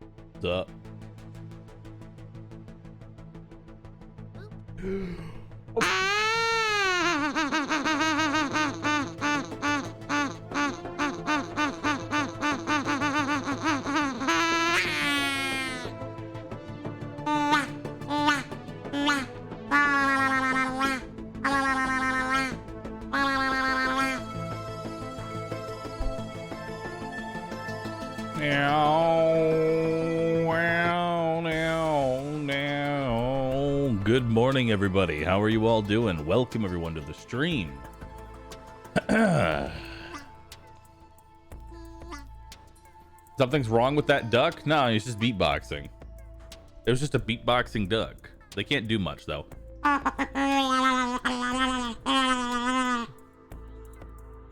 What's up? Good morning, everybody. How are you all doing? Welcome, everyone, to the stream. Something's wrong with that duck? No, he's just beatboxing. It was just a beatboxing duck. They can't do much, though.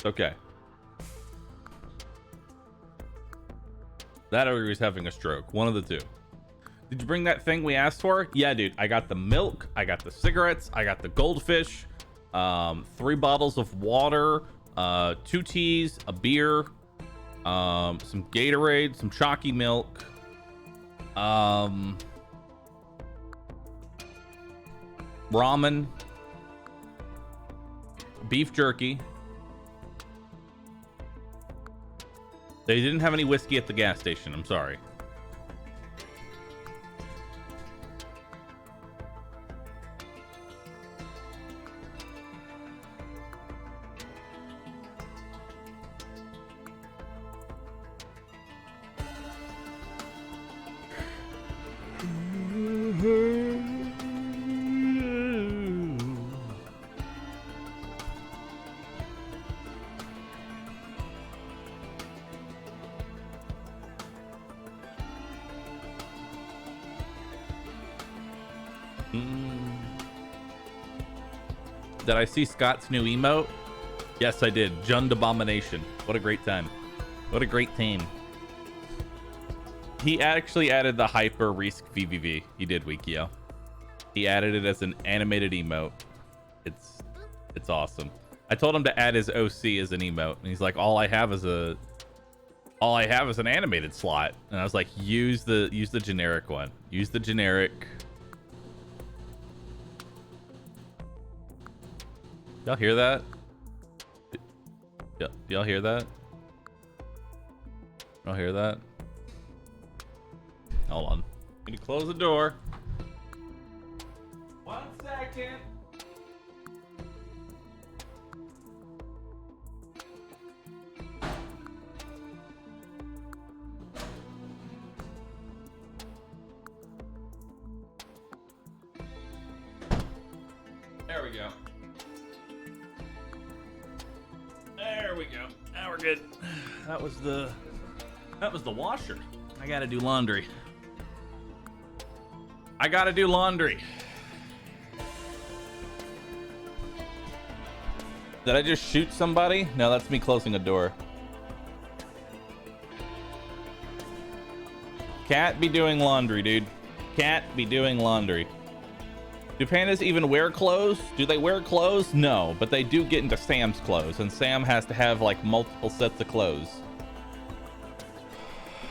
Okay. That or he's having a stroke. One of the two. Did you bring that thing we asked for? Yeah, dude. I got the milk. I got the cigarettes. I got the goldfish. 3 bottles of water. 2 teas. A beer. Some Gatorade. Some chalky milk. Ramen. Beef jerky. They didn't have any whiskey at the gas station. I'm sorry. Did I see Scott's new emote? Yes, I did. Jund Abomination. What a great time. What a great team. He actually added the Hyper Risk VVV. He did, Wikio. He added it as an animated emote. It's awesome. I told him to add his OC as an emote, and he's like, all I have is an animated slot. And I was like, use the generic one. Use the generic. Y'all hear that? Y'all hear that? Y'all hear that? Hold on. Need to close the door. 1 second. There we go. There we go. Now we're good. That was the washer. I gotta do laundry. Did I just shoot somebody? No, that's me closing a door. Cat be doing laundry, dude. Cat be doing laundry. Do pandas even wear clothes? Do they wear clothes? No, but they do get into Sam's clothes, and Sam has to have like multiple sets of clothes.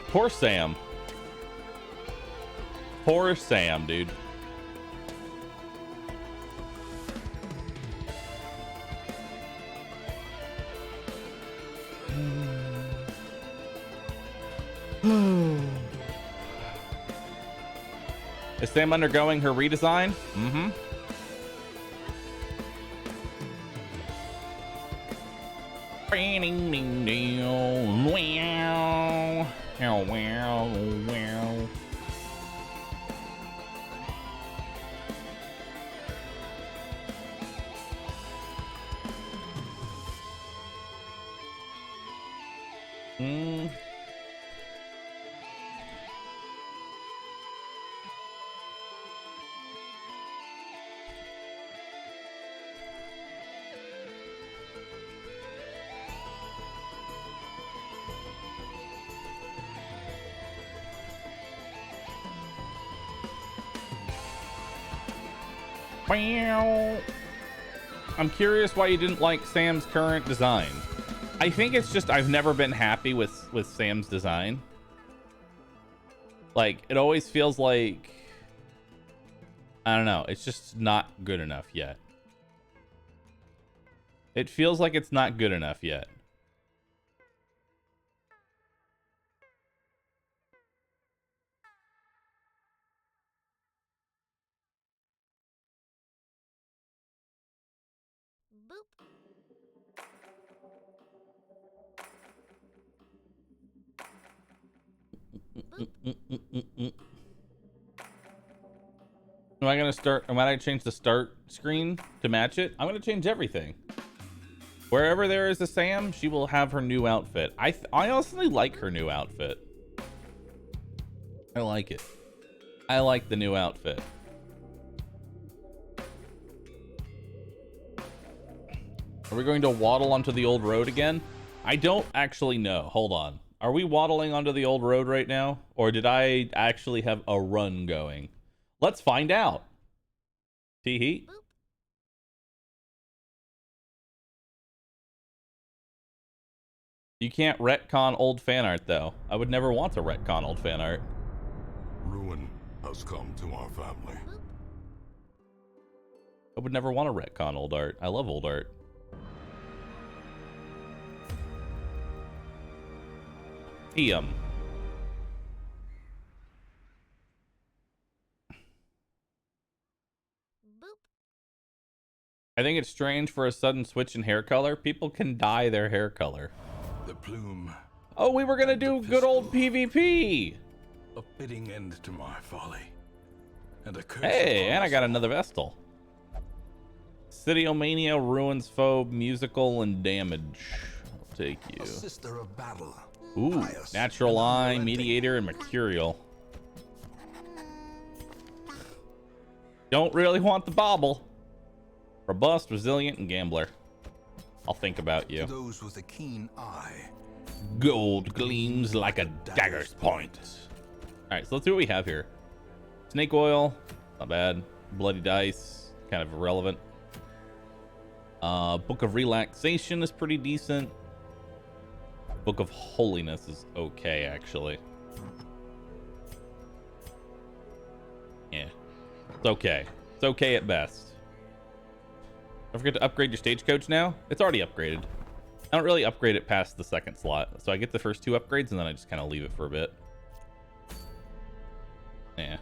Poor Sam. Poor Sam, dude. Is Sam undergoing her redesign? Mm-hmm. I'm curious why you didn't like Sam's current design. I think it's just I've never been happy with Sam's design. Like, it always feels like, I don't know, it's just not good enough yet. It feels like it's not good enough yet. Am I gonna start? Am I gonna change the start screen to match it? I'm gonna change everything. Wherever there is a Sam, she will have her new outfit. I honestly like her new outfit. I like it. I like the new outfit. Are we going to waddle onto the old road again? I don't actually know. Hold on. Are we waddling onto the old road right now? Or did I actually have a run going? Let's find out. Tee-hee. You can't retcon old fan art, though. I would never want to retcon old fan art. Ruin has come to our family. I would never want to retcon old art. I love old art. I think it's strange for a sudden switch in hair color. People can dye their hair color. The plume. Oh, we were gonna do good old PvP. A fitting end to my folly. And a curse. Hey, and I got another Vestal. Cityomania, Ruins Phobe, Musical, and Damage. I'll take you. A sister of battle. Ooh, Pious, Natural Eye, Mediator, and Mercurial. Don't really want the bauble. Robust, resilient, and gambler. I'll think about you. Those with a keen eye. Gold gleams like a dagger's point. All right, so let's see what we have here. Snake oil, not bad. Bloody dice, kind of irrelevant. Book of relaxation is pretty decent. Book of holiness is okay, actually. Yeah, it's okay. It's okay at best. Don't forget to upgrade your stagecoach now. It's already upgraded. I don't really upgrade it past the second slot. So I get the first 2 upgrades and then I just kind of leave it for a bit. Yeah.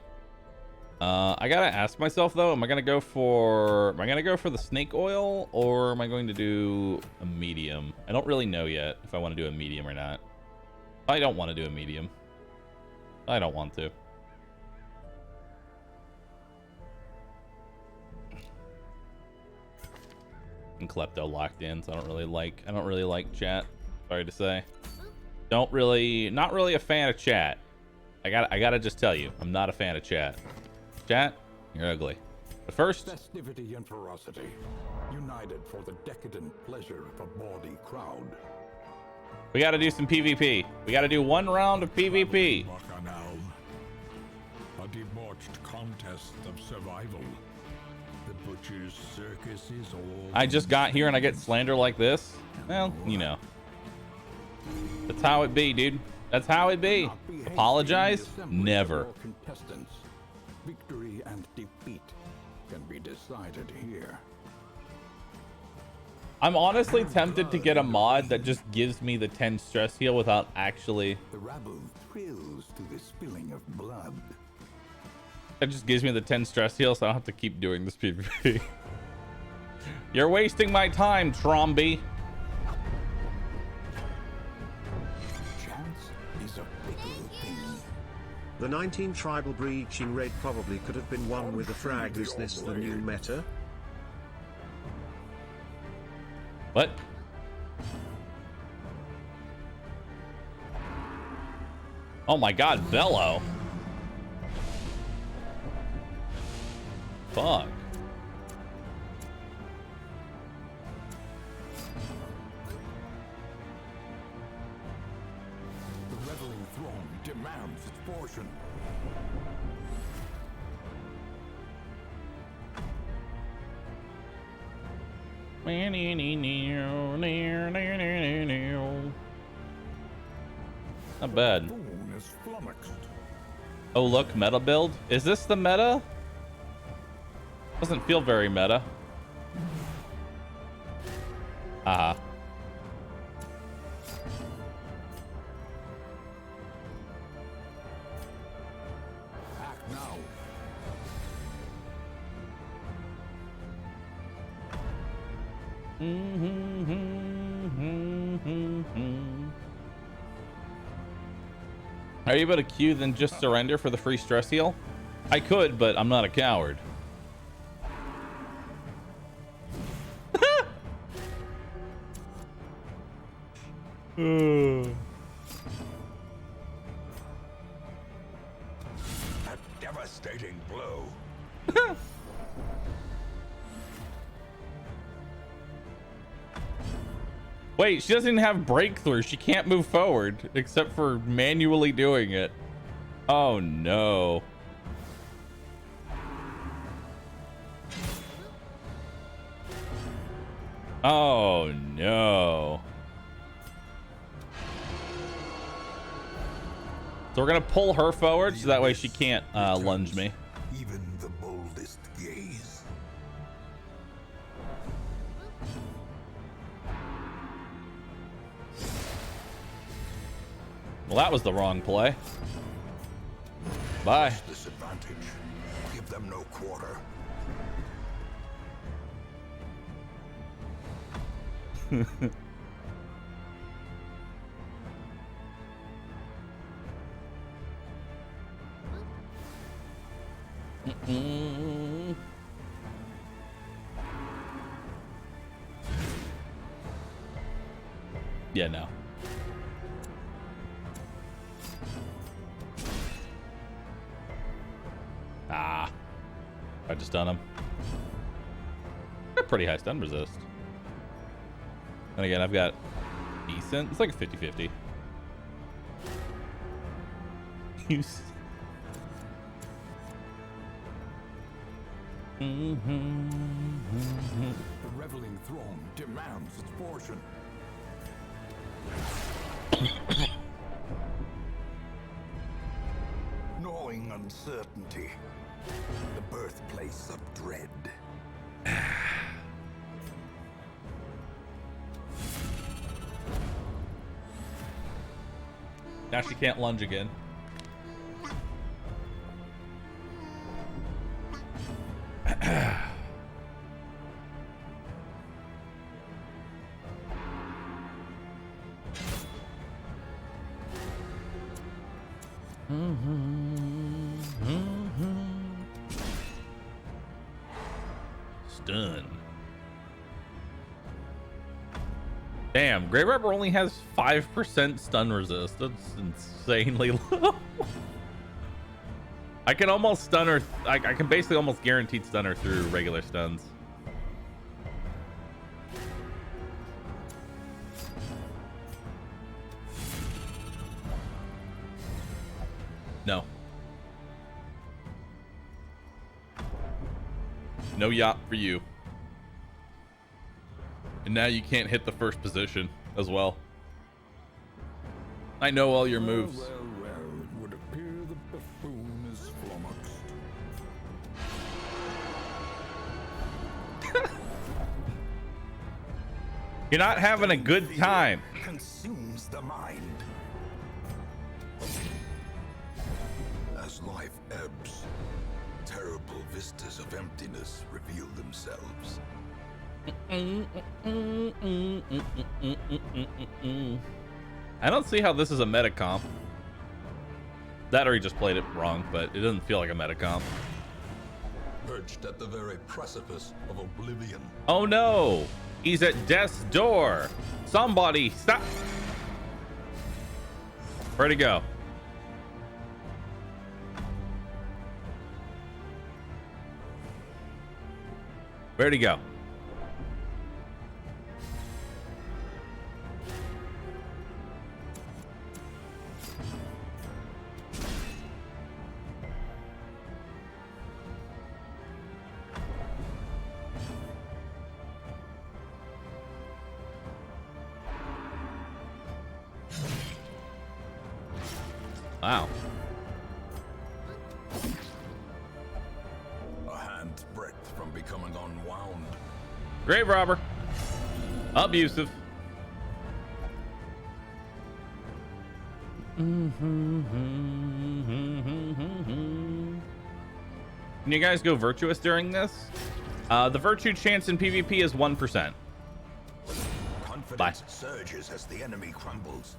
I gotta ask myself though, am I gonna go for the snake oil or am I going to do a medium? I don't really know yet if I want to do a medium or not. I don't want to do a medium. I don't want to. And Klepto locked in, so I don't really like chat. Sorry to say. Not really a fan of chat. I gotta just tell you, I'm not a fan of chat. Chat, you're ugly. But first, Festivity and ferocity, united for the decadent pleasure of a bawdy crowd. we gotta do some PvP. We gotta do 1 round of PvP. Bacchanal, a debauched contest of survival. The butcher's circus is all. I just got here and I get slander like this. Well, you know. That's how it be, dude. That's how it be. Apologize? Never. Contestants. Victory and defeat can be decided here. I'm honestly tempted to get a mod that just gives me the 10 stress heal without actually. The rabble thrills to the spilling of blood. That just gives me the 10 stress heal so I don't have to keep doing this PvP. You're wasting my time, Tromby. Chance is a fickle thing. The 19 tribal breaching raid probably could have been won with a frag. Is this the new meta? What? Oh my god, Bello. Fuck. The reveling throng demands its portion. Not bad. Boone is flummoxed. Oh, look, meta build. Is this the meta? Doesn't feel very meta. Act now. Are you able to queue then just surrender for the free stress heal? I could, but I'm not a coward. A devastating blow. Wait, she doesn't even have breakthrough. She can't move forward except for manually doing it. Oh no. Oh no. So we're gonna pull her forward so that way she can't lunge me. Even the boldest gaze. Well, that was the wrong play. Bye. Disadvantage. Give them no quarter. Yeah, no. Ah. I just done him. They're pretty high stun resist. And again, I've got decent. It's like a 50-50. The reveling throne demands its portion. Gnawing uncertainty. The birthplace of dread. Now she can't lunge again. Stun. Damn, Grey Rubber only has 5% stun resist. That's insanely low. I can almost stun her. I can basically almost guaranteed stun her through regular stuns. No. No yacht for you. And now you can't hit the first position as well. I know all your moves. Well, it would appear the buffoon is flummoxed. You're not having a good time. Consumes the mind. As life ebbs, terrible vistas of emptiness reveal themselves. I don't see how this is a meta comp. That or he just played it wrong, but it doesn't feel like a meta comp. Perched at the very precipice of oblivion. Oh no! He's at death's door! Somebody stop! Where'd he go? Where'd he go? Wow. moment's breath from becoming unwound. Grave robber. Abusive. Can you guys go virtuous during this? The virtue chance in PvP is 1%. Confidence surges as the enemy crumbles.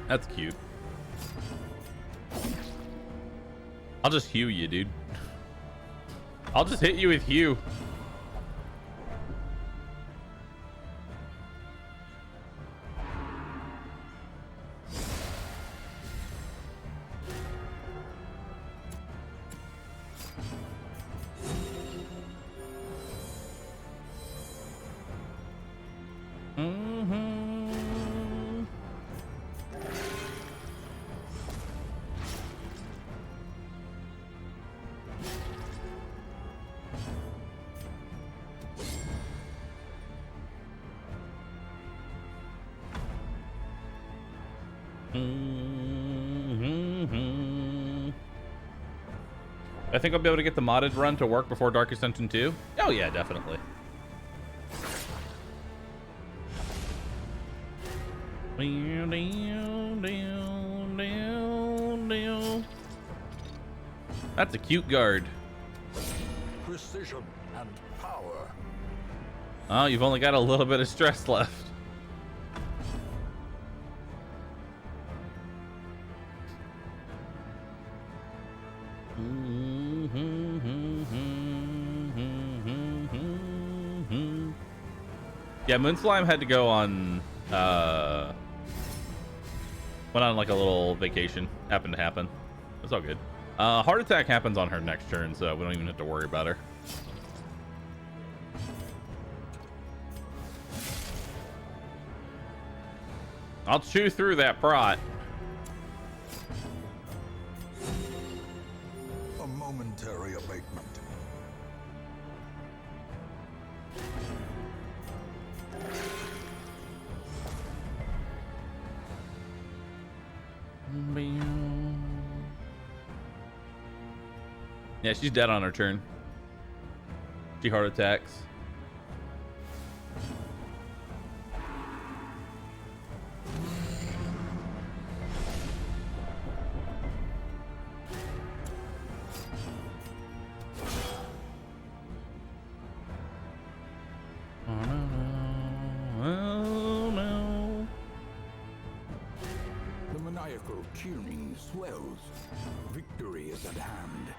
That's cute. I'll just hew you, dude. I'll just hit you with hew. I think I'll be able to get the modded run to work before Dark Ascension 2. Oh yeah, definitely. That's a cute guard. Precision and power. Oh, you've only got a little bit of stress left. Yeah, Moonslime had to go on, went on like a little vacation. Happened to happen. It's all good. Heart attack happens on her next turn, so we don't even have to worry about her. I'll chew through that prot. A momentary abatement. Yeah, she's dead on her turn. She heart attacks. The maniacal tuning swells. Victory is at hand.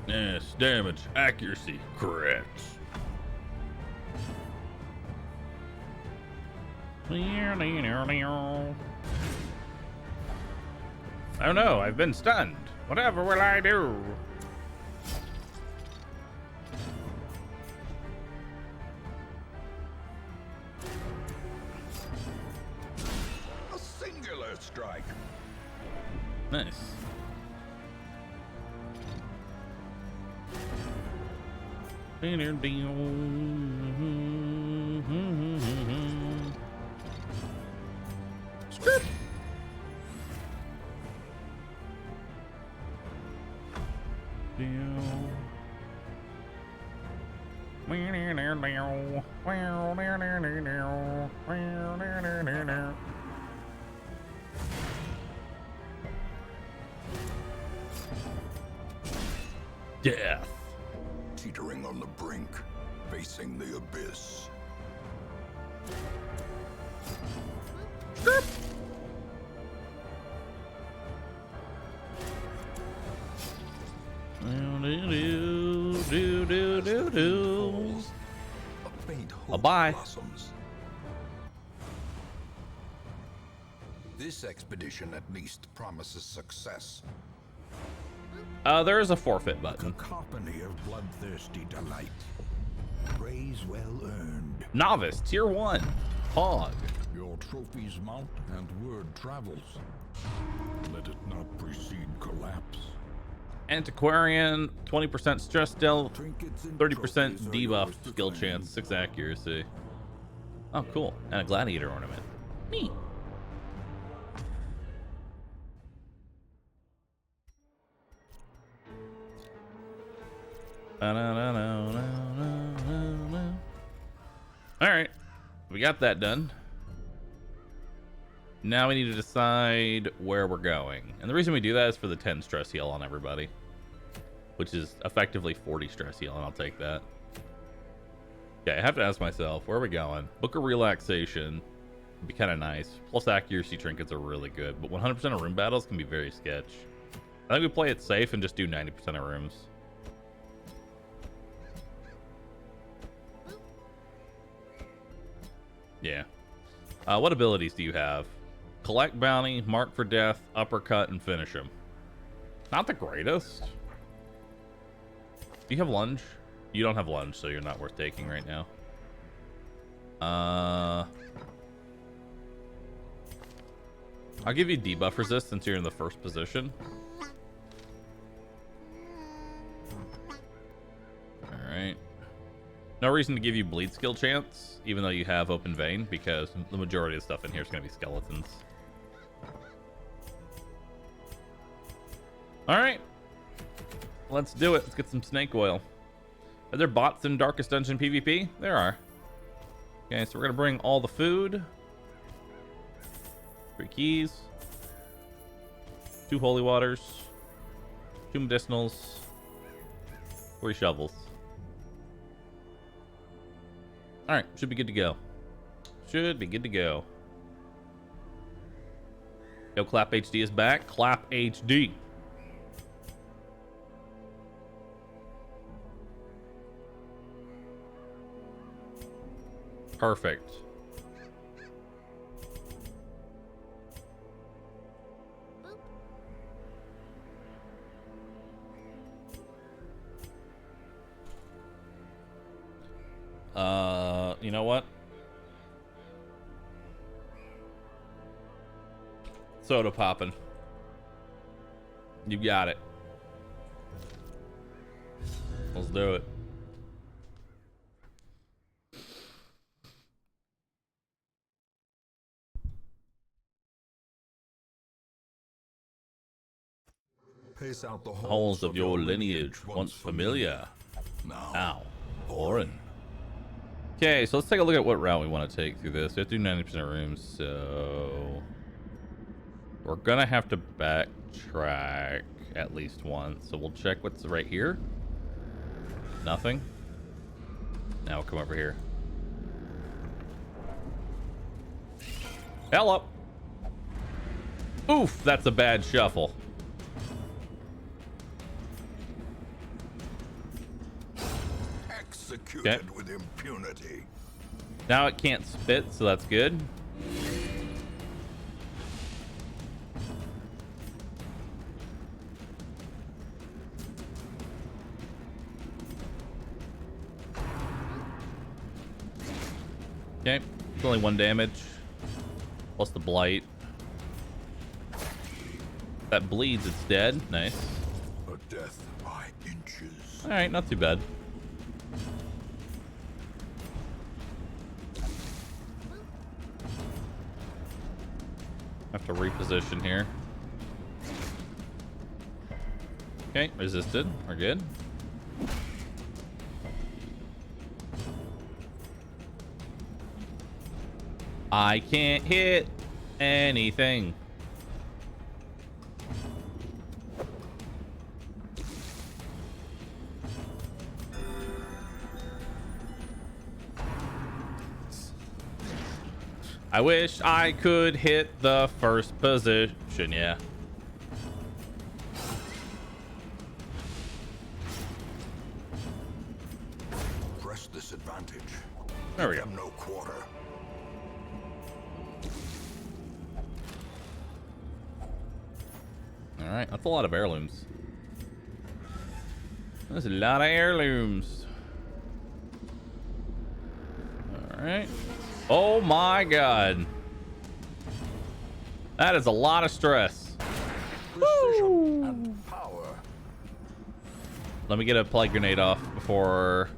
Yes, damage, accuracy, correct. Oh no, I've been stunned. Whatever will I do? A singular strike. Nice. Script. Death. Teetering on the brink, facing the abyss. Oh, bye. Blossoms. This expedition at least promises success. There is a forfeit button. Cacophony of bloodthirsty delight. Praise well earned. Novice, tier 1. Hog. Your trophies mount and word travels. Let it not precede collapse. Antiquarian, 20% stress stealth, Trinkets and 30% trophies are debuff yours to skill claim. chance, 6 accuracy. Oh, cool. And a gladiator ornament. Neat. All right, we got that done. Now we need to decide where we're going. And the reason we do that is for the 10 stress heal on everybody, which is effectively 40 stress heal, and I'll take that. Okay, I have to ask myself, where are we going? Book of Relaxation would be kind of nice. Plus accuracy trinkets are really good, but 100% of room battles can be very sketch. I think we play it safe and just do 90% of rooms. Yeah. What abilities do you have? Collect bounty, mark for death, uppercut, and finish him. Not the greatest. Do you have lunge? You don't have lunge, so you're not worth taking right now. I'll give you debuff resist since you're in the first position. Alright. No reason to give you bleed skill chance, even though you have open vein, because the majority of stuff in here is going to be skeletons. Alright. Let's do it. Let's get some snake oil. Are there bots in Darkest Dungeon PvP? There are. Okay, so we're going to bring all the food. 3 keys. 2 holy waters. 2 medicinals. 3 shovels. Alright, should be good to go. Should be good to go. Yo, Clap HD is back. Clap HD. Perfect. You know what? Soda popping. You got it. Let's do it. Pace out the Halls of your lineage, once familiar, now foreign. Okay, so let's take a look at what route we want to take through this. We have to do 90% of rooms, so we're gonna have to backtrack at least once. So we'll check what's right here. Nothing. Now we'll come over here. Hell up. Oof, that's a bad shuffle. Executed with impunity. Now it can't spit, so that's good. Okay, it's only 1 damage. Plus the blight. That bleeds, it's dead. Nice. A death by inches. Alright, not too bad. Have to reposition here. Okay, resisted. We're good. I can't hit anything. I wish I could hit the first position, yeah. Press this advantage. There we go. No quarter. All right, that's a lot of heirlooms. That's a lot of heirlooms. All right. Oh my God. That is a lot of stress. Precision and power. Let me get a plague grenade off before.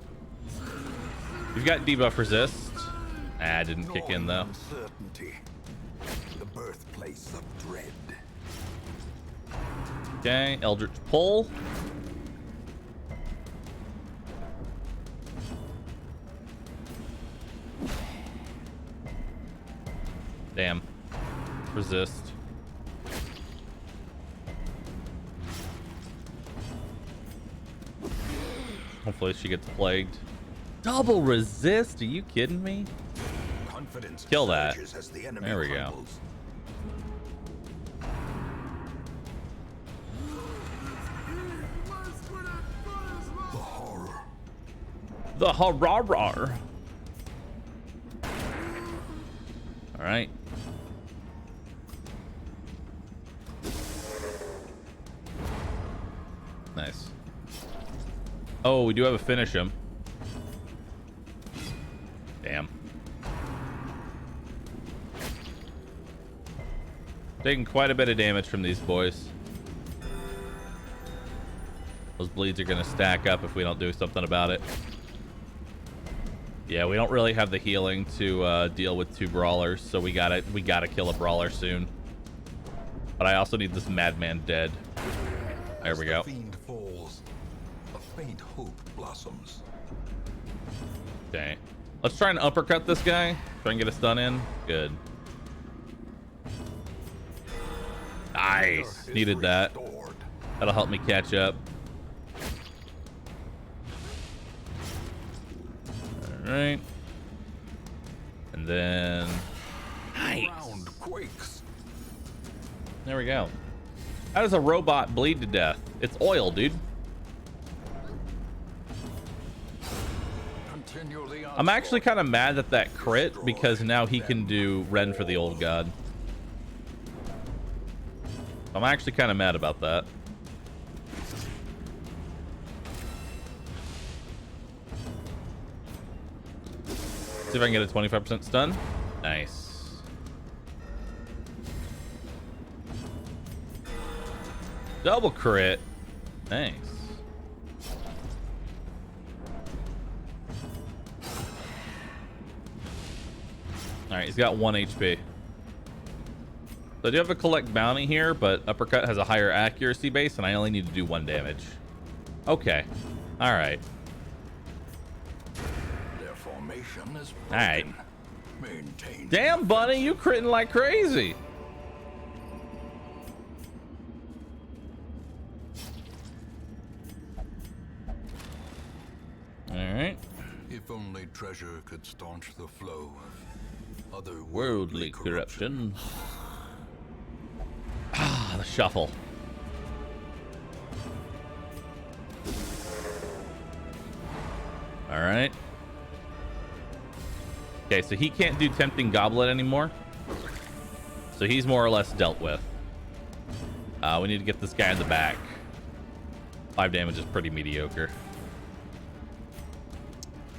You've got debuff resist. Ah, didn't kick in though. Uncertainty. The birthplace of dread. Okay, Eldritch Pull. Damn. Resist. Hopefully she gets plagued. Double resist? Are you kidding me? Confidence Kill that. surges as the enemy There we go. crumbles. The horror. The horror. All right. Nice. Oh, we do have a finish him. Damn. Taking quite a bit of damage from these boys. Those bleeds are gonna stack up if we don't do something about it. Yeah, we don't really have the healing to deal with 2 brawlers, so we gotta kill a brawler soon. But I also need this madman dead. There we go. As the fiend falls, a faint hope blossoms. Okay. Let's try and uppercut this guy. Try and get a stun in. Good. Nice. Needed that. Restored. That'll help me catch up. All right. And then... Nice. Ground quakes. There we go. How does a robot bleed to death? It's oil, dude. Continue the I'm actually kind of mad at that crit because now he can do Ren for the old god. I'm actually kind of mad about that. See if I can get a 25% stun. Nice. Double crit. Nice. All right, he's got 1 HP. So I do have a collect bounty here, but uppercut has a higher accuracy base, and I only need to do 1 damage. Okay. All right. Their formation is broken. All right. Maintain. Damn, Bunny, you critting like crazy. All right. If only treasure could staunch the flow of Worldly corruption. Ah, the shuffle. All right. Okay, so he can't do Tempting Goblet anymore. So he's more or less dealt with. We need to get this guy in the back. 5 damage is pretty mediocre.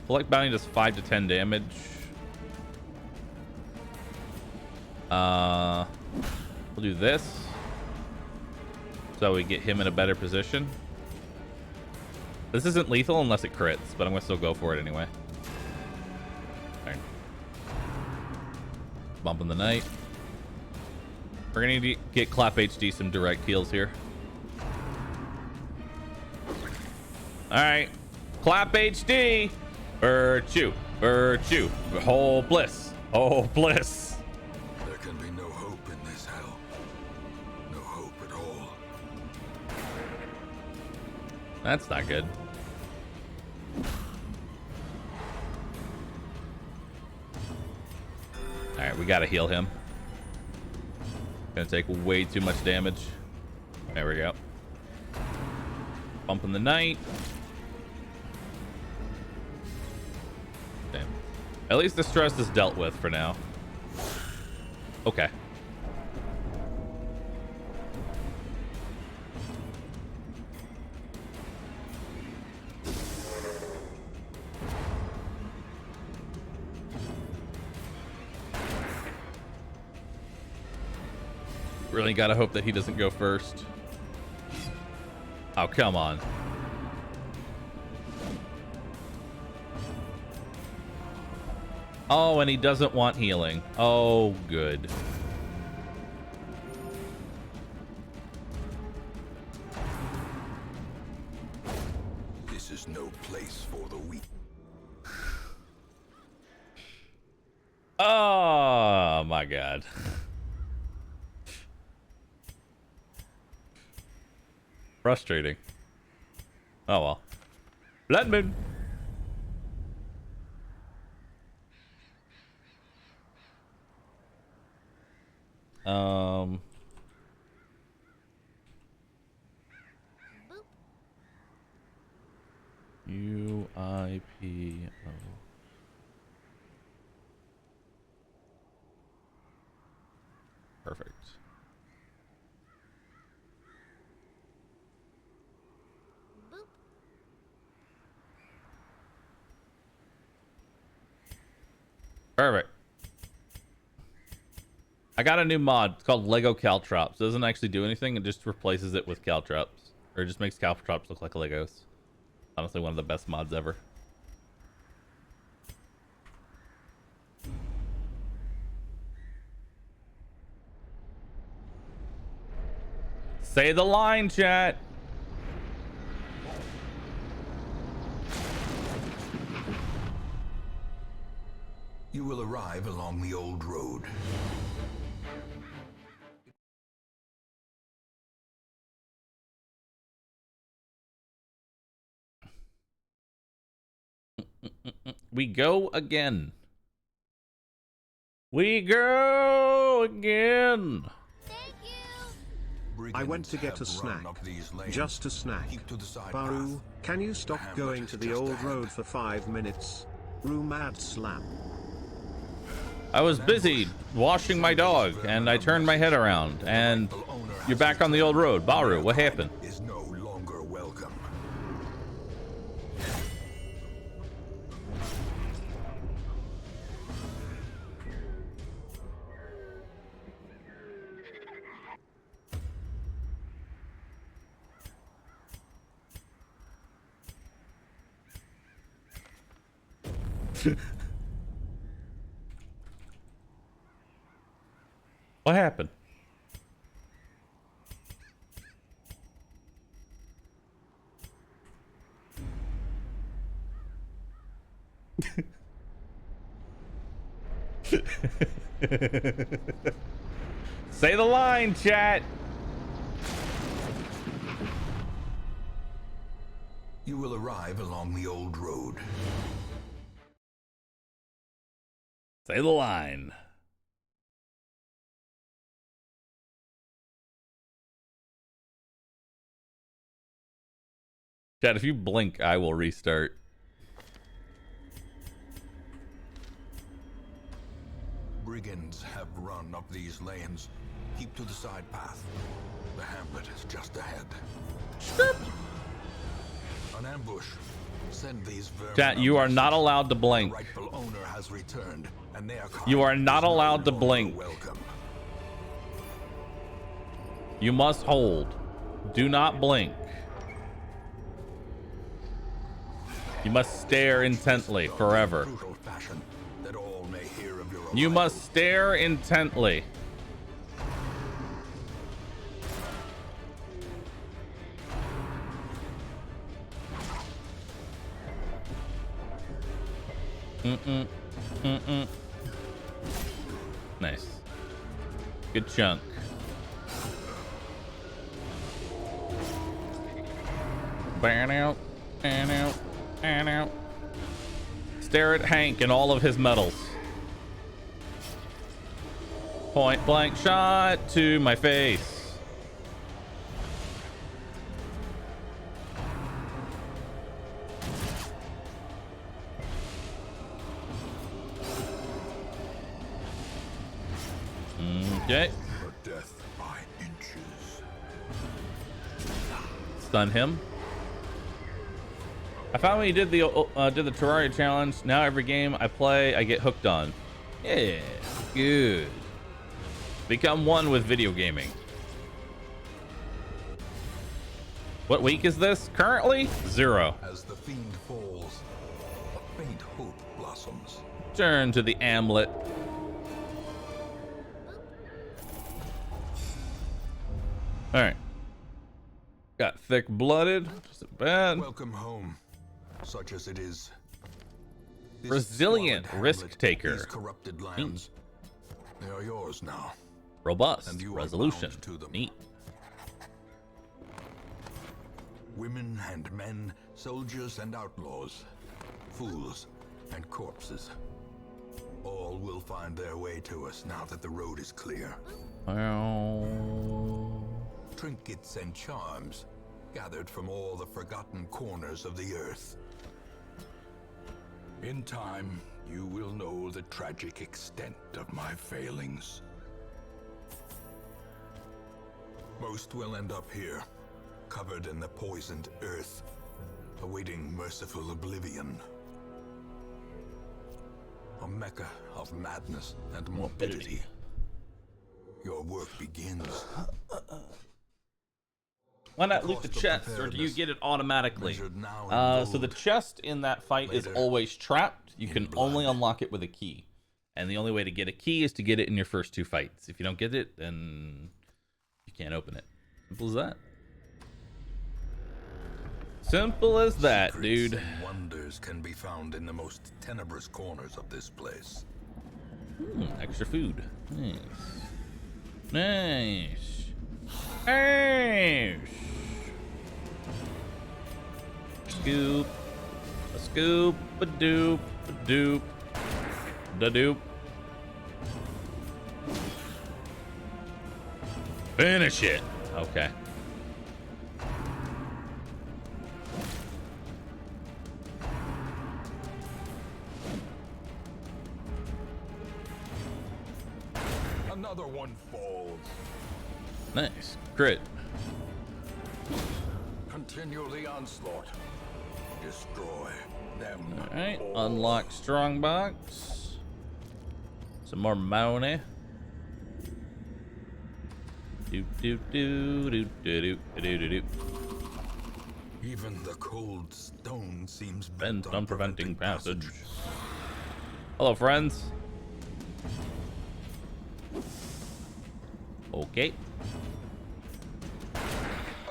Collect Bounty does 5 to 10 damage. We'll do this. So we get him in a better position. This isn't lethal unless it crits, but I'm going to still go for it anyway. Okay. Bump in the night. We're going to need to get Clap HD some direct heals here. Alright. Clap HD! Virtue. Virtue. Oh, bliss. Oh, bliss. There can be no hope in this hell. No hope at all. That's not good. Alright, we gotta heal him. Gonna take way too much damage. There we go. Bump in the night. Damn. At least the stress is dealt with for now. Okay. Really gotta hope that he doesn't go first. Oh, come on. Oh, and he doesn't want healing. Oh, good. This is no place for the weak. Oh, my God. Frustrating. Oh, well. Bloodmoon. UIPO. Perfect. Perfect. I got a new mod. It's called Lego Caltrops. It doesn't actually do anything. It just replaces it with Caltrops. Or it just makes Caltrops look like Legos. Honestly, one of the best mods ever. Say the line, chat. You will arrive along the old road. We go again. We go again. I went to get a snack. Just a snack. Bahroo, can you stop going to the old road for 5 minutes? Mad slap. I was busy washing my dog, and I turned my head around, and you're back on the old road. Bahroo, what happened? Is no longer welcome. What happened? Say the line, chat. You will arrive along the old road. Say the line. Chat, if you blink, I will restart. Brigands have run up these lanes. Keep to the side path. The hamlet is just ahead. An ambush. Send these vermin. Chat, you are not allowed to blink. The rightful owner has returned, and their kind You are not is no allowed to longer blink. welcome. You must hold. Do not blink. You must stare intently forever. Brutal fashion, that all may hear of your You arrival. must stare intently. Nice. Good chunk. Ban out, ban out, ban out. Stare at Hank and all of his medals. Point blank shot to my face. Okay. But death by inches. Stun him. I found when you did the Terraria challenge, now every game I play, I get hooked on. Yeah, good. Become one with video gaming. What week is this? Currently, 0. As the fiend falls, a faint hope blossoms. Turn to the amulet. All right. Got thick-blooded. Isn't bad. Welcome home, such as it is. This Resilient squalid risk hamlet, taker. These corrupted lands, they are yours now. Robust And you are resolution. bound to them. Neat. Women and men, soldiers and outlaws, fools and corpses. All will find their way to us now that the road is clear. Well, Trinkets and charms gathered from all the forgotten corners of the earth. In time, you will know the tragic extent of my failings. Most will end up here, covered in the poisoned earth, awaiting merciful oblivion. A mecca of madness and morbidity. Your work begins. why not loot the chest, or do you get it automatically? So the chest in that fight is always trapped. You can only unlock it with a key. And the only way to get a key is to get it in your first 2 fights. If you don't get it, then you can't open it. Simple as that. Simple as that, Secrets dude. and wonders can be found in the most tenebrous corners of this place. Extra food. Nice. Nice. Nice. Scoop. A scoop. A doop. A doop. Da doop. Finish it. Okay. Another one falls. Nice. Crit. Continue the onslaught. Destroy them. Alright. all. Unlock strongbox. Some more money. Do do do do do do do do do. Even the cold stone seems Bent on preventing passage. Hello, friends. Okay.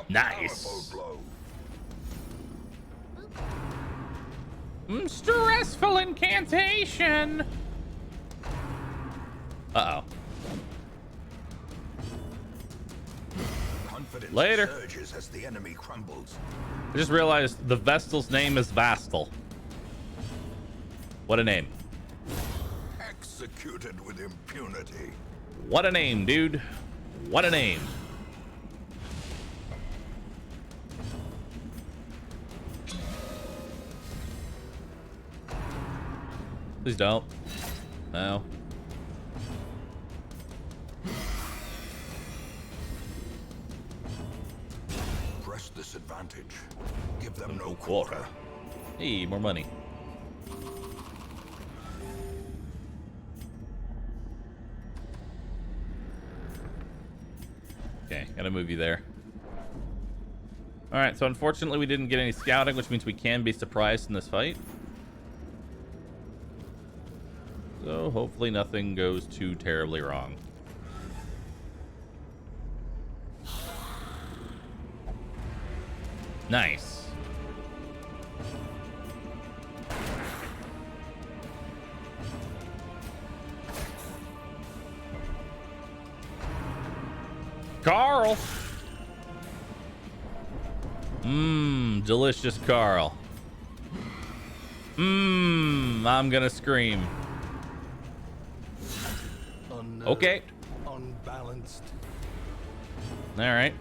Nice. Stressful incantation. Uh-oh. Confidence Later. surges as the enemy crumbles. I just realized the Vestal's name is Vastal. What a name. Executed with impunity. What a name, dude. What a name. Please don't. No. Press this advantage. Give them no Quarter. quarter. Hey, more money. Okay, gotta move you there. Alright, so unfortunately we didn't get any scouting, which means we can be surprised in this fight. So hopefully nothing goes too terribly wrong. Nice. Carl. Delicious Carl. I'm gonna scream. Unnerved, Okay. Unbalanced. All right.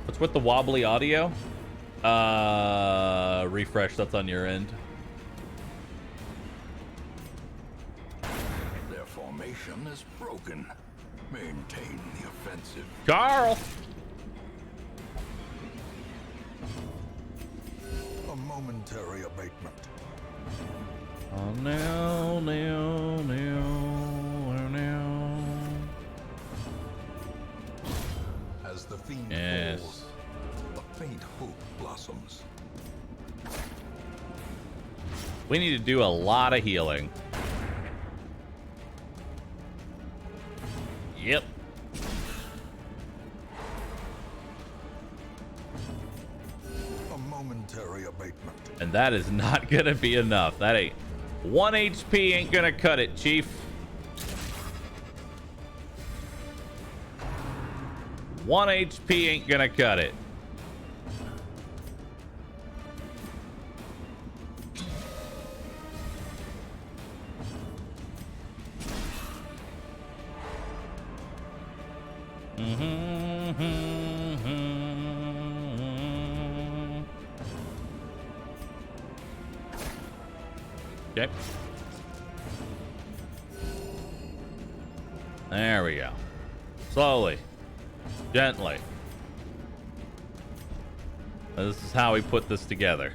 What's with the wobbly audio? Refresh, that's on your end. Their formation is broken. Maintain the offensive. Carl! A momentary abatement. Oh no, no, no, no. As the fiend Yes. falls, a faint hope blossoms. We need to do a lot of healing. Yep. A momentary abatement. And that is not gonna be enough. That ain't 1 HP ain't gonna cut it, Chief. 1 HP ain't gonna cut it. Okay. There we go. Slowly. Gently. This is how we put this together.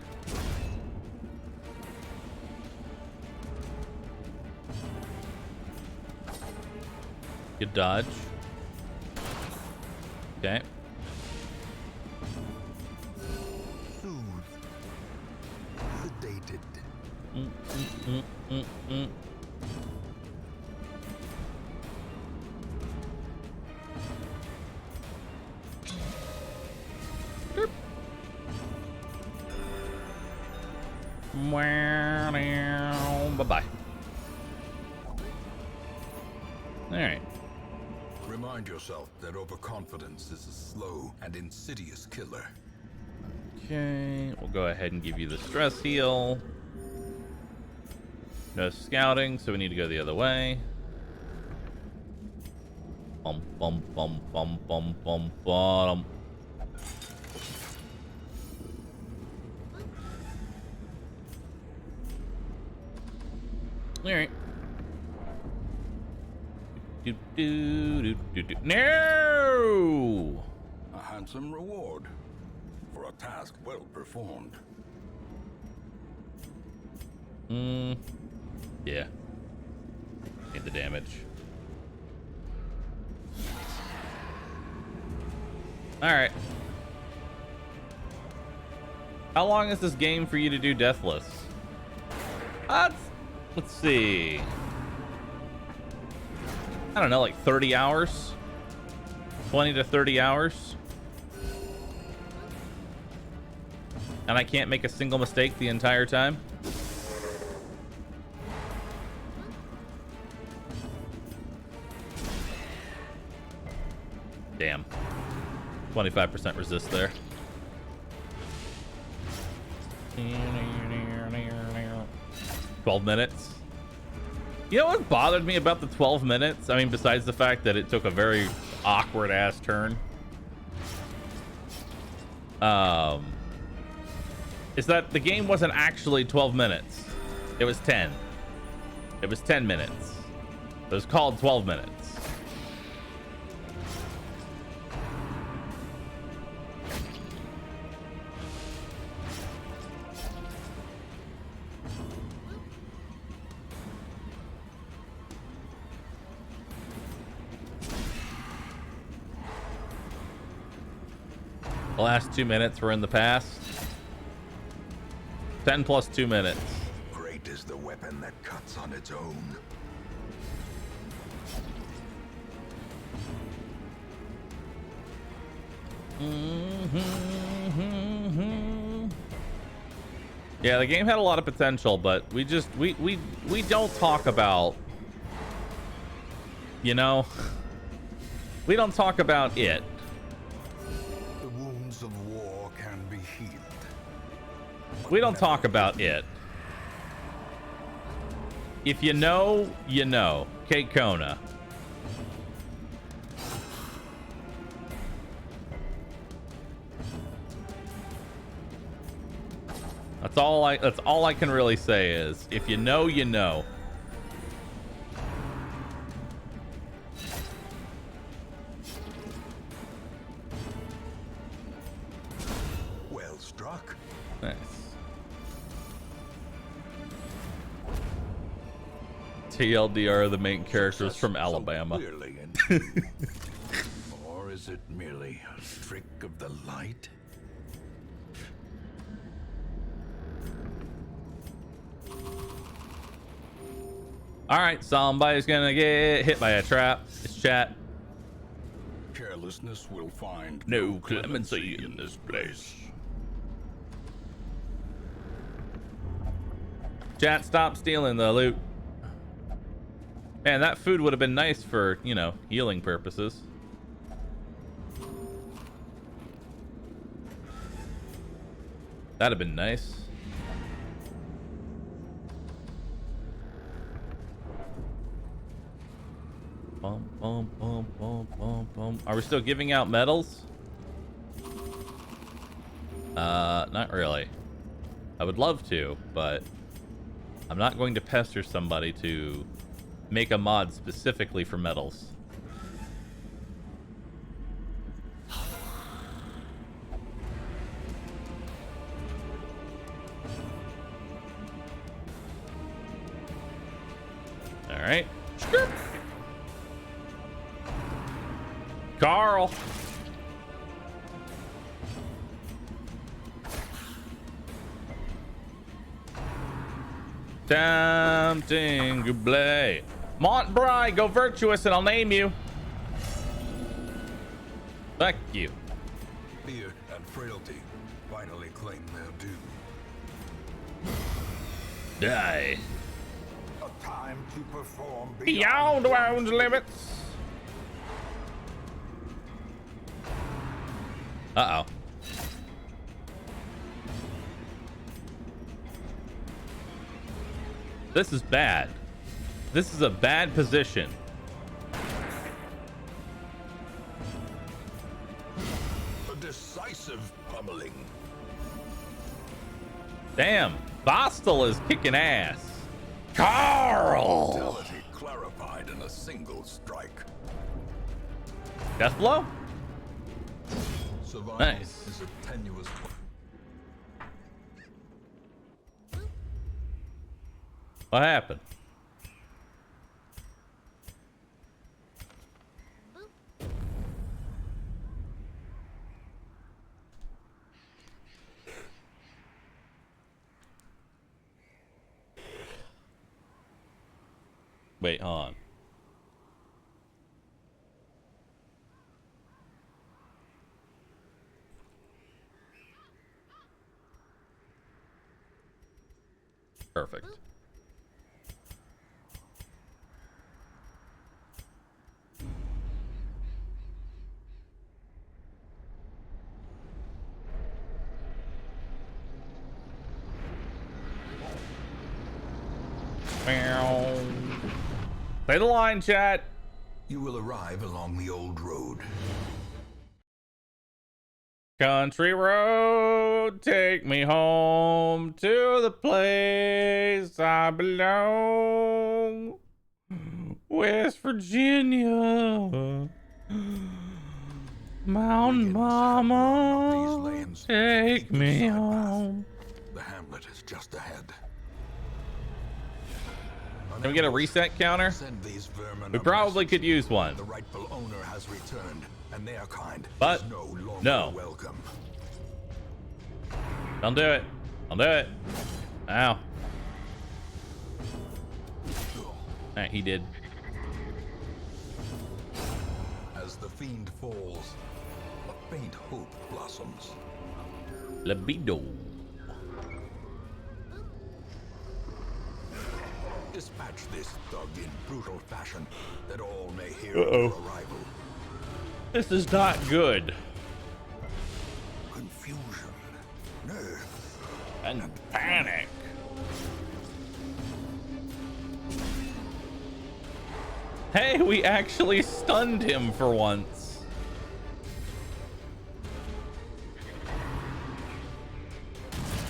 Good dodge. Okay. Soothed. Sedated. Bye-bye. All right. Remind yourself that overconfidence is a slow and insidious killer. Okay, we'll go ahead and give you the stress heal. No scouting, so we need to go the other way. Bum bum bum bum bum bum bum. All right. No! A handsome reward for a task well performed. Yeah. Need the damage. Alright. How long is this game for you to do Deathless? Let's see. I don't know, like 30 hours? 20 to 30 hours? And I can't make a single mistake the entire time? Damn. 25% resist there. 12 minutes. You know what bothered me about the 12 minutes? I mean, besides the fact that it took a very awkward ass turn. Is that the game wasn't actually 12 minutes. It was 10. It was 10 minutes. It was called 12 minutes. The last 2 minutes were in the past. 10 plus 2 minutes. Great is the weapon that cuts on its own. Yeah, the game had a lot of potential, but we don't talk about, you know, we don't talk about it. The wounds of war can be healed. We don't talk about it. If you know, you know. Kate Kona. That's all I can really say is, if you know, you know. Well struck. Nice. TLDR, the main characters from So Alabama. clearly or is it merely a trick of the light? All right, somebody's gonna get hit by a trap. It's chat. Carelessness will find No clemency in this place. Chat, stop stealing the loot. Man, that food would have been nice for, you know, healing purposes. That'd have been nice. Bum, bum, bum, bum, bum, bum. Are we still giving out medals? Not really. I would love to, but I'm not going to pester somebody to make a mod specifically for medals. All right. Carl. Tempting Goublé. Montbry, go virtuous and I'll name you. Fuck you. Fear and frailty finally claim their due. Die. A time to perform Beyond one's limits. Uh-oh. This is bad. This is a bad position. a decisive pummeling. Damn, Bostel is kicking ass. Carl! Mentality clarified in a single strike. Death blow? Survival Nice. is a tenuous. What happened? Wait, hold on. Perfect. Play the line, chat. You will arrive along the old road. Country road, take me home to the place I belong. West Virginia, Mountain Mama, take me home. The hamlet is just ahead. Can we get a reset counter? Send these vermin We a probably message. could use one. The rightful owner has returned, and their kind But is no longer no. welcome. Don't do it. Don't do it. Ow. Alright, he did. As the fiend falls, a faint hope blossoms. Libido. Dispatch this thug in brutal fashion, that all may hear of your arrival. This is not good. Confusion, nerve, And panic. Hey, we actually stunned him for once.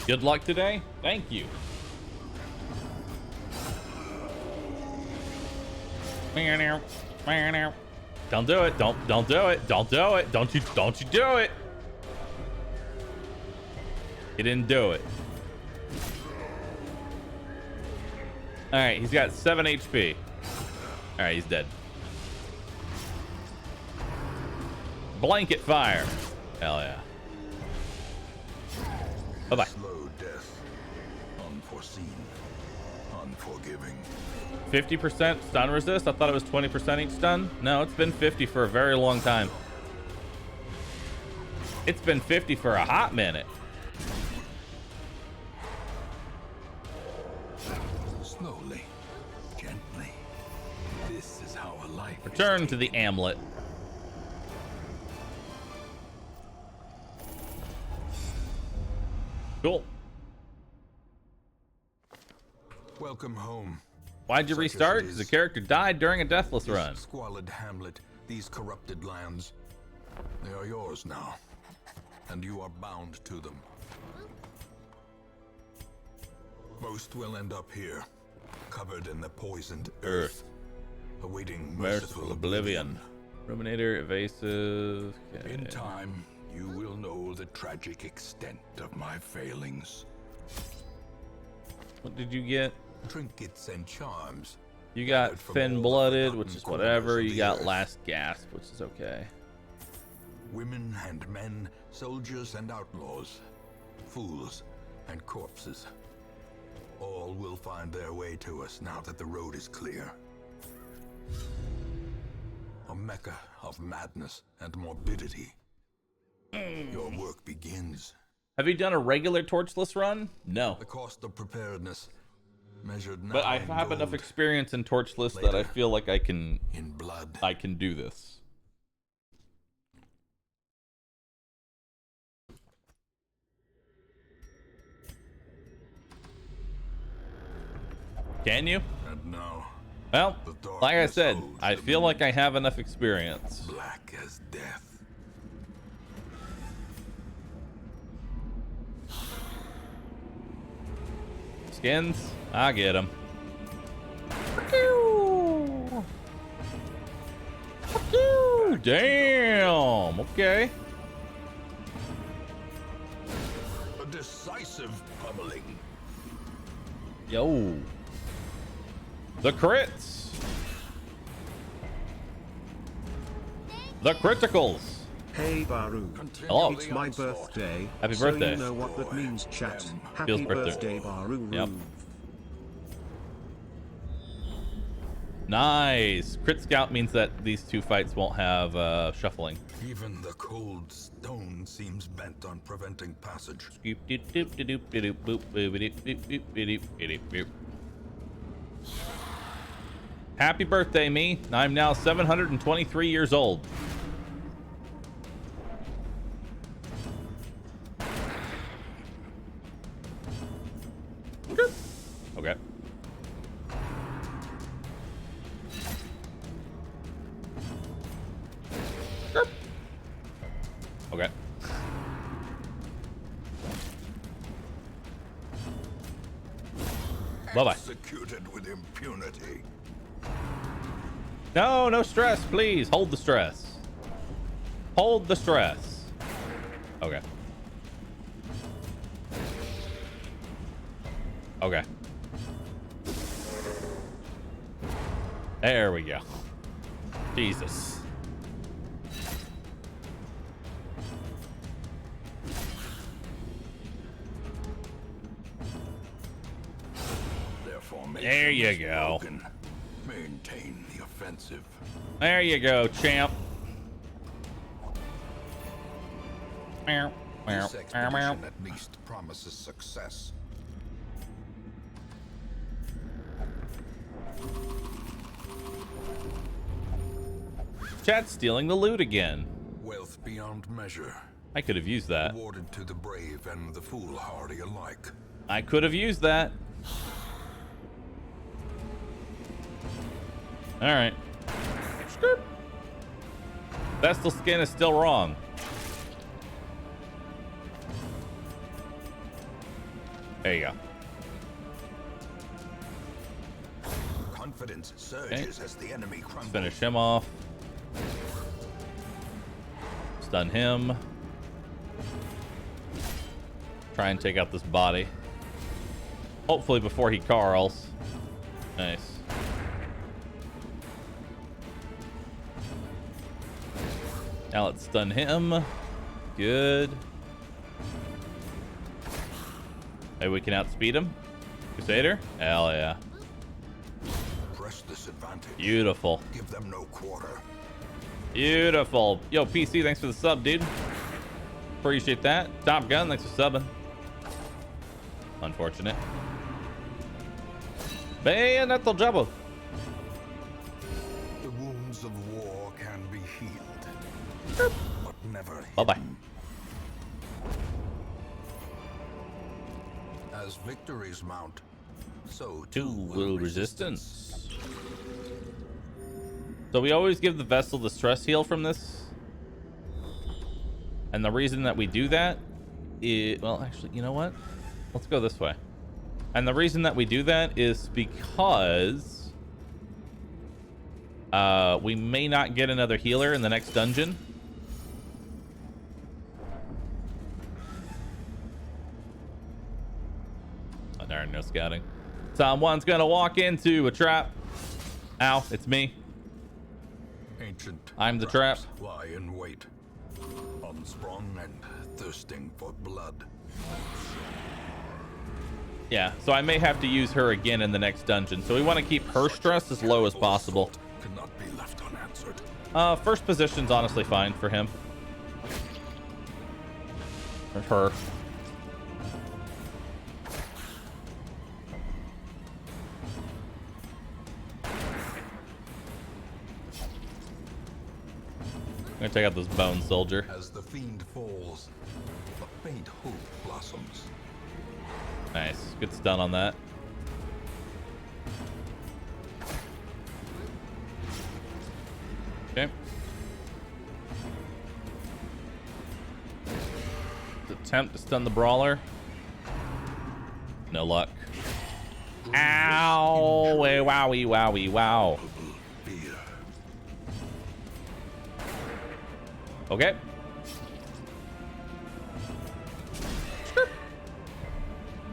Good luck today. Thank you. Don't do it. Don't do it. Don't do it. Don't you do it. You didn't do it. All right, he's got 7 HP. All right, he's dead. Blanket fire. Hell yeah. Bye-bye. Slow death. Unforeseen. Unforgiving. 50% stun resist? I thought it was 20% each stun. No, it's been 50 for a very long time. It's been 50 for a hot minute. Slowly. Gently. This is how a life Return to the amulet. Cool. Welcome home. Why'd you restart? Because the character died during a Deathless run. This squalid hamlet, these corrupted lands, they are yours now, and you are bound to them. Most will end up here, covered in the poisoned earth, awaiting merciful oblivion. Ruminator, evasive. Okay. In time, you will know the tragic extent of my failings. What did you get? Trinkets and charms. You got gathered from all thin-blooded, the which is forgotten whatever. corners of You the got earth. last gasp, which is okay. Women and men, soldiers and outlaws, fools and corpses. All will find their way to us now that the road is clear. A mecca of madness and morbidity. Your work begins. Have you done a regular Torchless run? No. The cost of preparedness, measured now But I in have enough gold, experience in Torchless that I Later. feel like I can in blood. do this. Can you? And now, Well, the like I darkness said, holds I the feel like moon. I have enough experience. Black as death. Skins? I get them. Damn. Okay. A decisive pummeling. Yo. The crits. The criticals. Hey Bahroo. Hello. It's my birthday. Happy so birthday. you know what that means, chat. Feels Happy birthday. birthday, Bahroo. Yep. Nice. Crit scout means that these two fights won't have shuffling. Even the cold stone seems bent on preventing passage. Happy birthday, me. I'm now 723 years old. Okay. Okay. Bye-bye. Executed with impunity. No, no stress, please. Hold the stress. Hold the stress. Okay. Okay. There we go. Jesus. Their formation There you is go. broken. Maintain the offensive. There you go, champ. Meow, meow, This meow, meow. expedition at least promises success. Chat's stealing the loot again. Wealth beyond measure. I could have used that. Awarded to the brave and the foolhardy alike. I could have used that. All right. Skirt. Vestal skin is still wrong. There you go. Confidence surges as the enemy crumbles. Finish him off. Stun him. Try and take out this body. Hopefully before he carls. Nice. Now let's stun him. Good. Maybe we can outspeed him. Crusader? Hell yeah. Press this advantage. Beautiful. Give them no quarter. Beautiful. Yo, PC, thanks for the sub, dude. Appreciate that. Top Gun, thanks for subbing. Unfortunate. Bayonetal Jabba. The wounds of war can be healed, but never Bye-bye. hidden. As victories mount, so too will resistance. So we always give the vessel the stress heal from this. And the reason that we do that is, well, actually, you know what? Let's go this way. And the reason that we do that is because we may not get another healer in the next dungeon. Oh, darn, no scouting. Someone's gonna walk into a trap. Ow, it's me. Ancient I'm the trap. traps lie in wait, unsprung and thirsting for blood. Yeah, so I may have to use her again in the next dungeon. So we want to keep her stress as low as possible. Cannot be left unanswered. First position's honestly fine for him. Or her. I'm gonna take out this bone soldier. As the fiend falls, a faint hope blossoms. Nice. Good stun on that. Okay. Attempt to stun the brawler. No luck. Ow! Wowie, wowie, wow. Okay.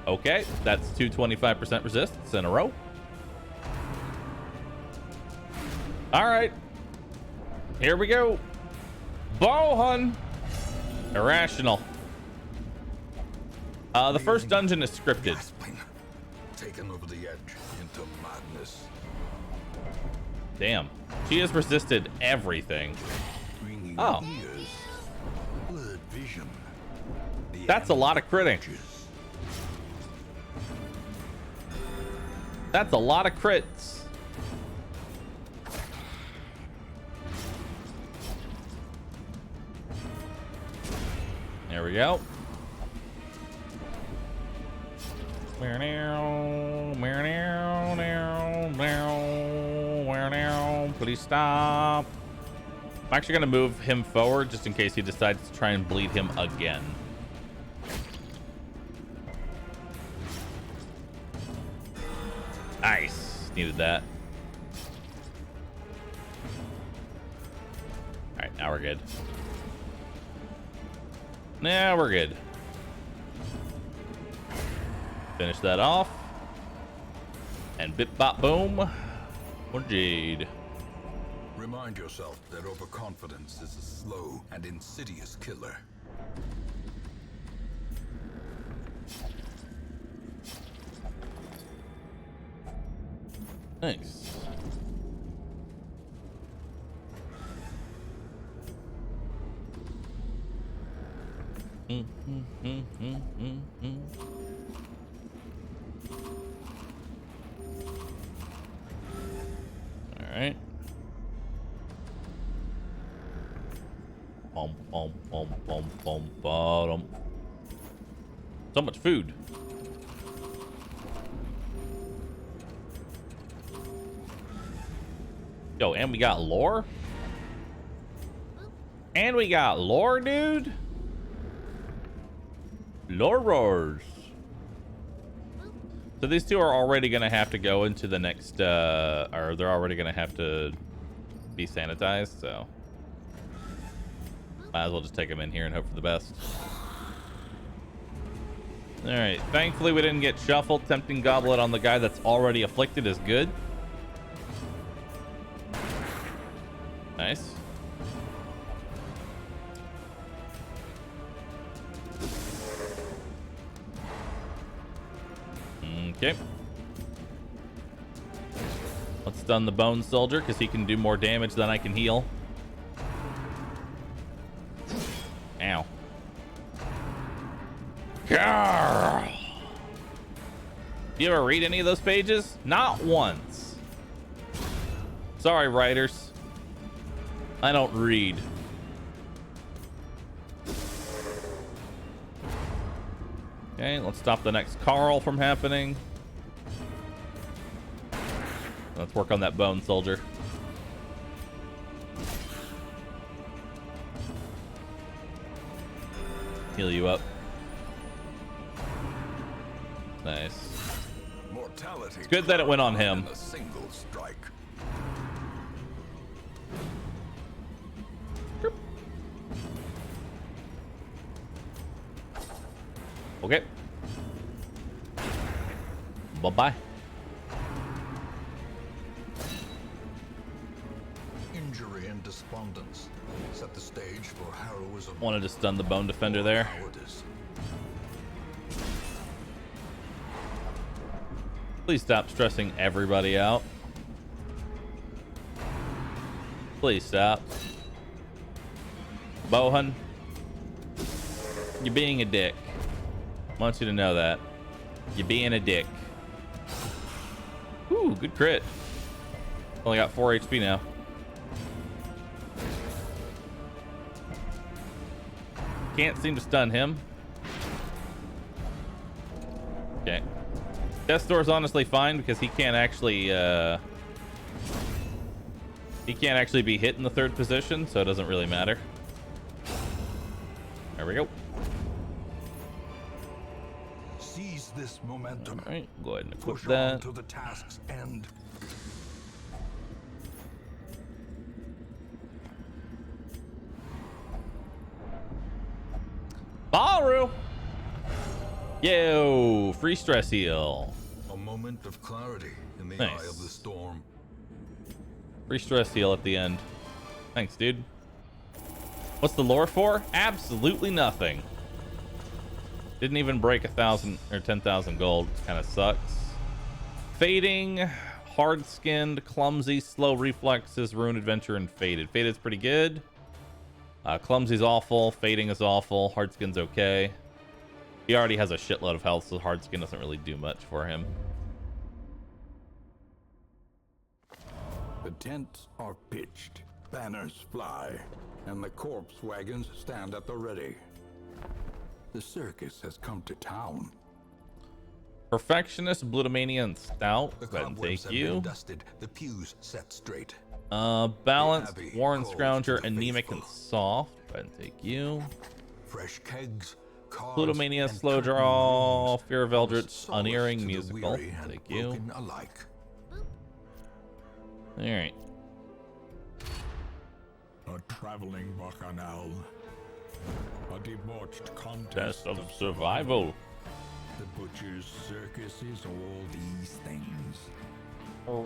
Okay, that's 225% resists in a row. All right. Here we go. Bohun. Irrational. The first dungeon is scripted. Gasping, taken over the edge into madness. Damn. She has resisted everything. Ringing Oh. ears, blurred vision. The That's a lot of critting. edges. That's a lot of crits. There we go. Please stop. I'm actually going to move him forward just in case he decides to try and bleed him again. Nice. Needed that. All right, now we're good. Now we're good. Finish that off. And bip bop boom. More jade. Remind yourself that overconfidence is a slow and insidious killer. Nice. All right. Bottom. So much food. Yo, and we got lore? And we got lore, dude? Lore roars. So these two are already going to have to go into the next, or they're already going to have to be sanitized, so. Might as well just take them in here and hope for the best. All right. Thankfully, we didn't get shuffled. Tempting Goblet on the guy that's already afflicted is good. Nice. Okay. Let's stun the Bone Soldier because he can do more damage than I can heal. Ow. Grrr. You ever read any of those pages? Not once. Sorry, writers. I don't read. Okay, let's stop the next Carl from happening. Let's work on that Bone Soldier. Heal you up. Nice. Mortality. It's good that it went on him. A single strike. Okay. Bye-bye. Injury and despondence set the stage for heroism. Wanted to stun the Bone Defender there. Please stop stressing everybody out. Please stop. Bohan, you're being a dick. I want you to know that. You're being a dick. Ooh, good crit. Only got 4 HP now. Can't seem to stun him. Okay. Death Door's honestly fine because he can't actually be hit in the 3rd position, so it doesn't really matter. There we go. Seize this momentum. All right, go ahead and equip Push that. on to the task's end. Bahroo! Yo, free stress heal. A moment of clarity in the Nice. eye of the storm. Free stress heal at the end. Thanks, dude. What's the lore for? Absolutely nothing. Didn't even break 1,000 or 10,000 gold. Kind of sucks. Fading, hard-skinned, clumsy, slow reflexes, ruin adventure, and faded. Faded's pretty good. Clumsy's awful. Fading is awful. Hardskin's okay. He already has a shitload of health, so Hardskin doesn't really do much for him. The tents are pitched, banners fly, and the corpse wagons stand at the ready. The circus has come to town. Perfectionist, Bloodmoon, and Stout. The Go ahead and cobwebs take have been you. dusted, the pews set straight. Balanced, The Abbey Warren calls Scrounger, to the Anemic, faithful. and Soft. Go ahead and take you. Fresh kegs, cars, Plutomania, and Slow curtain Draw, rooms Fear of promise Eldritch, solace Unearring, to the Musical. weary and Take you. broken alike. Alright. A traveling bacchanal. A debauched contest Test of survival. The butcher's circus is all these things. Do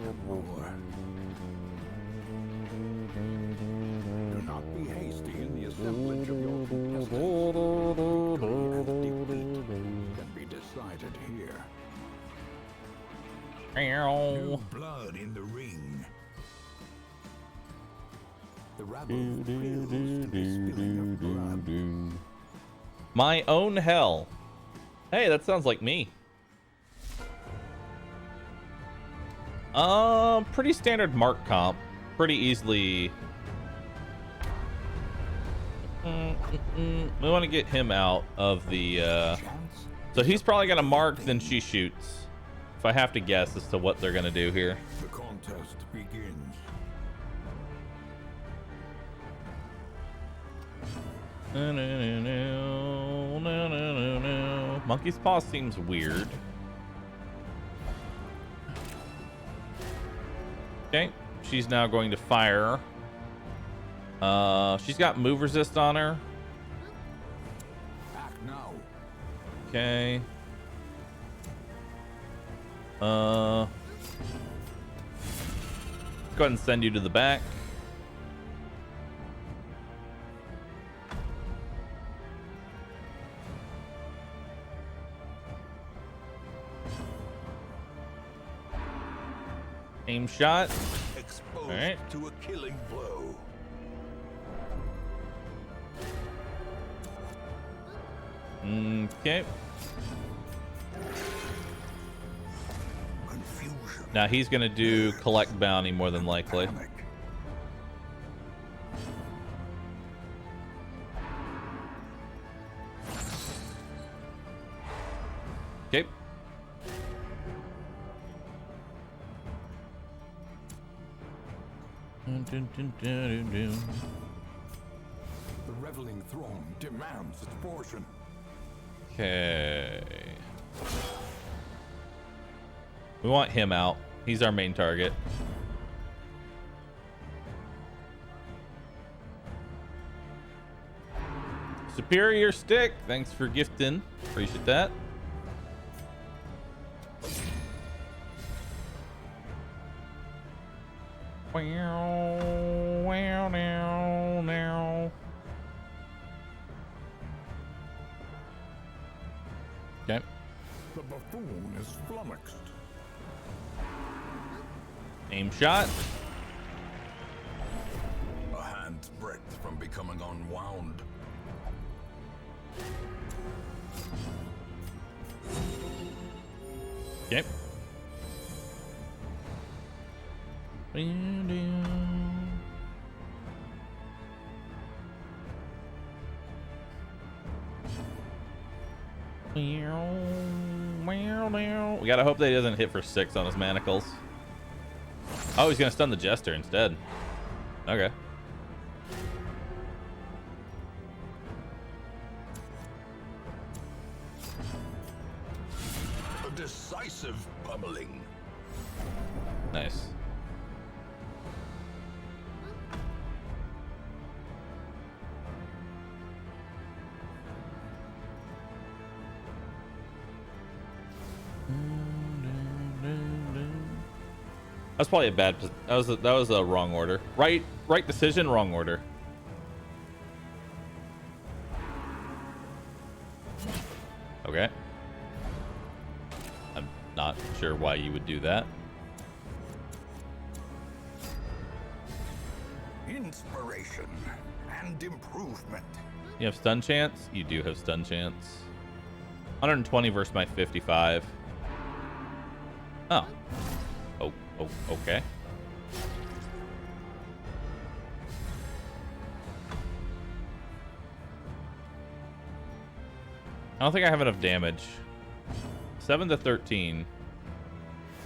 not be hasty in the assemblage of your contestants. Victory and defeat can be decided here. New blood in the ring. The rabble thrills to the spilling of blood. My own hell. Hey, that sounds like me. Pretty standard mark comp. Pretty easily. We want to get him out of the, so he's probably gonna mark, then she shoots. If I have to guess as to what they're gonna do here. The contest begins. Monkey's Paw seems weird. Okay, she's now going to fire. She's got move resist on her. Act now. Okay. Go ahead and send you to the back. Aim shot. Exposed All right. to a killing blow. Okay. Confusion. Now he's gonna do collect bounty more than likely. Panic. Okay. The reveling throng demands its portion. Okay. We want him out. He's our main target. Superior stick. Thanks for gifting. Appreciate that. Okay. The buffoon is flummoxed. Aim shot. A hand's breadth from becoming unwound. Okay. We gotta hope that he doesn't hit for 6 on his manacles. Oh, he's gonna stun the jester instead. Okay. A decisive pummeling. Nice. That's probably a bad. That was a wrong order. Right decision, wrong order. Okay. I'm not sure why you would do that. Inspiration and improvement. You have stun chance? You do have stun chance. 120 versus my 55. Oh. Oh, okay. I don't think I have enough damage. 7 to 13.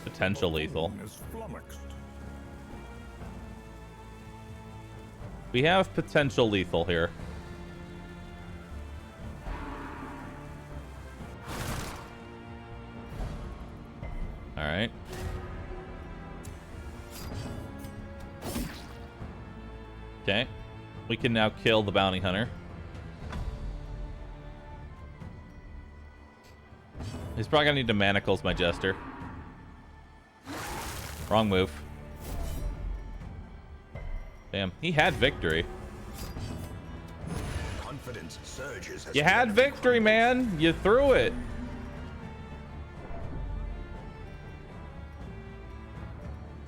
Potential lethal. We have potential lethal here. All right. Okay. We can now kill the bounty hunter. He's probably gonna need to manacles my jester. Wrong move. Damn, he had victory. Confidence surges. You had victory, man. You threw it.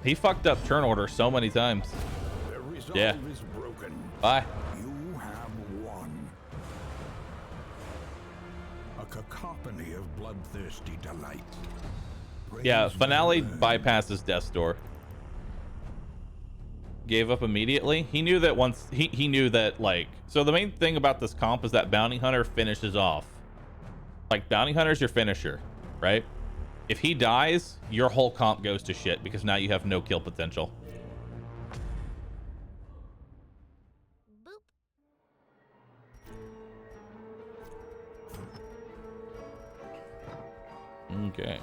He fucked up turn order so many times. The resolve Yeah. is broken. Bye. You have won. A cacophony of bloodthirsty delight. Yeah, Praise finale the Lord. bypasses death's door. Gave up immediately. He knew that once he knew that, like, so the main thing about this comp is that bounty hunter finishes off. Like, bounty hunter's your finisher, right? If he dies, your whole comp goes to shit because now you have no kill potential. Okay.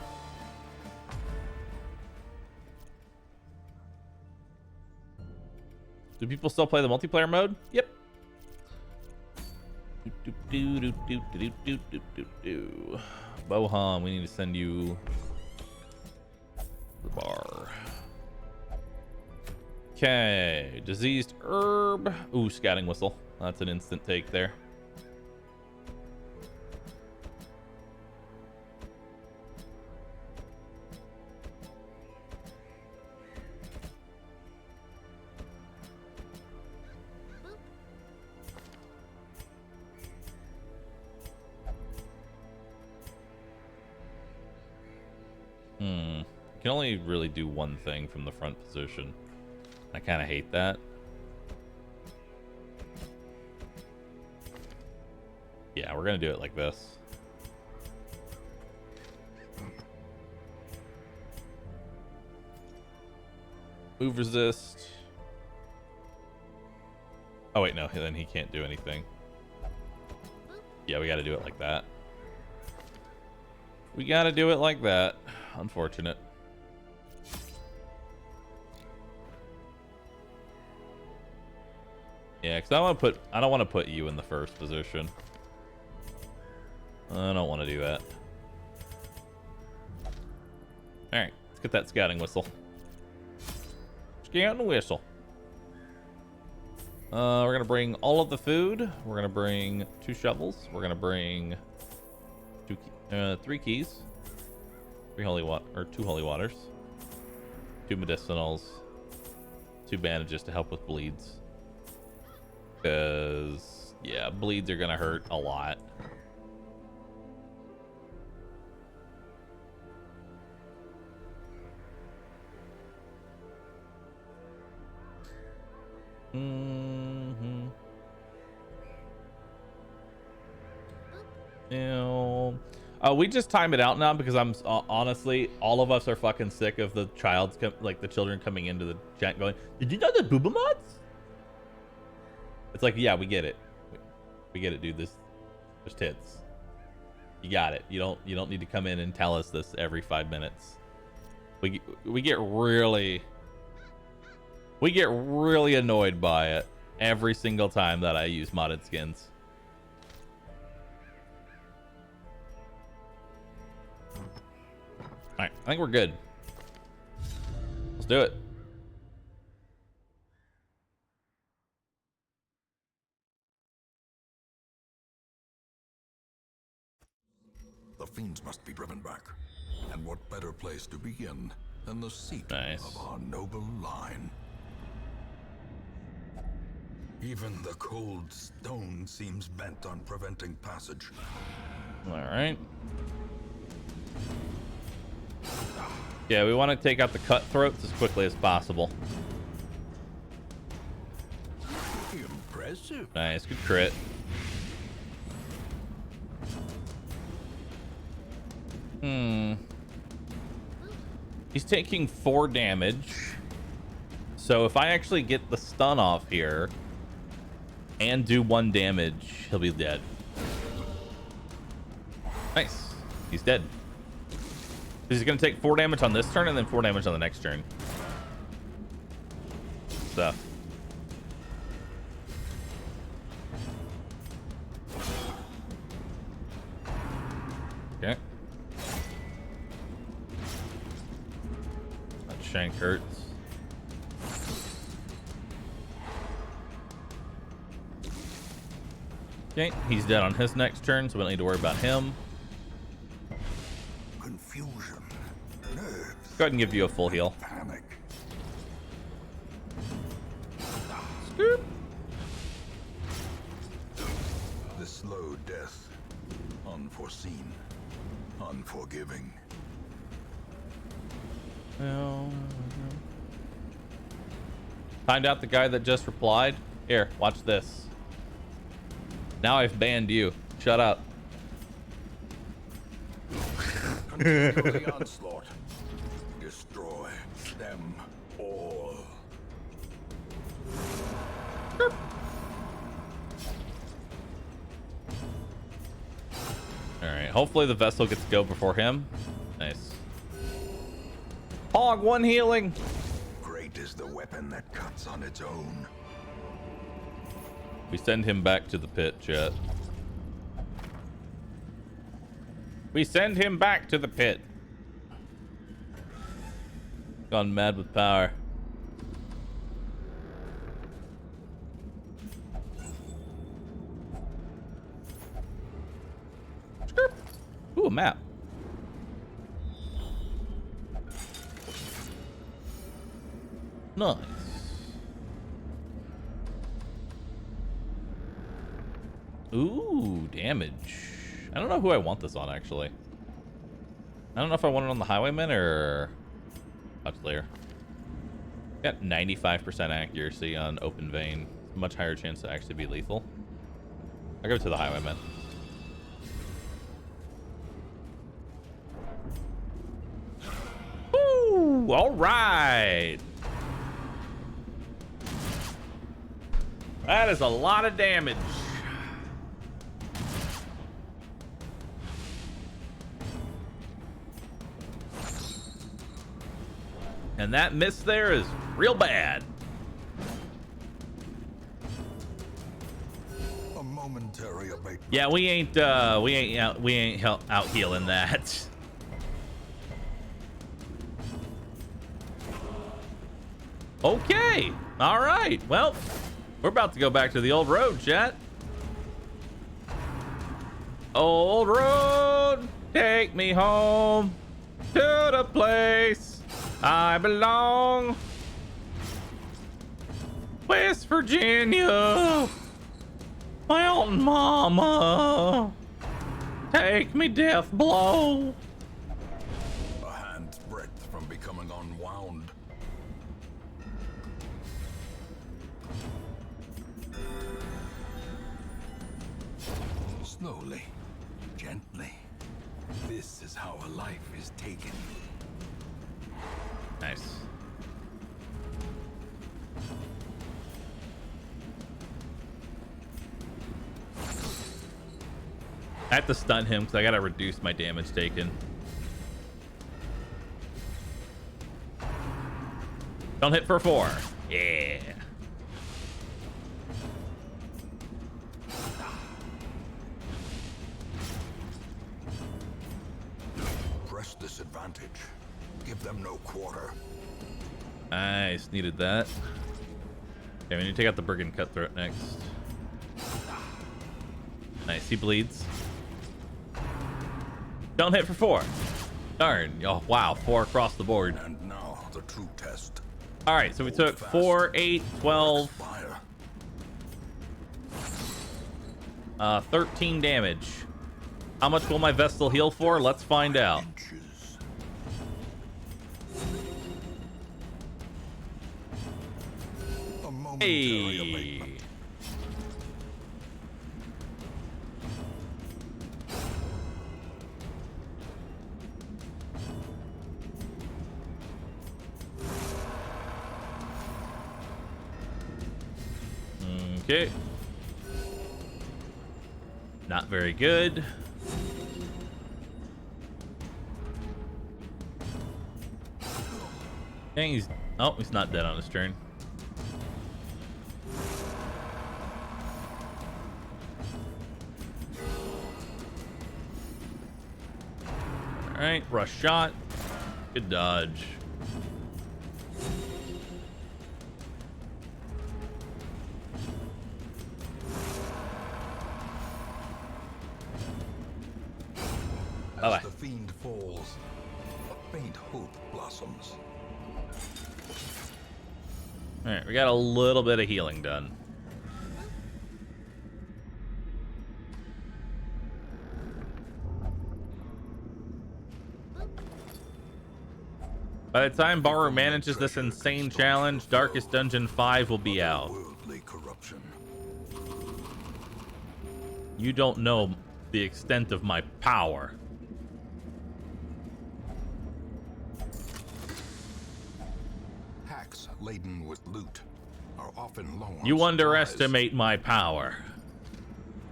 Do people still play the multiplayer mode? Yep. Bohan, we need to send you Okay, diseased herb. Ooh, scouting whistle. That's an instant take there. You can only really do one thing from the front position. I kind of hate that. Yeah, we're gonna do it like this. Move resist. Oh wait, no, then he can't do anything. Yeah, we gotta do it like that. We gotta do it like that. Unfortunate. Yeah, because I don't want to put you in the first position. I don't want to do that. Alright, let's get that scouting whistle. Scouting whistle. We're gonna bring all of the food. We're gonna bring 2 shovels. We're gonna bring 3 keys. 2 holy waters. 2 medicinals. 2 bandages to help with bleeds. Because, yeah, bleeds are gonna hurt a lot. We just time it out now because I'm honestly, all of us are fucking sick of the the children coming into the chat going, "Did you know the booba mods?" It's like, yeah, we get it. We get it, dude. There's tits. You got it. You don't need to come in and tell us this every 5 minutes. We get really annoyed by it every single time that I use modded skins. All right, I think we're good. Let's do it. The fiends must be driven back. And what better place to begin than the seat of our noble line? Even the cold stone seems bent on preventing passage. All right. Yeah, we want to take out the cutthroats as quickly as possible. Impressive. Nice, good crit. He's taking 4 damage. So if I actually get the stun off here and do 1 damage, he'll be dead. Nice. He's dead. He's going to take 4 damage on this turn and then 4 damage on the next turn. Stuff. Okay. That shank hurts. Okay, he's dead on his next turn, so we don't need to worry about him. Confusion. Nerves. Go ahead and give you a full heal. Panic. Scoop. The slow death. Unforeseen. Unforgiving. Find out the guy that just replied. Here, watch this. Now I've banned you. Shut up. Continue the onslaught. Destroy them all. Alright, hopefully the vessel gets to go before him. Nice. Hog, 1 healing. Great is the weapon that cuts on its own. We send him back to the pit, chat. We send him back to the pit. Gone mad with power. a map. Nice. Ooh, damage. I don't know who I want this on, actually. I don't know if I want it on the Highwayman or Huxlayer. Got 95% accuracy on Open Vein. Much higher chance to actually be lethal. I'll go to the Highwayman. Woo! All right. That is a lot of damage. And that miss there is real bad. A momentary abatement. Yeah, we ain't out healing that. Okay. All right. Well, we're about to go back to the old road, chat. Old road, take me home to the place I belong. West Virginia, mountain mama, take me death blow. A hand's breadth from becoming unwound. Slowly, gently. This is how a life is taken. Nice. I have to stun him because I gotta reduce my damage taken. Don't hit for 4. Yeah. Press this advantage. Give them no quarter. Nice, needed that. Okay, we need to take out the Brigand Cutthroat next. Nice, he bleeds. Don't hit for 4. Darn. Oh, wow, 4 across the board. And now the true test. All right, so we took 4, 8, 12, Fire. 13 damage. How much will my Vestal heal for? Let's find out. Inches. A momentary abatement. Hey. Okay. Not very good. Dang, he's not dead on his turn. All right, rush shot. Good dodge. As the fiend falls, a faint hope blossoms. All right, we got a little bit of healing done. By the time Bahroo manages this insane challenge, Darkest Dungeon 5 will be out. Worldly corruption. You don't know the extent of my power. Hacks laden with loot are often low on You supplies. underestimate my power,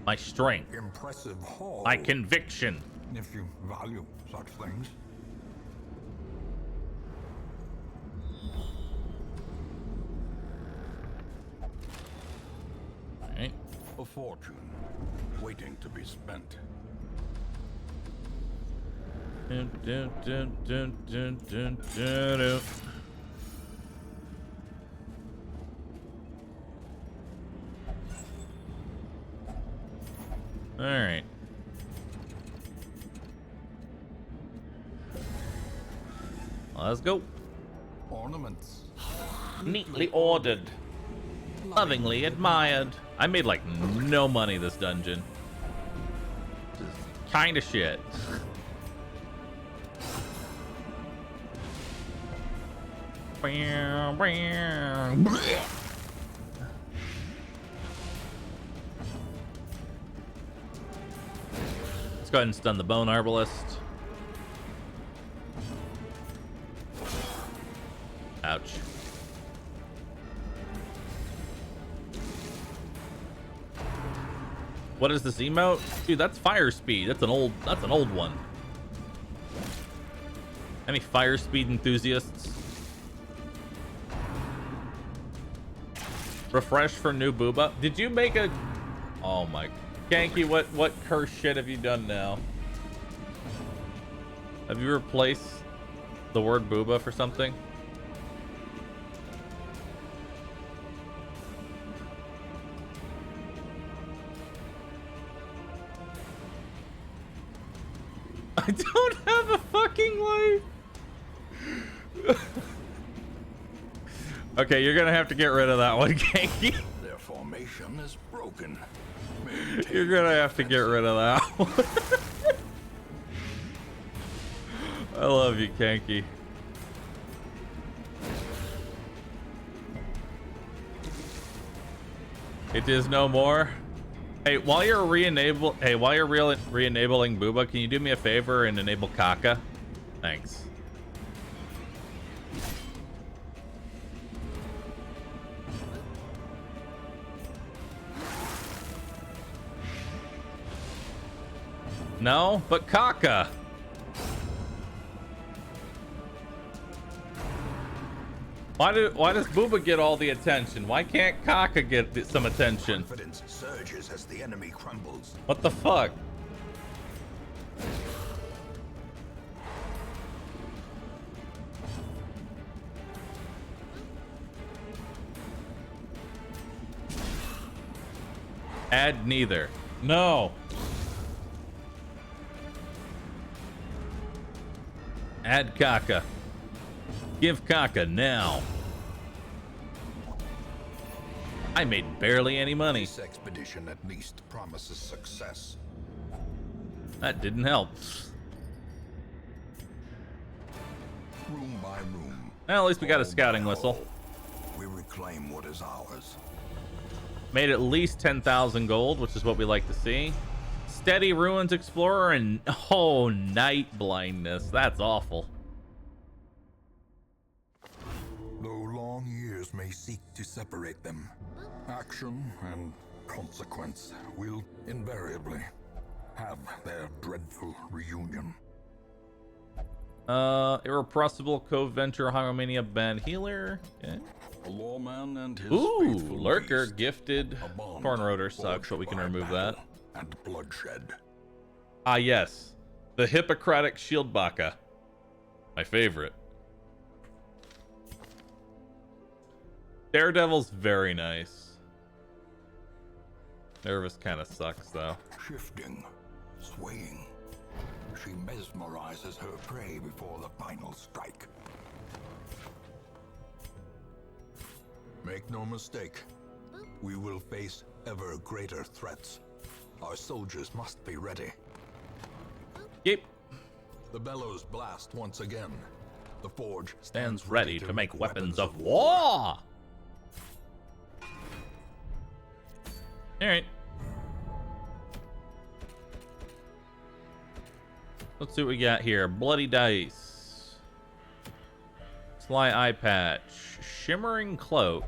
my strength, Impressive haul. my conviction. If you value such things. All right. A fortune waiting to be spent. Dun, dun, dun, dun, dun, dun, dun, dun. All right. Let's go. Ornaments. Neatly ordered. Lovingly admired. I made like no money this dungeon. Just kind of shit. Let's go ahead and stun the Bone Arbalist. Ouch. What is this emote? Dude, that's fire speed. That's an old one. Any fire speed enthusiasts? Refresh for new booba. Did you make a... Oh my... Kanky, what curse shit have you done now? Have you replaced the word booba for something? I don't have a fucking life. Okay, you're gonna have to get rid of that one, Kanky. Their formation is broken. You're gonna have to get rid of that one. I love you, Kanky. It is no more. Hey, while you're re-enabling Booba, can you do me a favor and enable Kaka? Thanks. No, but Kaka. Why does Booba get all the attention? Why can't Kaka get some attention? Confidence surges as the enemy crumbles. What the fuck? Add neither. No. Add Kaka. Give Kaka now. I made barely any money. This expedition at least promises success. That didn't help. Room by room. Well, at least we got a scouting whistle. We reclaim what is ours. Made at least 10,000 gold, which is what we like to see. Steady Ruins Explorer and night blindness. That's awful. Though long years may seek to separate them, action and consequence will invariably have their dreadful reunion. Irrepressible Co-Venture Hyromania Band Healer. Okay. A lawman and his Ooh, faithful Lurker beast. gifted. A bond Corn Rotor sucks, forged but we can by remove that. battle and bloodshed. Ah, yes. The Hippocratic Shield Baka. My favorite. Daredevil's very nice. Nervous kind of sucks, though. Shifting, swaying. She mesmerizes her prey before the final strike. Make no mistake, we will face ever greater threats. Our soldiers must be ready. Yep. The bellows blast once again. The forge Stands ready to make weapons of war. Alright. Let's see what we got here. Bloody Dice. Sly Eye Patch. Shimmering Cloak.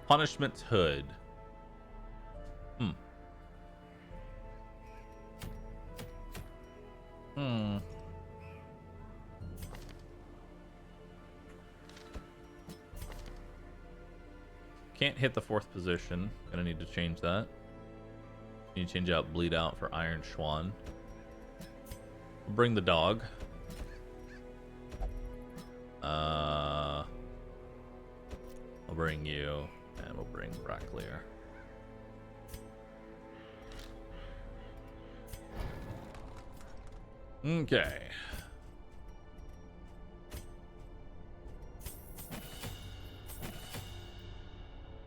Punishment's Hood. Can't hit the 4th position. Gonna need to change that. Need to change out Bleed Out for Iron Schwan. We'll bring the dog. I'll bring you, and we'll bring Bracklear. Okay.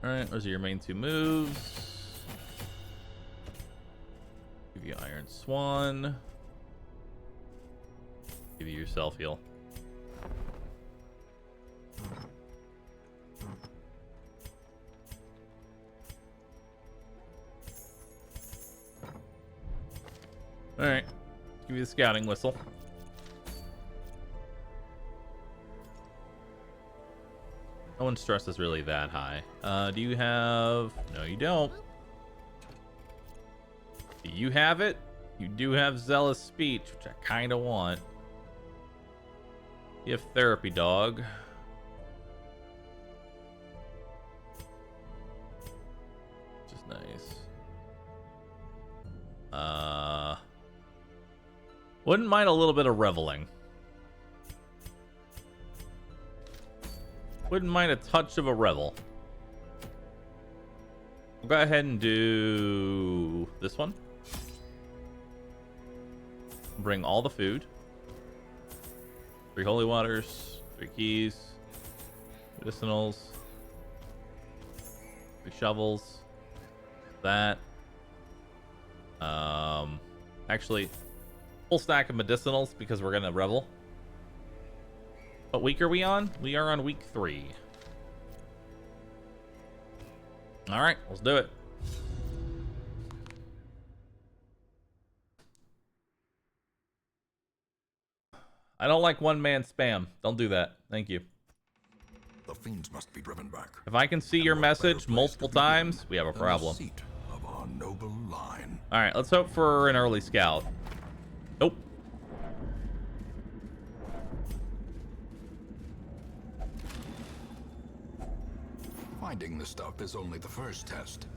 Alright, those are your main two moves. Give you Iron Swan. Give you your self heal. Alright, give you the scouting whistle. No one's stress is really that high. Do you have... No, you don't. Do you have it? You do have Zealous Speech, which I kind of want. You have Therapy Dog. Which is nice. Wouldn't mind a little bit of Reveling. Wouldn't mind a touch of a revel. We'll go ahead and do this one. Bring all the food. 3 holy waters, 3 keys, medicinals, 3 shovels. That. Actually, full stack of medicinals because we're gonna revel. What week are we on? We are on week 3. All right, let's do it. I don't like one-man spam. Don't do that. Thank you. The fiends must be driven back. If I can see your message multiple times, we have a problem. Seat of our noble line. All right, let's hope for an early scout. Nope. Finding the stuff is only the first test.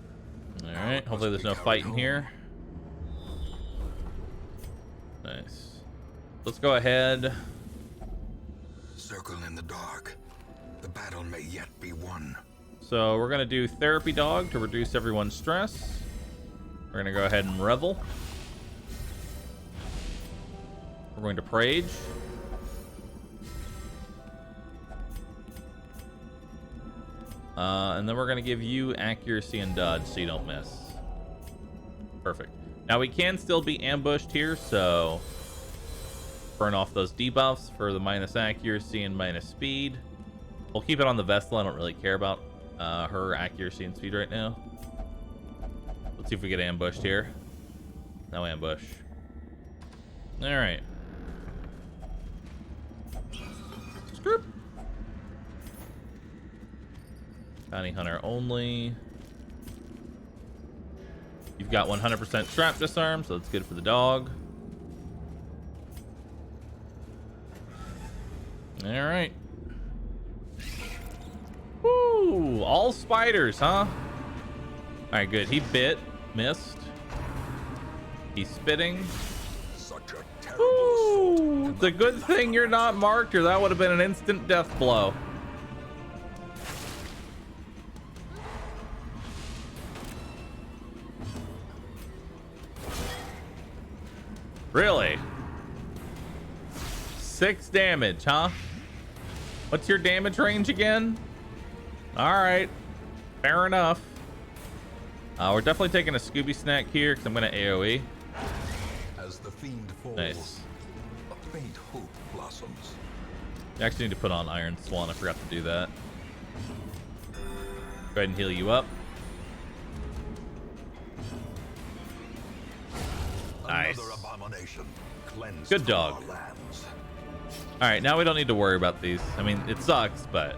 All right, hopefully there's no fight in here. Nice. Let's go ahead. Circle in the dark. The battle may yet be won. So we're gonna do Therapy Dog to reduce everyone's stress. We're gonna go ahead and revel. We're going to Prage. And then we're going to give you accuracy and dodge so you don't miss. Perfect. Now we can still be ambushed here, so burn off those debuffs for the minus accuracy and minus speed. We'll keep it on the Vestal. I don't really care about her accuracy and speed right now. Let's see if we get ambushed here. No ambush. All right. Skirp. Bounty Hunter only. You've got 100% trap disarm, so that's good for the dog. All right. Woo! All spiders, huh? All right, good. He bit, missed. He's spitting. Such a terrible Ooh, it's a good thing you're not marked, or that would have been an instant death blow. Really? 6 damage, huh? What's your damage range again? All right, fair enough. We're definitely taking a Scooby snack here because I'm going to AoE. As the fiend falls, Nice. a faint hope blossoms. You actually need to put on Iron Swan. I forgot to do that. Go ahead and heal you up. Nice. Another abomination cleansed Good from dog. our lands. All right, now we don't need to worry about these. I mean, it sucks, but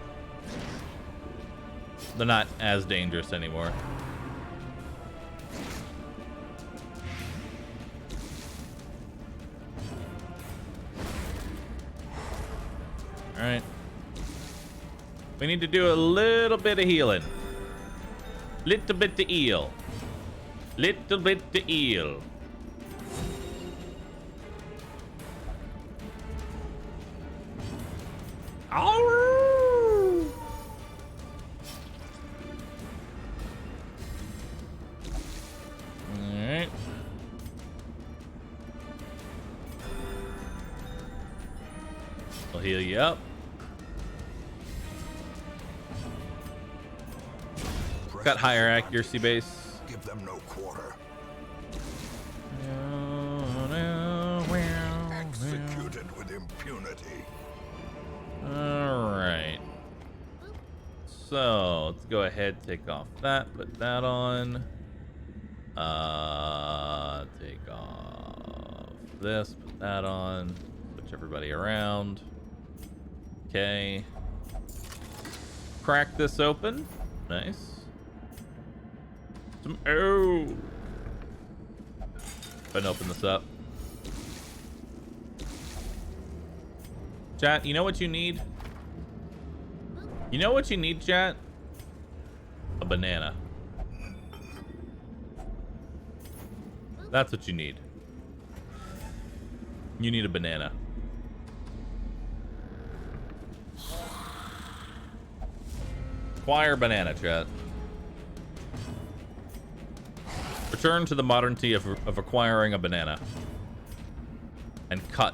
they're not as dangerous anymore. All right. We need to do a little bit of healing. Little bit to heal. Little bit to heal. All right. I'll heal you up. got higher accuracy base. Give them no quarter. Executed with impunity. All right. So let's go ahead, take off that, put that on. Take off this, put that on. Switch everybody around. Okay. Crack this open. Nice. Some oh. Go ahead and open this up. Chat, you know what you need? You know what you need, chat? A banana. That's what you need. You need a banana. Acquire banana, chat. Return to the modernity of acquiring a banana. And cut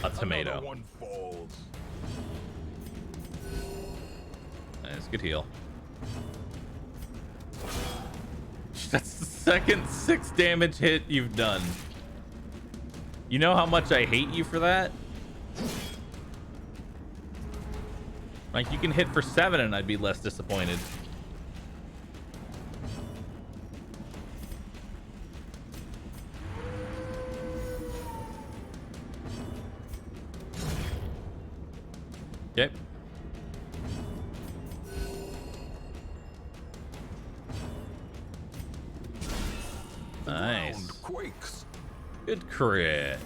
a tomato. One falls. Nice, good heal. That's the second 6 damage hit you've done. You know how much I hate you for that? Like, you can hit for 7 and I'd be less disappointed. Okay. Nice. Quakes. Good crit.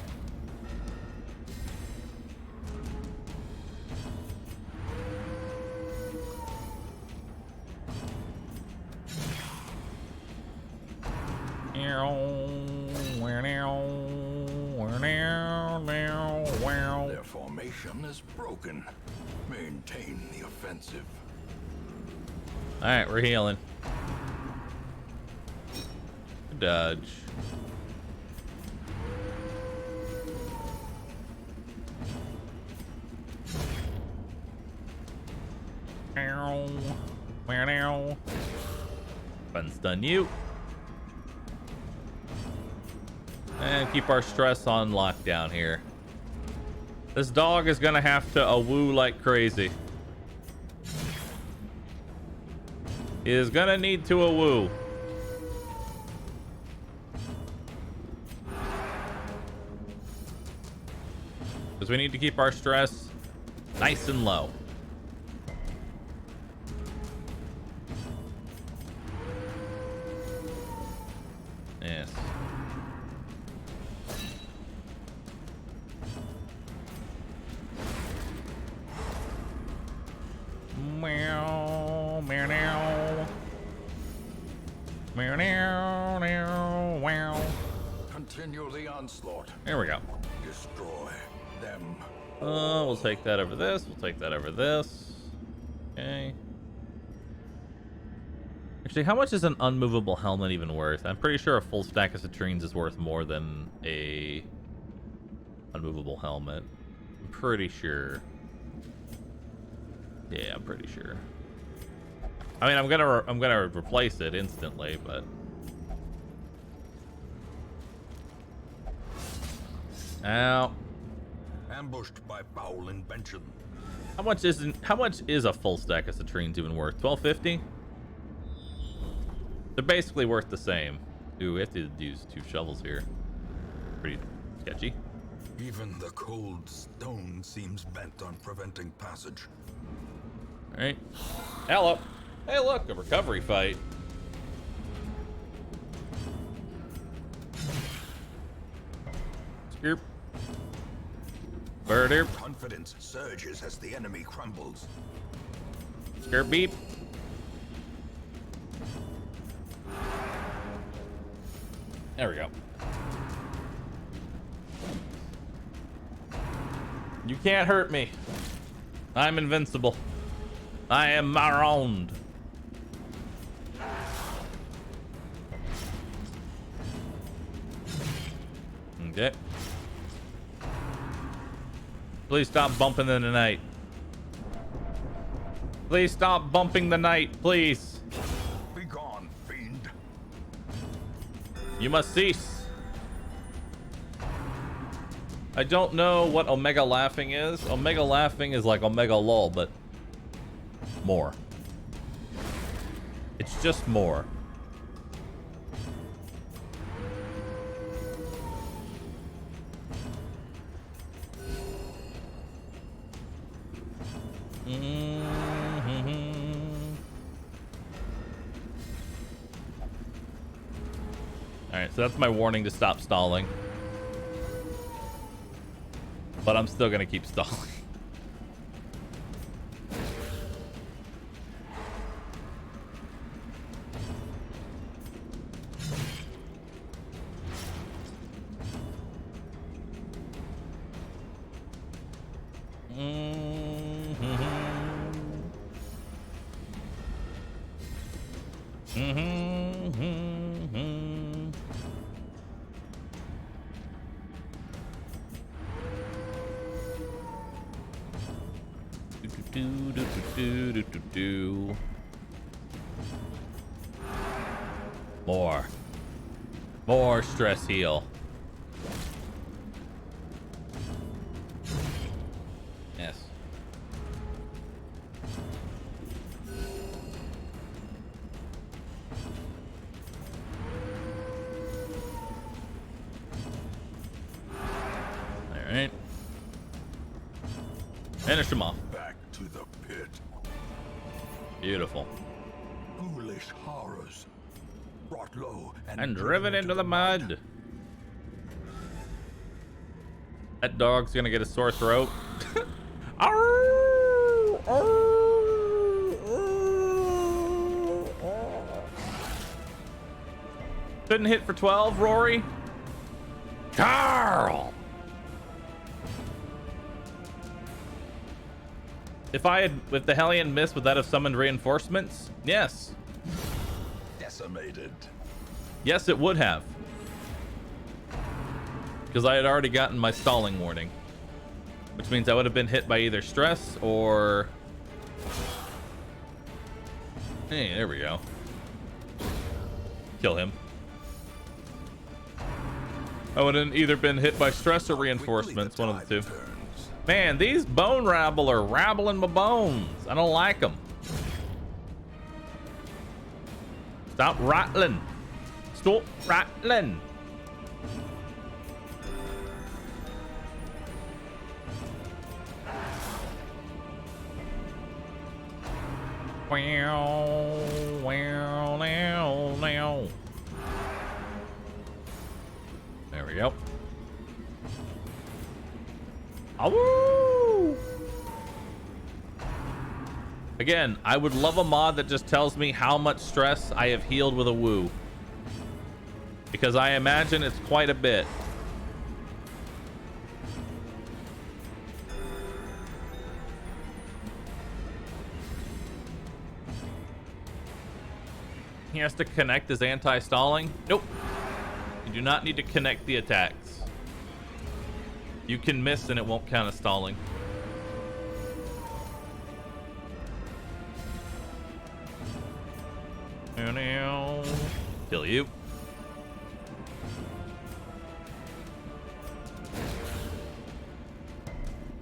Their formation is broken. Maintain the offensive. All right, we're healing. Good dodge. Fun stun you. And keep our stress on lockdown here. This dog is gonna have to woo like crazy. He is gonna need to woo. Because we need to keep our stress nice and low. Yes. Meow, meow, meow. Meow, meow, meow, wow. Continue the onslaught. There we go. Destroy them. We'll take that over this. We'll take that over this. Okay. Actually, how much is an unmovable helmet even worth? I'm pretty sure a full stack of citrines is worth more than a unmovable helmet. I'm pretty sure. Yeah, I'm pretty sure. I mean, I'm gonna replace it instantly, but ow. Ambushed by foul invention. How much is a full stack of citrines even worth? 1250? They're basically worth the same. Ooh, we have to use 2 shovels here. Pretty sketchy. Even the cold stone seems bent on preventing passage. All right. Hello. Hey, look, a recovery fight. Skirp. Birder. Confidence surges as the enemy crumbles. Skirp beep. There we go. You can't hurt me. I'm invincible. I am marooned. Okay. Please stop bumping in the night. Please stop bumping the knight, please. Be gone, fiend. You must cease. I don't know what Omega Laughing is. Omega Laughing is like Omega Lol, but more. It's just more. Alright, so that's my warning to stop stalling. But I'm still gonna keep stalling. More stress heal. Yes. All right. Finish him off. Back to the pit. Beautiful. Ghoulish horrors. Brought low And driven into the mud. That dog's gonna get a sore throat. Couldn't hit for 12, Rory. Carl. If the Hellion missed, would that have summoned reinforcements? Yes. Decimated. Yes, it would have. Because I had already gotten my stalling warning. Which means I would have been hit by either stress or... Hey, there we go. Kill him. I would have either been hit by stress or reinforcements, one of the two. Man, these bone rabble are rabbling my bones. I don't like them. Stop rattling. Stop rattling. Wow, wow, now, now. There we go. Awoo! Again, I would love a mod that just tells me how much stress I have healed with a woo. Because I imagine it's quite a bit. He has to connect his anti-stalling? Nope. You do not need to connect the attacks. You can miss and it won't count as stalling. Kill you.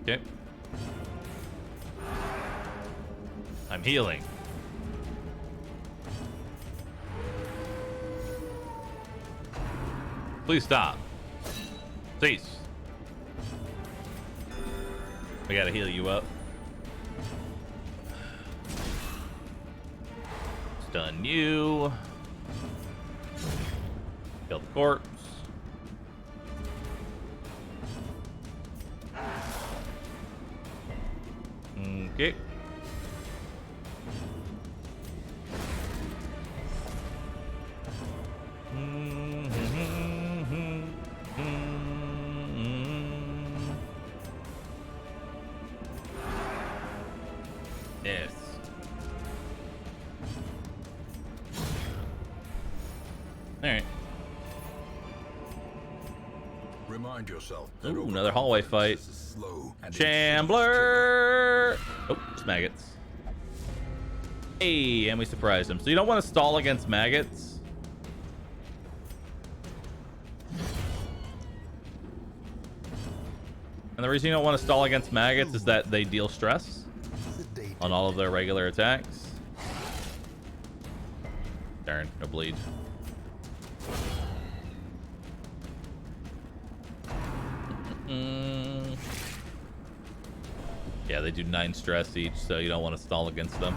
Okay. I'm healing. Please stop. Cease. We gotta heal you up. Stun you. Kill the corpse. Okay. Yes. All right. Remind yourself. Ooh, another hallway fight. Shambler. Oh, it's maggots. Hey, and we surprised him. So you don't want to stall against maggots. And the reason you don't want to stall against maggots is that they deal stress on all of their regular attacks. Darn, no bleed. Yeah, they do 9 stress each, so you don't want to stall against them.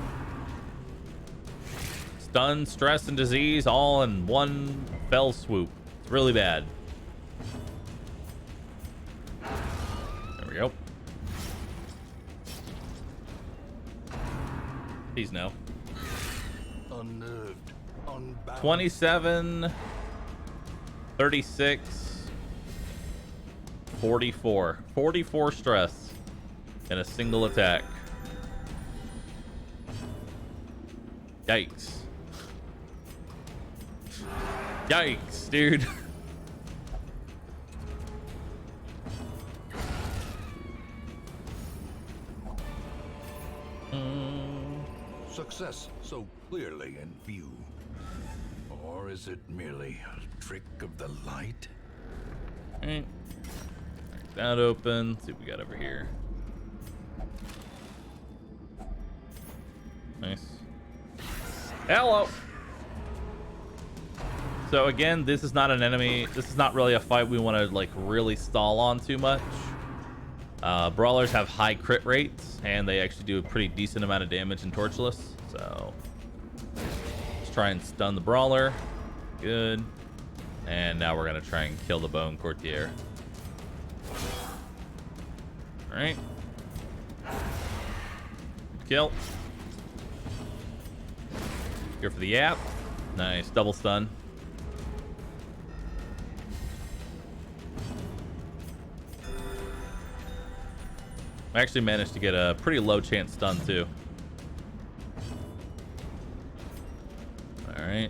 Stun, stress, and disease all in one fell swoop. It's really bad. There we go. Please no. Unnerved, unbound. 27, 36, 44. 44 stress in a single attack. Yikes. Yikes, dude. Success so clearly in view. Or is it merely a trick of the light? Alright. That open. Let's see what we got over here. Nice. Hello. So again, this is not an enemy. This is not really a fight we want to like really stall on too much. Brawlers have high crit rates, and they actually do a pretty decent amount of damage in Torchless. So let's try and stun the brawler. Good. And now we're gonna try and kill the bone courtier. All right. Kill. Here for the yap. Nice. Double stun. I actually managed to get a pretty low chance stun too. All right.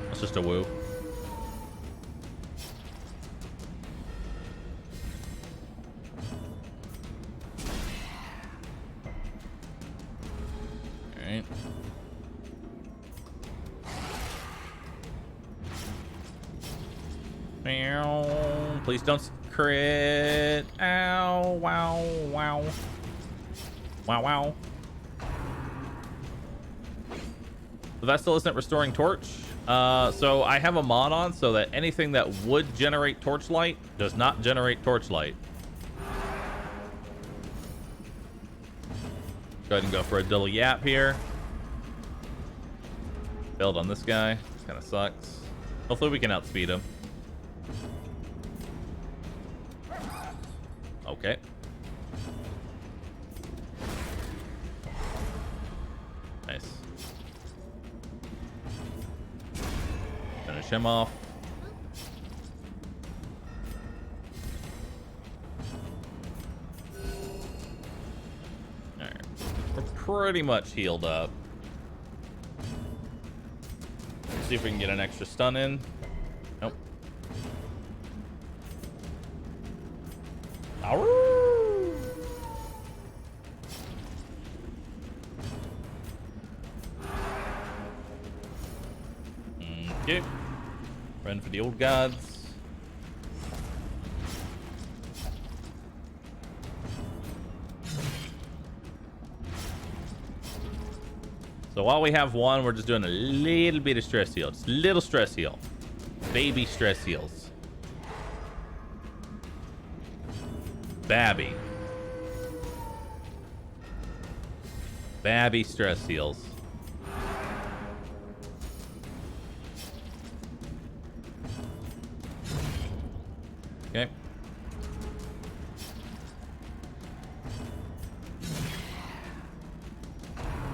That's just a woo. All right. Please don't crit. Ow, wow, wow. Wow, wow. The Vestal isn't restoring torch. So I have a mod on so that anything that would generate torchlight does not generate torchlight. Go ahead and go for a double yap here. Build on this guy. Kind of sucks. Hopefully we can outspeed him. Okay. Nice. Finish him off. Alright. We're pretty much healed up. Let's see if we can get an extra stun in. Nope. Ow! Okay. Run for the old gods. So while we have one, we're just doing a little bit of stress heal. Just a little stress heal. Baby stress heals. Babby. Babby stress heals. Okay.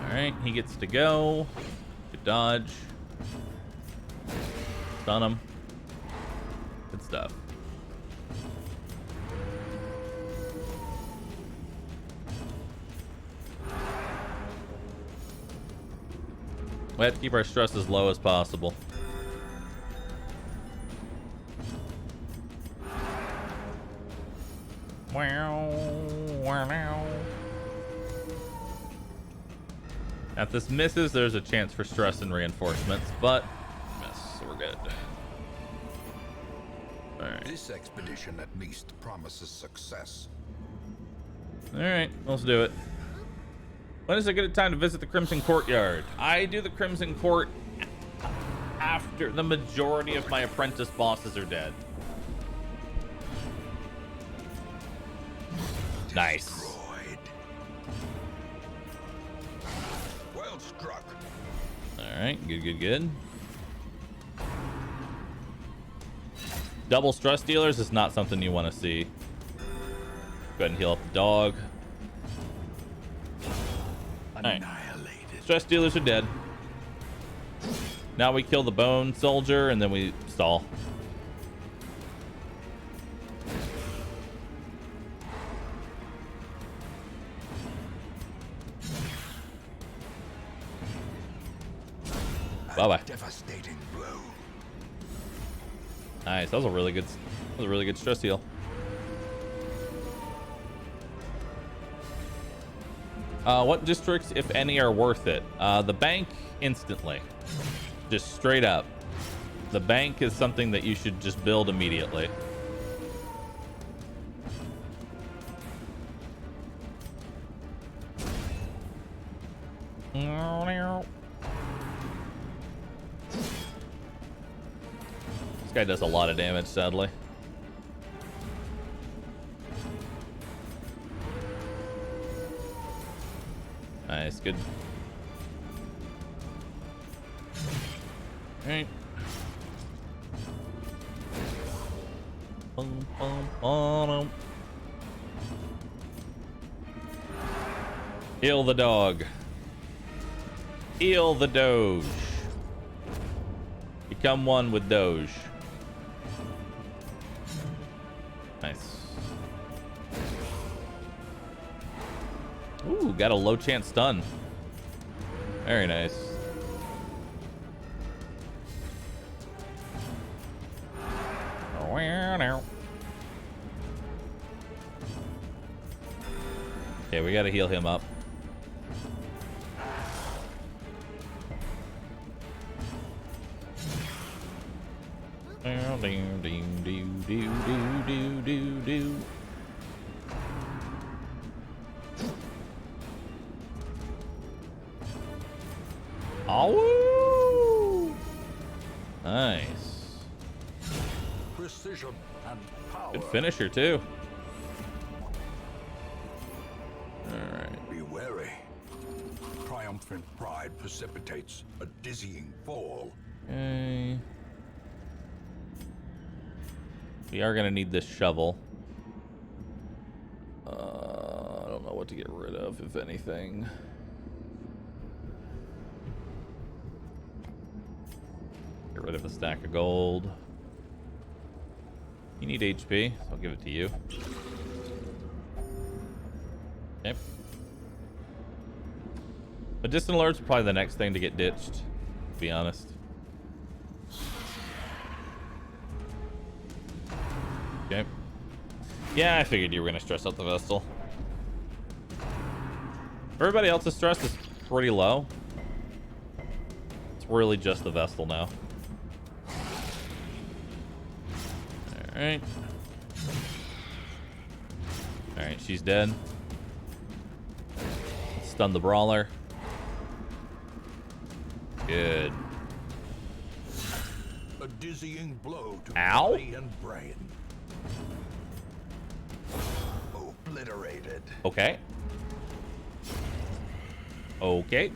Alright, he gets to go. Good dodge. Stun him. Good stuff. We have to keep our stress as low as possible. Wow, wow. If this misses, there's a chance for stress and reinforcements, but miss, so we're good. All right. This expedition at least promises success. All right, let's do it. When is a good time to visit the Crimson Courtyard? I do the Crimson Court after the majority of my apprentice bosses are dead. Nice. Destroyed. Well struck. All right, good. Double stress dealers is not something you want to see. Go ahead and heal up the dog. Alright. Stress dealers are dead. Now we kill the bone soldier and then we stall. Bye-bye. Devastating blow. Nice. That was a really good stress heal. What districts, if any, are worth it? The bank, instantly. Just straight up. The bank is something that you should just build immediately. This guy does a lot of damage, sadly. Nice, good. All right. Bum, bum, bum. Heal the dog. Heal the Doge. Become one with Doge. Nice. Ooh, got a low chance stun. Very nice. Okay, we gotta heal him up. Oh, nice. Precision and power. Good finisher too. All right. Be wary. Triumphant pride precipitates a dizzying fall. Okay. We are gonna need this shovel. I don't know what to get rid of, if anything. Get rid of a stack of gold. You need HP, so I'll give it to you. Okay. But distant alerts are probably the next thing to get ditched, to be honest. Okay. Yeah, I figured you were gonna stress out the Vestal. Everybody else's stress is pretty low. It's really just the Vestal now. Alright. Alright, she's dead. Stun the brawler. Good. A dizzying blow to Ow. body and brain. Obliterated. Okay. Okay.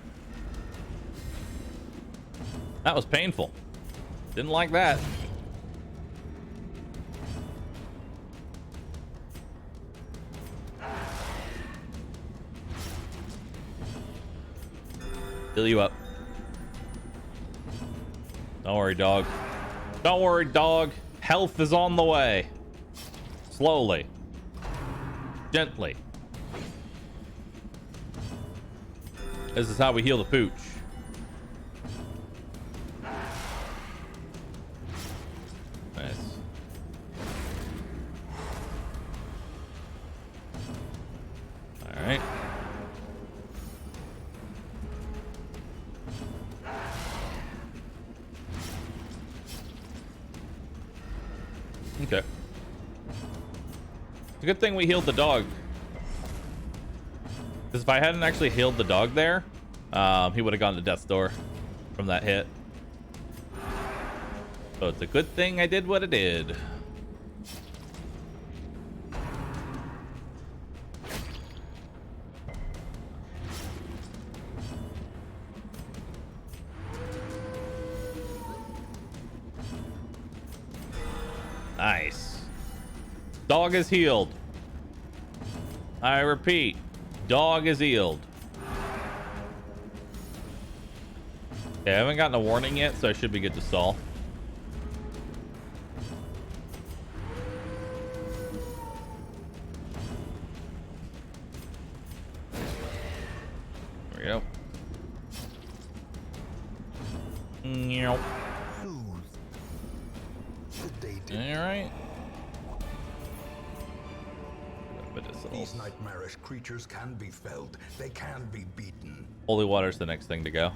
That was painful. Didn't like that. Fill you up. Don't worry, dog. Don't worry, dog. Health is on the way. Slowly. Gently. This is how we heal the pooch. Nice. All right. a good thing we healed the dog. Because if I hadn't actually healed the dog there, he would have gone to death's door from that hit. So it's a good thing I did what I did. Nice. Dog is healed. I repeat, dog is healed. Okay, I haven't gotten a warning yet, so I should be good to stall. There we go. All right. These nightmarish creatures can be felled. They can be beaten. Holy water's the next thing to go.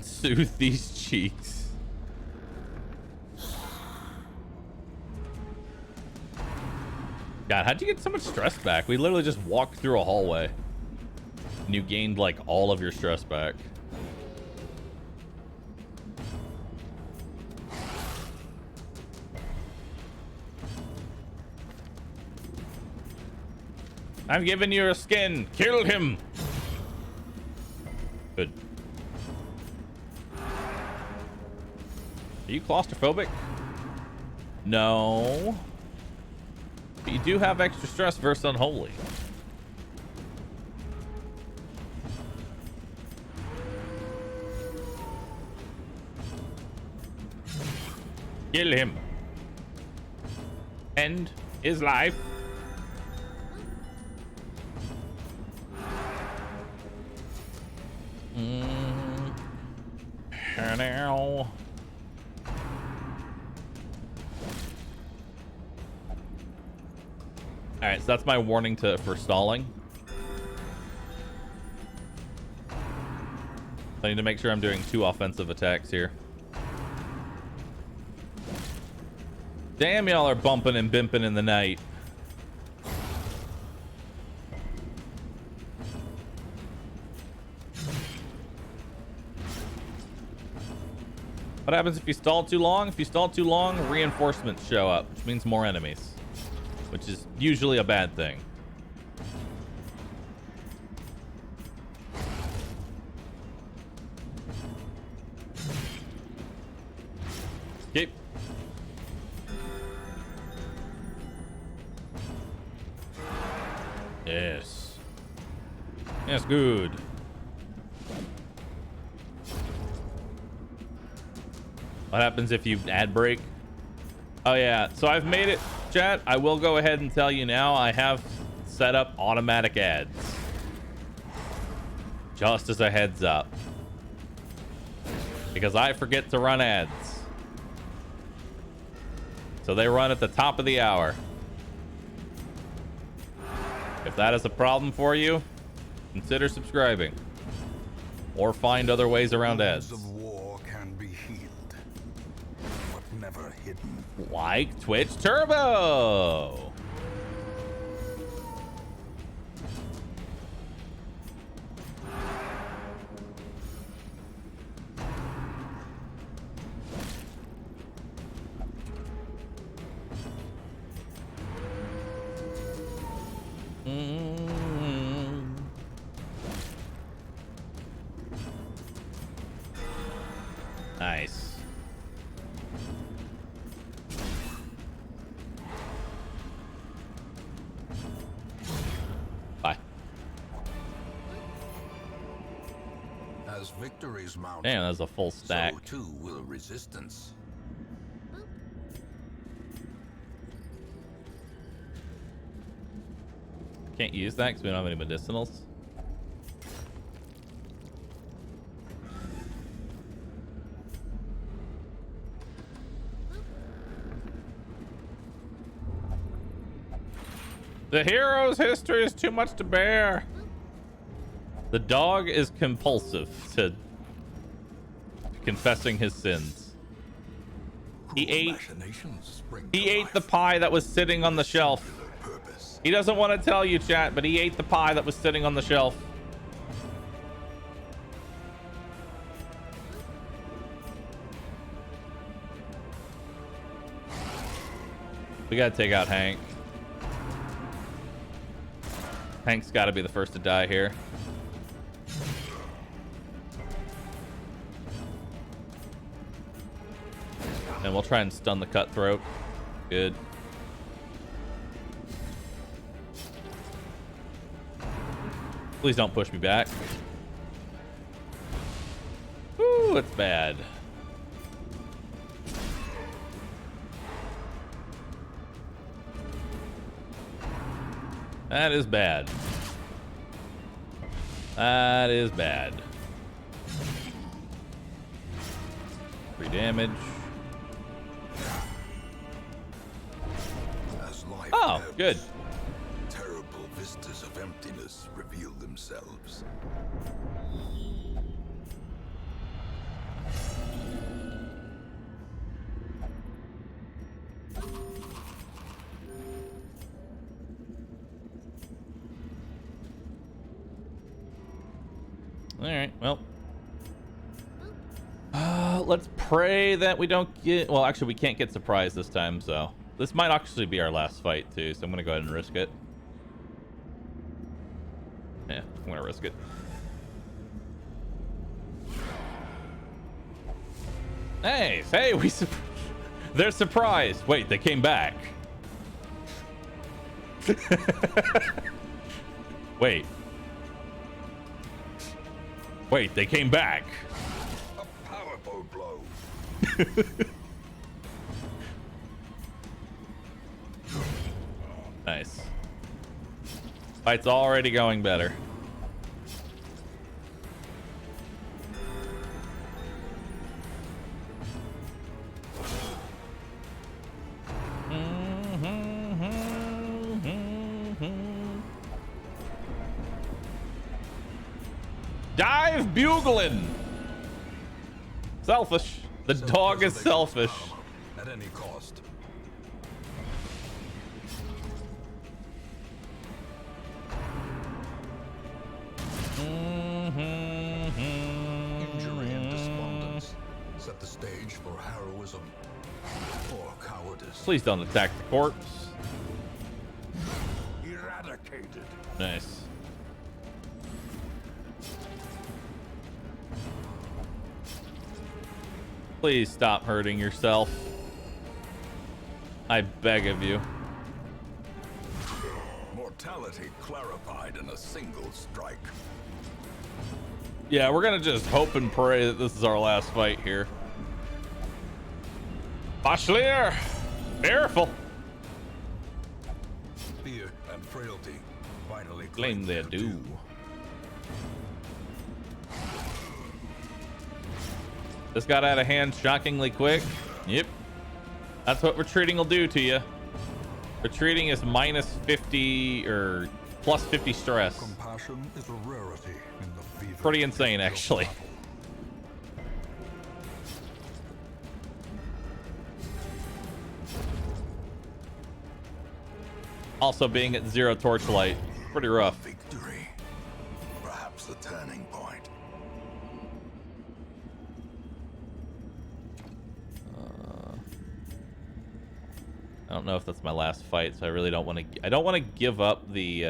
Soothe these cheeks. God, how'd you get so much stress back? We literally just walked through a hallway and you gained like all of your stress back. I'm giving you a skin. Kill him. Good. Are you claustrophobic? No. But you do have extra stress versus unholy. Kill him. End his life. Now. All right, so that's my warning for stalling. I need to make sure I'm doing 2 offensive attacks here. Damn, y'all are bumping and bimping in the night. What happens if you stall too long? If you stall too long, reinforcements show up, which means more enemies, which is usually a bad thing. Escape. Yes. Yes, good. What happens if you ad break? Oh yeah, so I've made it, chat. I will go ahead and tell you now, I have set up automatic ads. Just as a heads up. Because I forget to run ads. So they run at the top of the hour. If that is a problem for you, consider subscribing. Or find other ways around ads. Like Twitch Turbo. Nice. As victories mount, damn, that's a full stack. So too will resistance. Can't use that because we don't have any medicinals. The hero's history is too much to bear. The dog is compulsive to confessing his sins. He ate the pie that was sitting on the shelf. He doesn't want to tell you, chat, but he ate the pie that was sitting on the shelf. We gotta take out Hank. Hank's gotta be the first to die here. And we'll try and stun the cutthroat. Good. Please don't push me back. Ooh, it's bad. That is bad. That is bad. 3 damage. Oh, good. Terrible vistas of emptiness reveal themselves. All right, well. Let's pray that we don't get... Well, actually, we can't get surprised this time, so... This might actually be our last fight, too, so I'm going to go ahead and risk it. Yeah, I'm going to risk it. Hey, they're surprised. Wait, they came back. Wait. Wait, they came back. A powerful blow. Nice. Fight's already going better. Dive bugling. Selfish. The dog is selfish. At any cost. Injury and despondence set the stage for heroism or cowardice. Please don't attack the corpse. Eradicated. Nice. Please stop hurting yourself. I beg of you. Mortality clarified in a single strike. Yeah, we're gonna just hope and pray that this is our last fight here. Bachelier, careful. Fear and frailty finally Claim their due. This got out of hand shockingly quick. Yep. That's what retreating will do to you. Retreating is minus 50 or plus 50 stress. Compassion is a rarity in the fever. Pretty insane, actually. Also being at 0 torchlight, pretty rough. Victory. Perhaps the turning point. I don't know if that's my last fight, so I really don't want to. I don't want to give up the.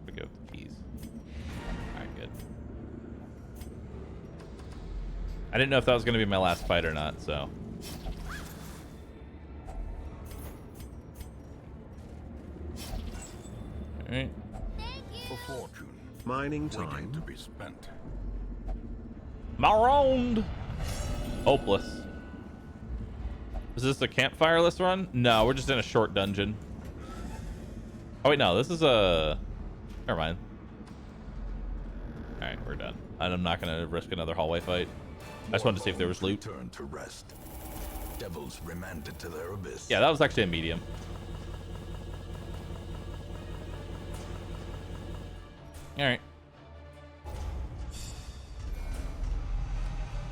Forgive the keys. All right, good. I didn't know if that was going to be my last fight or not, so. All right. For fortune. Mining Waiting time. to be spent. Marooned. Hopeless. Is this a campfireless run? No, we're just in a short dungeon. Oh wait, no, this is a... Never mind. Alright, we're done. I'm not gonna risk another hallway fight. I just wanted to see if there was loot. Turn to rest. devils remanded to their abyss. Yeah, that was actually a medium. All right.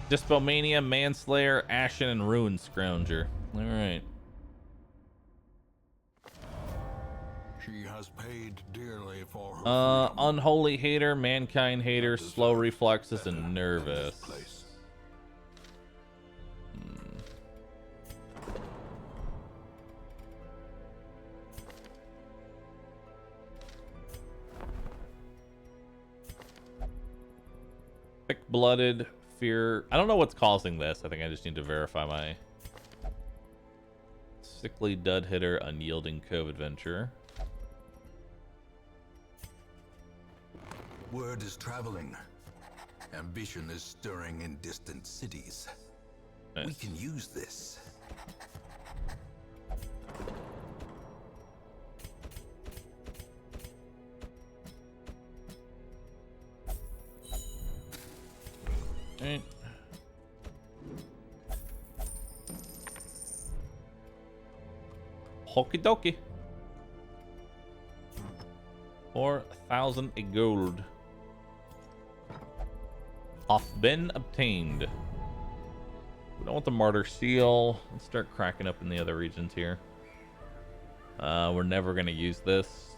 Dispomania, Manslayer, Ashen, and Ruin Scrounger. All right. She has paid dearly for her freedom. Unholy Hater, Mankind Hater, Slow Reflexes, and Nervous. Thick-blooded, fear. I don't know what's causing this. I think I just need to verify my sickly dud hitter, unyielding cove adventurer. Word is traveling. Ambition is stirring in distant cities. Nice. We can use this. Right. Okie dokie. 4,000 gold. Off been obtained. We don't want the martyr seal. Let's start cracking up in the other regions here. We're never gonna use this.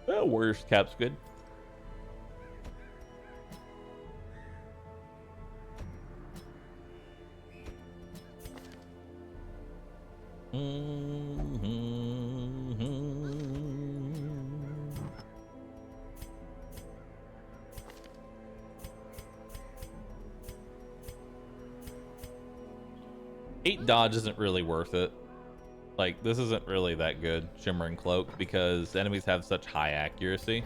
Well, Warrior's Cap's good. Eight dodge isn't really worth it. Like, this isn't really that good, Shimmering Cloak, because enemies have such high accuracy.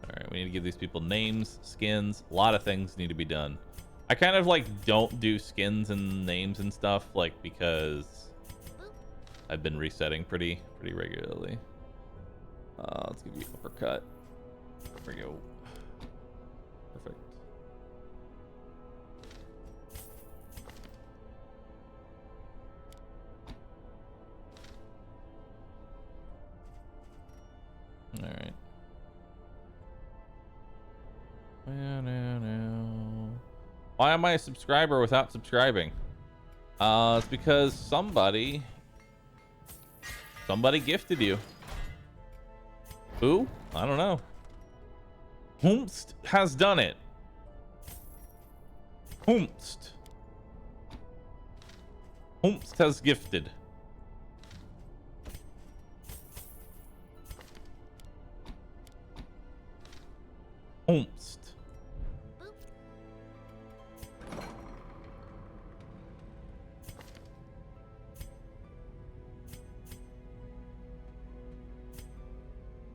Alright, we need to give these people names, skins. A lot of things need to be done. I kind of, like, don't do skins and names and stuff, like, because I've been resetting pretty regularly. Let's give you uppercut. There we go. Perfect. All right. Why am I a subscriber without subscribing? It's because somebody gifted you. Who? I don't know. Whomst has done it. Whomst has gifted. Whomst.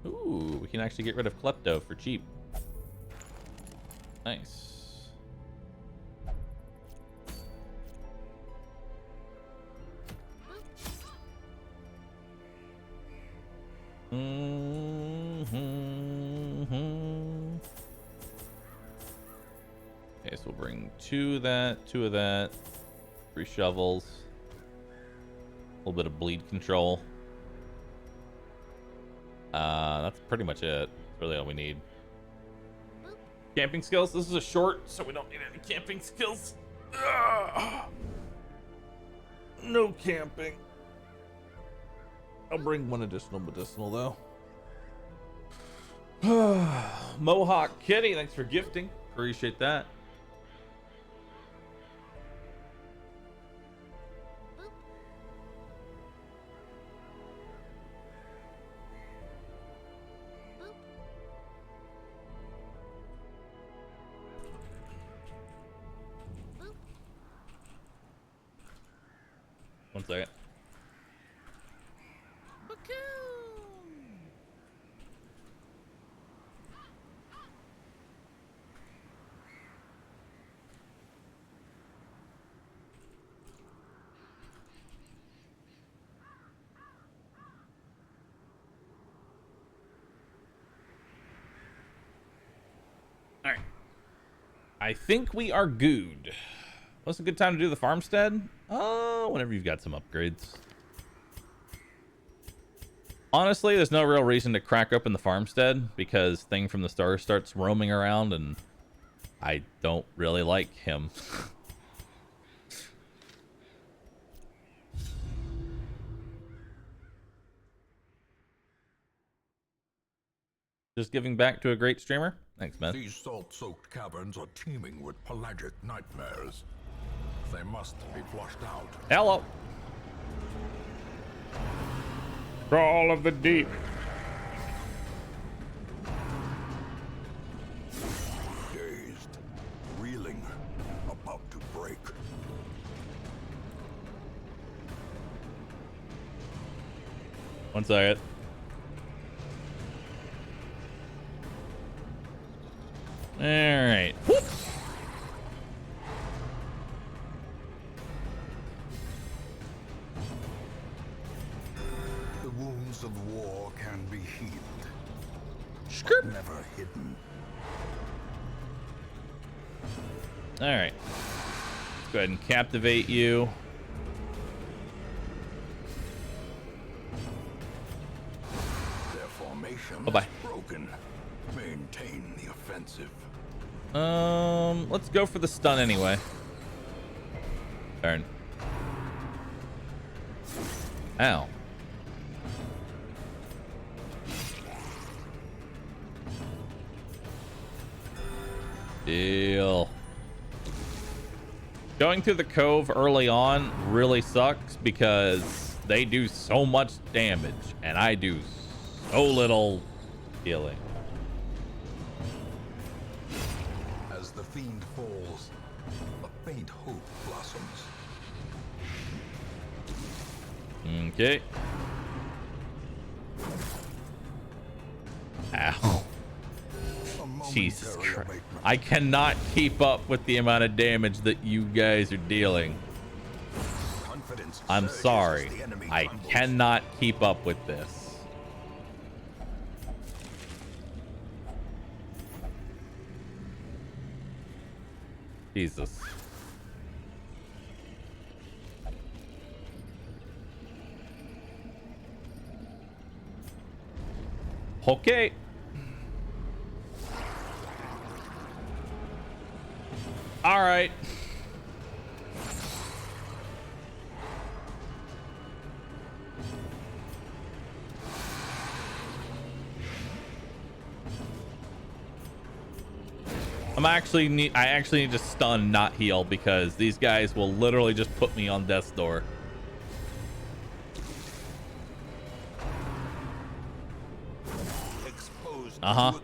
Ooh, we can actually get rid of Klepto for cheap. Nice. Okay, so we'll bring two of that, 3 shovels, a little bit of bleed control. That's pretty much it. That's really all we need. Camping skills. This is a short, so we don't need any camping skills. Ugh. No camping. I'll bring one additional medicinal though. Mohawk Kitty, thanks for gifting. Appreciate that. One second. I think we are good. What's a good time to do the farmstead? Whenever you've got some upgrades. Honestly, there's no real reason to crack open the farmstead because Thing from the Stars starts roaming around and I don't really like him. Just giving back to a great streamer. Thanks, man. These salt-soaked caverns are teeming with pelagic nightmares. They must be flushed out. Hello. Crawl of the deep. Dazed, reeling, about to break. One second. All right. Whoop. The wounds of war can be healed, Skirp. but never hidden. All right. Let's go ahead and captivate you. Their formation Bye-bye. is broken. Maintain the offensive. Let's go for the stun anyway. Turn. Ow. Deal. Going through the cove early on really sucks because they do so much damage and I do so little healing. As the fiend falls, a faint hope blossoms. Okay. Ow. Jesus Christ. I cannot keep up with the amount of damage that you guys are dealing. I'm sorry. I cannot keep up with this. Jesus. Okay. All right. I actually need to stun, not heal, because these guys will literally just put me on death's door. Uh-huh.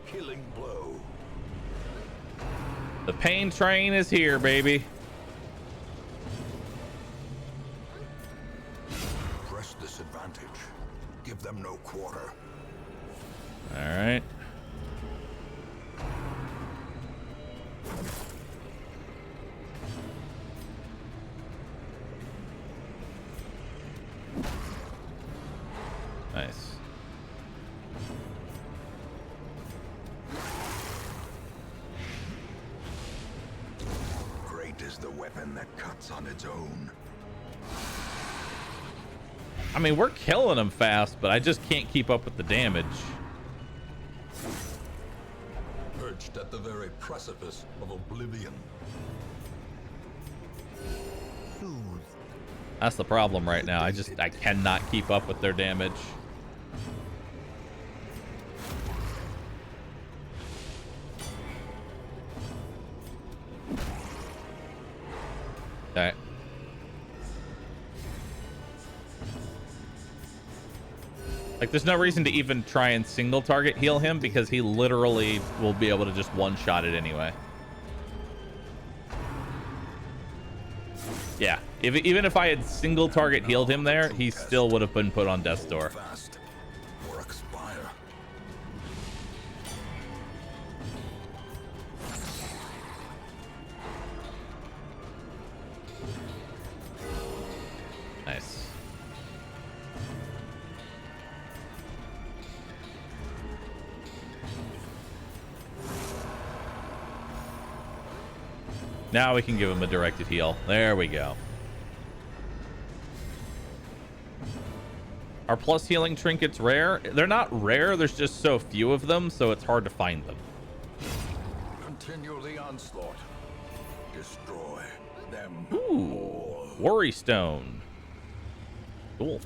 The pain train is here, baby. Press this advantage. Give them no quarter. All right. Nice. Great is the weapon that cuts on its own. I mean, we're killing them fast, but I just can't keep up with the damage. Perched at the very precipice of oblivion. That's the problem right now. I cannot keep up with their damage. Okay. Like, there's no reason to even try and single target heal him because he literally will be able to just one-shot it anyway. Yeah, even if I had single target healed him there, he still would have been put on death's door. Fast or expire. Nice. Now we can give him a directed heal. There we go. Are plus healing trinkets rare? They're not rare. There's just so few of them, so it's hard to find them. Continue the onslaught. Destroy them. Ooh, worry stone. Cool.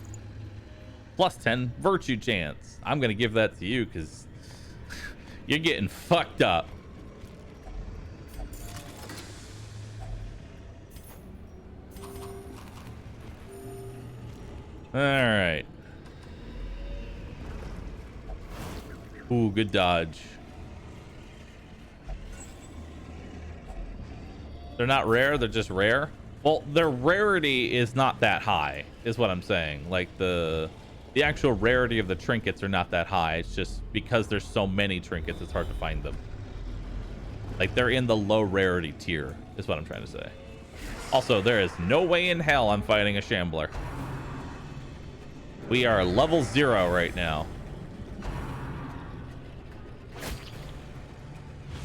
Plus 10 virtue chance. I'm gonna give that to you because you're getting fucked up. All right. Ooh, good dodge. They're not rare, they're just rare. Well, their rarity is not that high, is what I'm saying. Like the actual rarity of the trinkets are not that high. It's just because there's so many trinkets, it's hard to find them. Like they're in the low rarity tier, is what I'm trying to say. Also, there is no way in hell I'm fighting a Shambler. We are level 0 right now.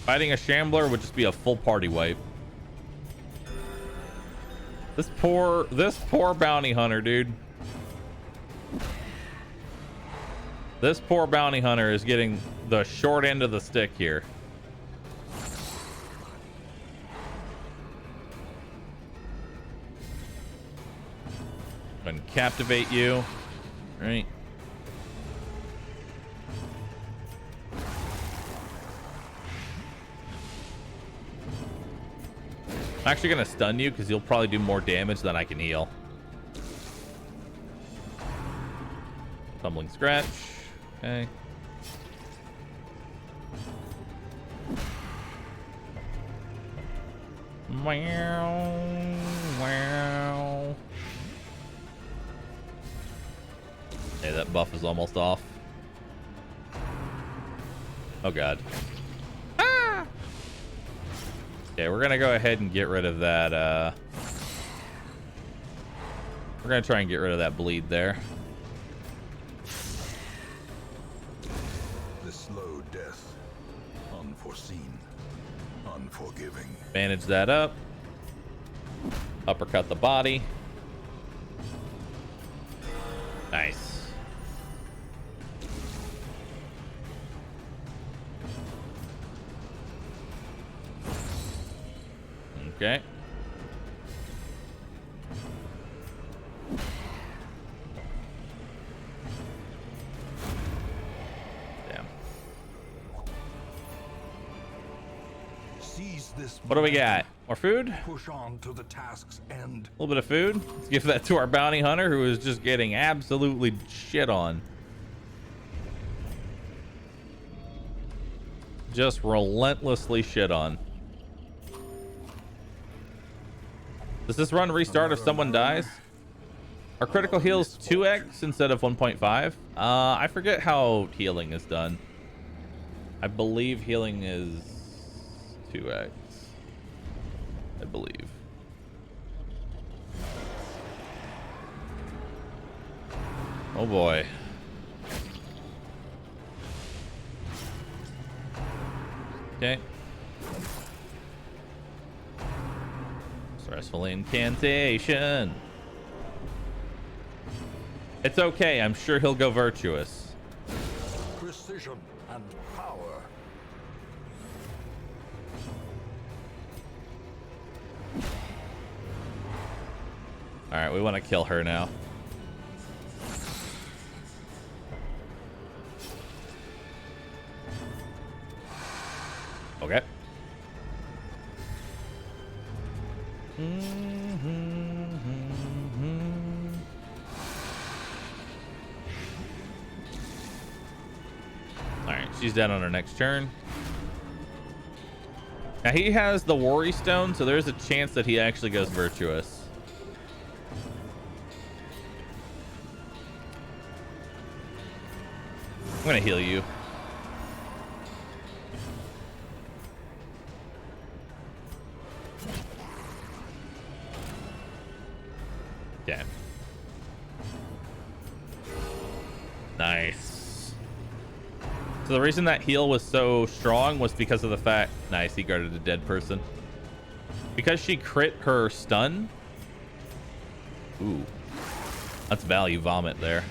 Fighting a Shambler would just be a full party wipe. This poor bounty hunter, dude. This poor bounty hunter is getting the short end of the stick here. And captivate you. Right. I'm actually gonna stun you because you'll probably do more damage than I can heal. Tumbling scratch. Okay. Wow. Wow. Hey, that buff is almost off. Oh god. Ah! Okay, we're gonna go ahead and get rid of that. We're gonna try and get rid of that bleed there. The slow death, unforeseen, unforgiving. Bandage that up. Uppercut the body. Nice. Okay. Damn. Seize this. What do we got? More food? Push on to the task's end. A little bit of food. Let's give that to our bounty hunter who is just getting absolutely shit on. Just relentlessly shit on. Does this run restart if someone dies? Are critical heals 2x instead of 1.5? I forget how healing is done. I believe healing is 2x. I believe. Oh boy. Okay. Stressful incantation. It's okay. I'm sure he'll go virtuous. Precision and power. All right, we want to kill her now. Okay. All right, she's dead on her next turn. Now he has the worry stone, so there's a chance that he actually goes virtuous. I'm gonna heal you. Okay. Nice. So the reason that heal was so strong was because of the fact... Nice, he guarded a dead person. Because she crit her stun. Ooh. That's value vomit there.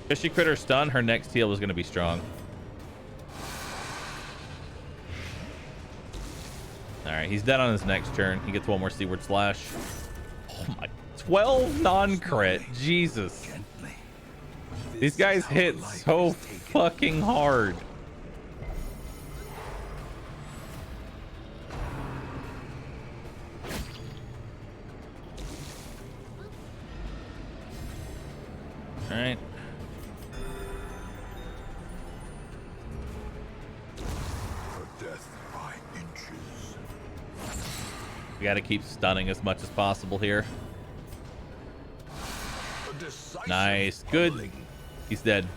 Because she crit her stun, her next heal was going to be strong. Alright, he's dead on his next turn. He gets one more Seaward Slash. Oh my. 12 non-crit. Jesus. These guys hit so fucking hard. All right. Death by inches. We got to keep stunning as much as possible here. Nice. Good. He's dead.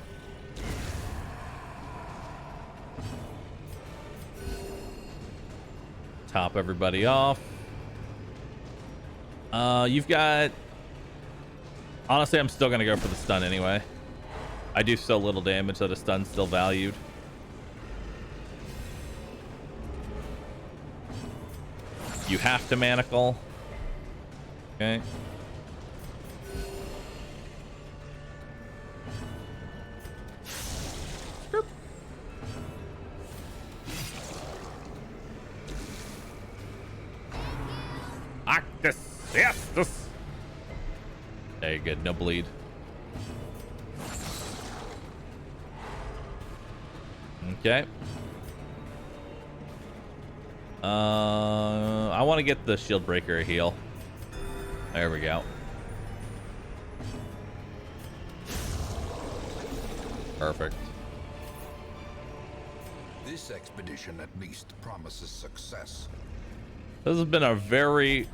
Top everybody off. You've got... Honestly, I'm still going to go for the stun anyway. I do so little damage that a stun's still valued. You have to manacle. Okay. Yes. There you go. No bleed. Okay. I want to get the shield breaker a heal. There we go. Perfect. This expedition at least promises success. This has been a very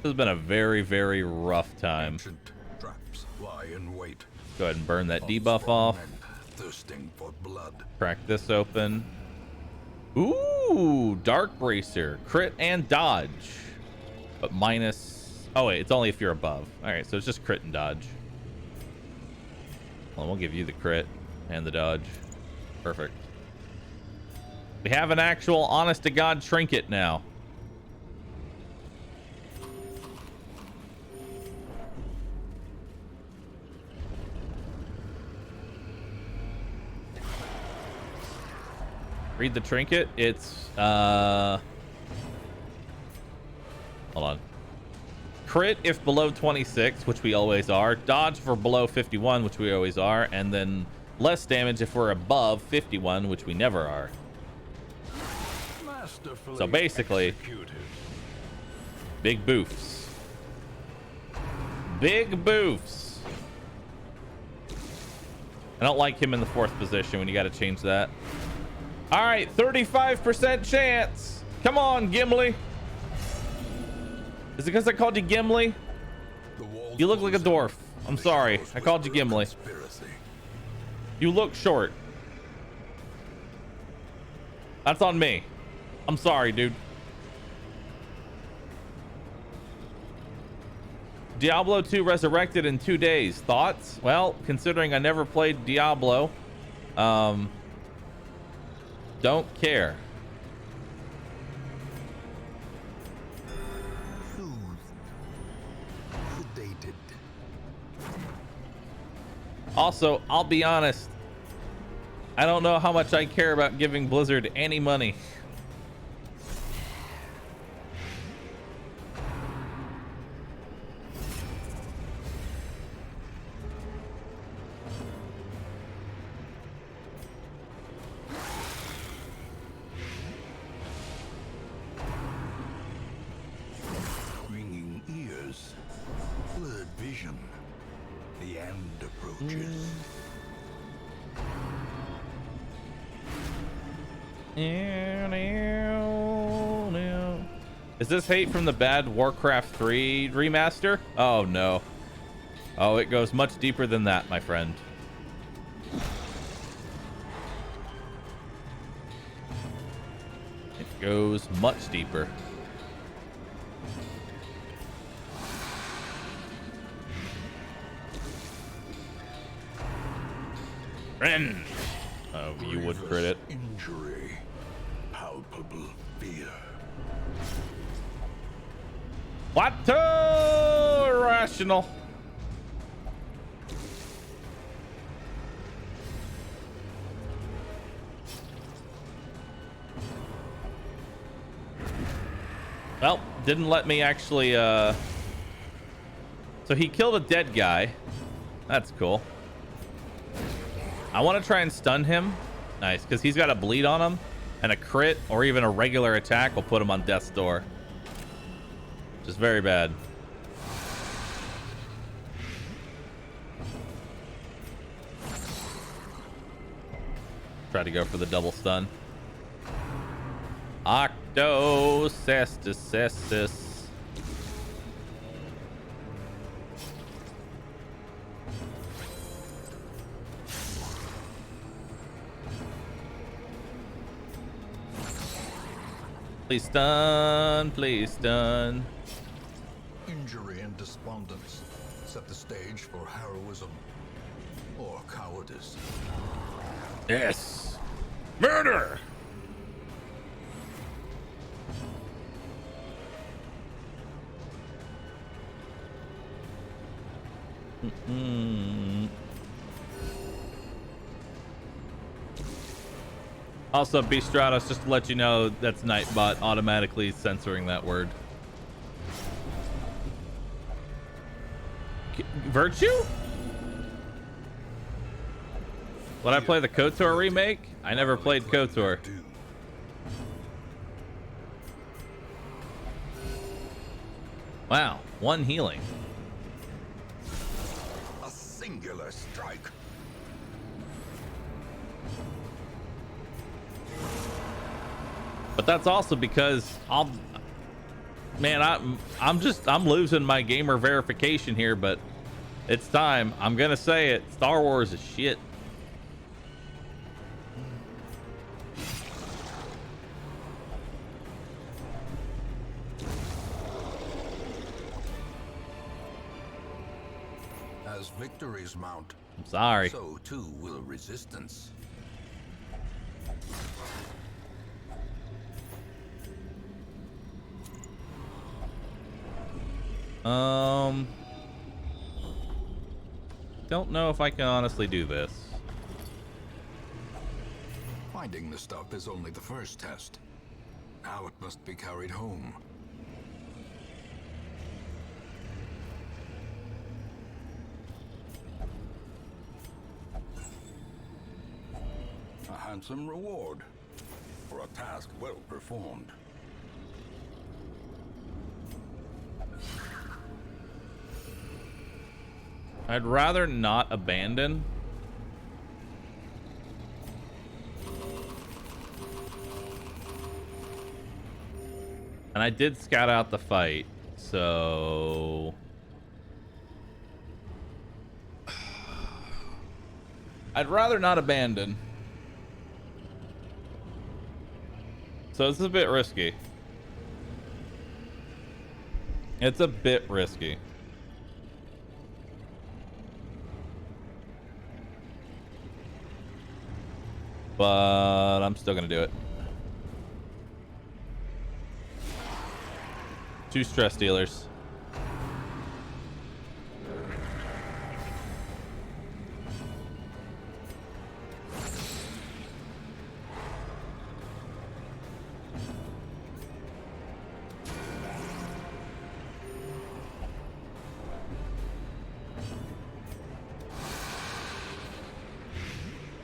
very rough time. Ancient traps lie in wait. Go ahead and burn that debuff off. Thirsting for blood. Crack this open. Ooh, Dark Bracer, crit and dodge, but minus. Oh wait, it's only if you're above. All right, so it's just crit and dodge. Well, we'll give you the crit and the dodge. Perfect. We have an actual honest to God trinket now. Read the trinket. It's hold on. Crit if below 26, which we always are. Dodge for below 51, which we always are, and then less damage if we're above 51, which we never are. So basically, big boofs. Big boofs. I don't like him in the 4th position when you got to change that. All right, 35% chance. Come on, Gimli. Is it because I called you Gimli? You look like a dwarf. I'm sorry. I called you Gimli. You look short. That's on me. I'm sorry, dude. Diablo 2 resurrected in 2 days. Thoughts? Well, considering I never played Diablo, don't care. Also, I'll be honest. I don't know how much I care about giving Blizzard any money. Ringing ears, blurred vision. The end approaches. Is this hate from the bad Warcraft 3 remaster? Oh no. Oh, it goes much deeper than that, my friend. It goes much deeper. Ren. Oh, you would crit it. Injury, palpable fear. What? Irrational. Well, didn't let me actually, so he killed a dead guy. That's cool. I want to try and stun him. Nice, because he's got a bleed on him, and a crit or even a regular attack will put him on death's door. Which is very bad. Try to go for the double stun. Octo cestus cestus. Please stun, please stun. Injury and despondence set the stage for heroism or cowardice. Yes. Murder. Also, Beastratus, just to let you know, that's Nightbot automatically censoring that word. Virtue? Would I play the KOTOR remake? I never played KOTOR. Wow, one healing. A singular strike. But that's also because I'm losing my gamer verification here, but it's time. I'm gonna say it. Star Wars is shit. As victories mount, I'm sorry. so too will resistance. Don't know if I can honestly do this. Finding the stuff is only the first test. Now it must be carried home. A handsome reward for a task well performed. I'd rather not abandon. And I did scout out the fight, so I'd rather not abandon. So this is a bit risky. It's a bit risky. But I'm still gonna do it. 2 stress dealers.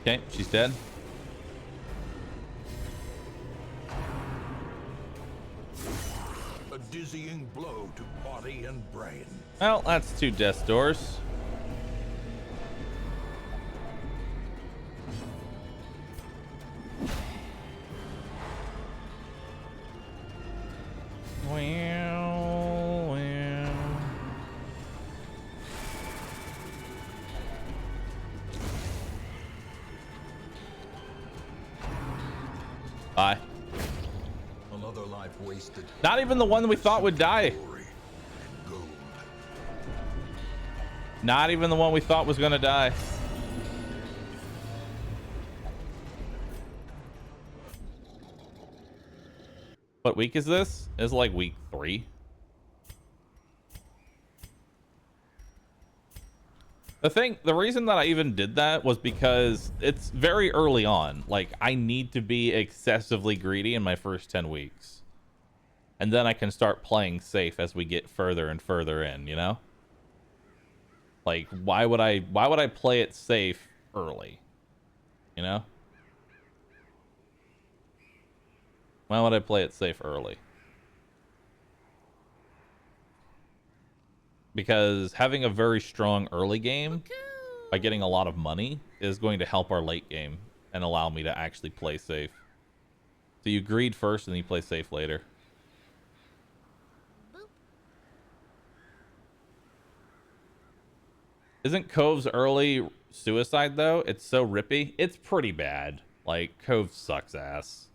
Okay, she's dead. A dizzying blow to body and brain. Well, that's 2 death doors. Bye. Another life wasted. Not even the one we thought would die. Glory and gold. Not even the one we thought was gonna die. What week is this? It's like week 3. The reason that I even did that was because it's very early on. Like, I need to be excessively greedy in my first 10 weeks. And then I can start playing safe as we get further and further in, you know? Like, why would I play it safe early? You know? Why would I play it safe early? Because having a very strong early game by getting a lot of money is going to help our late game and allow me to actually play safe. So you greed first and then you play safe later. Isn't Cove's early suicide though? It's so rippy. It's pretty bad. Like, Cove sucks ass.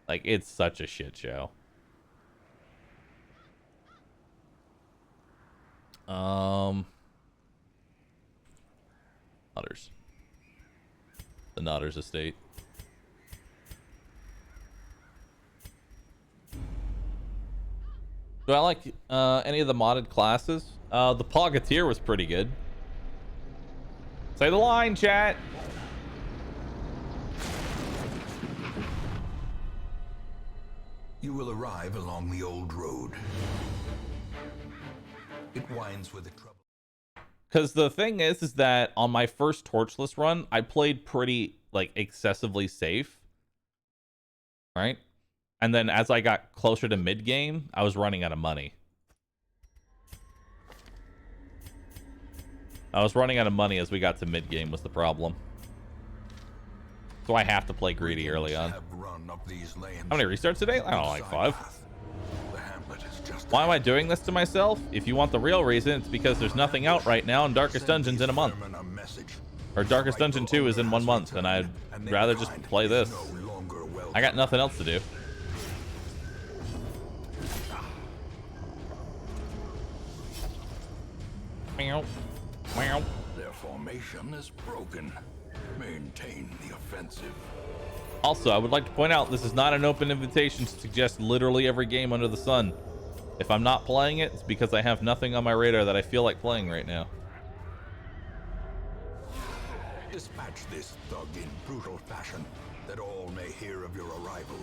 Like, it's such a shit show. Nodders. The Nodders estate. Do I like any of the modded classes? The Pogateer was pretty good. Say the line, chat. You will arrive along the old road. It winds with a trouble. Because the thing is that on my first Torchless run, I played pretty, like, excessively safe. Right? And then as I got closer to mid-game, I was running out of money. I was running out of money as we got to mid-game was the problem. So I have to play greedy early on. How many restarts today? I don't know, like 5. Why am I doing this to myself? If you want the real reason, it's because there's nothing out right now and Darkest Dungeon's in a month. Or Darkest Dungeon 2 is in 1 month, and I'd rather just play this. I got nothing else to do. Meow. Meow. Their formation is broken. Maintain the offensive. Also, I would like to point out this is not an open invitation to suggest literally every game under the sun. If I'm not playing it, it's because I have nothing on my radar that I feel like playing right now. Dispatch this thug in brutal fashion, that all may hear of your arrival.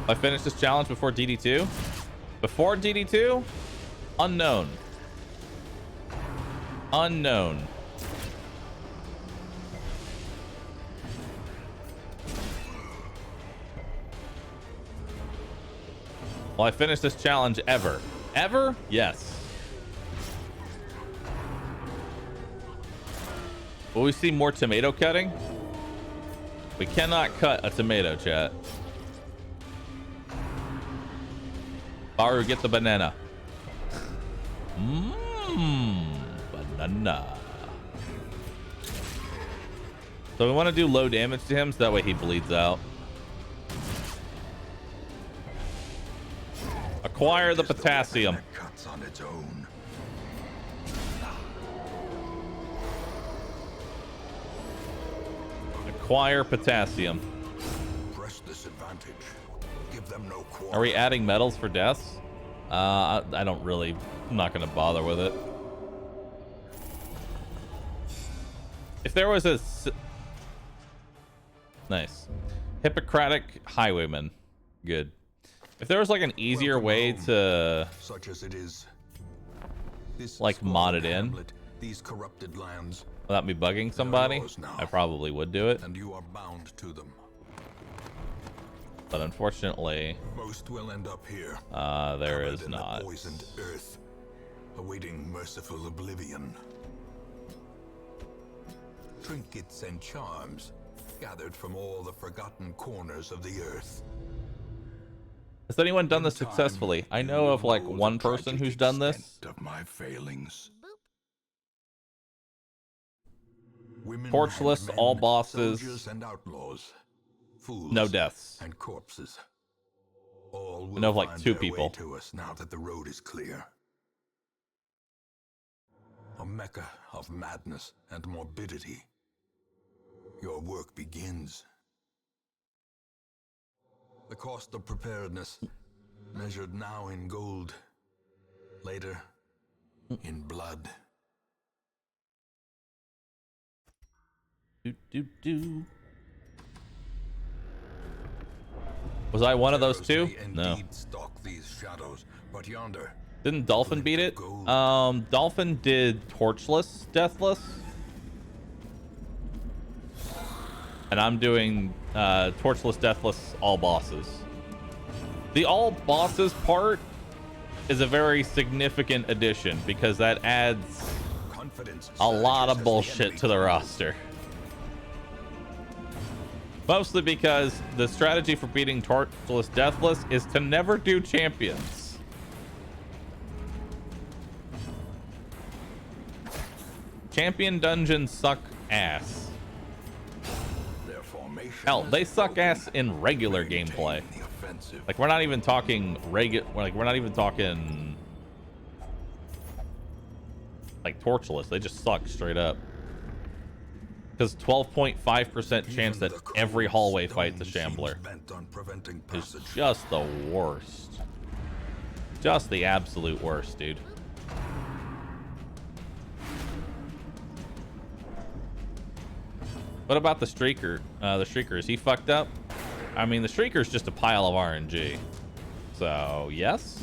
I finished this challenge before DD2? Before DD2? Unknown. Unknown. Will I finish this challenge ever? Ever? Yes. Will we see more tomato cutting? We cannot cut a tomato, chat. Bahroo, get the banana. Banana. So we want to do low damage to him so that way he bleeds out. Acquire the potassium. Cuts on its own. Acquire potassium. Press this advantage. Give them no quarter. Are we adding medals for deaths? I don't really. I'm not going to bother with it. If there was a nice Hippocratic highwayman, good. If there was like an easier way to, such as it is, this like, mod it in hamlet, these corrupted lands, without me bugging somebody, I probably would do it. And you are bound to them. But unfortunately, most will end up here. there is not. The poisoned earth, awaiting merciful oblivion. Trinkets and charms gathered from all the forgotten corners of the earth. Has anyone done this successfully? I know of like one person who's done this. Of my failings. Torchless, all bosses, and outlaws, fools no deaths. and corpses. All will I know of like find 2 their way people. to us now that the road is clear. A mecca of madness and morbidity. your work begins. The cost of preparedness, measured now in gold, later in blood. Was I one of those two? No. Stalk these shadows, but yonder, Didn't Dolphin beat it? Dolphin did Torchless, Deathless. And I'm doing Torchless, Deathless, all bosses. The all bosses part is a very significant addition because that adds a lot of bullshit to the roster. Mostly because the strategy for beating Torchless, Deathless is to never do champions. Champion dungeons suck ass. Hell, they suck ass in regular gameplay. Like we're not even talking we're not even talking like Torchless. They just suck straight up. Because 12.5% chance that every hallway fight's a shambler is just the worst. Just the absolute worst, dude. What about the Streaker? The Streaker, is he fucked up? I mean, the Streaker's just a pile of RNG. So, yes.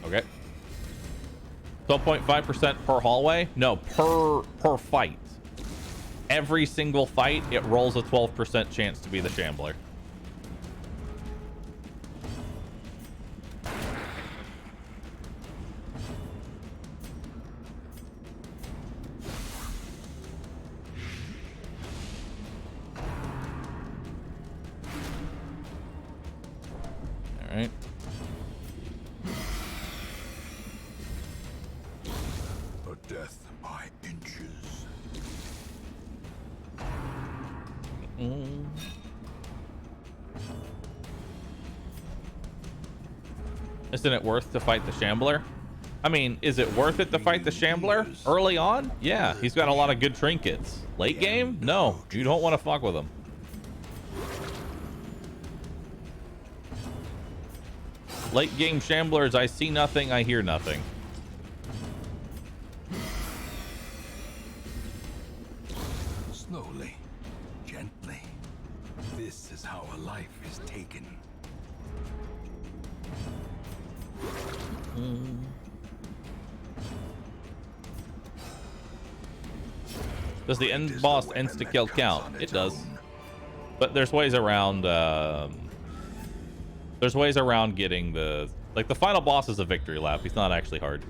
Okay. 12.5% per hallway? No, per fight. Every single fight, it rolls a 12% chance to be the shambler. All right. A death by inches. Isn't it worth to fight the shambler? I mean, is it worth it to fight the shambler early on? Yeah, he's got a lot of good trinkets. Late game? No, you don't want to fuck with him. Late game shamblers, I see nothing, I hear nothing. Slowly, gently. This is how a life is taken. Does the end boss insta-kill count? It does. But there's ways around, there's ways around getting the... Like, the final boss is a victory lap. He's not actually hard.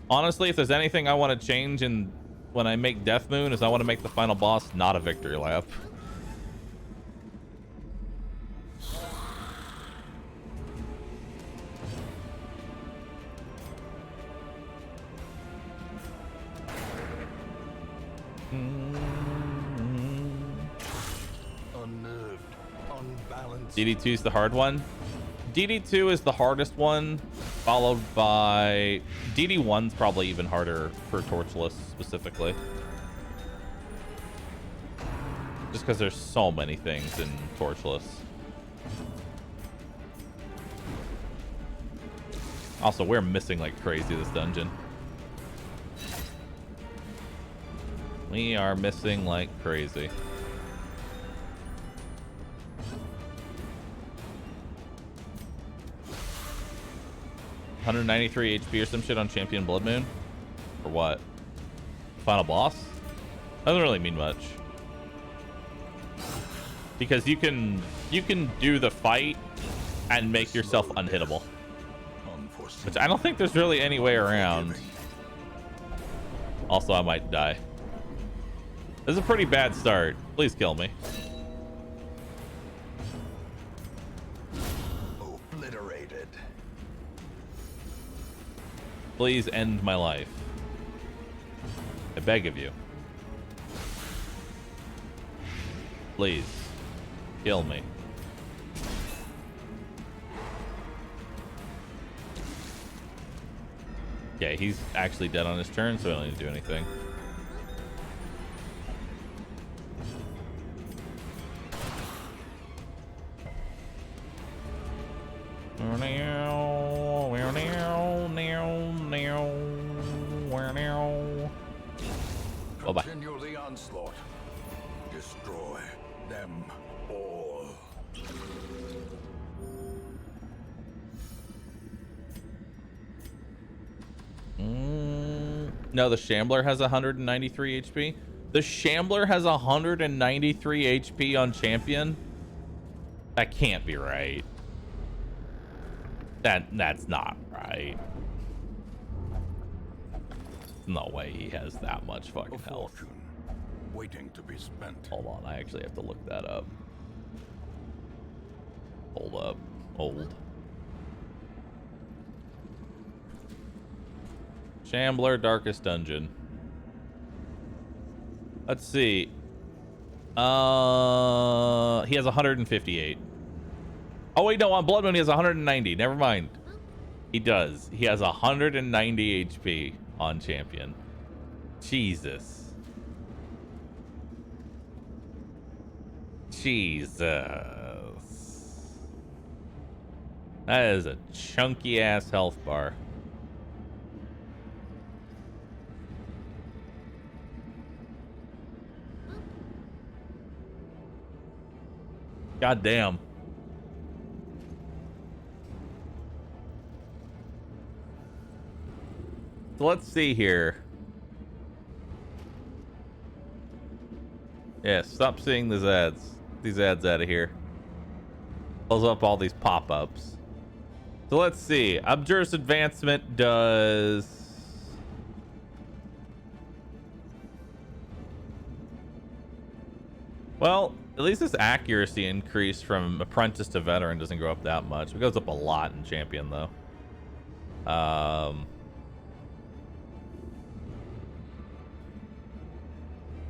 Honestly, if there's anything I want to change in when I make Deathmoon, is I want to make the final boss not a victory lap. Unnerved, unbalanced. DD2 is the hard one. DD2 is the hardest one, followed by DD1's probably even harder for Torchless specifically. Just because there's so many things in Torchless. Also, we're missing like crazy this dungeon. We are missing like crazy. $193 HP or some shit on Champion Bloodmoon? For what? Final boss? Doesn't really mean much. Because you can do the fight and make yourself unhittable. Which I don't think there's really any way around. Also, I might die. This is a pretty bad start. Please kill me. Obliterated. Please end my life. I beg of you. Please. Kill me. Yeah, he's actually dead on his turn, so I don't need to do anything. Bye-bye. Continue the onslaught. Destroy them all. No, the Shambler has 193 HP. The Shambler has 193 HP on champion. That can't be right. That's not right. No way he has that much fucking health. Fortune waiting to be spent. Hold on, I actually have to look that up. Hold up. Hold. Shambler, Darkest Dungeon. Let's see. He has 158. Oh wait, no, on Bloodmoon he has 190. Never mind. He does. He has 190 HP on champion. Jesus. Jesus. That is a chunky ass health bar. God damn. So let's see here. Yeah, stop seeing these ads. These ads out of here. Close up all these pop-ups. So let's see. Abjurous Advancement does... Well, at least this accuracy increase from Apprentice to Veteran doesn't go up that much. It goes up a lot in Champion, though.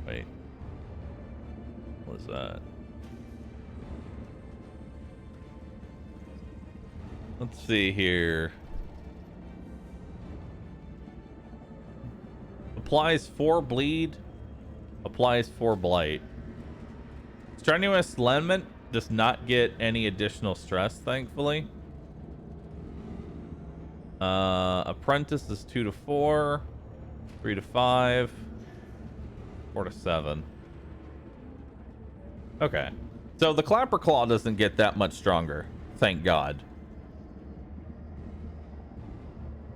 Wait. What is that? Let's see here. Applies 4 bleed. Applies 4 blight. Strenuous Lament does not get any additional stress, thankfully. Apprentice is 2 to 4, 3 to 5, 4 to 7. Okay. So the Clapper Claw doesn't get that much stronger. Thank God.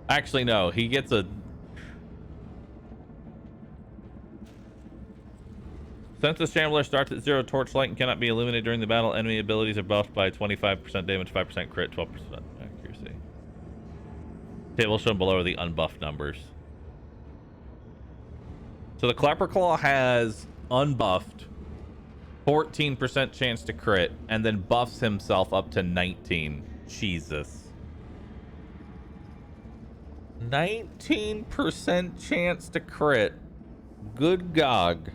Actually, no. He gets a... Since the Shambler starts at 0 torchlight and cannot be illuminated during the battle, enemy abilities are buffed by 25% damage, 5% crit, 12% accuracy. Table shown below are the unbuffed numbers. So the Clapper Claw has unbuffed 14% chance to crit and then buffs himself up to 19. Jesus. 19% chance to crit. Good gog.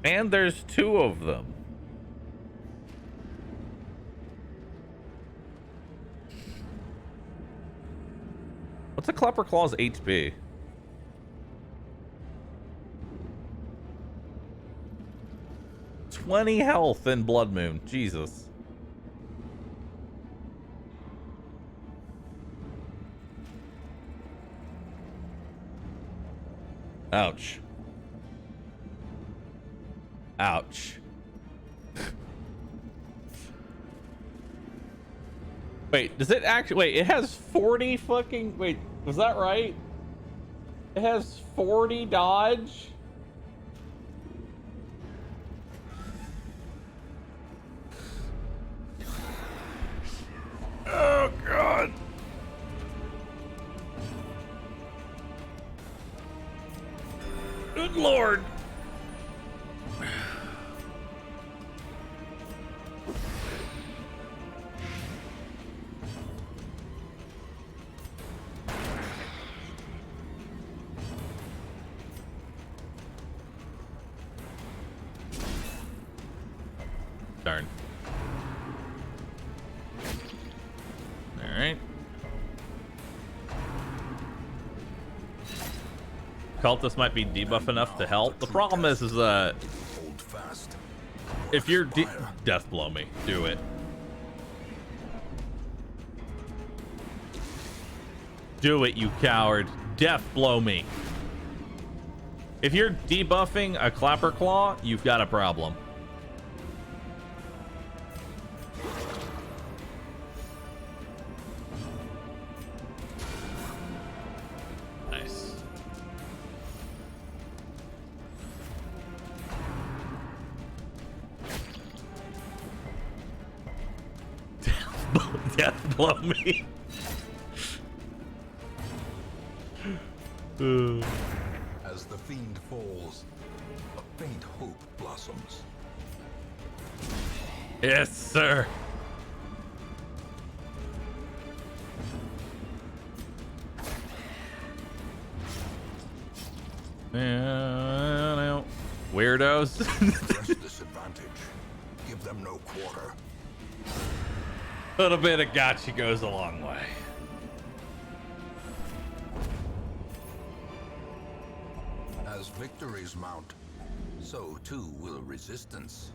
And there's 2 of them. What's a Clapper Claw's HP? $20 health in Bloodmoon. Jesus. Ouch. Ouch. Wait, does it actually... Wait, it has 40 fucking... Wait, was that right? It has 40 dodge? Oh, God. Good Lord. right. Cultist might be debuff enough to help. The problem is Hold fast. if you're death blow me, do it. Do it, you coward. Death blow me. If you're debuffing a Clapper Claw, you've got a problem. Nice. Death blow me. As the fiend falls, a faint hope blossoms. Yes, sir. Weirdos. Press disadvantage. Give them no quarter. A little bit of gotcha goes a long way. As victories mount, so too will resistance.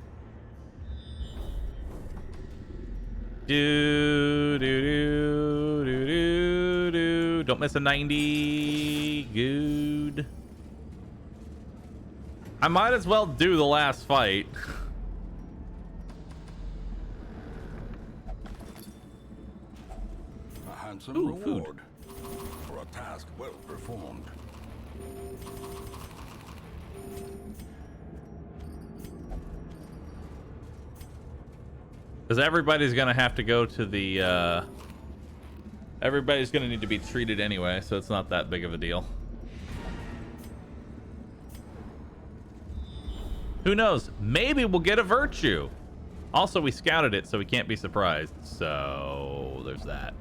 Do do do do do do. Don't miss a 90. Good. I might as well do the last fight. A handsome Ooh, reward for a task well performed. Because everybody's gonna have to go to the everybody's gonna need to be treated anyway, so it's not that big of a deal. Who knows? Maybe we'll get a virtue. Also, we scouted it, so we can't be surprised. So there's that.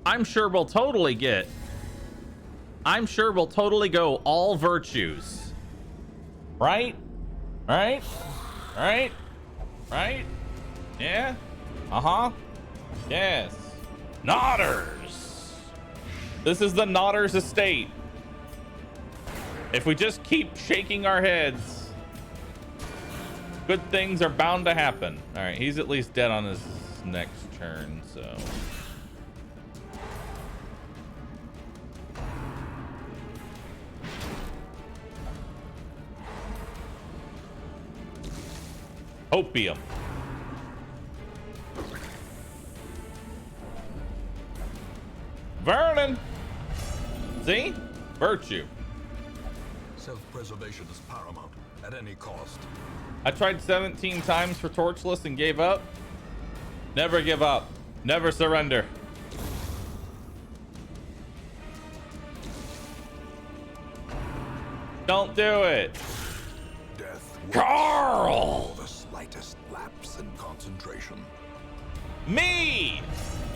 I'm sure we'll totally go all virtues. Right? Right? Right? Right? Yeah? Uh-huh. Yes. Nodders. This is the Nodders estate. If we just keep shaking our heads, good things are bound to happen. All right, he's at least dead on his next turn, so. Opium. Vernon. See? Virtue. Self-preservation is paramount at any cost. I tried 17 times for Torchless and gave up. Never give up. Never surrender. Don't do it. Death Carl! the slightest lapse in concentration. Me!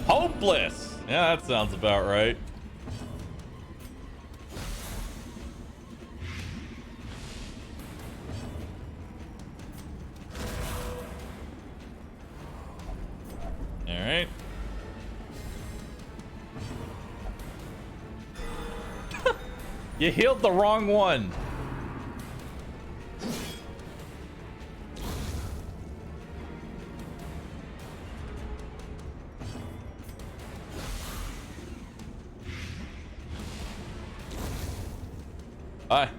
Hopeless! Yeah, that sounds about right. Alright. You healed the wrong one. Hi.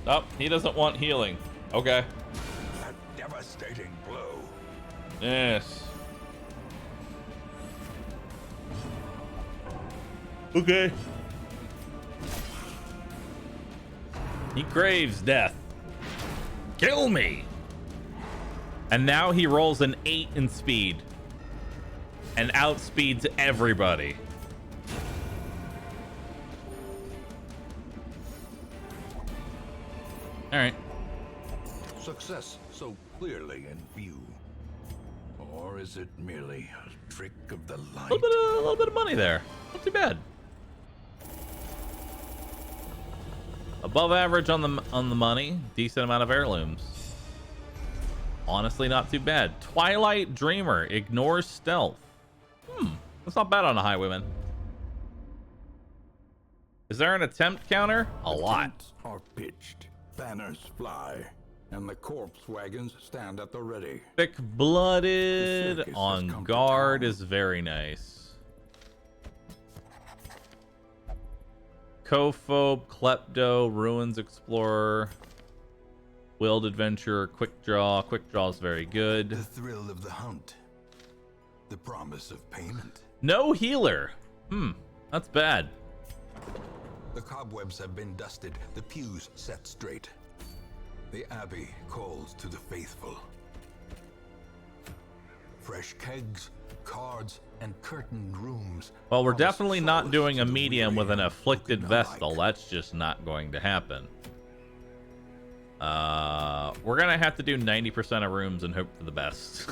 Oh, he doesn't want healing. Okay. That devastating blow. Yes. Okay. He craves death. Kill me. And now he rolls an 8 in speed and outspeeds everybody. All right. Success so clearly in view. Or is it merely a trick of the light? A little bit of money there. Not too bad. Above average on the money. Decent amount of heirlooms. Honestly, not too bad. Twilight Dreamer ignores stealth. That's not bad on a highwayman. Is there an attempt counter? A lot. Tents are pitched, banners fly, and the corpse wagons stand at the ready. Thick-blooded The circus has on come to guard town. is very nice. Cophobe, Klepto, Ruins Explorer, Willed Adventurer, Quick Draw. Quick Draw is very good. The thrill of the hunt. The promise of payment. No healer. That's bad. The cobwebs have been dusted, the pews set straight. The abbey calls to the faithful. Fresh kegs, cards, and curtained rooms. Well, we're promise definitely not solace doing to a the medium weary with an and afflicted broken alike. Vestal. That's just not going to happen. We're gonna have to do 90% of rooms and hope for the best.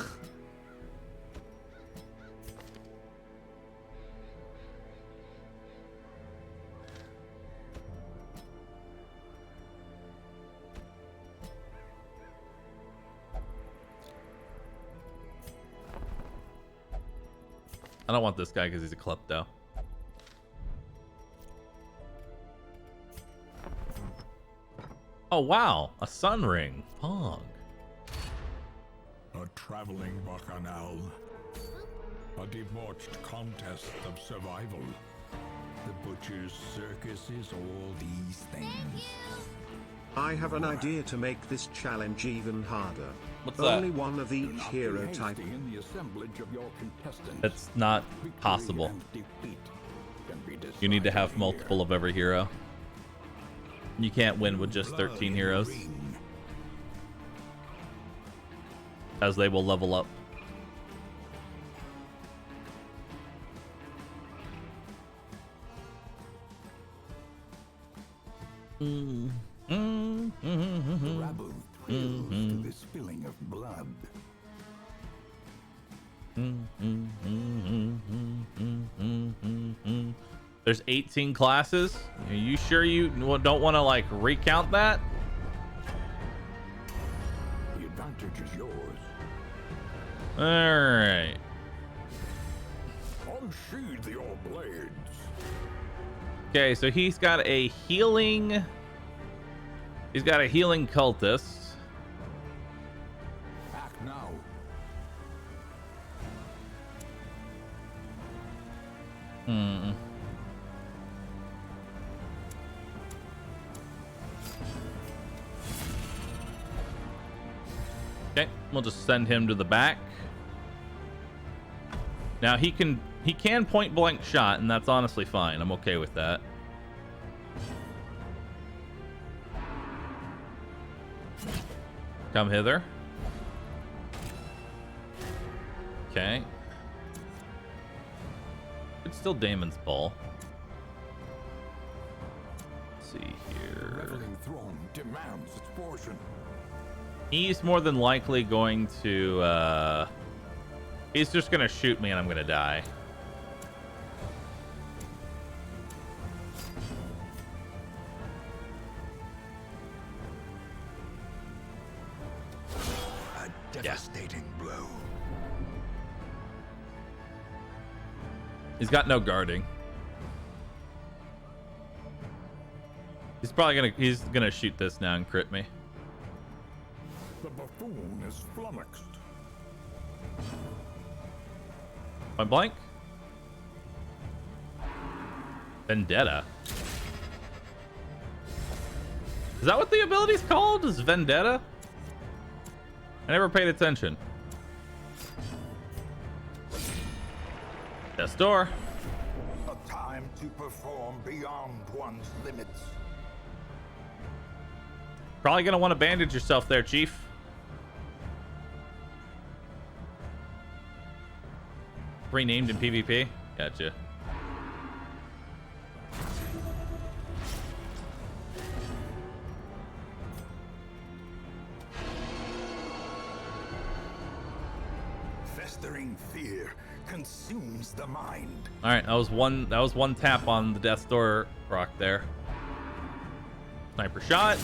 I don't want this guy because he's a klepto. Oh wow, a sun ring. Pog. A traveling bacchanal. A debauched contest of survival. The butcher's circus is all these things. I have an idea to make this challenge even harder. What's that? Only one of each Not be hero hasty type. in the assemblage of your contestants. That's not Victory possible. and defeat can be You need to decided have multiple of every hero. You can't win with just 13 heroes, as they will level up. The rabble thrills to the spilling of blood. There's 18 classes. Are you sure you don't want to like recount that? The advantage is yours. All right. Unsheathe your blades. Okay, so he's got a healing. He's got a healing cultist. Act now. Okay, we'll just send him to the back. Now he can point blank shot, and that's honestly fine. I'm okay with that. Come hither. Okay. It's still Damon's ball. Let's see here. Reveling throne demands its portion. He's more than likely going to, he's just gonna shoot me and I'm gonna die. A devastating blow. He's got no guarding. He's gonna shoot this now and crit me. The buffoon is flummoxed. Point blank. Vendetta. Is that what the ability's called? Is Vendetta? I never paid attention. Death's door. A time to perform beyond one's limits. Probably gonna want to bandage yourself there, Chief. Renamed in PvP? Gotcha. Festering fear consumes the mind. All right, that was one tap on the Death's Door proc there. Sniper shot.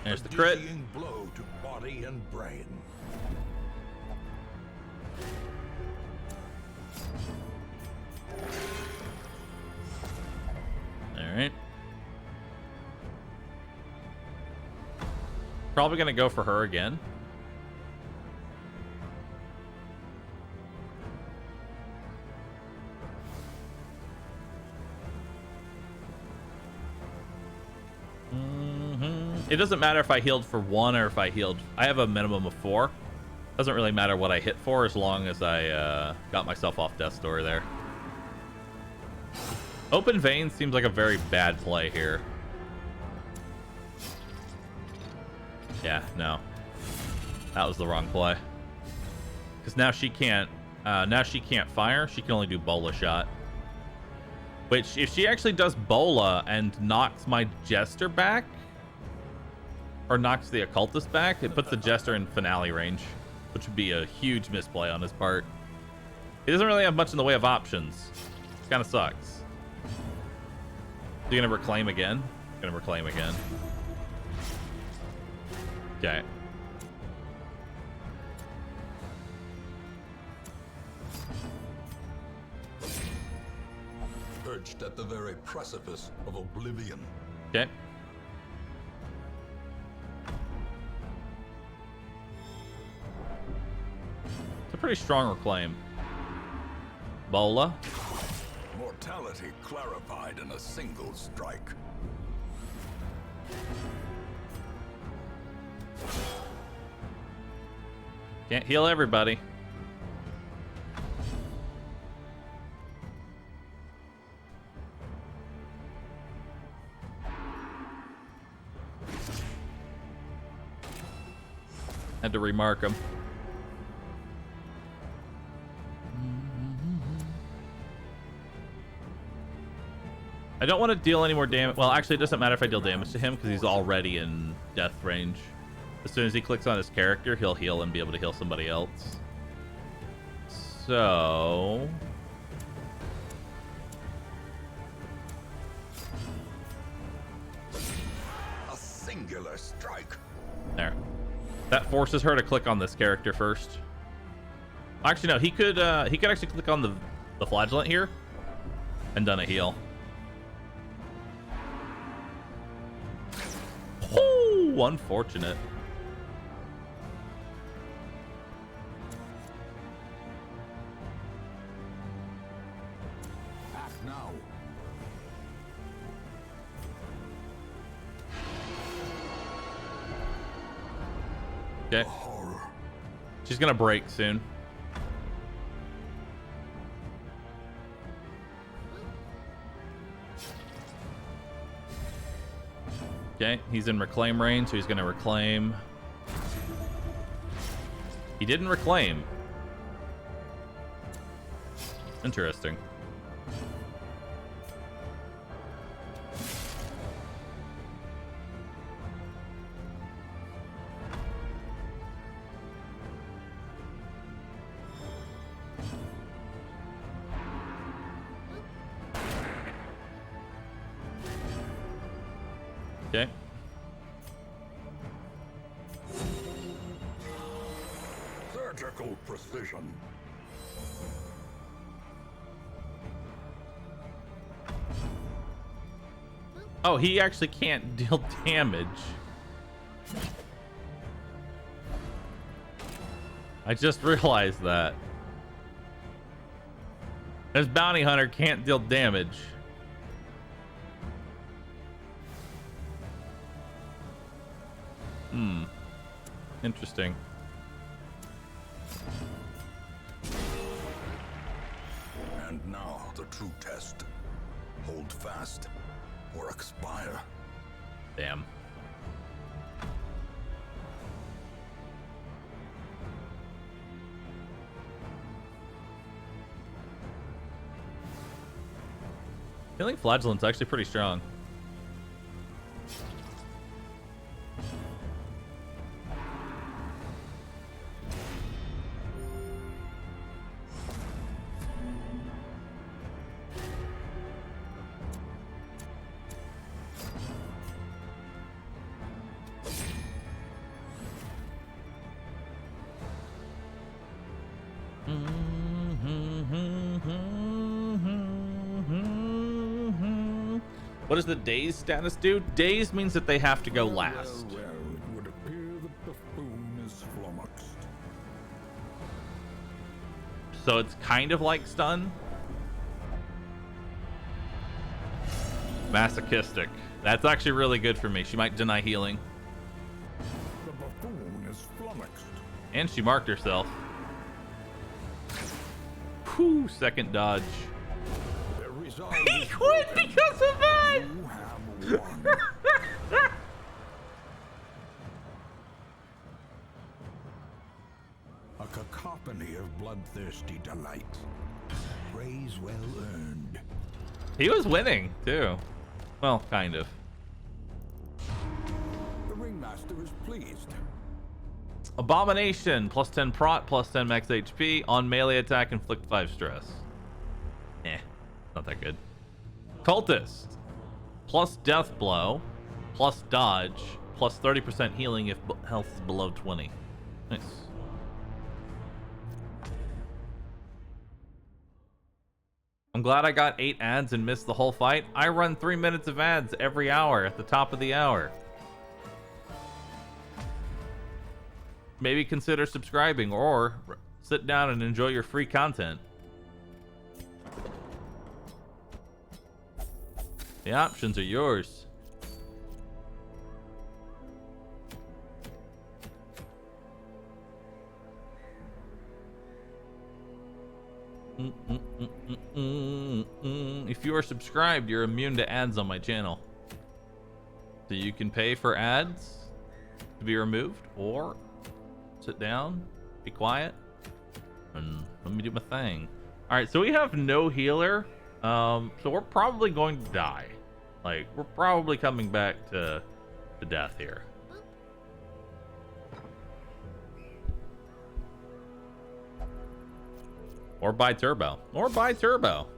There's the crit. Dizzying blow to body and brain. Probably gonna go for her again. It doesn't matter if I healed for 1 or if I healed. I have a minimum of 4. Doesn't really matter what I hit for as long as I got myself off death's door there. Open vein seems like a very bad play here. Yeah, no. That was the wrong play. Because now she can't fire. She can only do bola shot. Which, if she actually does bola and knocks my jester back, or knocks the occultist back, it puts the jester in finale range, which would be a huge misplay on his part. He doesn't really have much in the way of options. It kind of sucks. Is he gonna reclaim again? Gonna reclaim again. Okay. Perched at the very precipice of oblivion. Okay. It's a pretty strong reclaim. Bola. Mortality clarified in a single strike. Can't heal everybody. Had to remark him. I don't want to deal any more damage. Well, actually, it doesn't matter if I deal damage to him because he's already in death range. As soon as he clicks on his character, he'll heal and be able to heal somebody else. So... A singular strike. There. That forces her to click on this character first. Actually, no. He could actually click on the flagellant here and done a heal. Oh, unfortunate. Act now. Okay. She's gonna break soon. Okay, he's in reclaim range, so he's gonna reclaim. He didn't reclaim. Interesting. Okay. Surgical precision. Oh, he actually can't deal damage. I just realized that. This bounty hunter can't deal damage. Interesting. And now the true test. Hold fast or expire. Damn. Healing flagellant's actually pretty strong. What does the daze status do? Daze means that they have to go last. Well, it would appear So it's kind of like stun. Masochistic. That's actually really good for me. She might deny healing. The buffoon is flummoxed. And she marked herself. Whew, second dodge. The result He quit because of that! you have won. A cacophony of bloodthirsty delight. Praise well earned. He was winning, too. Well, kind of. The ringmaster is pleased. Abomination, plus 10 prot, plus 10 max HP. On melee attack, inflict 5 stress. Not that good. Cultist, plus death blow, plus dodge, plus 30% healing if health is below 20. Nice. I'm glad I got 8 ads and missed the whole fight. I run 3 minutes of ads every hour at the top of the hour. Maybe consider subscribing or sit down and enjoy your free content. The options are yours. If you are subscribed, you're immune to ads on my channel. So you can pay for ads to be removed, or sit down, be quiet, and let me do my thing. All right, so we have no healer. So we're probably going to die. Like, we're probably coming back to death here. Or buy turbo. Or buy turbo.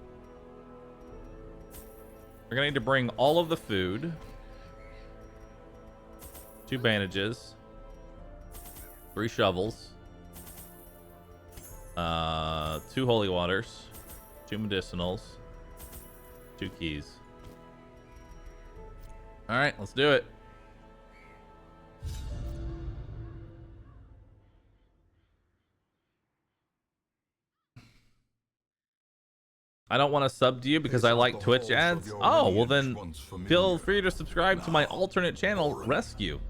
We're gonna need to bring all of the food. 2 bandages. 3 shovels. 2 holy waters. 2 medicinals. 2 keys. All right, let's do it. I don't want to sub to you because I like Twitch ads. Oh, well then feel free to subscribe to my alternate channel, Rescue.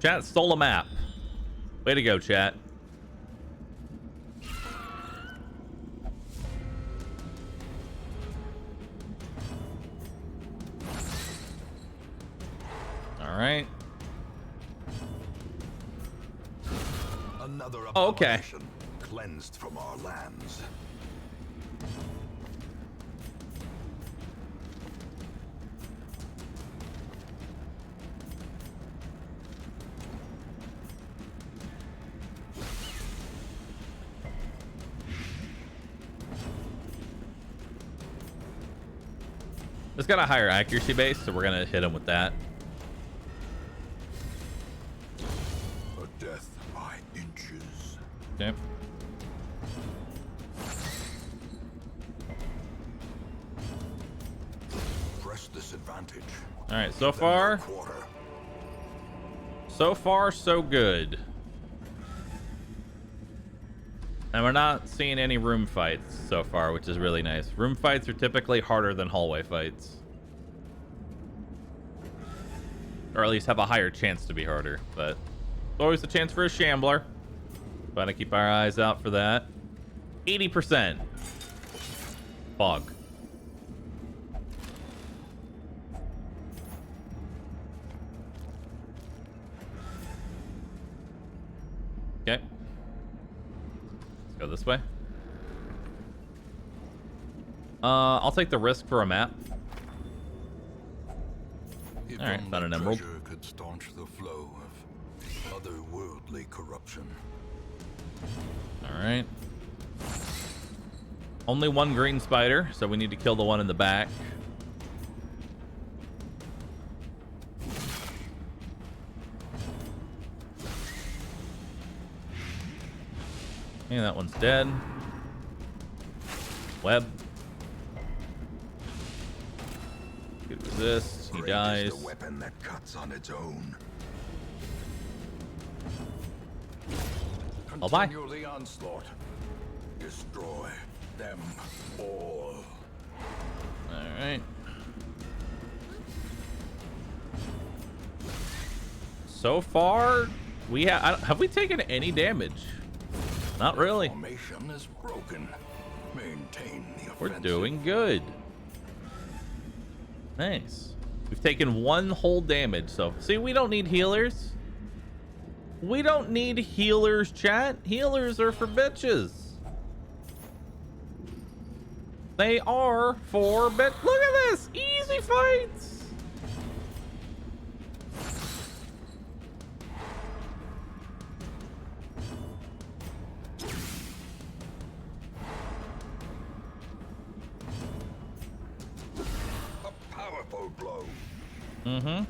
Chat stole a map. Way to go, chat. All right. Another Oh, okay. abomination cleansed from our lands. It's got a higher accuracy base, so we're gonna hit him with that. A death by inches. Okay. Press this advantage. All right, so far so good. And we're not seeing any room fights so far, which is really nice. Room fights are typically harder than hallway fights. Or at least have a higher chance to be harder, but always a chance for a shambler. Gotta keep our eyes out for that. 80%. Fog. Okay. Let's go this way. I'll take the risk for a map. All right, found an emerald. Treasure could staunch the flow of otherworldly corruption. All right. Only 1 green spider, so we need to kill the one in the back. And that one's dead. Web. Good resist. He Great dies. is the weapon that cuts on its own. bye. Continue the onslaught. Destroy them all. All right. So far, we have we taken any damage? Not really. Formation is broken. Maintain the offensive. We're doing good. Nice. We've taken 1 whole damage, so see, we don't need healers. We don't need healers, chat. Healers are for bitches. They are for bit. Look at this, easy fights. A powerful blow. Mm-hmm.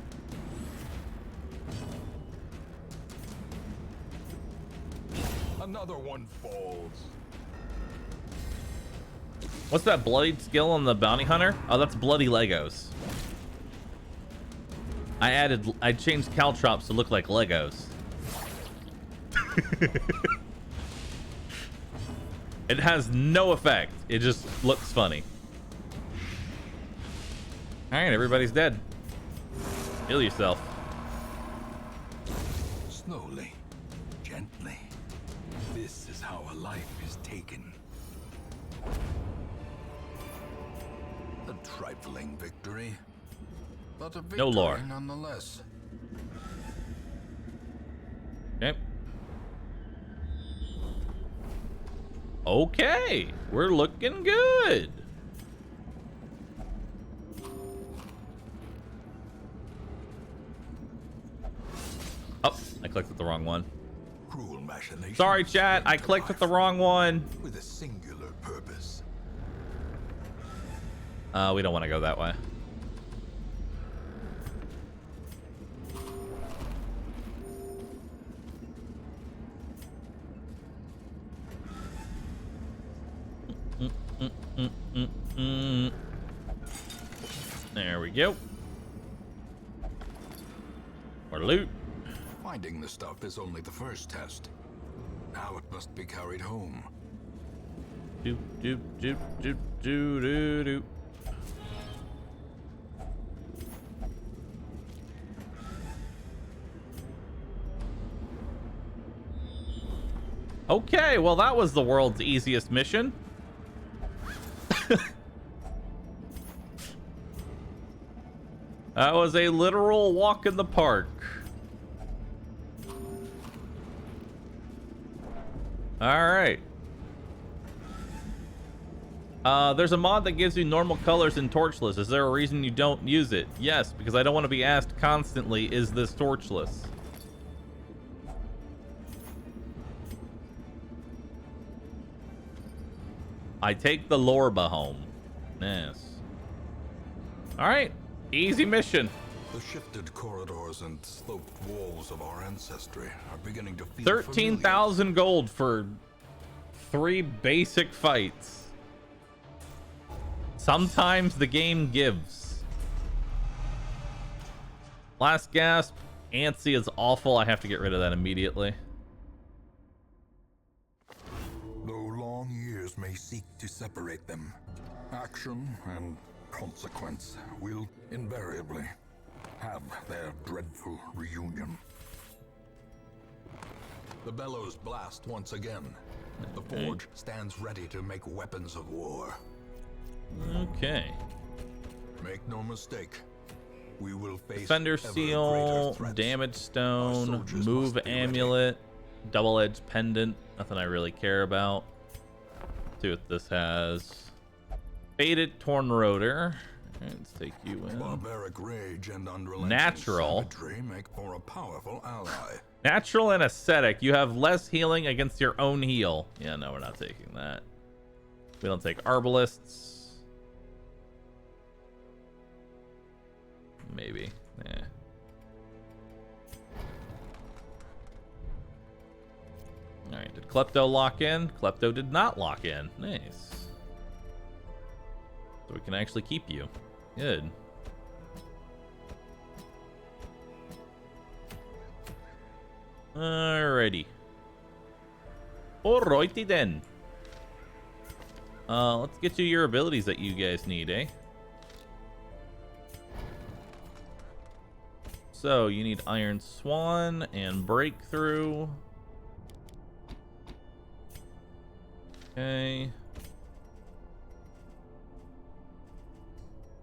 Another one falls. What's that bloodied skill on the bounty hunter? Oh, that's bloody Legos. I changed caltrops to look like Legos. It has no effect. It just looks funny. All right, everybody's dead. Heal yourself. Slowly, gently. This is how a life is taken. A trifling victory, but a victory No lore. nonetheless. Okay. Okay, we're looking good. Oh, I clicked with the wrong one. Cruel machination. Sorry, chat. I clicked with the wrong one. With a singular purpose. We don't want to go that way. There we go. More loot. Finding the stuff is only the first test. Now it must be carried home. Do do do do do do do. Okay, well that was the world's easiest mission. That was a literal walk in the park. All right. There's a mod that gives you normal colors in Torchless. Is there a reason you don't use it? Yes, because I don't want to be asked constantly, is this Torchless? I take the Lorba home. Yes. All right. Easy mission. The shifted corridors and sloped walls of our ancestry are beginning to feel 13,000 gold for 3 basic fights. Sometimes the game gives. Last gasp. Antsy is awful. I have to get rid of that immediately. Though long years may seek to separate them, action and consequence will invariably have their dreadful reunion. The bellows blast once again. The forge stands ready to make weapons of war. Okay. Make no mistake, we will face Defender ever seal, greater threats. damage Our stone, soldiers move must be ready. amulet, double-edged pendant. Nothing I really care about. See what this has. Faded torn rotor. Alright, let's take you in. Barbaric rage and unrelenting Natural. savagery make for a powerful ally. Natural and ascetic. You have less healing against your own heal. Yeah, no, we're not taking that. We don't take arbalists. Maybe. Yeah. Alright, did Klepto lock in? Klepto did not lock in. Nice. So we can actually keep you. Good. Alrighty. Alrighty then. Let's get you your abilities that you guys need, eh? So you need Iron Swan and Breakthrough. Okay.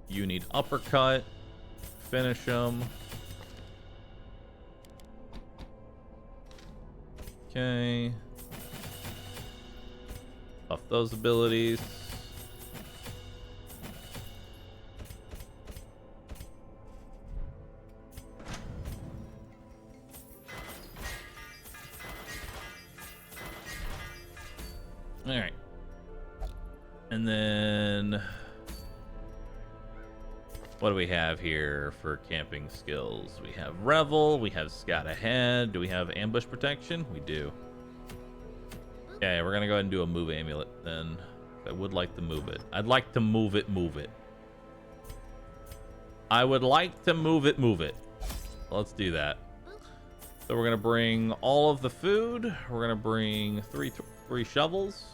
You need Uppercut. Finish him. Okay. Buff those abilities. All right. And then what do we have here for camping skills? We have Revel, we have Scout Ahead. Do we have Ambush Protection? We do. Okay, we're gonna go ahead and do a move amulet then. I would like to move it. I'd like to move it. I would like to move it. Let's do that. So we're gonna bring all of the food. We're gonna bring three shovels.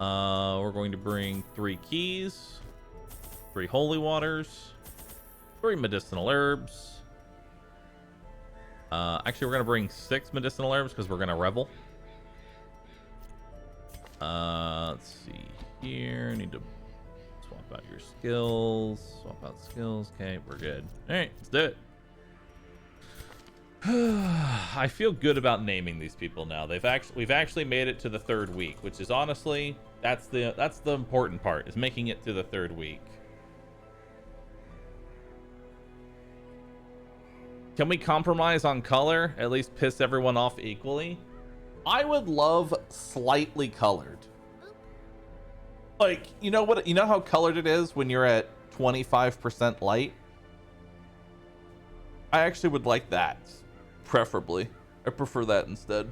We're going to bring 3 keys, 3 holy waters, 3 medicinal herbs. Actually, we're gonna bring 6 medicinal herbs because we're gonna revel. Let's see here. Need to swap out your skills. Swap out skills. Okay, we're good. All right, let's do it. I feel good about naming these people now. We've actually made it to the 3rd week, which is honestly that's the important part, is making it to the 3rd week. Can we compromise on color? At least piss everyone off equally? I would love slightly colored. Like, you know how colored it is when you're at 25% light? I actually would like that. Preferably. I prefer that instead.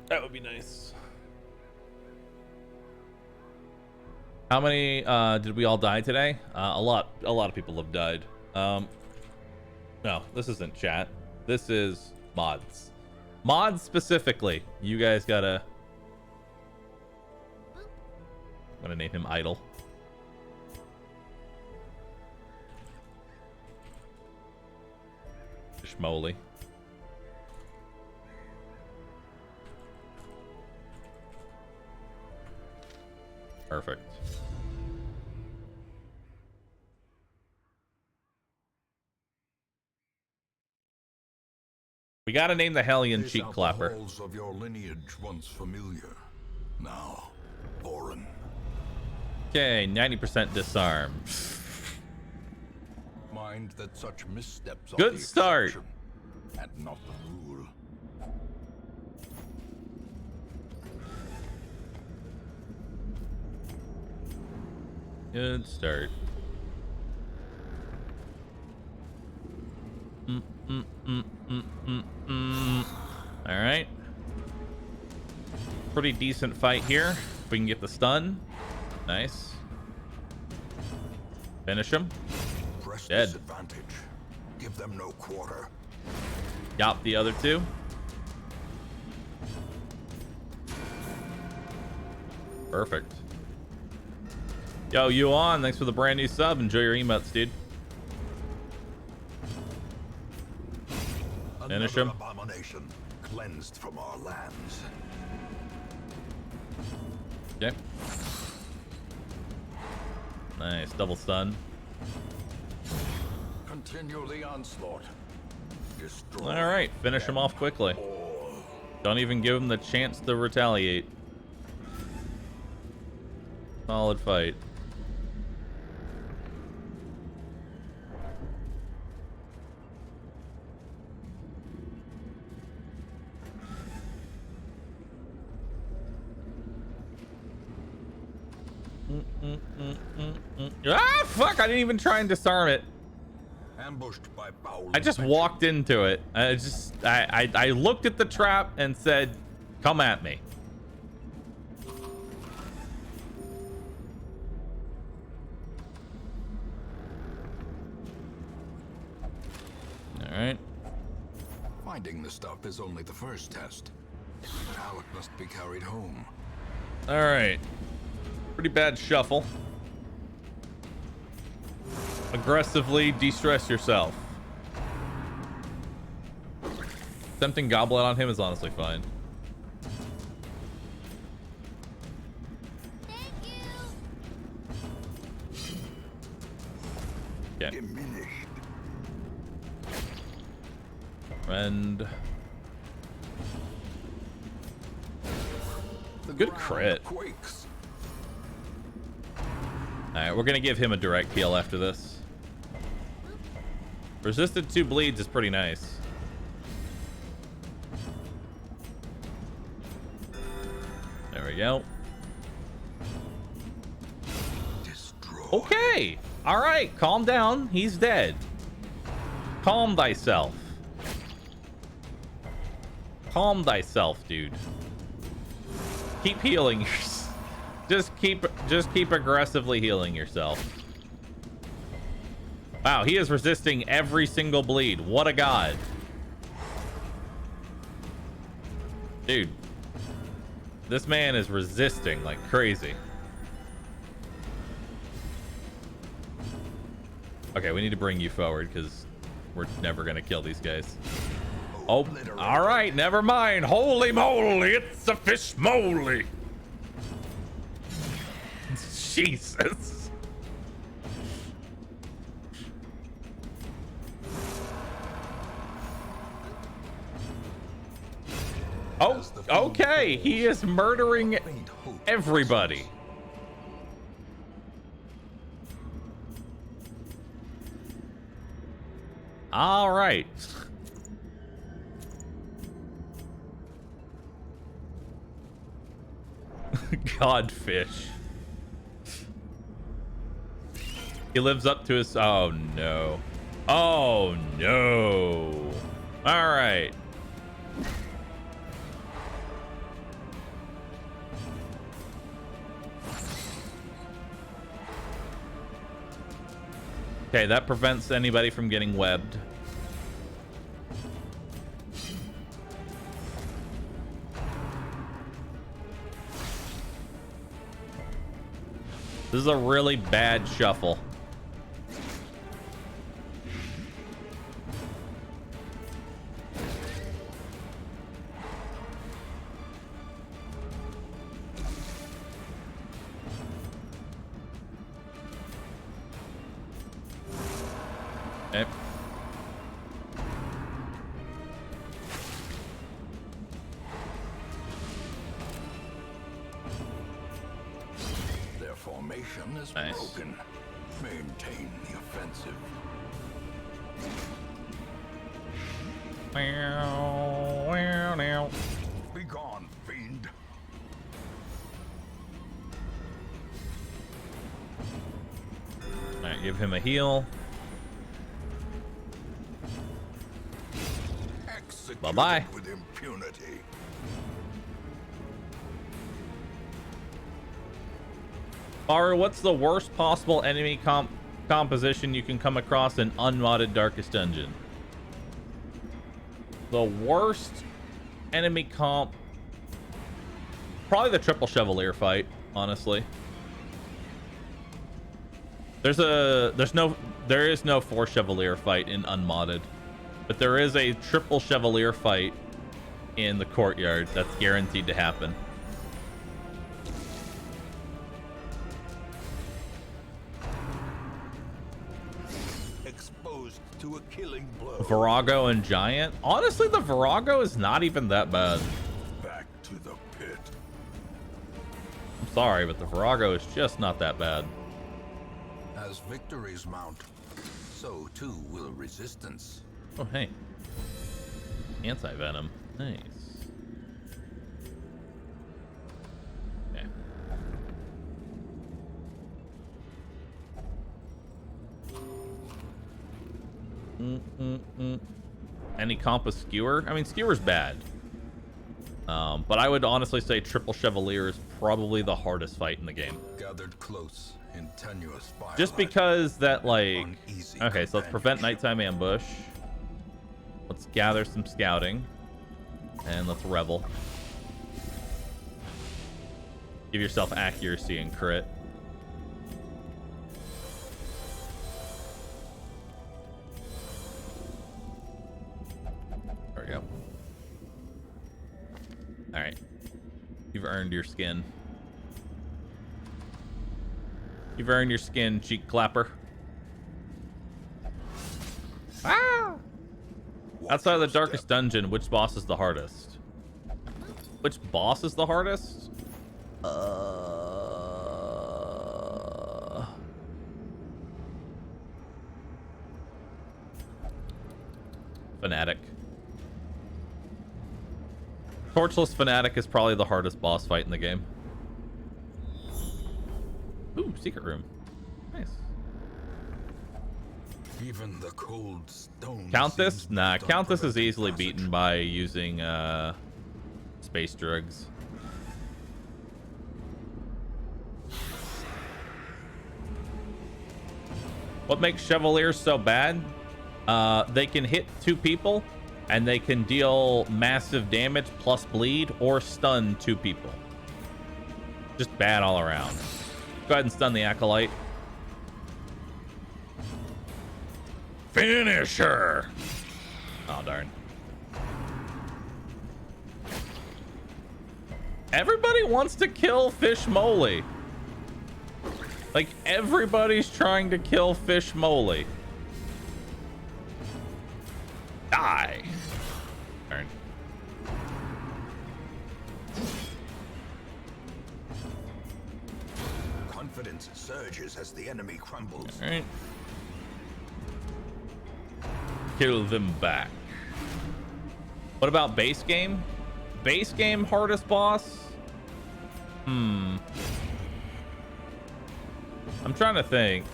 That would be nice. How many did we all die today? A lot of people have died. No, this isn't chat. This is mods. Mods specifically. You guys gotta... I'm gonna name him Idle. Schmoly. Perfect. We gotta name the Hellion Cheek Clapper. The halls of your lineage once familiar, now foreign. Okay, 90% disarm. Mind that such missteps are Good the start. exception and not the rule. Good start. All right. Pretty decent fight here. If we can get the stun. Nice. Finish him. Press Dead. disadvantage. Give them no quarter. Yop the other 2. Perfect. Yo, you on? Thanks for the brand new sub. Enjoy your emotes, dude. Finish him. Another abomination cleansed from our lands. Okay. Nice. Double stun. Continue the onslaught. Destroy. All right. Finish him off quickly. Don't even give him the chance to retaliate. Solid fight. Ah, fuck! I didn't even try and disarm it. Ambushed by foul I just intention. walked into it. I looked at the trap and said, "Come at me." Finding the stuff is only the first test. Now it must be carried home. All right. Pretty bad shuffle. Aggressively de-stress yourself. Tempting Goblet on him is honestly fine. Yeah. And good crit. Alright, we're gonna give him a direct heal after this. Resisted 2 bleeds is pretty nice. There we go. Okay. All right. Calm down. He's dead. Calm thyself. Calm thyself, dude. Keep healing. Just keep aggressively healing yourself. Wow, he is resisting every single bleed. What a god. Dude. This man is resisting like crazy. Okay, we need to bring you forward because we're never gonna kill these guys. Oh, all right, never mind. Holy moly, it's a fish moly. Jesus. Oh, okay. He is murdering everybody. All right. Godfish. He lives up to his... Oh, no. Oh, no. All right. Okay, that prevents anybody from getting webbed. This is a really bad shuffle. Okay. Their formation is nice. broken. Maintain the offensive. Be gone, fiend. All right, give him a heal. Bye-bye. With impunity. Bahroo, what's the worst possible enemy composition you can come across in unmodded Darkest Dungeon? The worst enemy comp, probably the Triple Chevalier fight, honestly. There is no 4 Chevalier fight in unmodded, but there is a Triple Chevalier fight in the courtyard that's guaranteed to happen. Exposed to a killing blow. Virago and Giant. Honestly, the Virago is not even that bad. Back to the pit. I'm sorry, but the Virago is just not that bad. As victories mount, so too will resistance. Oh, hey. Anti-venom. Nice. Okay. Any comp with Skewer? I mean, Skewer's bad. But I would honestly say Triple Chevalier is probably the hardest fight in the game. Gathered close in tenuous just because that, like... Okay, so let's prevent nighttime ambush. Let's gather some scouting. And let's revel. Give yourself accuracy and crit. There we go. Alright. You've earned your skin. You've earned your skin, cheek clapper. Ah! Outside of the darkest dungeon, which boss is the hardest? Which boss is the hardest? Fanatic. Torchless Fanatic is probably the hardest boss fight in the game. Ooh, secret room. Nice. Even the cold stone. Countess? Nah, Countess is easily beaten by using space drugs. What makes Chevaliers so bad? They can hit 2 people and they can deal massive damage plus bleed or stun 2 people. Just bad all around. Go ahead and stun the Acolyte. Finish her! Oh, darn. Everybody wants to kill Fish Moly. Like, everybody's trying to kill Fish Moly. Die. Darn. Confidence surges as the enemy crumbles. All right. Kill them back. What about base game? Base game hardest boss? I'm trying to think.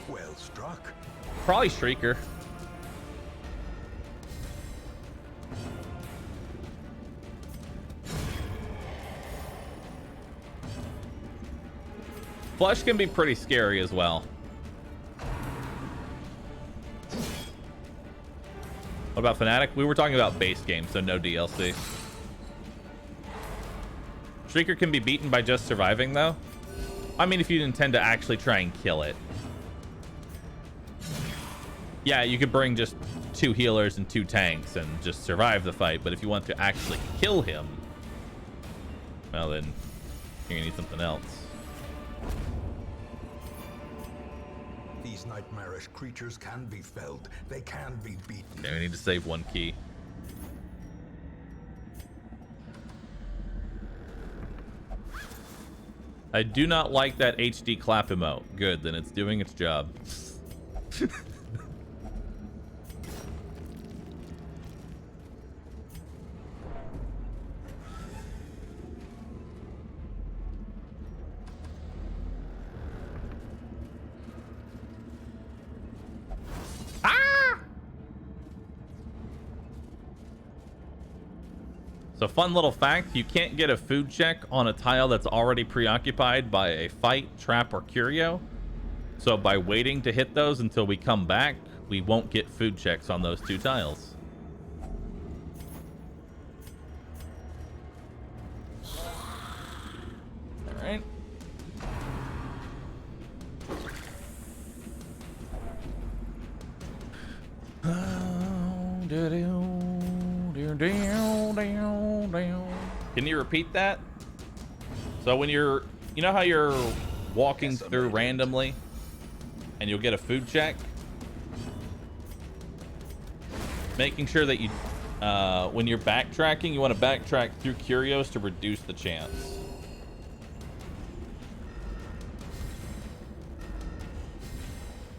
Well struck. Probably Shrieker. Flesh can be pretty scary as well. What about Fnatic? We were talking about base game, so no DLC. Shrieker can be beaten by just surviving, though. I mean, if you intend to actually try and kill it. Yeah, you could bring just 2 healers and 2 tanks and just survive the fight, but if you want to actually kill him, well then, you're gonna need something else. These nightmarish creatures can be felled. They can be beaten. Okay, we need to save 1 key. I do not like that HD clap emote. Good, then it's doing its job. So fun little fact, you can't get a food check on a tile that's already preoccupied by a fight, trap, or curio. So by waiting to hit those until we come back, we won't get food checks on those 2 tiles. Alright. Can you repeat that? So when you're, you know how you're walking through randomly and you'll get a food check? Making sure that you, when you're backtracking, you want to backtrack through curios to reduce the chance.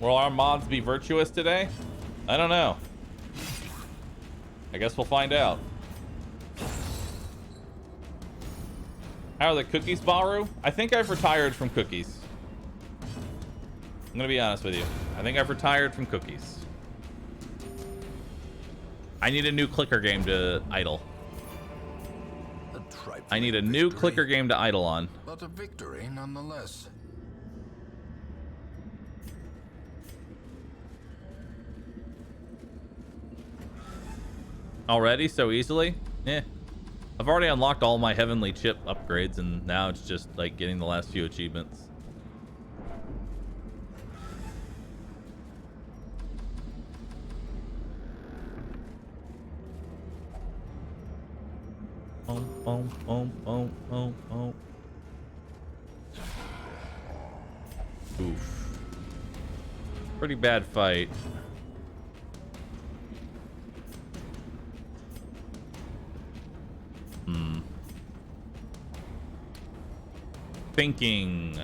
Will our mods be virtuous today? I don't know. I guess we'll find out. How are the cookies, Bahroo? I think I've retired from cookies. I'm gonna be honest with you. I think I've retired from cookies. I need a new clicker game to idle. I need a new clicker game to idle on. But a victory nonetheless. Already so easily? Eh. I've already unlocked all my heavenly chip upgrades, and now it's just like getting the last few achievements. Oof. Pretty bad fight. Thinking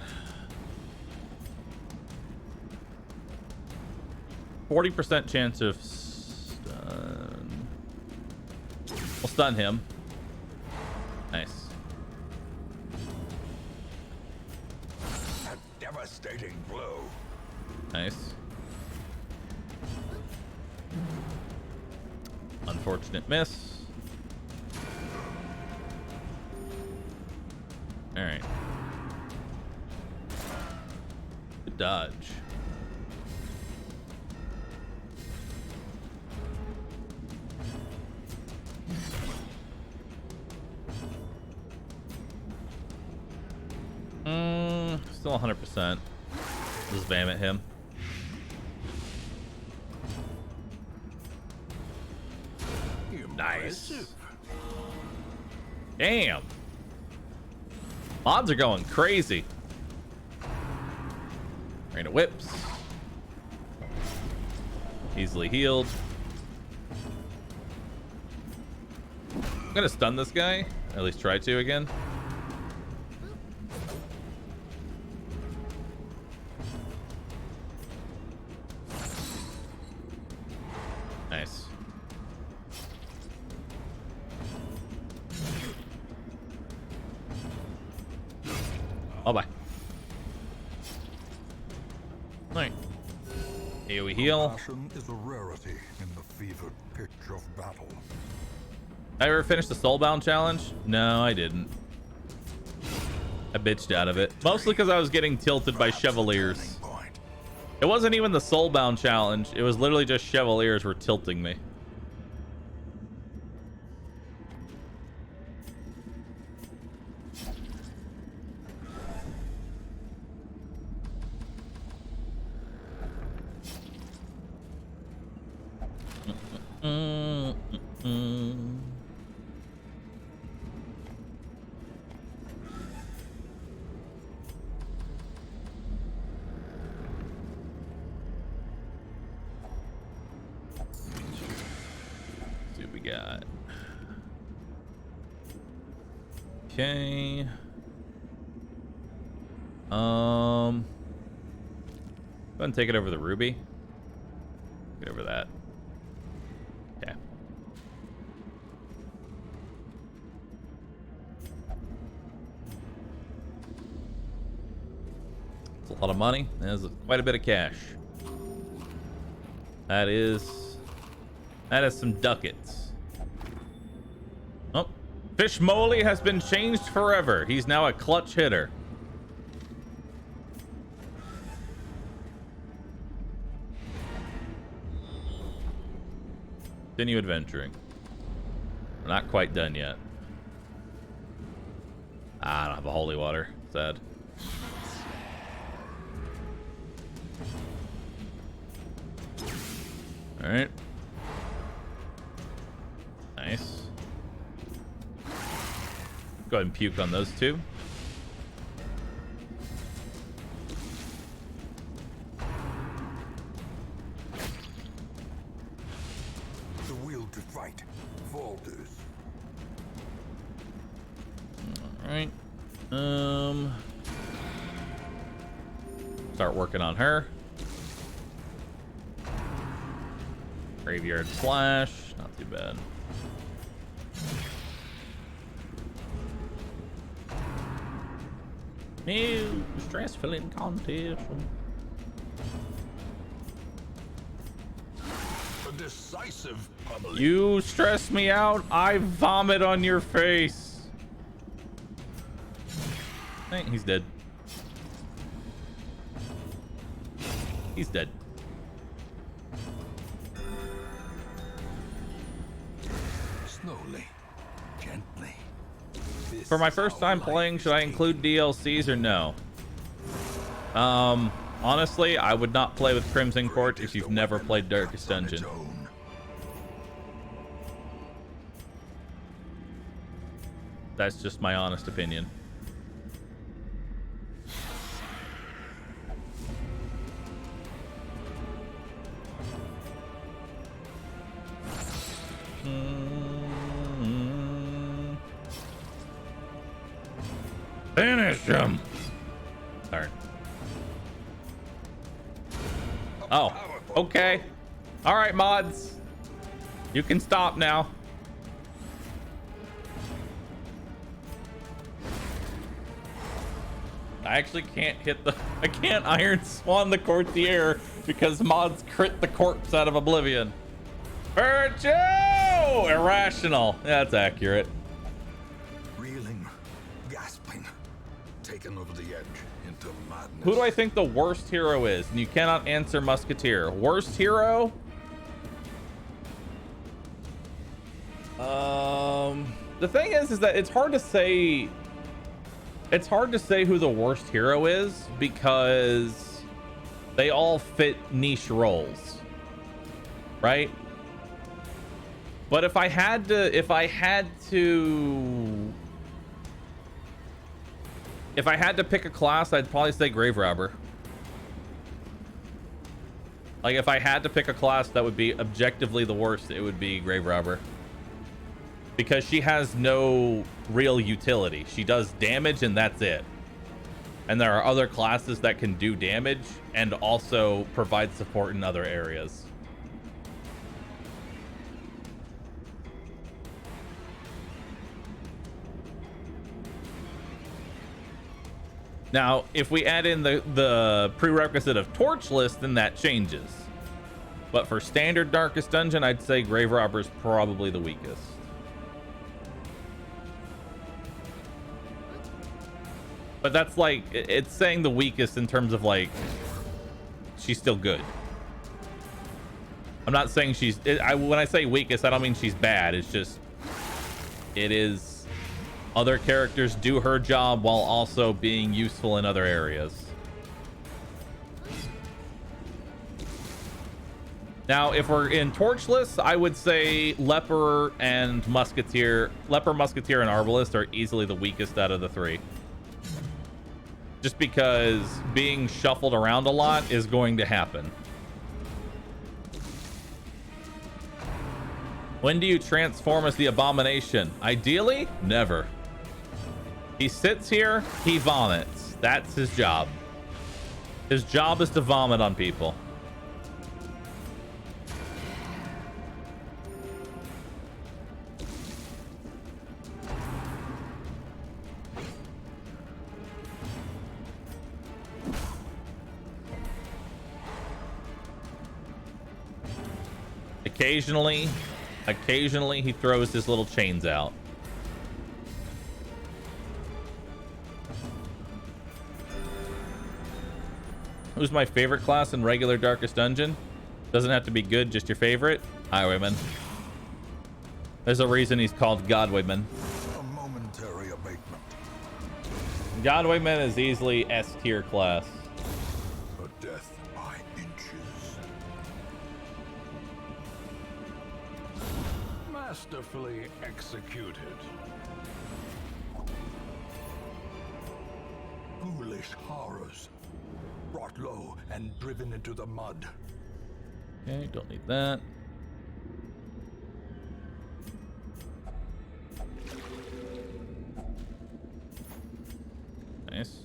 40% chance of stun. We'll stun him. Nice. A devastating blow. Nice. Unfortunate miss. All right. Good dodge. Still 100%. Just spam at him. Nice. Damn. Mods are going crazy. Rain of whips. Easily healed. I'm gonna stun this guy. At least try to again. Nice. Oh, bye. Alright. Here we heal. Passion is a rarity in the fevered pitch of battle. I ever finished the Soulbound challenge? No, I didn't. I bitched out of it. Mostly because I was getting tilted by Chevaliers. It wasn't even the Soulbound challenge. It was literally just Chevaliers were tilting me. See what we got. Okay. Go ahead and take it over the ruby. Get over that. Okay. It's a lot of money. There's quite a bit of cash. That is some ducats. Oh, Fish Moly has been changed forever. He's now a clutch hitter. Continue adventuring. We're not quite done yet. I don't have a holy water. Sad. All right. Nice. Go ahead and puke on those two. The will to fight falters. All right. Start working on her. Graveyard Slash, not too bad. New stress filling contest. A decisive public. You stress me out, I vomit on your face. Hey, he's dead. He's dead. Slowly, gently. This For my is first how time life playing, is should I taken. include DLCs or no? Honestly, I would not play with Crimson Court if you've never played Darkest Dungeon. That's just my honest opinion. Finish him. Sorry. Oh, okay. All right, mods. You can stop now. I actually can't hit the... I can't Iron Swan the Courtier because mods crit the corpse out of Oblivion. Virtue! Irrational. That's accurate. Reeling, gasping, taken over the edge into madness. Who do I think the worst hero is? And you cannot answer Musketeer. Worst hero? The thing is that it's hard to say. It's hard to say who the worst hero is because they all fit niche roles, right? But if I had to pick a class, I'd probably say Grave Robber. Like if I had to pick a class that would be objectively the worst, it would be Grave Robber. Because she has no real utility. She does damage and that's it. And there are other classes that can do damage and also provide support in other areas. Now, if we add in the prerequisite of Torchless, then that changes. But for standard Darkest Dungeon, I'd say Grave Robber is probably the weakest. But that's like, it's saying the weakest in terms of like, she's still good. I'm not saying she's, when I say weakest, I don't mean she's bad. It's just, it is, other characters do her job while also being useful in other areas. Now, if we're in Torchless, I would say Leper, Musketeer, and Arbalist are easily the weakest out of the three. Just because being shuffled around a lot is going to happen. When do you transform as the Abomination? Ideally, never. He sits here, he vomits. That's his job. His job is to vomit on people. Occasionally he throws his little chains out. Who's my favorite class in regular Darkest Dungeon? Doesn't have to be good, just your favorite. Highwayman. There's a reason he's called Godwayman. A momentary abatement. Godwayman is easily S tier class. A death by inches. Masterfully executed. Ghoulish horrors. Brought low and driven into the mud. Okay, don't need that. Nice.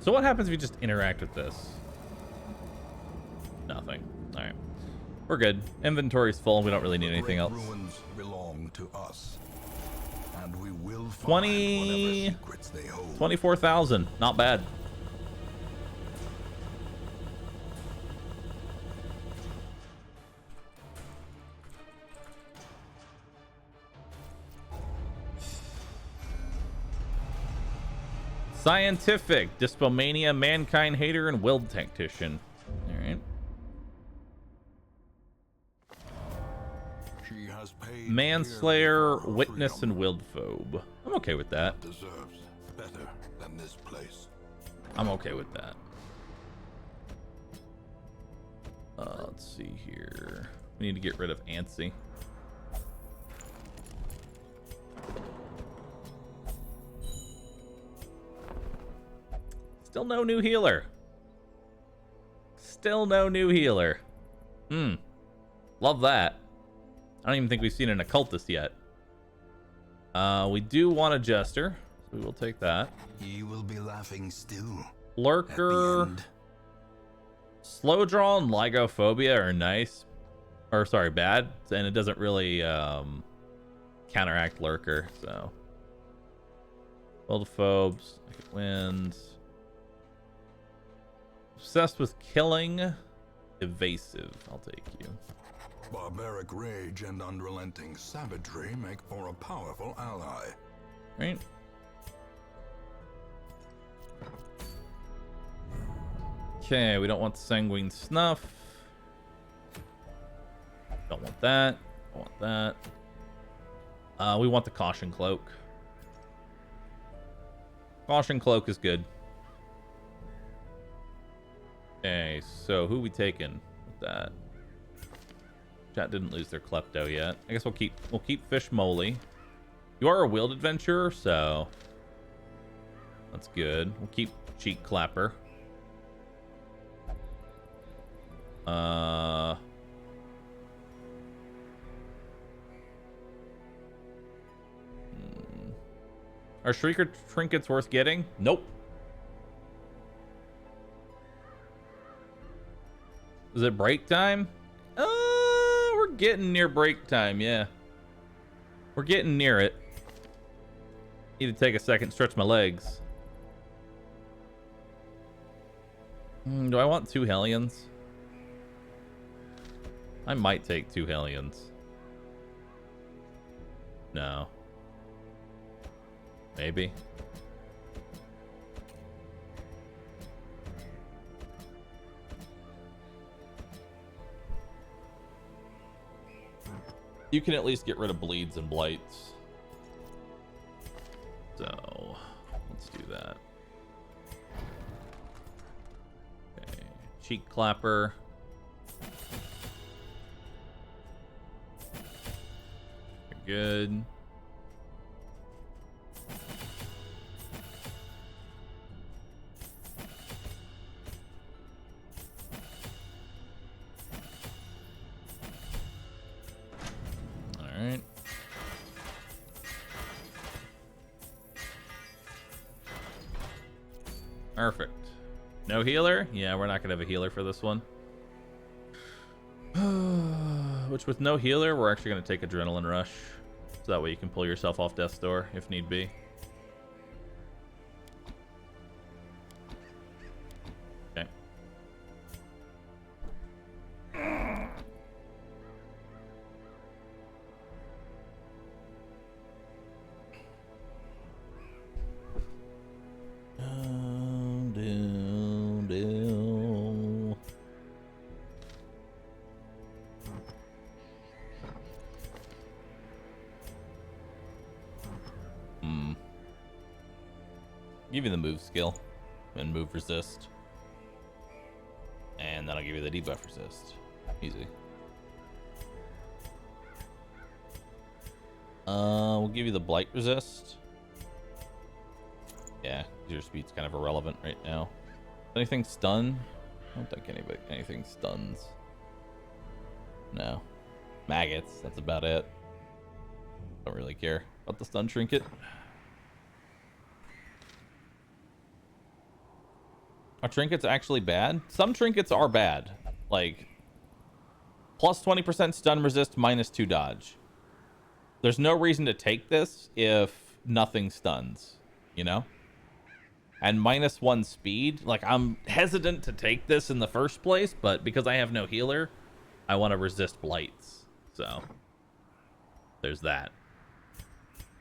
So what happens if you just interact with this? Nothing. All right. We're good. Inventory's full. We don't really need anything else. Ruins belong to us, and we will find 20 whatever secrets they hold. 24,000. Not bad. Scientific, Dyspomania, Mankind Hater, and Willed Tactician. Alright. She has paid Manslayer, dearly for her Witness, freedom. and Willedphobe. I'm okay with that. Deserves better than this place. I'm okay with that. Let's see here. We need to get rid of Antsy. Still no new healer. Still no new healer. Love that. I don't even think we've seen an occultist yet. We do want a jester, so we will take that. Ye will be laughing still. Lurker, At the end. slow draw, and Lygophobia are nice, or sorry, bad, and it doesn't really counteract Lurker. So, Wildephobes, Winds, obsessed with killing, evasive. I'll take you. Barbaric rage and unrelenting savagery make for a powerful ally. Right. Okay, we don't want Sanguine Snuff. Don't want that. Don't want that. We want the Caution Cloak. Caution Cloak is good. Okay, so who we taking with that? Chat didn't lose their Klepto yet. I guess we'll keep Fish Moly. You are a Wheeled Adventurer, so that's good. We'll keep Cheek Clapper. Are Shrieker trinkets worth getting? Nope. Is it break time? We're getting near break time, yeah. We're getting near it. Need to take a second, stretch my legs. Do I want 2 Hellions? I might take 2 Hellions. No. Maybe. You can at least get rid of bleeds and blights. So, let's do that. Okay. Cheek Clapper. Good. All right. Perfect. No healer? Yeah, we're not gonna have a healer for this one. Which, with no healer, we're actually gonna take Adrenaline Rush. So that way you can pull yourself off Death's Door if need be. Okay. Give you the move skill and move resist, and then I'll give you the debuff resist. Easy. We'll give you the blight resist. Yeah, your speed's kind of irrelevant right now. Anything stun? I don't think anything stuns. No. Maggots, that's about it. Don't really care about the stun trinket. Are trinkets actually bad? Some trinkets are bad. Like, plus 20% stun resist, minus 2 dodge. There's no reason to take this if nothing stuns, you know? And minus 1 speed. Like, I'm hesitant to take this in the first place, but because I have no healer, I want to resist blights. So, there's that.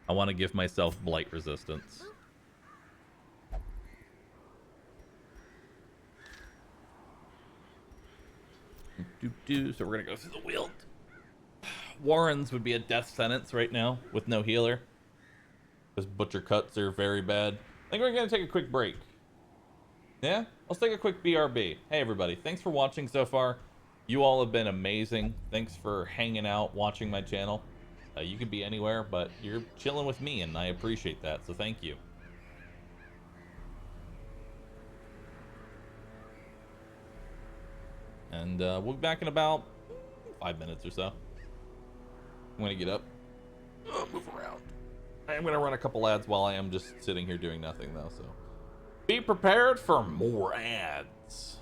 I want to give myself blight resistance. So we're gonna go through the wheel. Warren's would be a death sentence right now with no healer. Because butcher cuts are very bad. I think we're gonna take a quick break. Yeah, let's take a quick BRB. Hey everybody, thanks for watching so far. You all have been amazing. Thanks for hanging out, watching my channel. You could be anywhere, but you're chilling with me, and I appreciate that, so thank you. And we'll be back in about 5 minutes or so. I'm gonna get up, move around. I'm gonna run a couple ads while I am just sitting here doing nothing, though, so be prepared for more ads.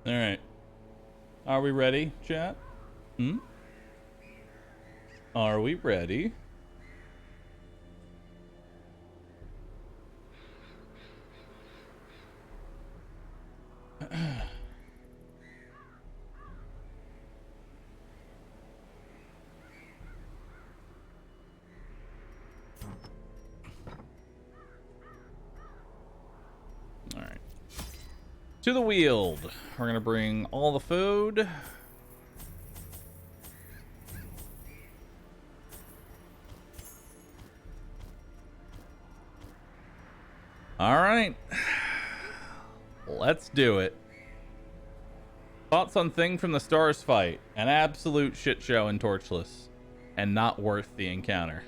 All right. Are we ready, chat? Hmm? Are we ready? All right. To the Weald. We're gonna bring all the food. All right. Let's do it. Thoughts on Thing from the Stars fight. An absolute shit show in Torchless. And not worth the encounter.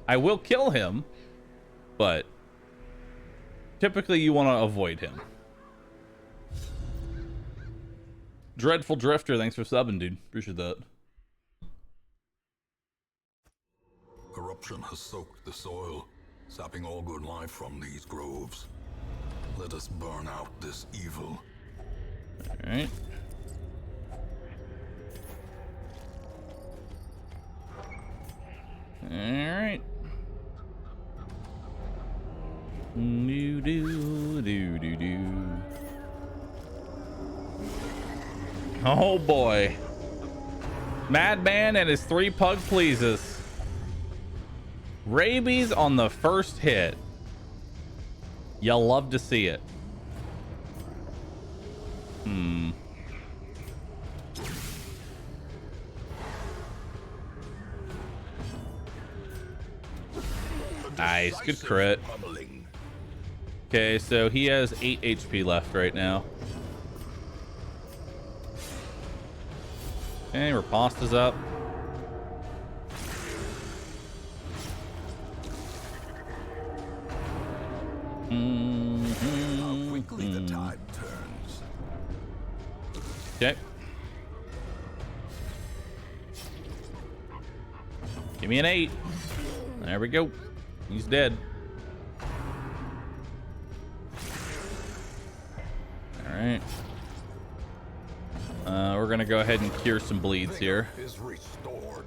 I will kill him, but typically you want to avoid him. Dreadful Drifter, thanks for subbing, dude. Appreciate that. Corruption has soaked the soil, sapping all good life from these groves. Let us burn out this evil. All right. All right. Do do do do do. Oh boy. Madman and his 3 pug pleases. Rabies on the first hit. You'll love to see it. Nice, good crit. Okay, so he has 8 HP left right now. Okay, Riposta's up. How quickly the tide turns. Okay. Give me an 8. There we go. He's dead. All right. We're gonna go ahead and cure some bleeds here. Is restored.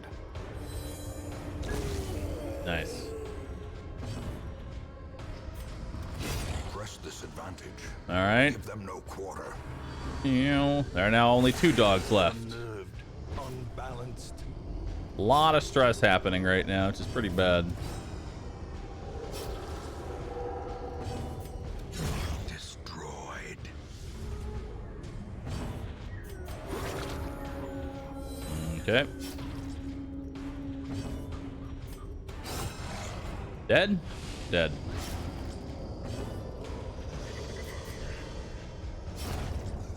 Nice. Press this advantage. All right. Give them no quarter. There are now only 2 dogs left. Unnerved, unbalanced. A lot of stress happening right now, which is pretty bad. Destroyed. Okay. Dead? Dead.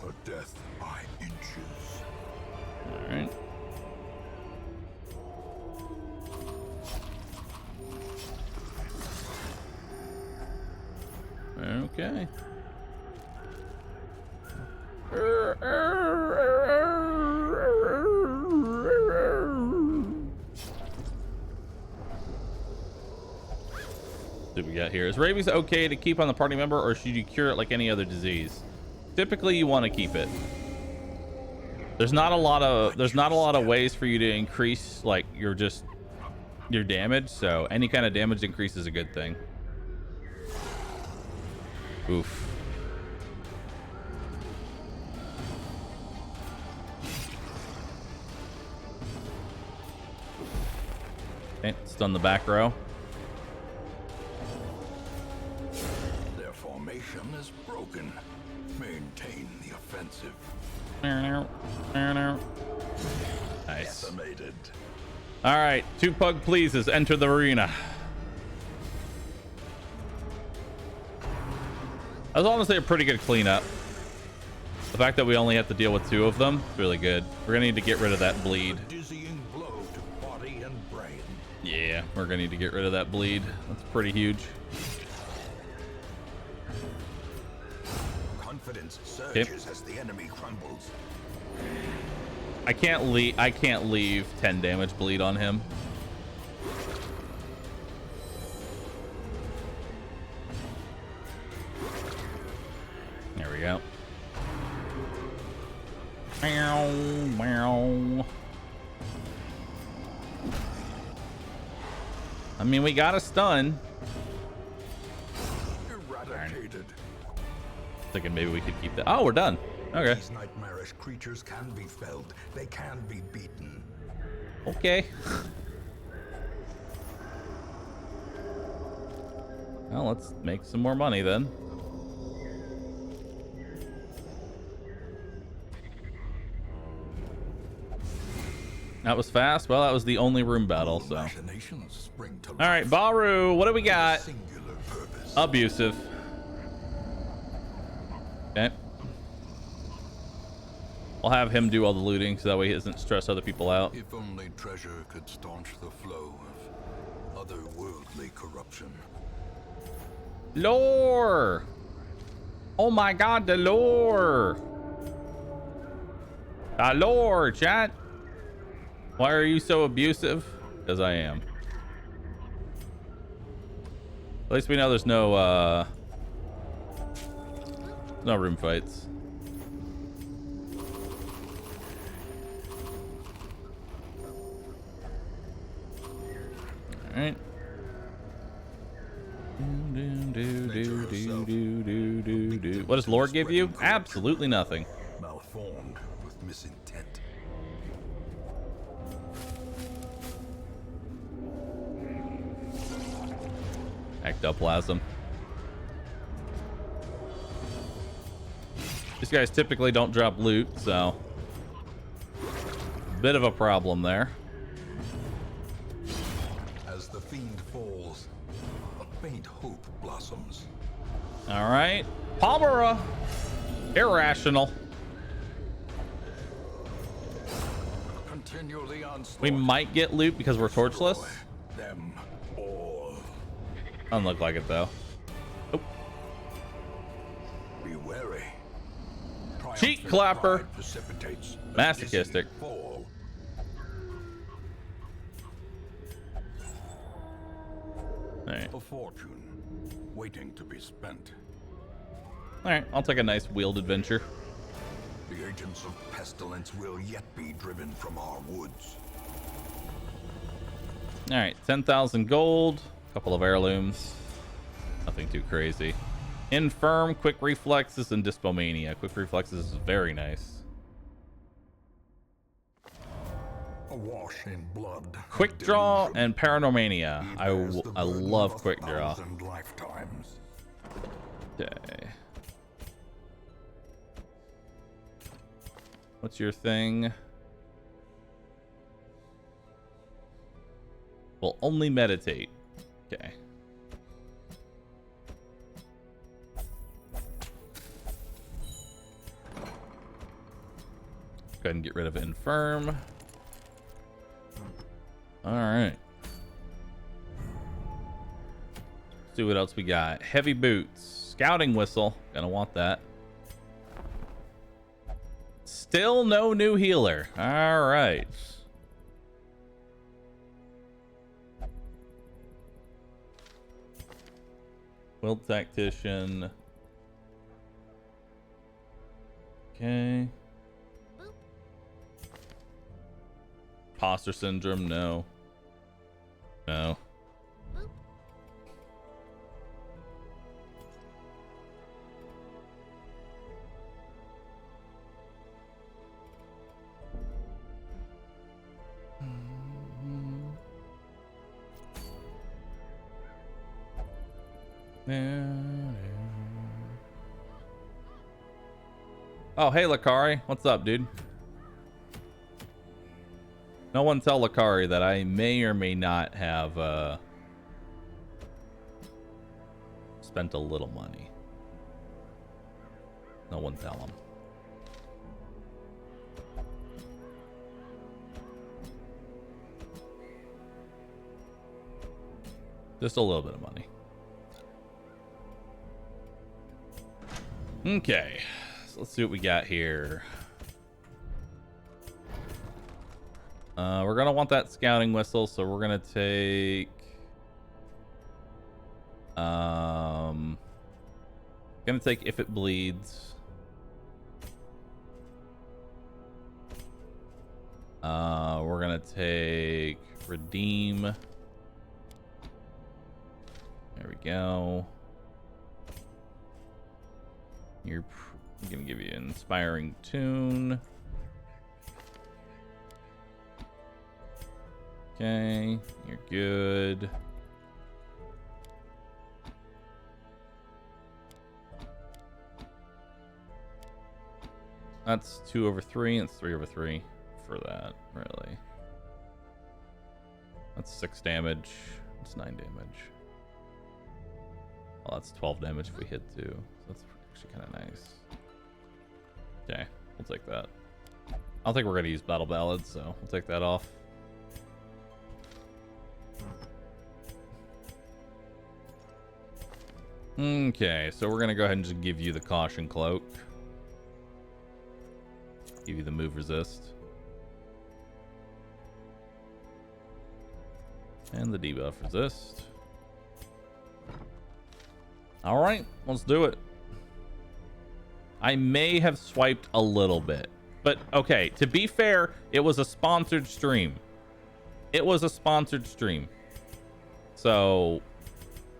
A death by inches. All right. Okay. What do we got here? Is rabies okay to keep on the party member, or should you cure it like any other disease? Typically, you want to keep it. There's not a lot of ways for you to increase like your damage, so any kind of damage increase is a good thing. Oof. Okay, stun the back row. Their formation is broken. Maintain the offensive. Nice. Decimated. All right, 2 pug pleases enter the arena. That was honestly a pretty good cleanup. The fact that we only have to deal with 2 of them is really good. We're gonna need to get rid of that bleed. Dizzying blow to body and brain. Yeah, we're gonna need to get rid of that bleed. That's pretty huge. Confidence surges as the enemy crumbles. I can't leave 10 damage bleed on him. There we go. Meow, meow. I mean, we got a stun. Eradicated. Thinking maybe we could keep that. Oh, we're done. Okay. These nightmarish creatures can be felled. They can be beaten. Okay. Well, let's make some more money then. That was fast. Well, that was the only room battle, so. All right, Bahroo, what do we got? Abusive. Okay. I'll have him do all the looting so that way he doesn't stress other people out. If only treasure could staunch the flow of otherworldly corruption. Lore! Oh my god, the lore! The lore, chat! Why are you so abusive? Because I am. At least we know there's no room fights. All right. What does lore give you? Absolutely nothing. Malformed with misintent. Ectoplasm. These guys typically don't drop loot, so bit of a problem there. As the fiend falls, a faint hope blossoms. All right, Palmera, irrational. Continually onslaught. We might get loot because we're torchless. Them all. Doesn't look like it though. Oh. Be wary. Cheek clapper. Precipitates Masochistic. Fall. All right. A fortune waiting to be spent. All right, I'll take a nice wheeled adventure. The agents of pestilence will yet be driven from our woods. All right, 10,000 gold, a couple of heirlooms, nothing too crazy. Infirm, quick reflexes, and Dyspomania. Quick reflexes is very nice. Awash in blood. Quick draw and Paranormania. I love quick draw. Lifetimes. Okay. What's your thing? Will only meditate. Okay. Go ahead and get rid of Infirm. All right. See what else we got. Heavy boots. Scouting whistle. Gonna want that. Still no new healer. All right. Wild tactician. Okay. Imposter syndrome, no. No. Oh, hey, Lakari. What's up, dude? No one tell Lakari that I may or may not have spent a little money. No one tell him. Just a little bit of money. Okay, so let's see what we got here. We're gonna want that scouting whistle, so we're gonna take if it bleeds. We're gonna take redeem. There we go. I'm gonna give you an inspiring tune. Okay, you're good. That's 2/3. That's 3/3 for that, really. That's 6 damage. That's 9 damage. Well, that's 12 damage if we hit 2. So that's actually kind of nice. Okay, we'll take that. I don't think we're going to use Battle Ballad, so we'll take that off. Okay, so we're going to go ahead and just give you the Caution Cloak. Give you the move resist. And the debuff resist. All right, let's do it. I may have swiped a little bit, but okay, to be fair, it was a sponsored stream. It was a sponsored stream. So,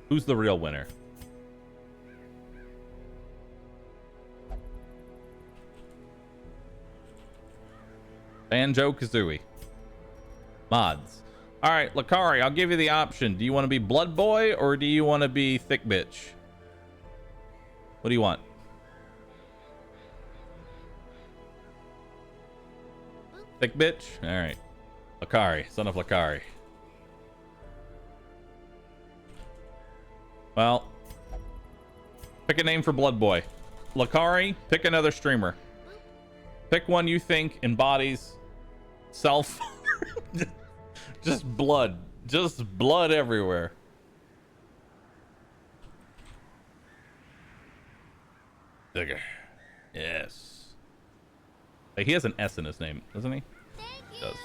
who's the real winner? Banjo-Kazooie. Mods. All right, Lakari, I'll give you the option. Do you want to be Blood Boy or do you want to be Thick Bitch? What do you want? Thick Bitch? All right. Lakari, son of Lakari. Well, pick a name for Blood Boy. Lakari, pick another streamer. Pick one you think embodies self. Just blood everywhere. Digger. Yes. Hey, he has an S in his name, doesn't he? He does.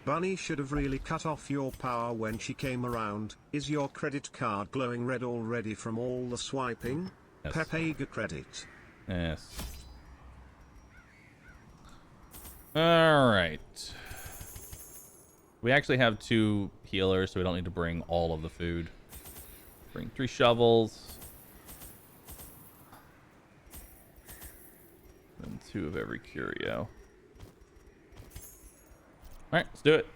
Bunny should have really cut off your power when she came around. Is your credit card glowing red already from all the swiping? Yes. Pepega credit. Yes. All right. We actually have 2 healers, so we don't need to bring all of the food. Bring 3 shovels. And 2 of every curio. All right, let's do it.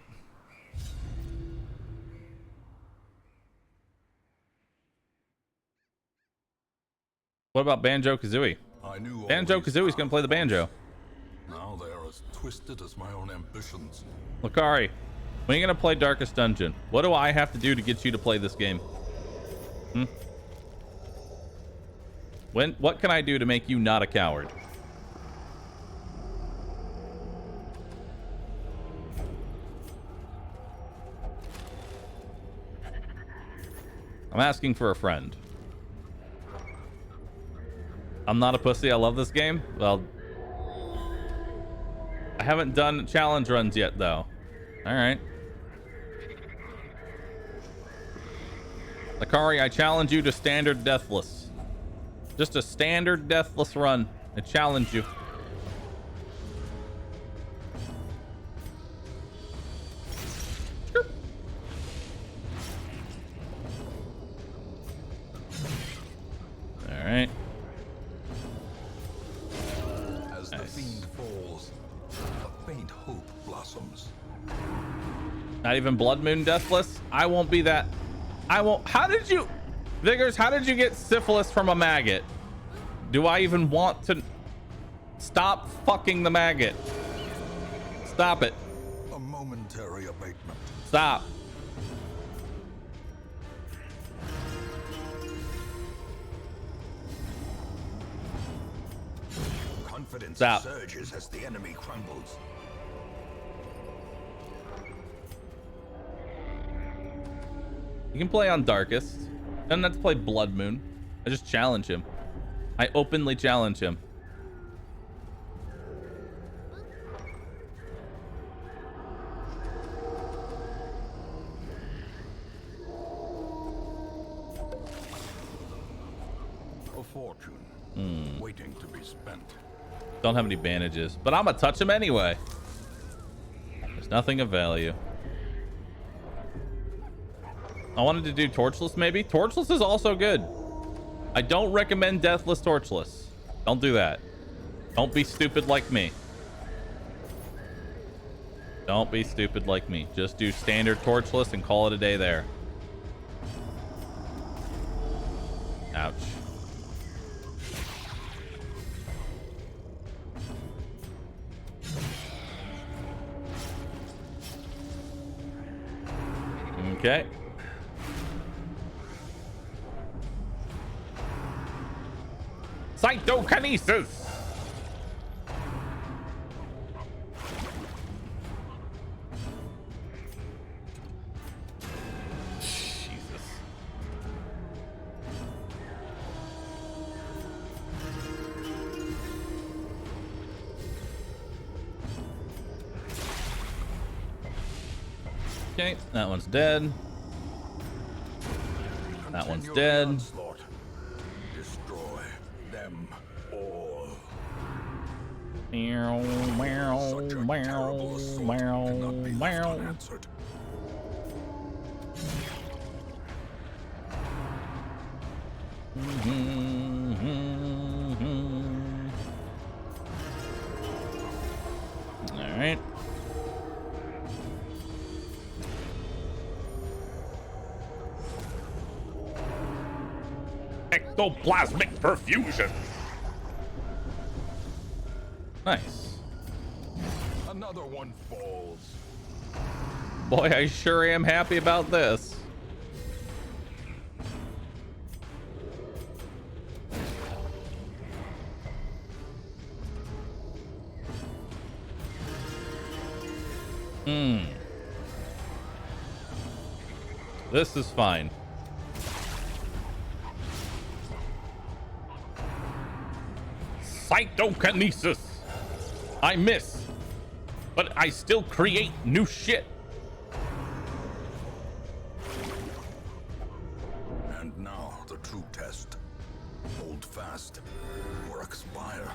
What about Banjo-Kazooie? Banjo-Kazooie's gonna play the banjo. Now they are as twisted as my own ambitions. Lakari, when are you gonna play Darkest Dungeon? What do I have to do to get you to play this game? What can I do to make you not a coward? I'm asking for a friend. I'm not a pussy. I love this game. Well, I haven't done challenge runs yet, though. All right. Lakari, I challenge you to standard Deathless. Just a standard Deathless run. I challenge you. All right. As the fiend falls, a faint hope blossoms. Not even Bloodmoon Deathless? I won't be that. I won't. How did you... Vigors, how did you get syphilis from a maggot? Do I even want to... Stop fucking the maggot. Stop it. A momentary abatement. Stop. Confidence Stop. surges as the enemy crumbles. You can play on Darkest. Doesn't have to play Bloodmoon. I just challenge him. I openly challenge him. A fortune waiting to be spent. Don't have any bandages, but I'm gonna touch him anyway. There's nothing of value. I wanted to do Torchless, maybe. Torchless is also good. I don't recommend Deathless Torchless. Don't do that. Don't be stupid like me. Don't be stupid like me. Just do standard Torchless and call it a day there. Ouch. Okay. Cytokinesis. Jesus. Okay, that one's dead. That one's dead. Destroy them all. Meow, meow, Such a meow, terrible assault meow, cannot be left meow. unanswered. All right. Ectoplasmic perfusion. Nice. Another one falls. Boy, I sure am happy about this. This is fine. Cytokinesis. I miss, but I still create new shit. And now the true test. Hold fast or expire.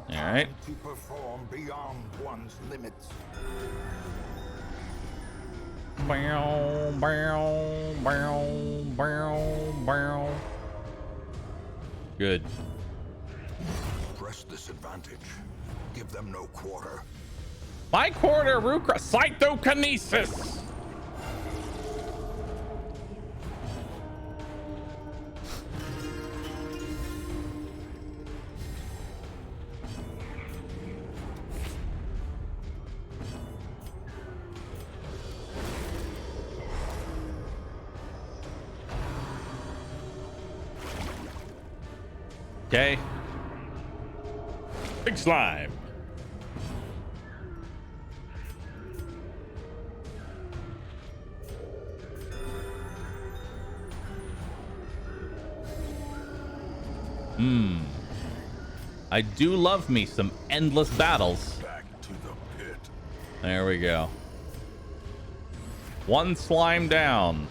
All right. To perform beyond one's limits. Bow, bow, bow, bow, bow. Good. Press this advantage. Give them no quarter. My quarter, Rukra. Cytokinesis. Okay. Big slime. I do love me some endless battles. Back to the pit. There we go. One slime down.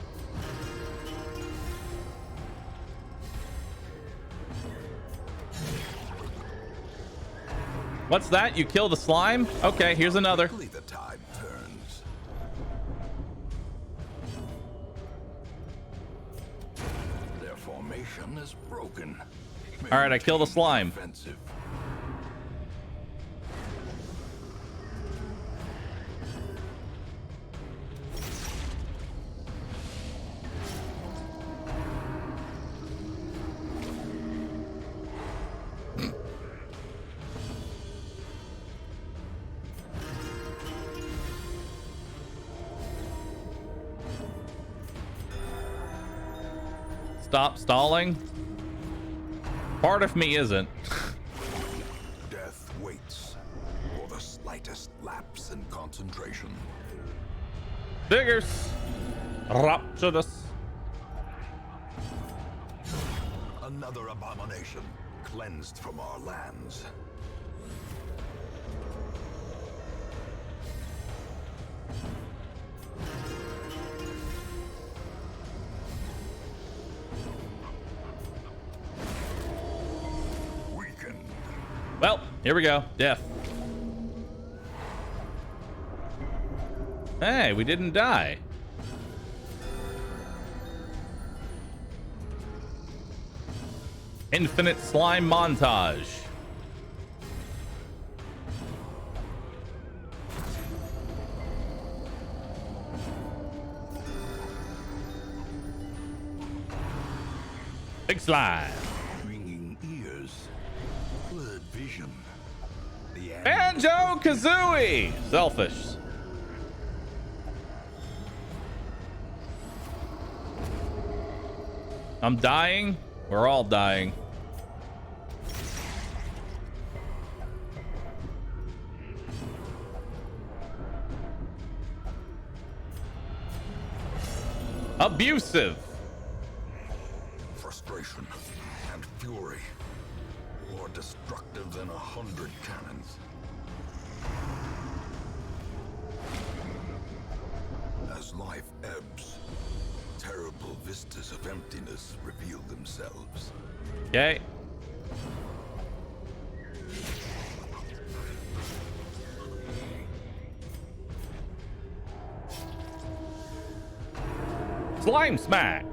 What's that? You killed a slime? Okay, here's another. Quickly the tide turns. Their formation is broken. All right, I killed a slime. Offensive. Stop stalling. Part of me isn't. Death waits for the slightest lapse in concentration. Diggers. Rapturous. Another abomination cleansed from our lands. Here we go. Death. Hey, we didn't die. Infinite slime montage. Big slime. Ringing ears, blurred vision. The Banjo-Kazooie! Selfish. I'm dying. We're all dying. Abusive. Frustration and fury, more destructive than 100 cannons. As life ebbs, terrible vistas of emptiness reveal themselves. Okay. Slime smack.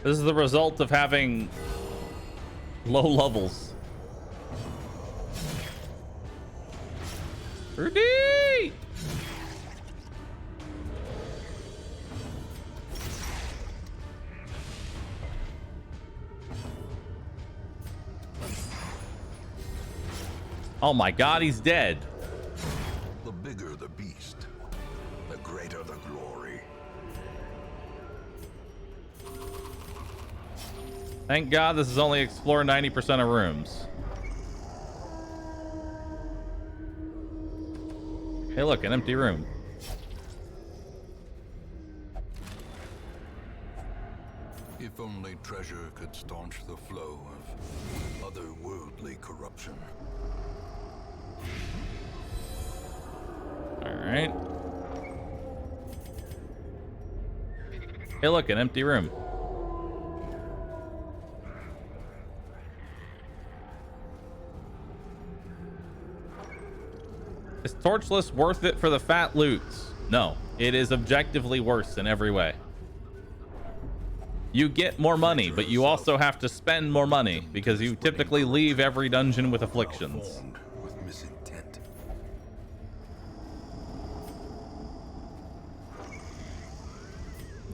This is the result of having low levels. Rudy! Oh my god, he's dead. The bigger the beast, the greater the glory. Thank god this is only explore 90% of rooms. Hey look, an empty room. If only treasure could staunch the flow of otherworldly corruption. All right. Hey look, an empty room. Is Torchless worth it for the fat loots? No, it is objectively worse in every way. You get more money, but you also have to spend more money because you typically leave every dungeon with afflictions. With misintent.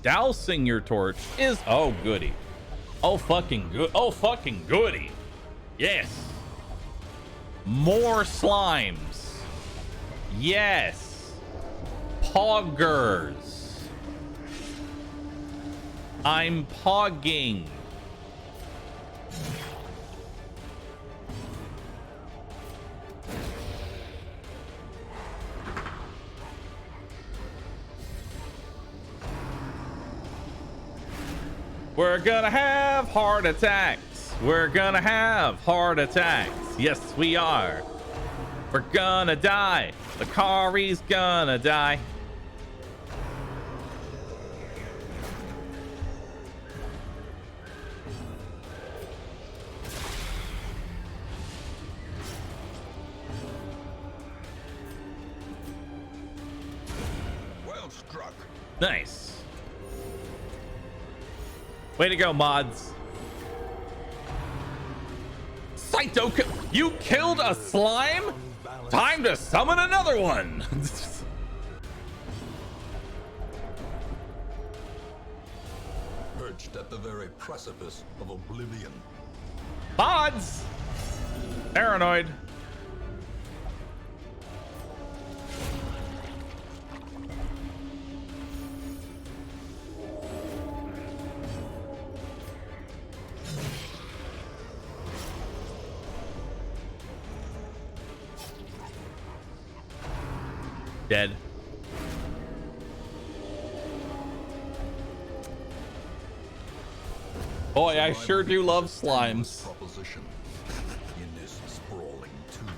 Dousing your torch is oh goody. Oh fucking good. Oh fucking goody. Yes. More slimes. Yes. Poggers. I'm pogging. We're gonna have heart attacks. We're gonna have heart attacks. Yes, we are. We're gonna die. The Kari's gonna die. Well struck. Nice. Way to go, mods. Saito, you killed a slime? Time to summon another one. Perched at the very precipice of oblivion. Mods. Paranoid. Dead. Boy, I sure do love slimes. Proposition in this sprawling tomb.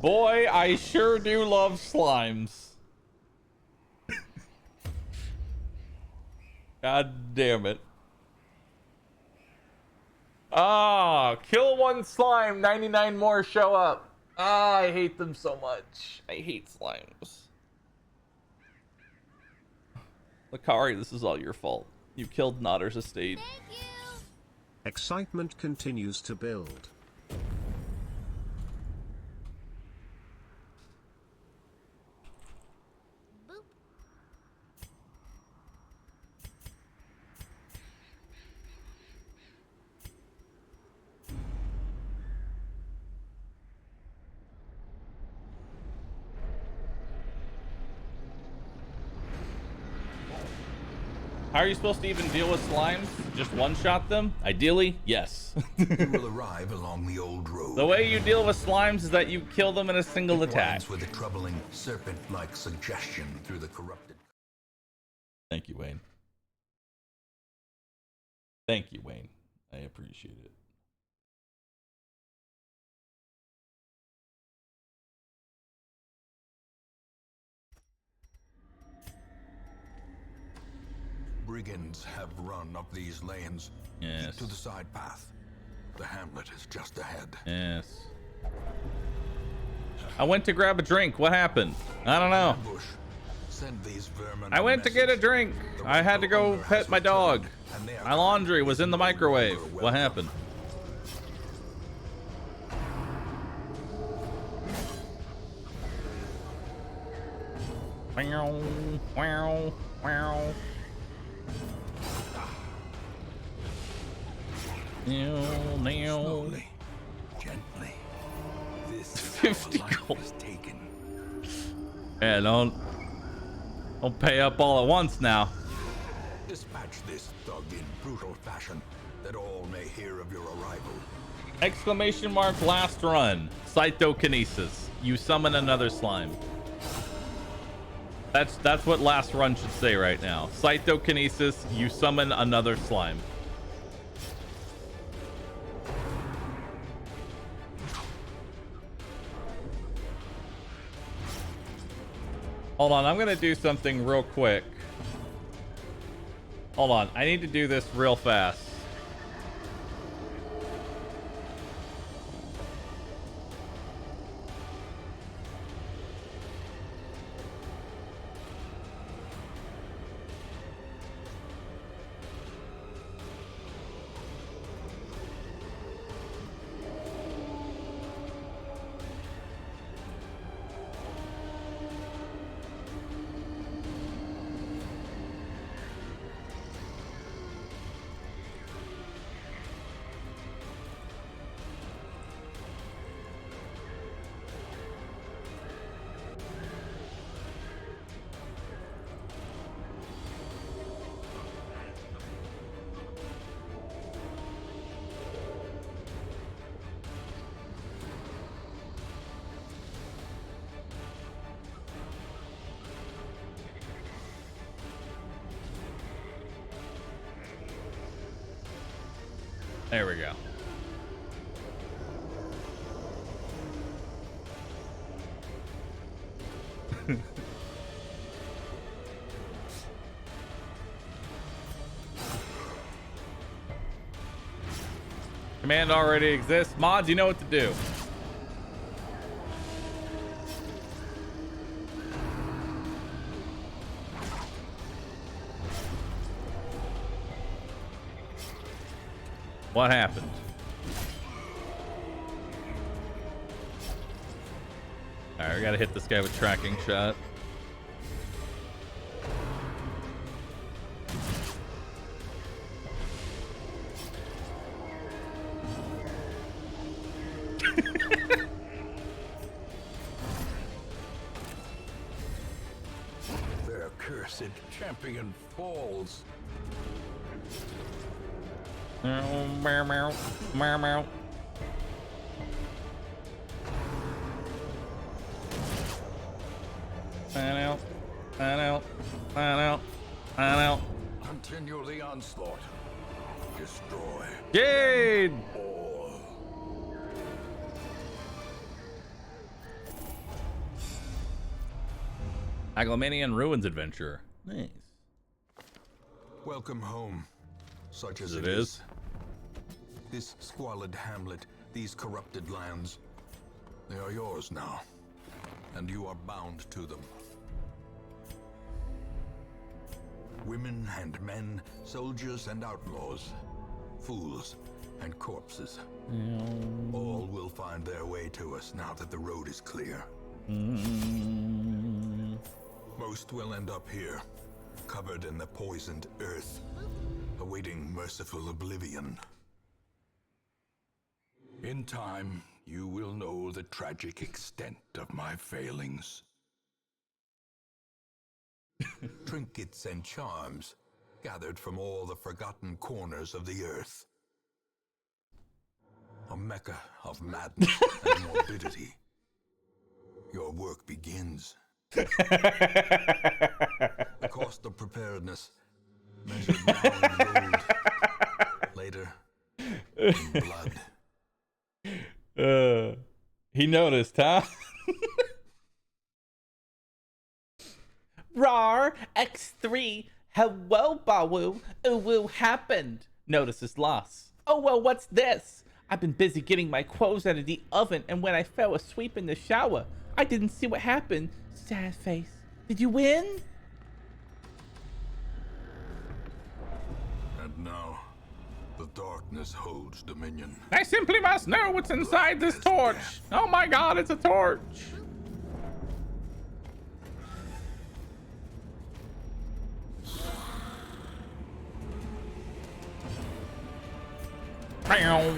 Boy, I sure do love slimes. God damn it. Oh, kill one slime, 99 more show up. Ah, I hate them so much. I hate slimes. Lakari, this is all your fault. You killed Notter's estate. Thank you. Excitement continues to build. Boop. How are you supposed to even deal with slimes? Just one-shot them? Ideally, yes. You will arrive along the old road. The way you deal with slimes is that you kill them in a single attack. Winds with a troubling serpent-like suggestion through the corrupted. Thank you, Wayne. Thank you, Wayne. I appreciate it. Brigands have run up these lanes. Yes. Keep to the side path. The hamlet is just ahead. Yes. I went to grab a drink. What happened? I don't know. Ambush. Send these vermin I went to get a drink. I had to go pet my dog. My laundry was in the microwave. What happened? Wow, wow, wow. Slowly, gently. This is 50 how a life gold. is taken. Yeah, don't pay up all at once now. Dispatch this thug in brutal fashion, that all may hear of your arrival. Exclamation mark last run. Cytokinesis. You summon another slime. That's what last run should say right now. Cytokinesis. You summon another slime. Hold on, I'm gonna do something real quick. Hold on, I need to do this real fast. There we go. Command already exists. Mods, you know what to do. What happened? Alright, we gotta hit this guy with tracking shot. Their cursed champion falls. Meow, meow, meow, meow, meow. Fan out, fan out, fan out, fan out. Continue the onslaught. Destroy Jade! all. Agglomanian Ruins Adventure. Nice. Welcome home, such as It it is. This squalid hamlet, these corrupted lands, they are yours now, and you are bound to them. Women and men, soldiers and outlaws, fools and corpses, all will find their way to us now that the road is clear. Most will end up here, covered in the poisoned earth, awaiting merciful oblivion. In time, you will know the tragic extent of my failings. Trinkets and charms, gathered from all the forgotten corners of the earth. A mecca of madness and morbidity. Your work begins. The cost of preparedness, measured now in gold, later in blood. He noticed, huh? Rar X3, hello, Bahroo. What happened? Notice his loss. Oh well, what's this? I've been busy getting my clothes out of the oven, and when I fell asleep in the shower, I didn't see what happened. Sad face. Did you win? And now, the darkness holds dominion. I simply must know what's inside this torch. Oh my god, it's a torch. Meow.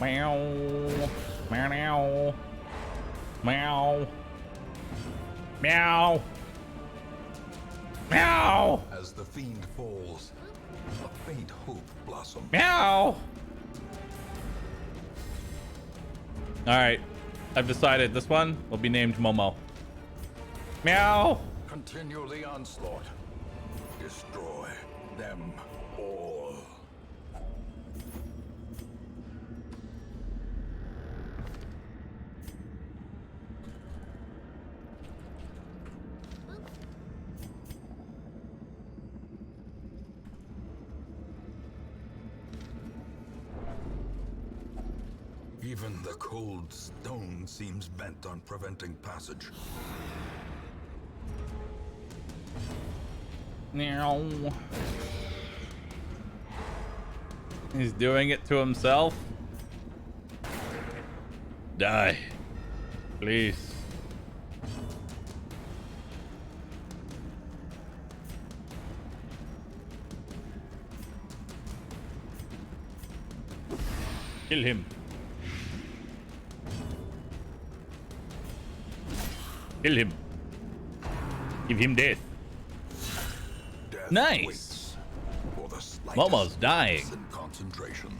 Meow. Meow. Meow. Meow. Meow. As the fiend falls, a faint hope blossoms. Meow. Alright. I've decided this one will be named Momo. Meow. Continue the onslaught. Destroy them all. Even the cold stone seems bent on preventing passage. Meow. He's doing it to himself. Die. Please. Kill him. Kill him. Give him death. Death Nice. waits for the slightest Momo's dying. lapse in concentration.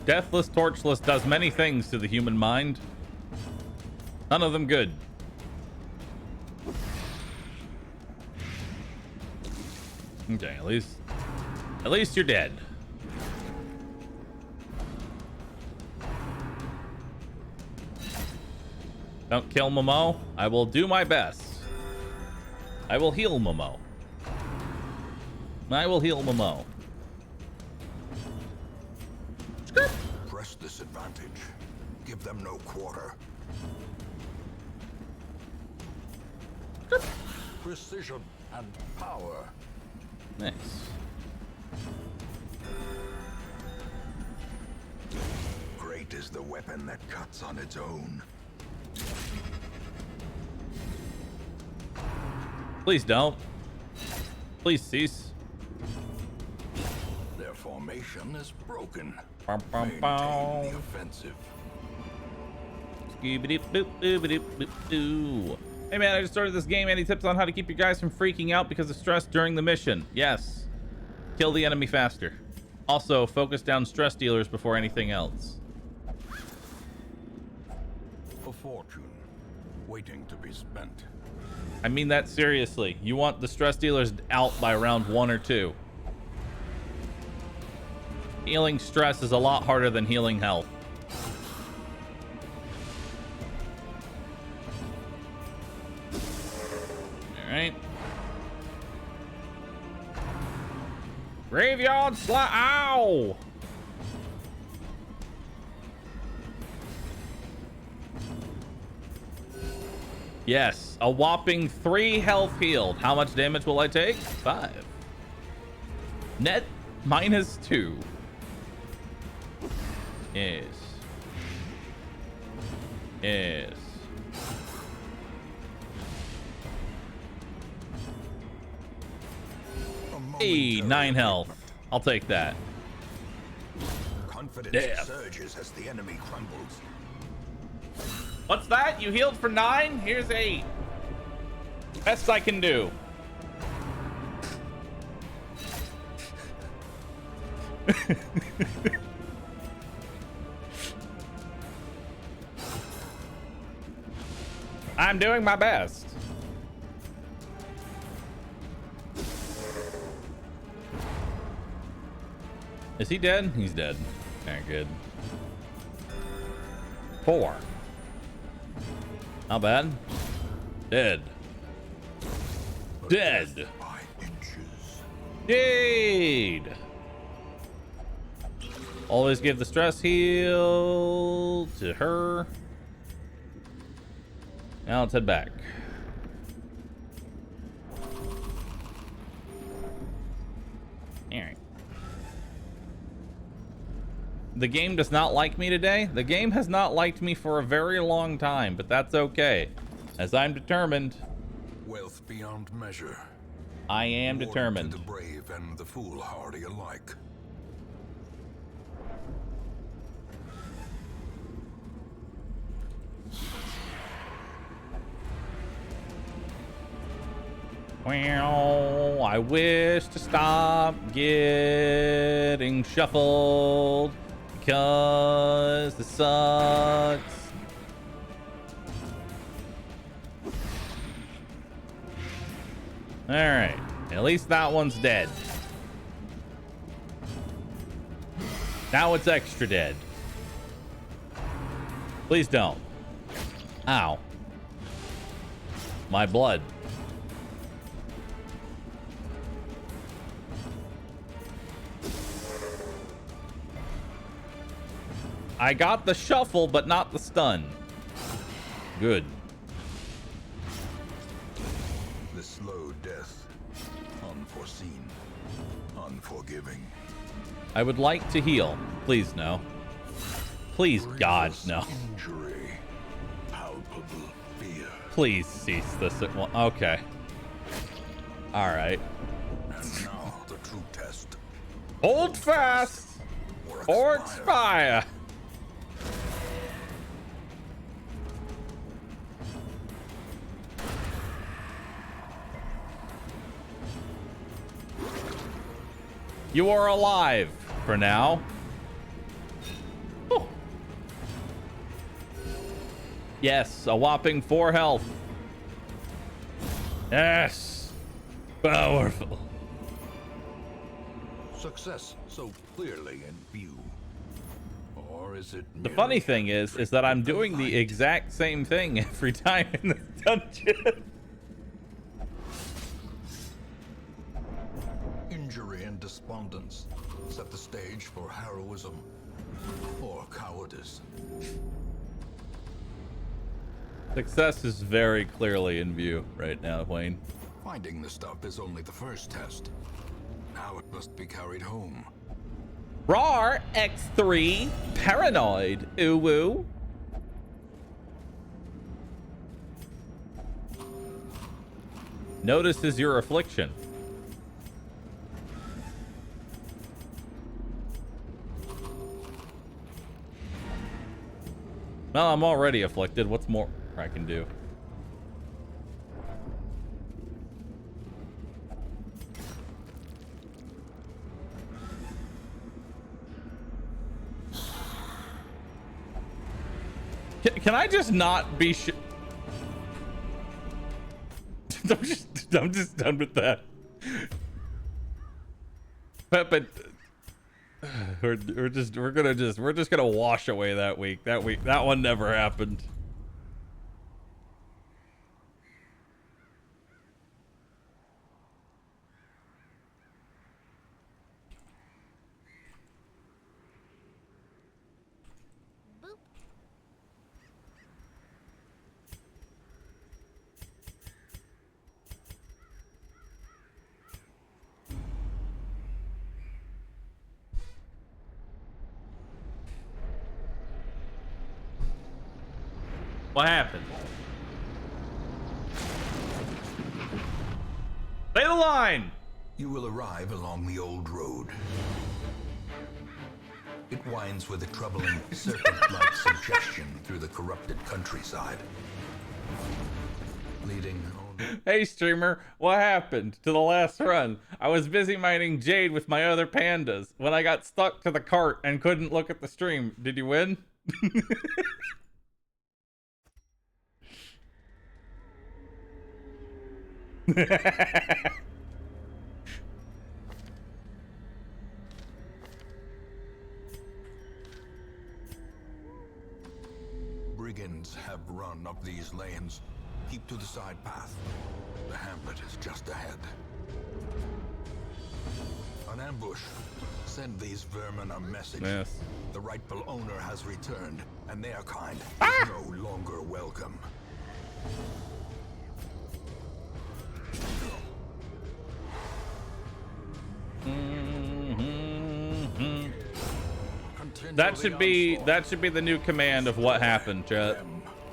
Deathless, Torchless does many things to the human mind. None of them good. Okay, at least you're dead. Don't kill Momo. I will do my best. I will heal Momo. I will heal Momo. Press this advantage. Give them no quarter. Precision and power. Nice. Great is the weapon that cuts on its own. Please don't. Please cease. Their formation is broken. Bum, bum, Maintain bum. the offensive. Skibidi-boop-boop-boop-doo. Hey man, I just started this game. Any tips on how to keep your guys from freaking out because of stress during the mission? Yes. Kill the enemy faster. Also, focus down stress dealers before anything else. A fortune waiting to be spent. I mean that seriously. You want the stress dealers out by round 1 or 2. Healing stress is a lot harder than healing health. All right. Graveyard slide. Ow! Yes, a whopping 3 health healed. How much damage will I take? 5. Net -2. Yes. Yes. Hey, 9 health. I'll take that. Confidence surges as the enemy crumbles. What's that? You healed for 9? Here's 8. Best I can do. I'm doing my best. Is he dead? He's dead. Very good. 4. Not bad. Dead. Dead. Jade. Always give the stress heal to her. Now let's head back. Alright. The game does not like me today. The game has not liked me for a very long time, but that's okay, as I'm determined. Wealth beyond measure. I am determined. To the brave and the foolhardy alike. Well, I wish to stop getting shuffled because this sucks. All right, at least that one's dead. Now it's extra dead. Please don't. Ow. My blood. I got the shuffle, but not the stun. Good. The slow death. Unforeseen. Unforgiving. I would like to heal. Please, no. Please, God, no. Injury. Palpable fear. Please cease this at once. Okay. All right. And now the true test. Hold fast or expire. You are alive for now. Oh. Yes, a whopping 4 health. Yes. Powerful. Success so clearly in view. Or is it The funny thing is that I'm doing the exact same thing every time in the dungeon. Injury and despondence set the stage for heroism or cowardice. Success is very clearly in view right now, Wayne. Finding the stuff is only the first test. Now it must be carried home. RAR X3 Paranoid. Ooh woo. Notices your affliction. Well, I'm already afflicted. What's more I can do? Can I just not be I'm just done with that. But we're just gonna wash away that week. That one never happened. What happened? Stay the line! You will arrive along the old road. It winds with a troubling serpent-like suggestion through the corrupted countryside. Leading only... Hey streamer, what happened to the last run? I was busy mining jade with my other pandas when I got stuck to the cart and couldn't look at the stream. Did you win? Brigands have run up these lanes. Keep to the side path. The hamlet is just ahead. An ambush. Send these vermin a message. Yes. The rightful owner has returned, and their kind is no longer welcome. That should be the new command of what happened, chat.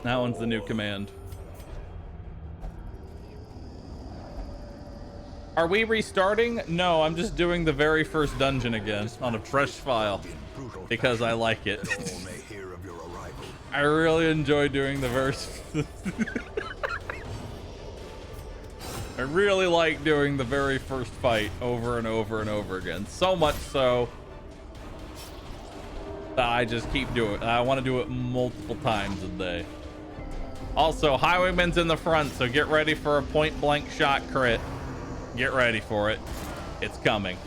That one's the new command. Are we restarting? No, I'm just doing the very first dungeon again on a fresh file because I like it. I really enjoy doing the verse. I really like doing the very first fight over and over and over again. So much so that I just keep doing it. I want to do it multiple times a day. Also, Highwayman's in the front, so get ready for a point blank shot crit. Get ready for it. It's coming.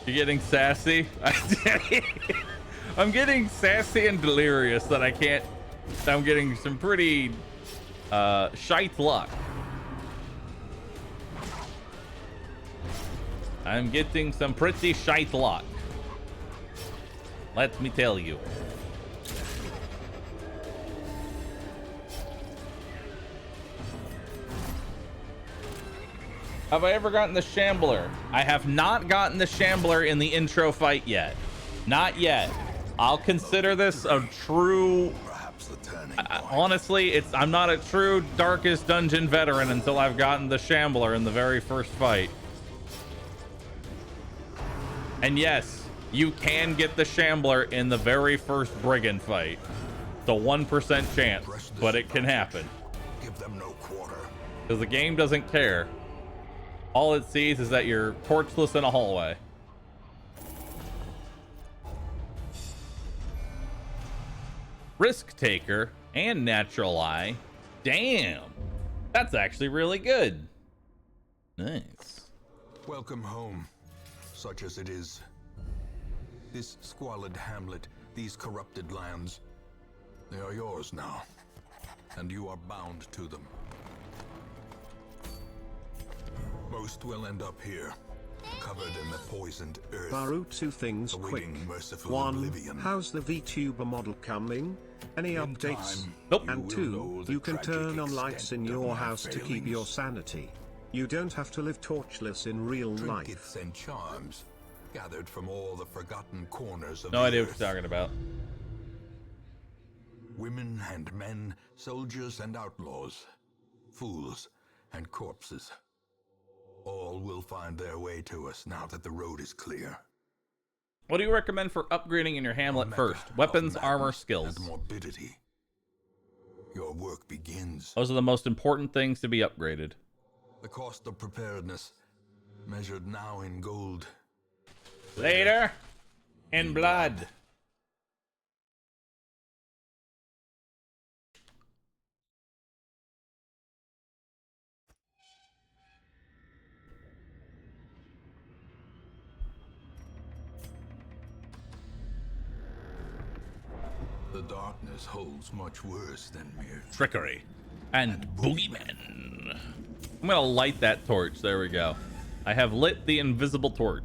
You're getting sassy? I'm getting sassy and delirious that I can't. I'm getting some pretty shite luck. I'm getting some pretty shite luck. Let me tell you. Have I ever gotten the Shambler? I have not gotten the Shambler in the intro fight yet. Not yet. I'll consider this a true... honestly, I'm not a true Darkest Dungeon veteran until I've gotten the Shambler in the very first fight. And yes, you can get the Shambler in the very first Brigand fight. It's a 1% chance, but it can happen. Give them no quarter. Because the game doesn't care. All it sees is that you're torchless in a hallway. Risk Taker and Natural Eye. Damn. That's actually really good. Nice. Welcome home, such as it is. This squalid hamlet, these corrupted lands, they are yours now, and you are bound to them. Most will end up here, covered in the poisoned earth. Bahroo, two things quick. One, oblivion. how's the VTuber model coming? Any In updates? time, Nope. And you will know two, the you can turn tragic on lights in extent of your my house to keep your failings. sanity. You don't have to live torchless in real life. Trinkets and charms, gathered from all the forgotten corners of No the idea what earth. you're talking about. Women and men, soldiers and outlaws, fools and corpses. All will find their way to us now that the road is clear. What do you recommend for upgrading in your hamlet Mecca first? of Weapons, armor, madness skills. and morbidity. Your work begins. Those are the most important things to be upgraded. The cost of preparedness, measured now in gold. Later, in blood. The darkness holds much worse than mere Trickery and boogeymen. I'm gonna light that torch. There we go. I have lit the invisible torch.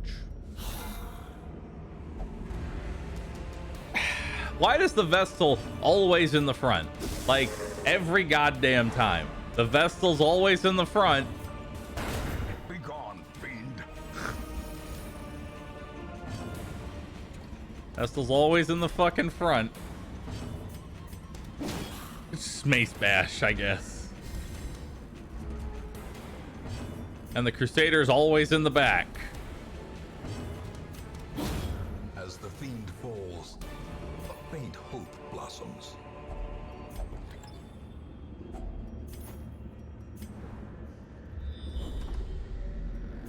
Why does the Vestal always in the front? Like every goddamn time. The Vestal's always in the front. Be gone, fiend. Vestal's always in the fucking front. Mace Bash, I guess. And the Crusader's always in the back. As the fiend falls, a faint hope blossoms.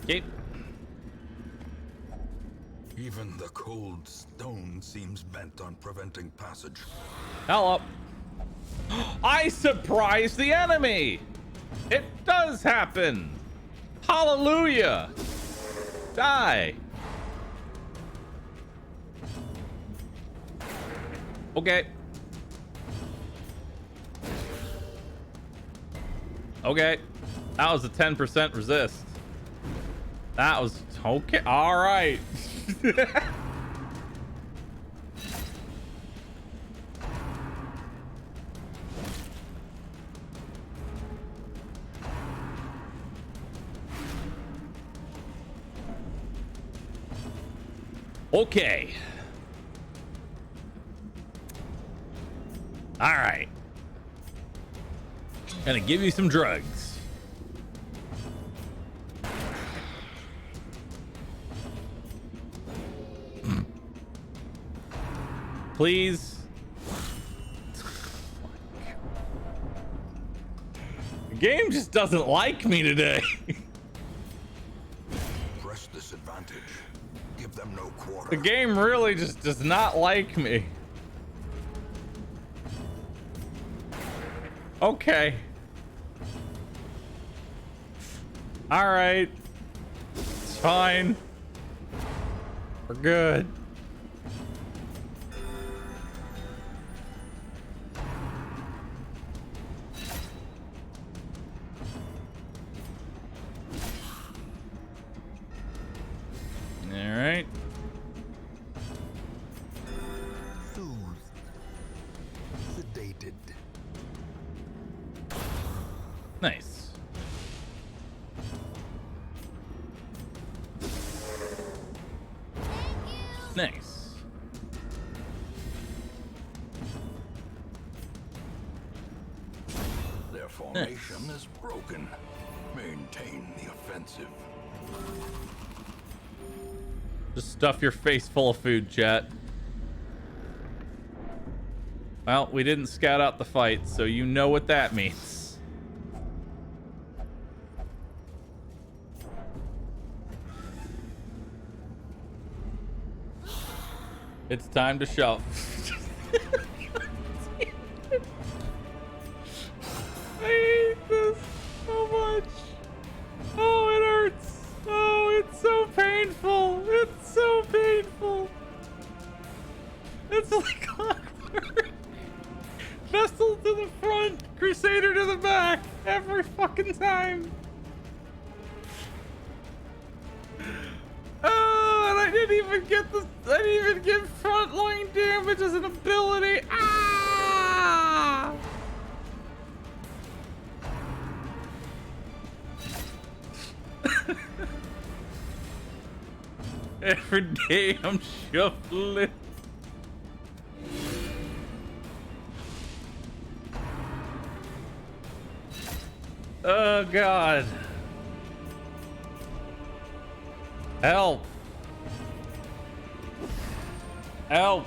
Okay. Even the cold stone seems bent on preventing passage. Hell up. I surprised the enemy. It does happen. Hallelujah. Die. Okay. Okay. That was a 10% resist. That was okay. All right. Okay. All right. Gonna give you some drugs. Please. The game just doesn't like me today. Press this advantage. Give them no quarter. The game really just does not like me. Okay. All right. It's fine. We're good. All right. Soothed. Sedated. Nice. Nice. Their formation is broken. Maintain the offensive. Just stuff your face full of food, chat. Well, we didn't scout out the fight, so you know what that means. It's time to shove. I hate this so much. Oh, it hurts. Oh, it's so painful. It's so painful. It's like awkward. Vestal to the front, Crusader to the back, every fucking time. Oh, and I didn't even get this. I didn't even get frontline damage as an ability. Ah! Every day I'm shuffling. Oh God. Help. Help.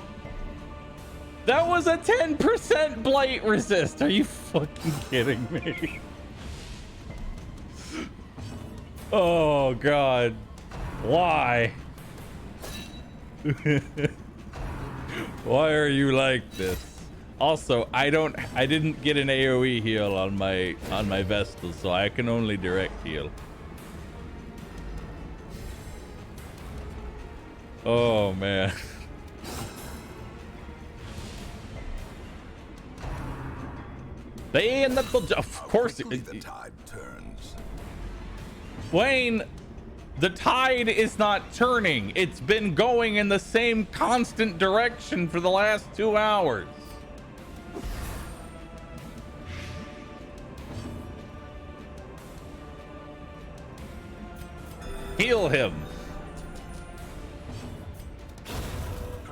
That was a 10% blight resist. Are you fucking kidding me? Oh God. Why? Why are you like this? Also, I didn't get an AoE heal on my Vestal, so I can only direct heal. Oh man. They and the of course the tide turns. Wayne, the tide is not turning. It's been going in the same constant direction for the last 2 hours. Heal him.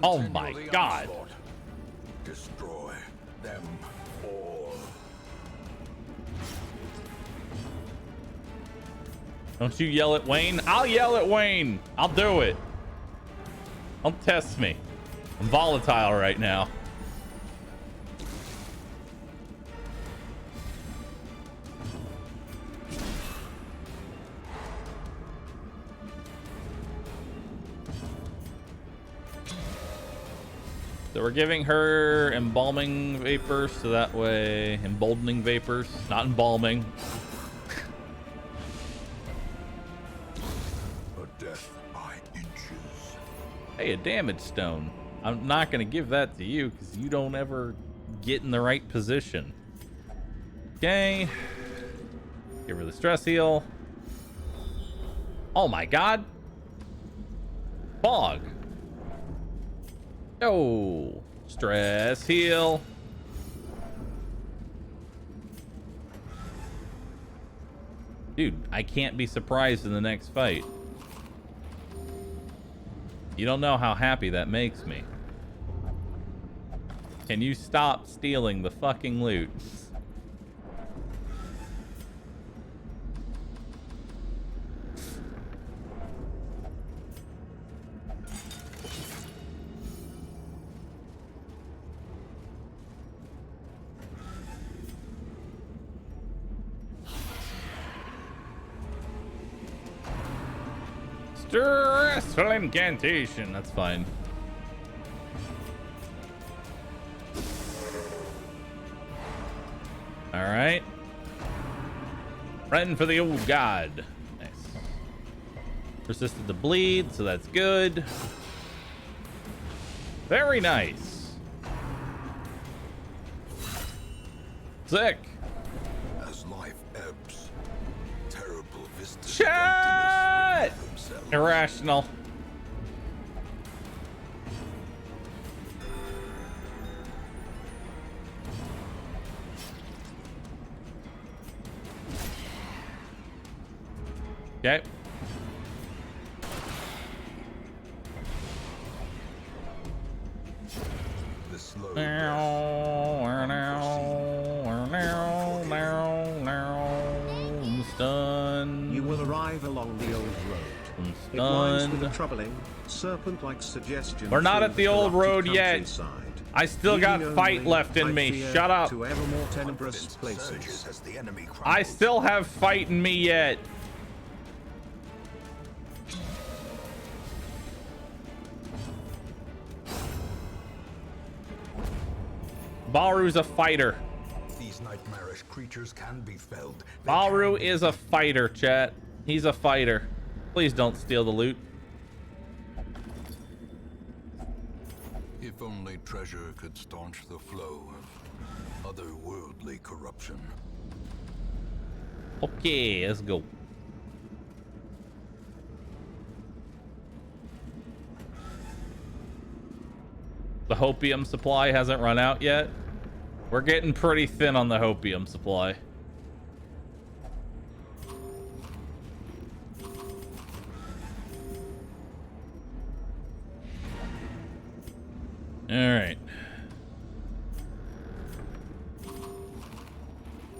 Oh my God. Destroy them all. Don't you yell at Wayne. I'll yell at Wayne. I'll do it. Don't test me. I'm volatile right now. So we're giving her embalming vapors, so that way, emboldening vapors, not embalming. A death by inches. Hey, a damage stone. I'm not gonna give that to you because you don't ever get in the right position. Okay. Give her the stress heal. Oh my god. Fog. Oh, stress heal. Dude, I can't be surprised in the next fight. You don't know how happy that makes me. Can you stop stealing the fucking loot? Stressful incantation. That's fine. All right. Friend for the old god. Nice. Resisted the bleed, so that's good. Very nice. Sick. As life ebbs, terrible vistas. Shit! Irrational. Okay. The slow I'm stunned. You will arrive along the old road. It winds with a troubling, serpent-like suggestion. We're not through at the old road yet. countryside. I still got Leading fight only, left in I me. fear, Shut up. to ever more tenebrous places. surges as the enemy I crumbles. still have fight in me yet. Bahroo's a fighter. These nightmarish creatures can be felled. They Bahroo can is a fighter, chat. He's a fighter. Please don't steal the loot. If only treasure could staunch the flow of otherworldly corruption. Okay, let's go. The hopium supply hasn't run out yet. We're getting pretty thin on the hopium supply. All right.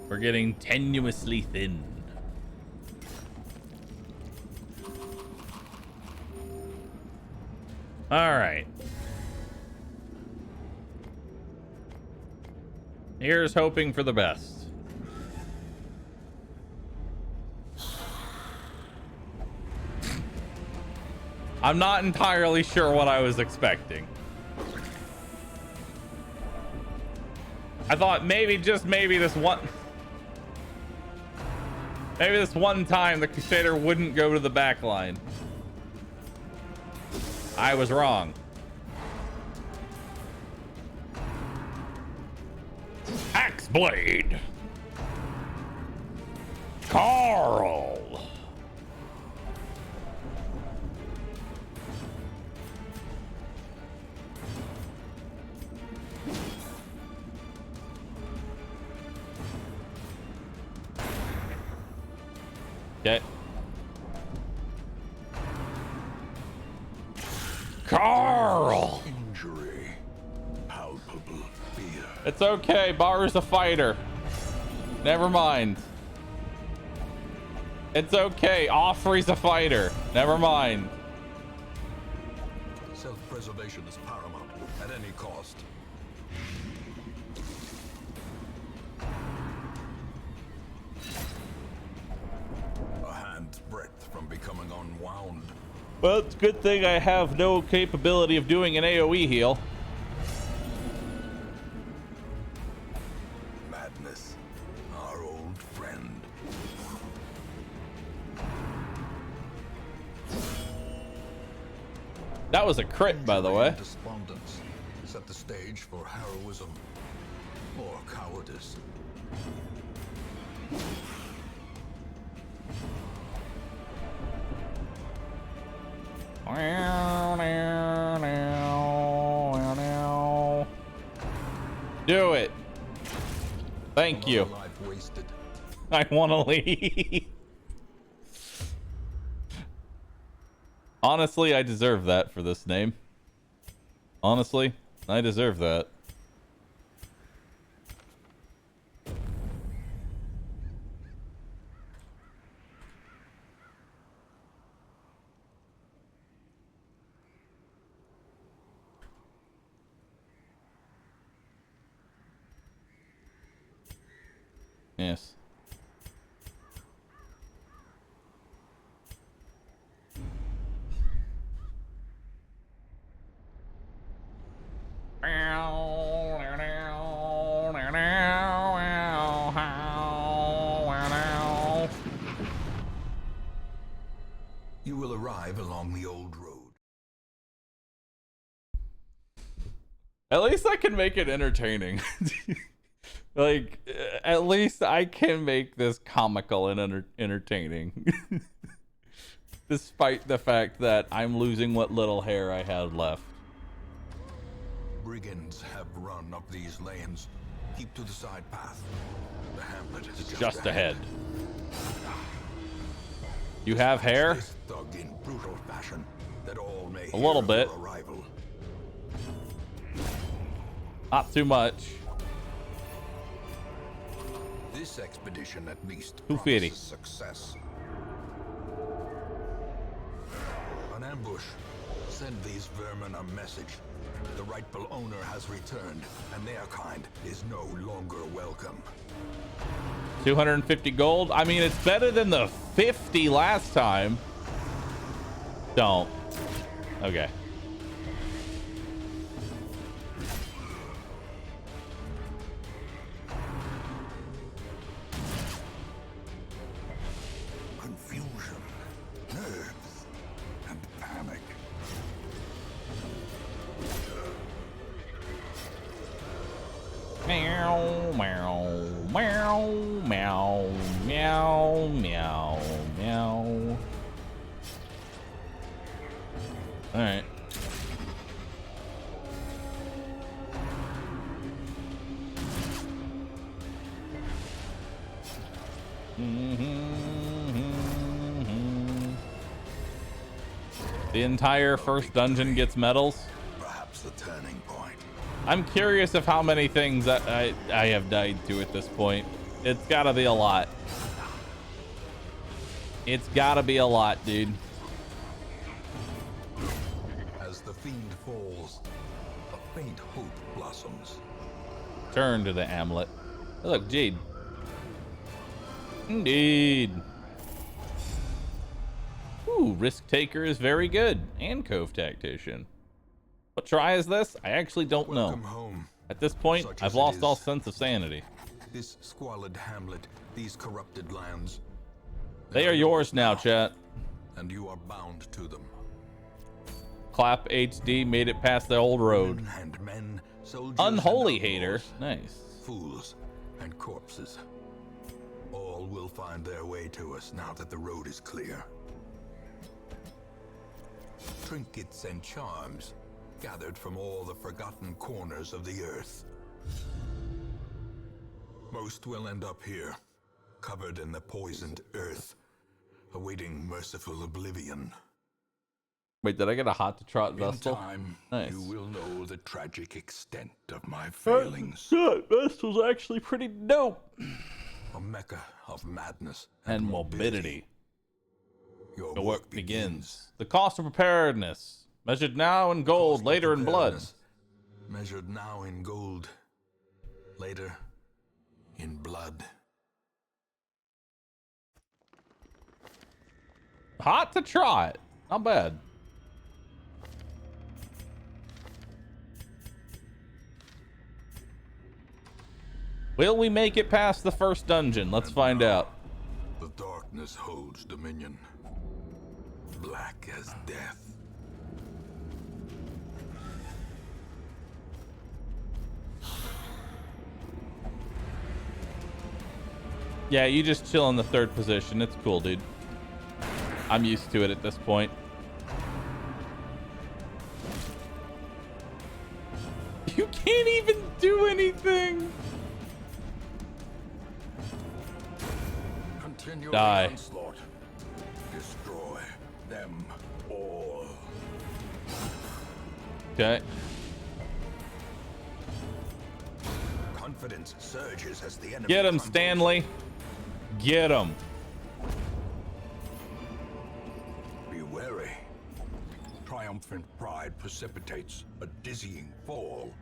We're getting tenuously thin. All right. Here's hoping for the best. I'm not entirely sure what I was expecting. I thought maybe, just maybe this one time the Crusader wouldn't go to the back line. I was wrong. Axe blade. Carl. Okay. Carl. Injury, palpable fear. It's okay. Bahroo's a fighter. Never mind. It's okay. Offrey's a fighter. Never mind. Self-preservation is paramount at any cost. A hand's breadth from becoming unwound. Well, it's a good thing I have no capability of doing an AoE heal. Madness, our old friend. That was a crit, by the way. Despondence set the stage for heroism or cowardice. Do it. Thank you. Life wasted. I want to leave. Honestly, I deserve that for this name. Honestly, I deserve that. Yes. You will arrive along the old road. At least I can make it entertaining. Like, at least I can make this comical and entertaining. Despite the fact that I'm losing what little hair I had left. Brigands have run up these lanes. Keep to the side path. The hamlet is Just ahead. You have hair? This thug in brutal fashion, that all may A little hear of bit. your arrival. Not too much. This expedition at least 250. promises success. An ambush. Send these vermin a message. The rightful owner has returned, and their kind is no longer welcome. 250 gold. I mean, it's better than the 50 last time. Don't. Okay. Confusion, nerves, and panic. Meow, meow, meow, meow, meow, meow, meow. All right. The entire first dungeon gets medals. Perhaps the turning point. I'm curious of how many things that I have died to at this point. It's gotta be a lot. It's gotta be a lot, dude. As the fiend falls, a faint hope blossoms. Turn to the amulet. Oh, look, Jade. Indeed. Ooh, Risk Taker is very good. And Cove Tactician. What try is this? I actually don't know. Welcome home. At this point, Such I've as it lost all is. sense of sanity. This squalid hamlet, these corrupted lands. They are yours now, chat. And you are bound to them. Clap HD made it past the old road. Women and men, soldiers Unholy and hater. outlaws, Nice. fools and corpses. All will find their way to us now that the road is clear. Trinkets and charms gathered from all the forgotten corners of the earth. Most will end up here, covered in the poisoned earth, awaiting merciful oblivion. Wait, did I get a hot to trot In Vestal? time, Nice. you will know the tragic extent of my failings. Good. Vestal's actually pretty dope. A mecca of madness And morbidity. Your The work begins. The cost of preparedness, measured now in gold, later in blood. Measured now in gold, later in blood. Hot to try it. Not bad. Will we make it past the first dungeon? Let's find out. The darkness holds dominion. Black as death. Yeah, you just chill in the third position. It's cool, dude. I'm used to it at this point. You can't even do anything. Continue Die. the onslaught. Destroy them all. Okay. Confidence surges as the enemy. Get him, crumbles. Stanley. Get him. Be wary. Triumphant pride precipitates a dizzying fall.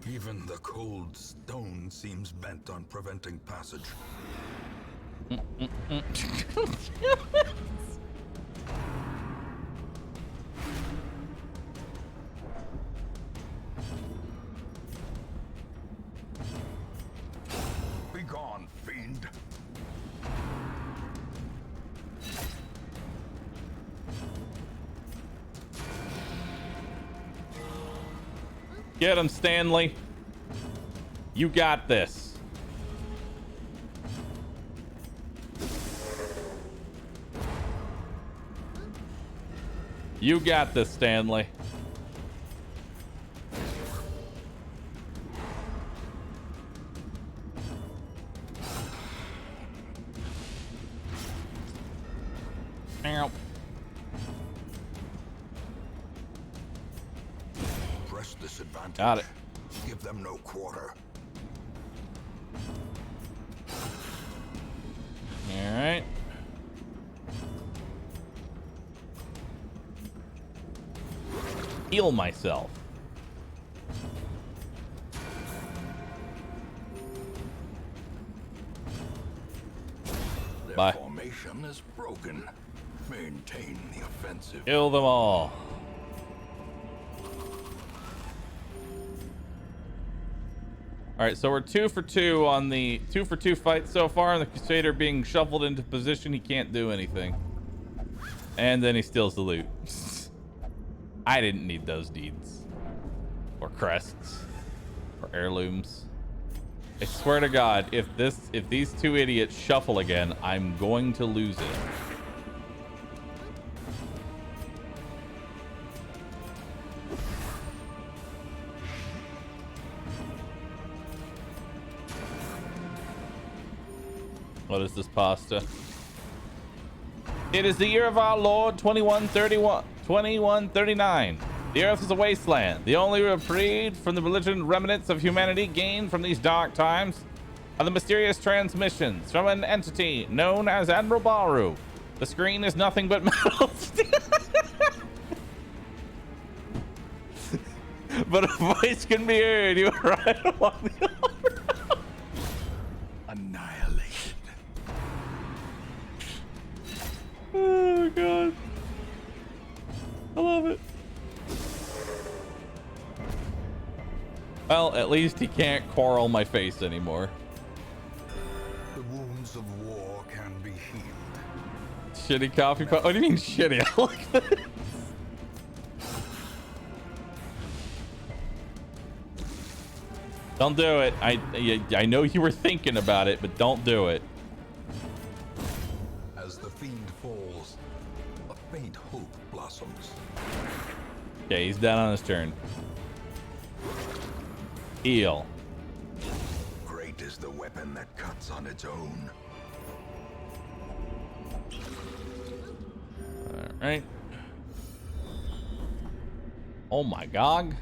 Even the cold stone seems bent on preventing passage. Be gone, fiend. Get him, Stanley. You got this. You got this, Stanley. Ow. Press this advantage. Got it. Give them no quarter. All right. Heal myself. Their Bye. formation is broken. Maintain the offensive. Kill them all. All right, so we're 2 for 2 on the 2 for 2 fight so far, and the Crusader being shuffled into position. He can't do anything. And then he steals the loot. I didn't need those deeds. Or crests. Or heirlooms. I swear to God, if these two idiots shuffle again, I'm going to lose it. What is this pasta? It is the year of our Lord 2139. The earth is a wasteland. The only reprieve from the belligerent remnants of humanity gained from these dark times are the mysterious transmissions from an entity known as AdmiralBahroo. The screen is nothing but metal. But a voice can be heard. You are right along the other. Annihilated. Oh God. I love it. Well, at least he can't quarrel my face anymore. The wounds of war can be healed. Shitty coffee pot. What do you mean shitty? I like this. Don't do it. I know you were thinking about it, but don't do it. As the fiend falls, a faint hope blossoms. Okay, he's down on his turn. Heal. Great is the weapon that cuts on its own. All right. Oh my God.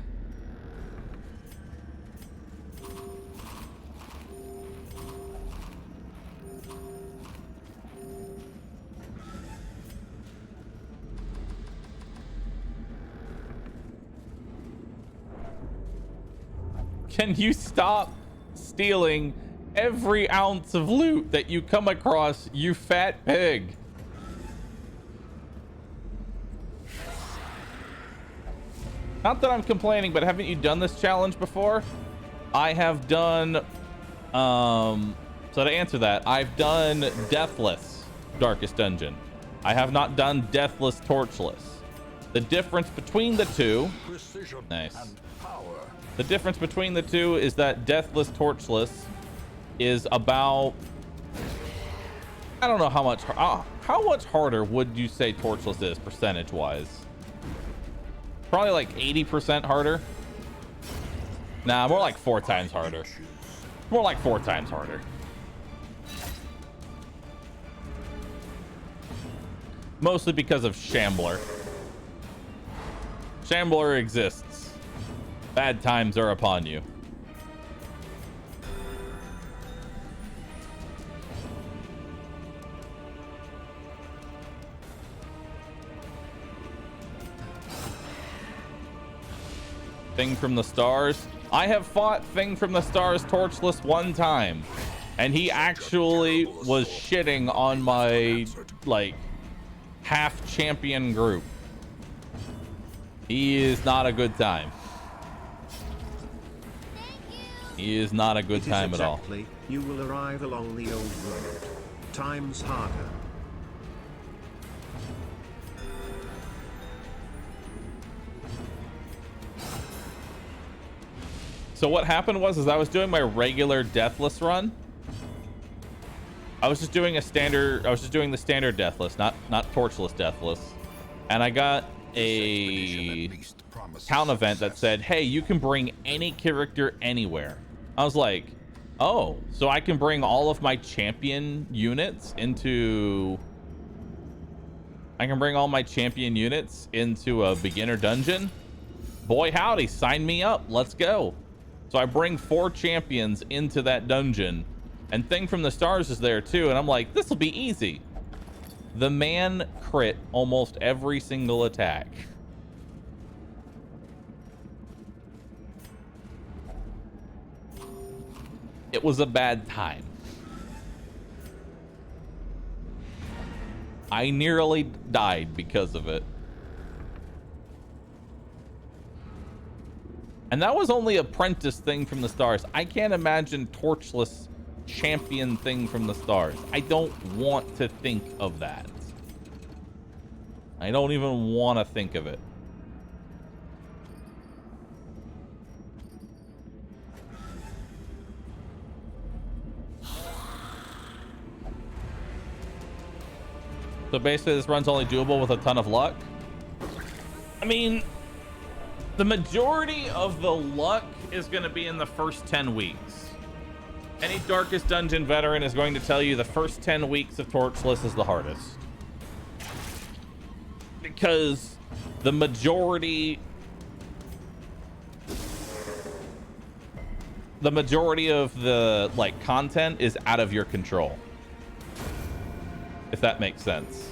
Can you stop stealing every ounce of loot that you come across, you fat pig? Not that I'm complaining, but haven't you done this challenge before? I have done, so to answer that, I've done Deathless Darkest Dungeon. I have not done Deathless Torchless. The difference between the two, nice. The difference between the two is that Deathless Torchless is about, I don't know how much harder would you say Torchless is percentage wise? Probably like 80% harder. Nah, more like 4 times harder. More like 4 times harder. Mostly because of Shambler. Shambler exists. Bad times are upon you. Thing from the Stars. I have fought Thing from the Stars Torchless 1 time, and he actually was shitting on my like half champion group. He is not a good time. He is not a good time at all. You will arrive along the old road. Times harder. So what happened was, I was doing my regular Deathless run. I was just doing the standard Deathless, not Torchless Deathless. And I got a town event that said, hey, you can bring any character anywhere. I was like, oh, so I can bring all of my champion units into a beginner dungeon? Boy howdy, sign me up, let's go. So I bring 4 champions into that dungeon, and Thing from the Stars is there too, and I'm like, this will be easy. The man crit almost every single attack. It was a bad time. I nearly died because of it. And that was only apprentice Thing from the Stars. I can't imagine Torchless champion Thing from the Stars. I don't want to think of that. I don't even want to think of it. So basically this run's only doable with a ton of luck. I mean, the majority of the luck is going to be in the first 10 weeks. Any Darkest Dungeon veteran is going to tell you the first 10 weeks of Torchless is the hardest. Because the majority of the like content is out of your control. If that makes sense.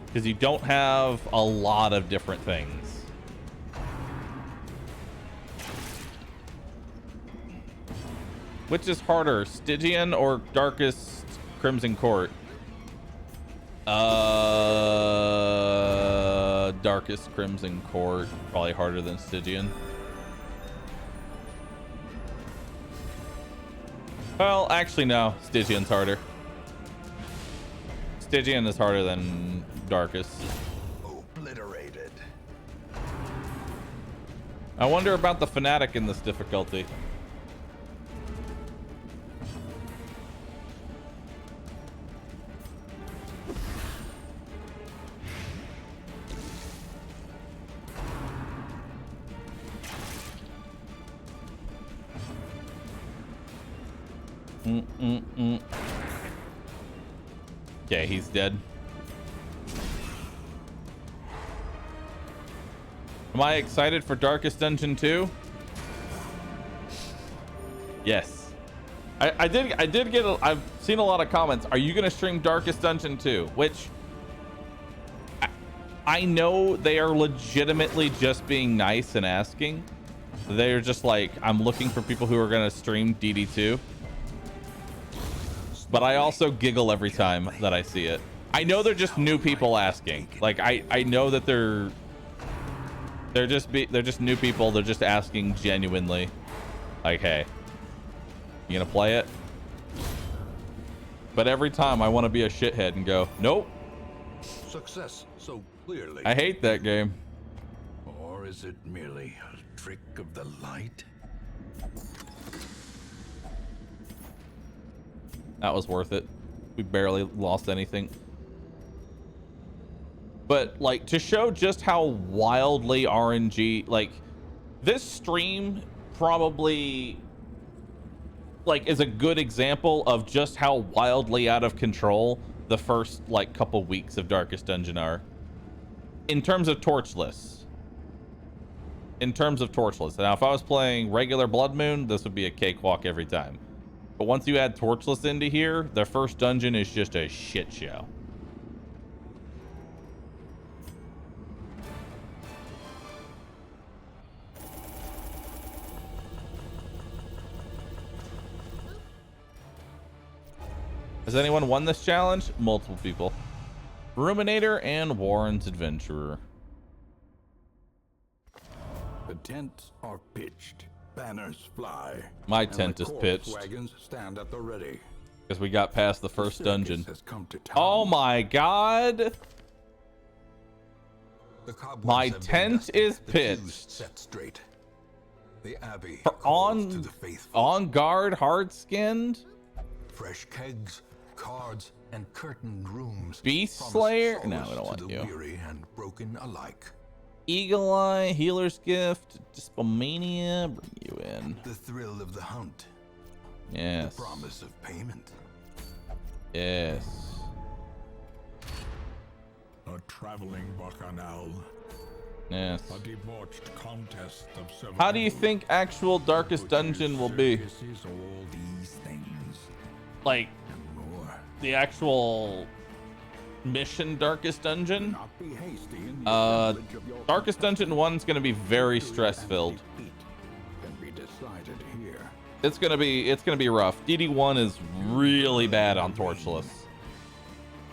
Because you don't have a lot of different things. Which is harder, Stygian or Darkest Crimson Court? Darkest Crimson Court, probably harder than Stygian. Well, actually no, Stygian's harder. Stygian is harder than Darkest. Obliterated. I wonder about the Fanatic in this difficulty. Okay, he's dead. Am I excited for Darkest Dungeon 2? Yes. I did get I've seen a lot of comments. Are you gonna stream Darkest Dungeon 2? Which I know they are legitimately just being nice and asking. They're just like, I'm looking for people who are going to stream DD2. But I also giggle every time that I see it. I know they're just new people asking. Like, I know that they're just new people. They're just asking genuinely. Like, hey, you gonna play it? But every time I want to be a shithead and go, nope. Success so clearly. I hate that game. Or is it merely a trick of the light? That was worth it. We barely lost anything. But like, to show just how wildly RNG, like, this stream probably like is a good example of just how wildly out of control the first like couple weeks of Darkest Dungeon are. In terms of Torchless. Now, if I was playing regular Bloodmoon, this would be a cakewalk every time. But once you add Torchless into here, the first dungeon is just a shit show. Has anyone won this challenge? Multiple people. Ruminator and Warren's Adventurer. The tents are pitched, banners fly. My tent is pitched. Wagons stand at the ready. Because we got past the first dungeon. Has come to town. Oh my god! My tent is pitched. Set straight. The abbey For calls to the faithful. on guard, hard-skinned. Fresh kegs, cards, and curtained rooms. Beast promise Slayer? solace No, we don't to want the you. weary and broken alike. Eagle Eye, Healer's Gift, Dispomania, bring you in. The thrill of the hunt. Yes. The promise of payment. Yes. A traveling bacchanal. Yes. A debauched contest of survival. How do you think actual Darkest Dungeon will be? Circuses, all these things Like, and more. the actual mission Darkest Dungeon? Not be hasty in the assemblage of your Darkest Dungeon 1's gonna be very stress-filled. defeat can be decided here. It's gonna be rough. DD1 is really bad on Torchless.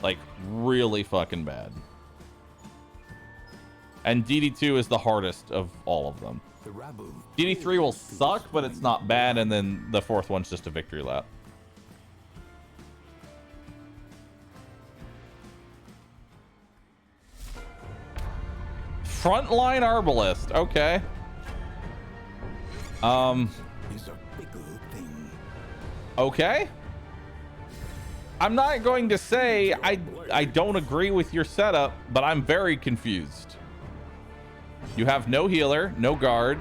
Like, really fucking bad. And DD2 is the hardest of all of them. The rabble. DD3 will suck, but it's not bad, and then the fourth one's just a victory lap. Frontline Arbalist, okay. Is a bigger thing. Okay. I'm not going to say I don't agree with your setup, but I'm very confused. You have no healer, no guard.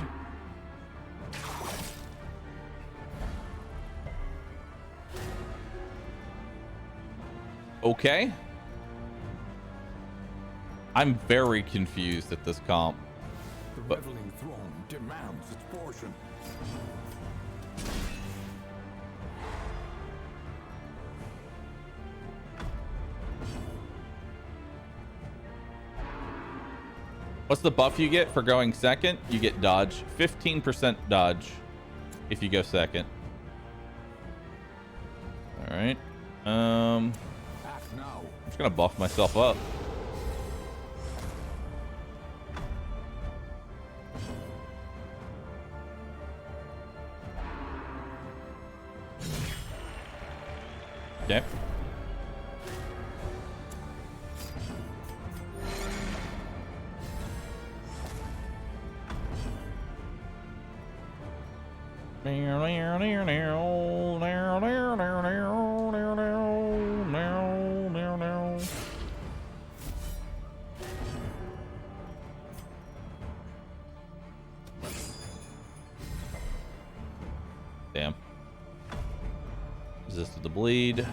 Okay. I'm very confused at this comp. The But- reveling throne demands its portion. What's the buff you get for going second? You get dodge. 15% dodge if you go second. All right. I'm Act now. just gonna buff myself up. Okay. Damn. Resisted the bleed.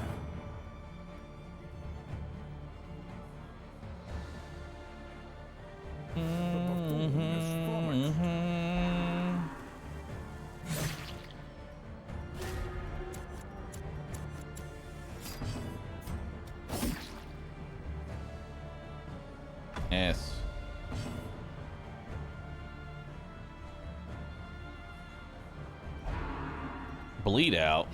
Yes. bleed out.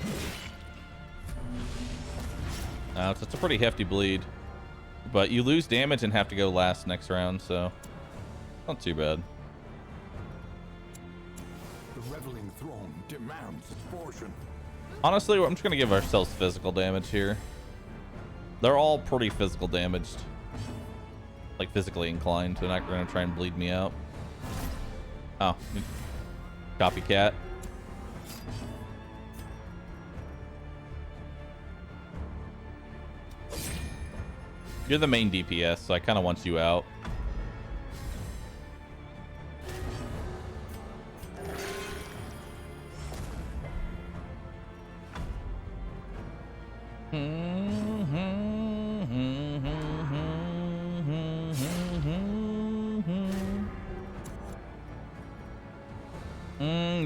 It's a pretty hefty bleed. But you lose damage and have to go last next round, so not too bad. The reveling throne demands its portion. Honestly, I'm just going to give ourselves physical damage here. They're all pretty physical damaged. Like physically inclined. They're not going to try and bleed me out. Oh. Copycat. You're the main DPS, so I kind of want you out.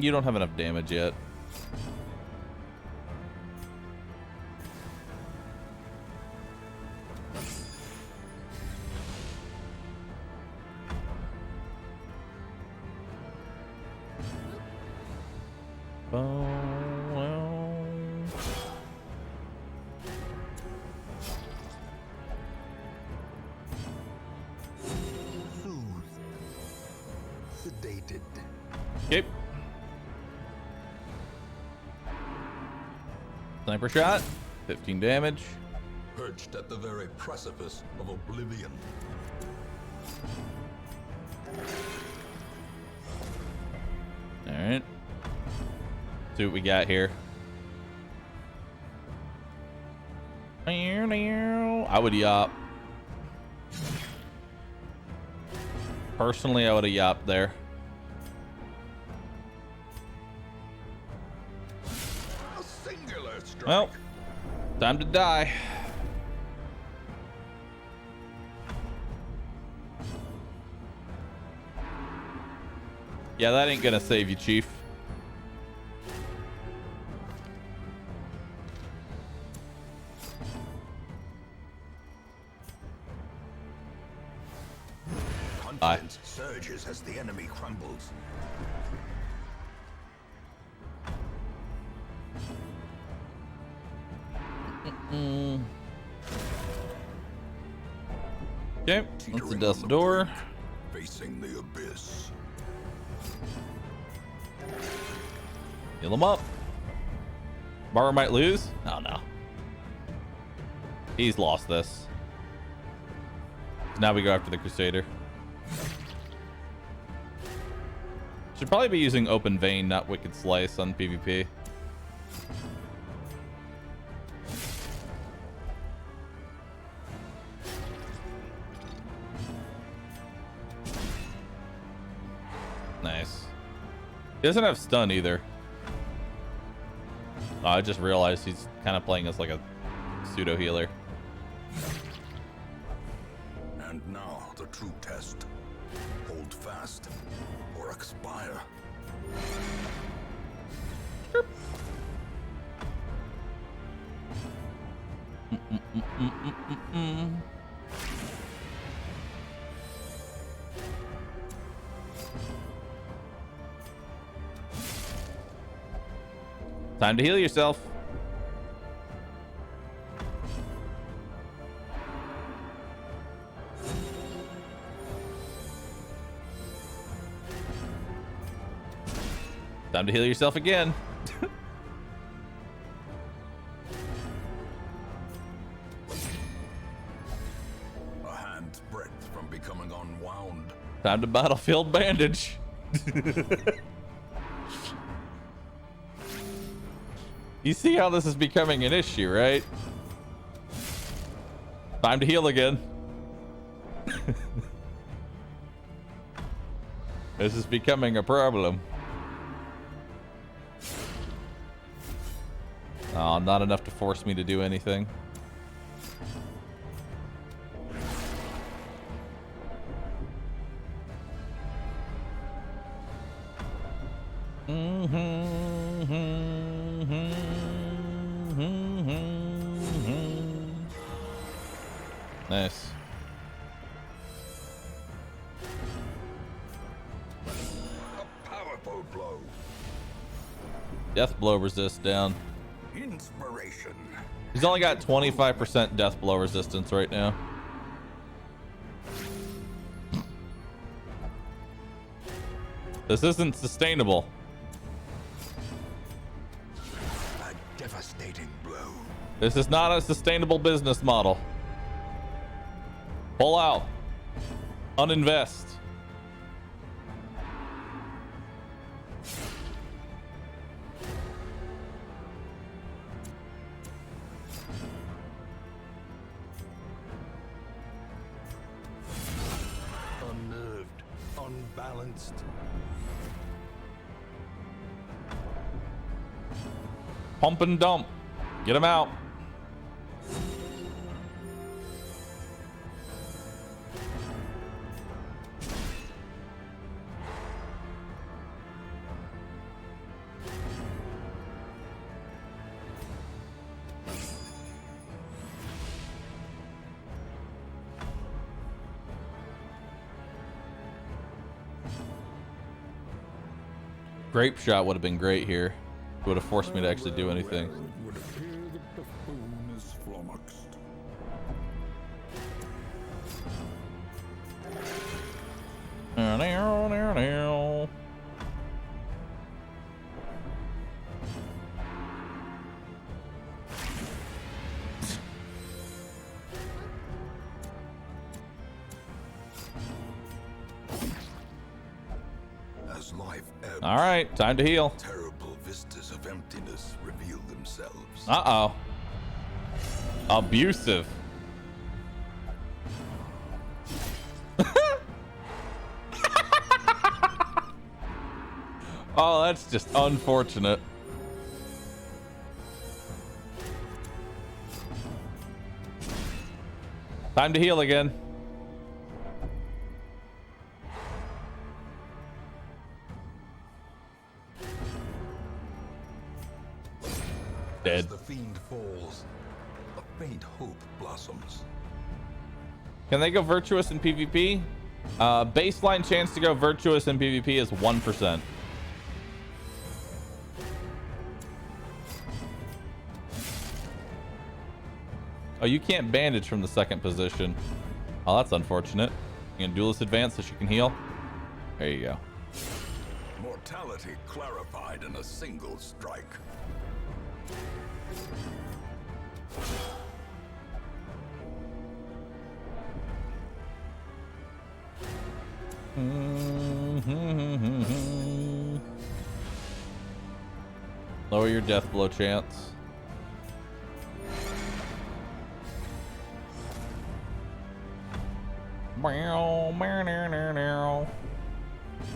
You don't have enough damage yet. Sedated. Okay. Sniper shot, 15 damage. Perched at the very precipice of oblivion. All right. See what we got here. I would yop. Personally, I would have yopped there. A singular strike. Well, time to die. Yeah, that ain't gonna save you, Chief. Confidence surges as the enemy crumbles. Okay, that's the death door. Facing the abyss. Heal him up. Bahroo might lose. Oh no. He's lost this. So now we go after the Crusader. Should probably be using Open Vein, not Wicked Slice on PvP. Nice. He doesn't have stun either. Oh, I just realized he's kind of playing as like a pseudo healer. And now the true test. Hold fast or expire. Time to heal yourself. Time to heal yourself again. A hand's breadth from becoming unwound. Time to battlefield bandage. You see how this is becoming an issue, right? Time to heal again. This is becoming a problem. Oh, not enough to force me to do anything. Nice. A powerful blow. Death blow resist down. Inspiration. He's only got 25% death blow resistance right now. This isn't sustainable. A devastating blow. This is not a sustainable business model. Pull out. Uninvest. Unnerved, unbalanced. Pump and dump. Get him out. Grape shot would have been great here. It would have forced me to actually do anything. It would appear that the buffoon is flummoxed. As life ebbs, All right, time to heal. terrible vistas of emptiness reveal themselves. Uh-oh. Abusive. Oh, that's just unfortunate. Time to heal again. As Dead. the fiend falls, a faint hope blossoms. Can they go virtuous in PvP? Baseline chance to go virtuous in PvP is 1%. Oh, you can't bandage from the second position. Oh, that's unfortunate. You can duelist advance so she can heal. There you go. Mortality clarified in a single strike. Lower your death blow chance.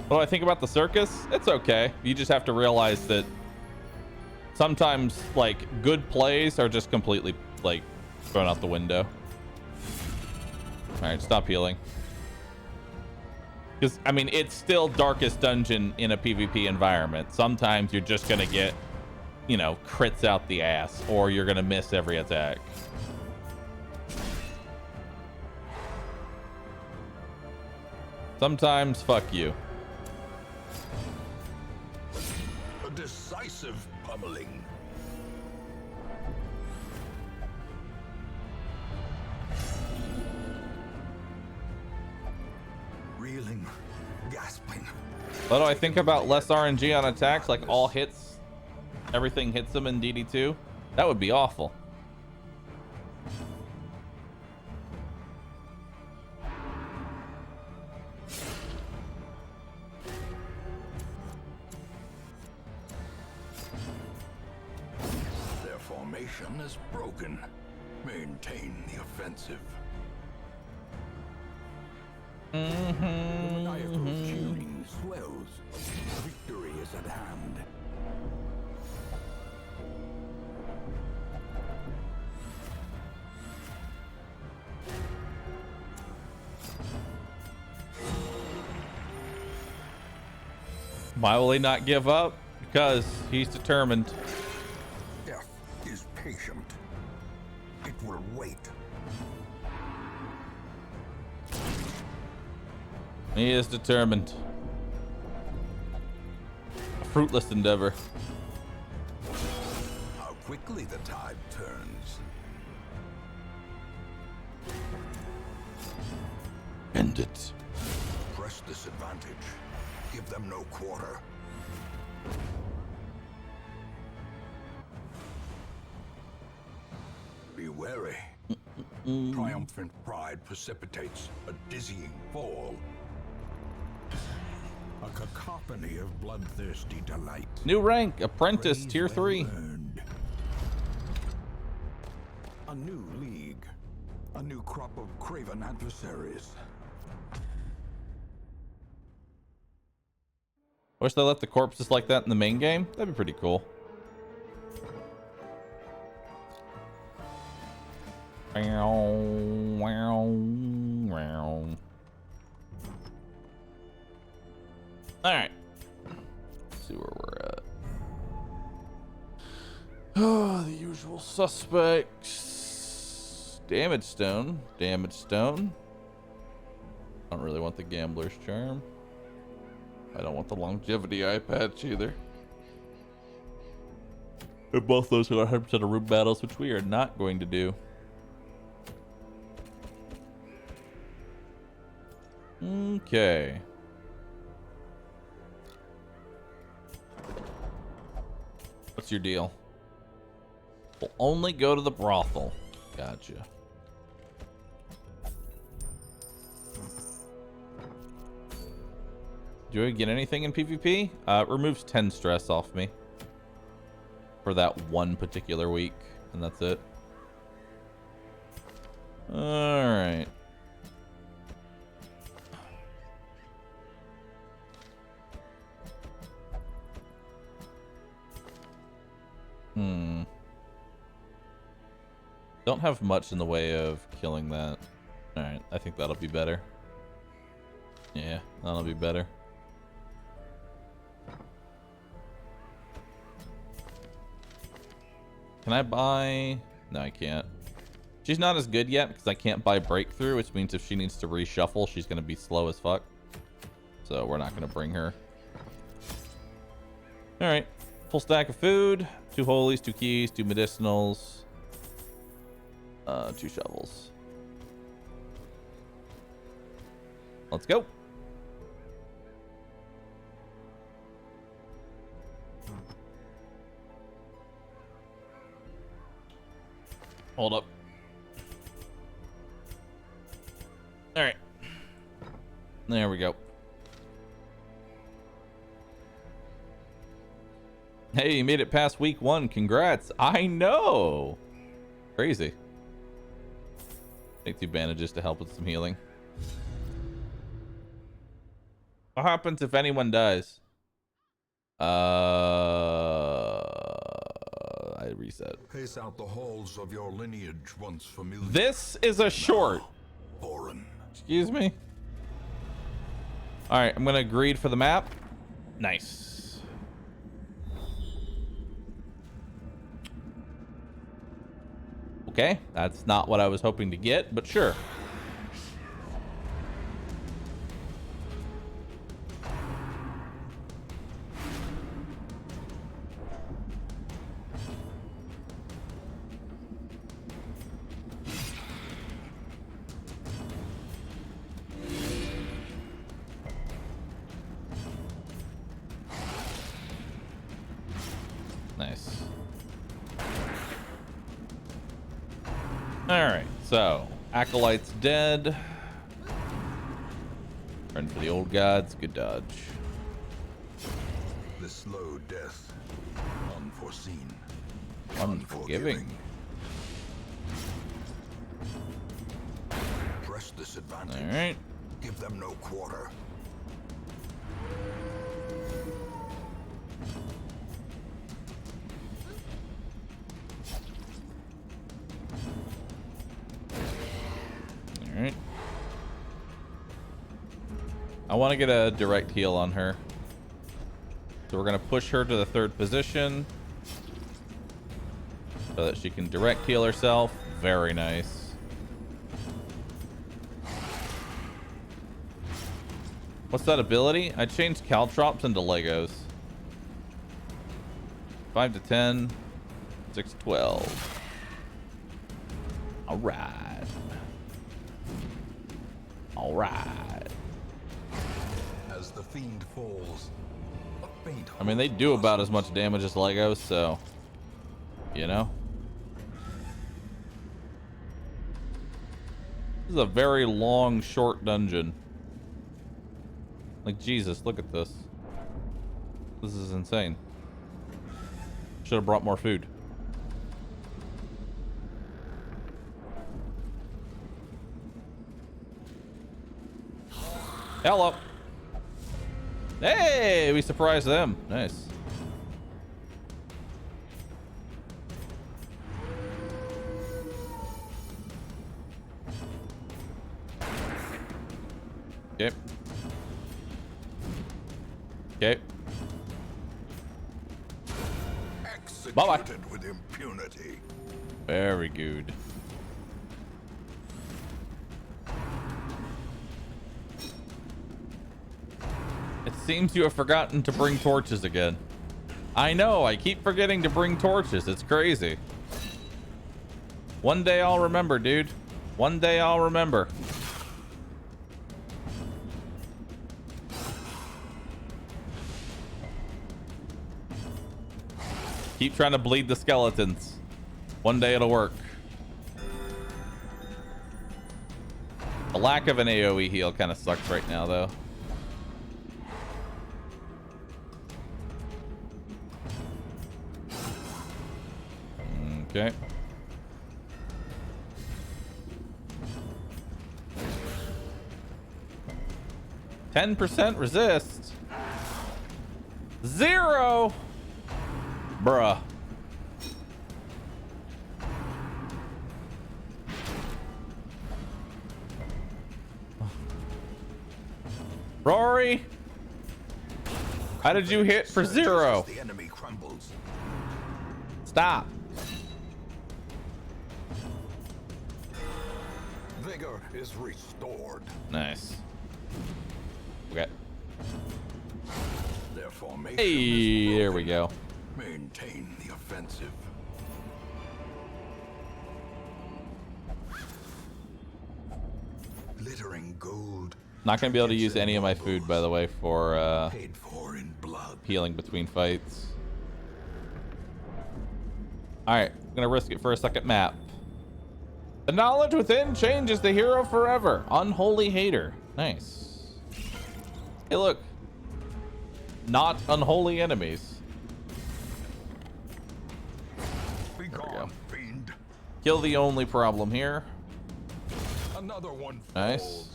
What do I think about the circus? It's okay. You just have to realize that sometimes, like, good plays are just completely, like, thrown out the window. All right, stop healing. Because, I mean, it's still Darkest Dungeon in a PvP environment. Sometimes you're just going to get, you know, crits out the ass, or you're going to miss every attack. Sometimes, fuck you. A decisive pummeling. Reeling, gasping. What do I think about less RNG on attacks? Like all hits, everything hits them in DD2? That would be awful. Their formation is broken. Maintain the offensive. The maniacal tuning swells. Victory is at hand. Why will he not give up? Because he's determined. Death is patient. It will wait. He is determined. A fruitless endeavor. quickly the tide turns. End it. Press this advantage. Give them no quarter. Be wary. Triumphant pride precipitates a dizzying fall. A cacophony of bloodthirsty delight. New rank, apprentice, Praise tier well 3. earned. A new league. A new crop of craven adversaries. Wish they left the corpses like that in the main game. That'd be pretty cool. Alright. Let's see where we're at. Oh, the usual suspects. Damage stone. Damage stone. I don't really want the gambler's charm. I don't want the longevity eye patch either. And both those are 100% of room battles, which we are not going to do. Okay. What's your deal? We'll only go to the brothel. Gotcha. Do I get anything in PvP? It removes 10 stress off me for that one particular week, and that's it. Alright. Don't have much in the way of killing that. Alright, I think that'll be better. Yeah, that'll be better. Can I buy... No, I can't. She's not as good yet because I can't buy breakthrough, which means if she needs to reshuffle, she's going to be slow as fuck. So we're not going to bring her. Alright. Full stack of food. 2 holies, 2 keys, 2 medicinals. 2 shovels. Let's go. Hold up. All right. There we go. Hey, you made it past week 1. Congrats. I know. Crazy. Take 2 bandages to help with some healing. What happens if anyone dies? I reset. Pace out the halls of your lineage once familiar. This is a short. Foreign. Excuse me. All right, I'm gonna greed for the map. Nice. Okay, that's not what I was hoping to get, but sure. Nice. Alright, so Acolyte's dead. Run for the old gods. Good dodge. The slow death. Unforeseen. Unforgiving. Press this advantage. Alright. Give them no quarter. Alright. I want to get a direct heal on her. So we're going to push her to the 3rd position so that she can direct heal herself. Very nice. What's that ability? I changed caltrops into Legos. 5 to 10. 612. All right. All right. As the fiend falls, a faint I mean, they do about as much damage as Legos, so, you know. This is a very long, short dungeon. Like, Jesus, look at this. This is insane. Should have brought more food. Hello. Hey, we surprised them. Nice. Okay. Okay. Bye-bye. executed with impunity. Very good. It seems you have forgotten to bring torches again. I know, I keep forgetting to bring torches. It's crazy. One day I'll remember, dude. One day I'll remember. Keep trying to bleed the skeletons. One day it'll work. The lack of an AoE heal kind of sucks right now, though. Okay. %, resist. 0. Bruh. Rory, how did you hit for 0? The enemy crumbles. Stop. Vigor is restored. Nice. Okay. Their formation Hey, is there we broken. go. Maintain the offensive. Glittering gold. Not gonna be able to use any of my food, by the way, for Paid for in blood. healing between fights. Alright, I'm gonna risk it for a second map. The knowledge within changes the hero forever. Unholy hater. Nice. Hey, look. Not unholy enemies. Be we go. gone, fiend. Kill the only problem here. Another one falls. Nice.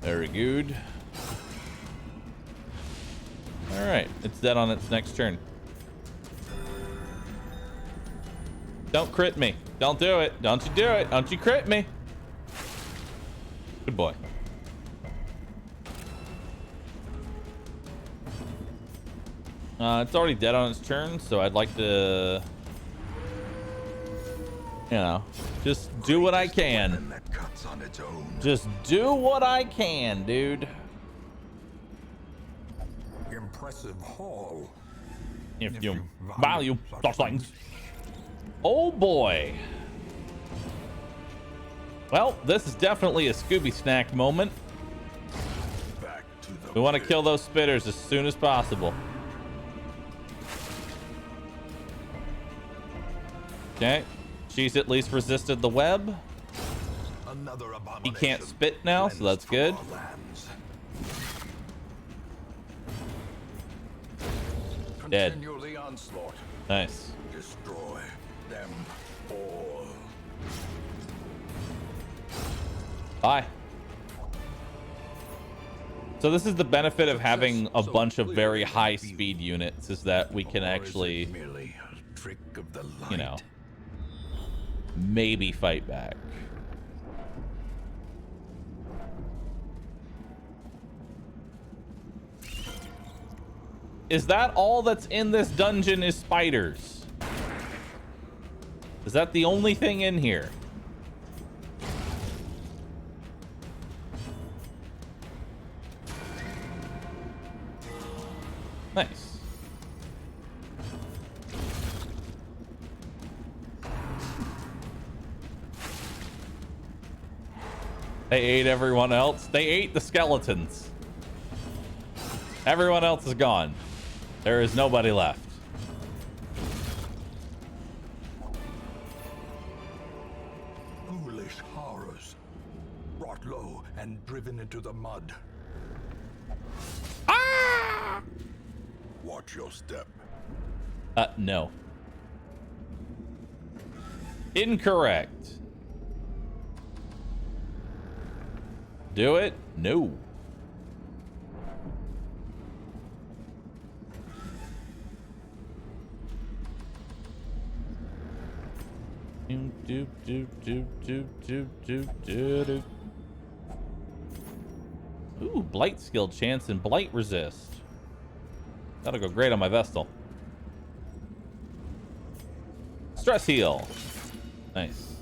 Very good. Alright, it's dead on its next turn. Don't crit me. Don't do it. Don't you do it. Don't you crit me. Good boy. It's already dead on its turn, so I'd like to, you know, just do what I can. That cuts on its own. Just do what I can, dude. Impressive haul. If you value such things. Oh boy. Well, this is definitely a Scooby Snack moment. Back to the We want to pit. kill those spitters as soon as possible. Okay. She's at least resisted the web. Another He abomination can't spit now, so that's cleansed from good. our lands. Dead. Continue the onslaught. Nice. Destroy them all. Bye. So this is the benefit of having a bunch of very high speed units, is that we can Or is it actually, merely a trick of the light? you know, maybe fight back. Is that all that's in this dungeon is spiders? Is that the only thing in here? Nice. They ate everyone else. They ate the skeletons. Everyone else is gone. There is nobody left. Foolish horrors, brought low and driven into the mud. Ah! Watch your step. No. Incorrect. Do it? No. Ooh, blight skill chance and blight resist. That'll go great on my Vestal. Stress heal. Nice.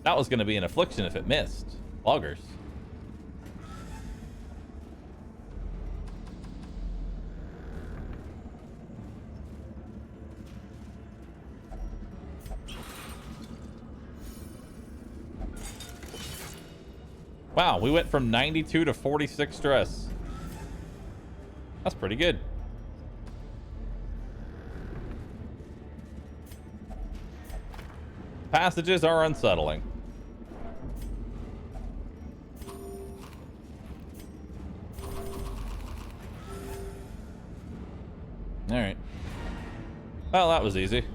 That was going to be an affliction if it missed. Loggers. Wow, we went from 92 to 46 stress. That's pretty good. Passages are unsettling. All right. Well, that was easy.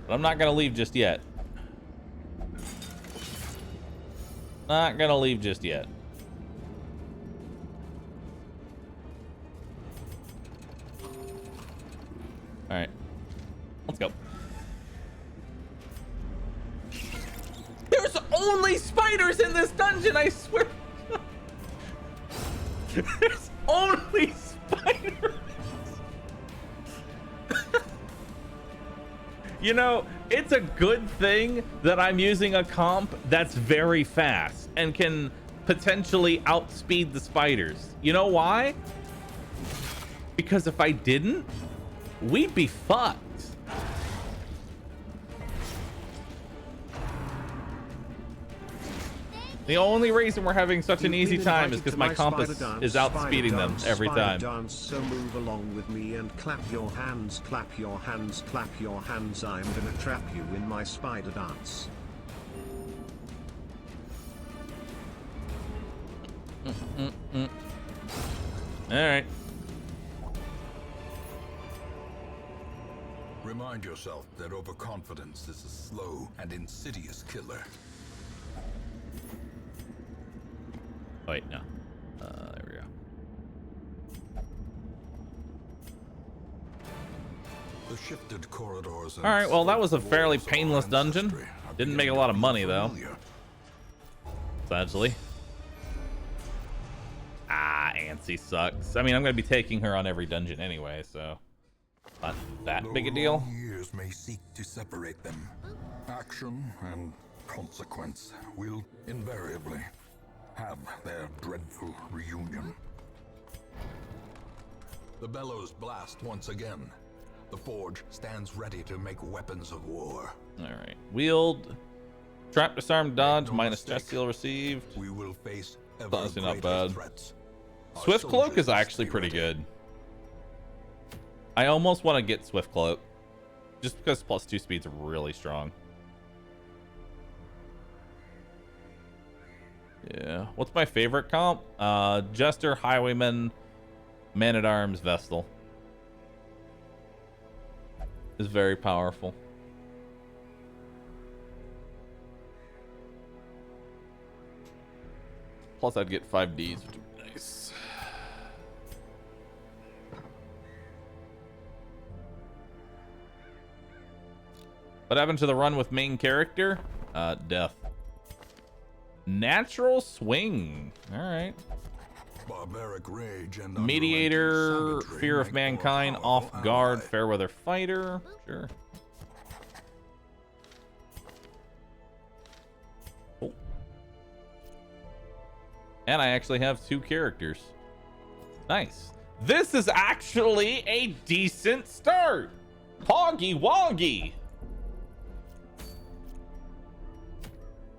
But I'm not going to leave just yet. Not going to leave just yet. All right. Let's go. There's only spiders in this dungeon, I swear. There's only spiders. You know, it's a good thing that I'm using a comp that's very fast and can potentially outspeed the spiders. You know why? Because if I didn't, we'd be fucked. The only reason we're having such an easy time is because my compass is outspeeding them every time. Dance, so move along with me and clap your hands, clap your hands, clap your hands. I'm gonna trap you in my spider dance. All right. Remind yourself that overconfidence is a slow and insidious killer. Wait, no. There we go. The shifted corridors. All right, well, that was a fairly painless dungeon. Didn't make a lot of money, though. Essentially. Ah, Antsy sucks. I mean, I'm going to be taking her on every dungeon anyway, so not that big a deal. Years may seek to separate them. Action and consequence will invariably have their dreadful reunion. The bellows blast once again. The forge stands ready to make weapons of war. All right. Wield. Trap, disarm, dodge, minus stress seal received. We will face Honestly, not bad. threats. Swift Cloak is actually pretty good. I almost want to get Swift Cloak. Just because +2 speed's really strong. Yeah. What's my favorite comp? Jester, Highwayman, Man-at-Arms, Vestal. Is very powerful. Plus I'd get 5Ds, which would be nice. What happened to the run with main character? Death. Natural swing. All right. Barbaric rage and Mediator, fear of mankind, off guard, fairweather fighter. Sure. Cool. And I actually have 2 characters. Nice. This is actually a decent start. Hoggy woggy.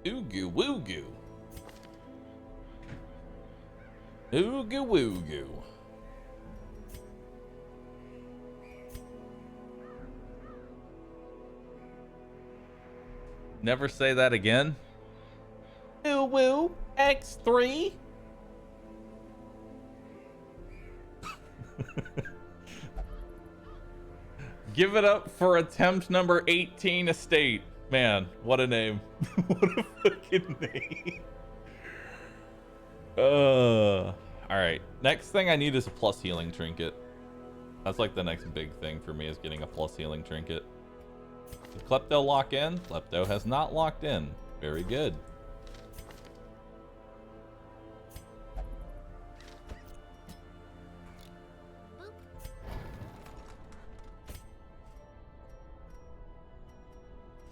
Ooga woogoo. Ooga woogoo. Never say that again. Ooh woo X3. Give it up for attempt number 18 estate. Man, what a name. What a fucking name. Alright. Next thing I need is a plus healing trinket. That's like the next big thing for me, is getting a plus healing trinket. Did Klepto lock in? Klepto has not locked in. Very good.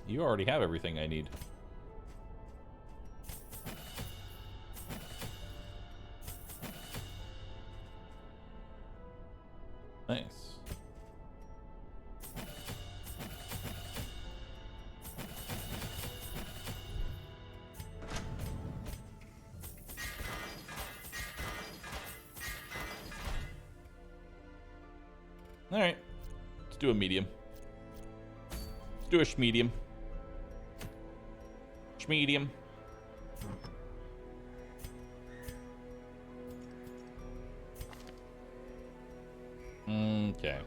You already have everything I need. Nice. All right, let's do a medium. Let's do a schmedium. Schmedium. Okay.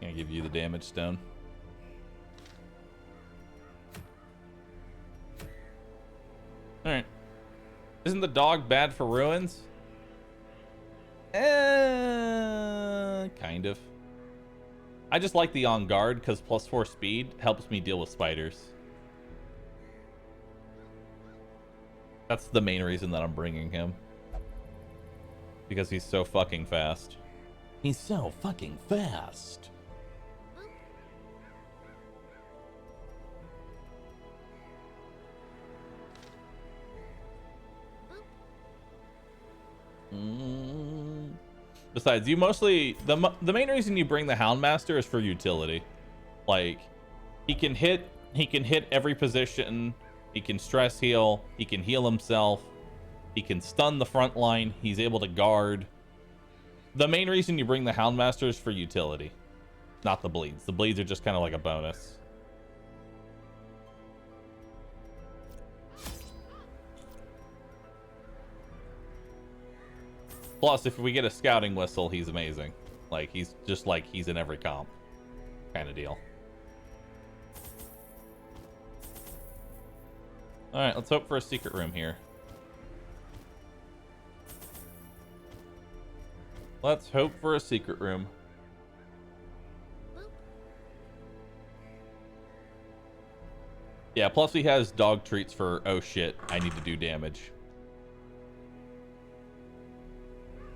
Gonna give you the damage stone. All right. Isn't the dog bad for ruins? Kind of. I just like the on guard because +4 speed helps me deal with spiders. That's the main reason that I'm bringing him. Because he's so fucking fast. He's so fucking fast. Besides, you mostly the main reason you bring the Houndmaster is for utility. Like, he can hit every position, he can stress heal, he can heal himself, he can stun the front line, he's able to guard. The main reason you bring the Houndmaster is for utility, not the bleeds. The bleeds are just kind of like a bonus. Plus, if we get a scouting whistle, he's amazing. Like, he's just like he's in every comp kind of deal. All right, let's hope for a secret room here. Let's hope for a secret room. Yeah, plus he has dog treats for, oh shit, I need to do damage.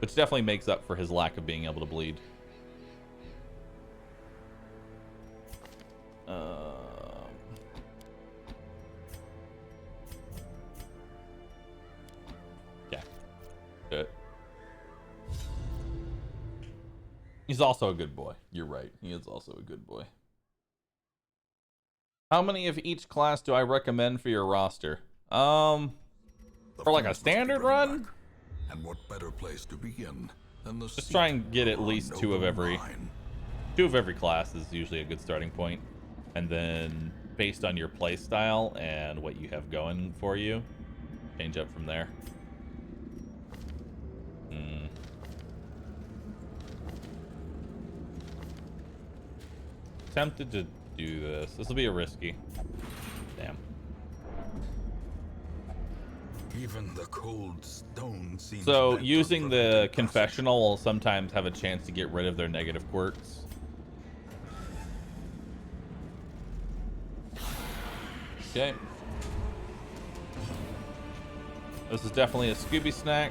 Which definitely makes up for his lack of being able to bleed. Yeah. Good. He's also a good boy. You're right. He is also a good boy. How many of each class do I recommend for your roster? For like a standard run? And what better place to begin than the Just try and get at least two of every class is usually a good starting point. And then based on your play style and what you have going for you, change up from there. Tempted to do this. This will be a risky. Damn. Even the cold stone seems So using the confessional will sometimes have a chance to get rid of their negative quirks. Okay. This is definitely a Scooby snack.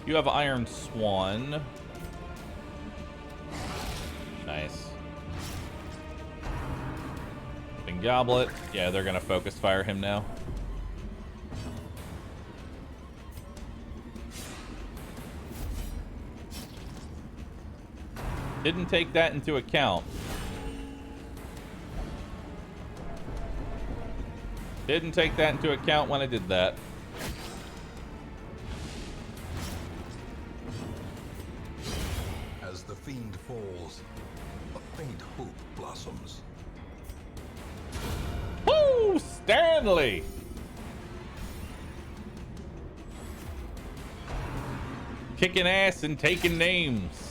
You have Iron Swan. Nice. And Goblet. Yeah, they're gonna focus fire him now. Didn't take that into account. Didn't take that into account when I did that. As the fiend falls, a faint hope blossoms. Woo! Stanley! Kicking ass and taking names.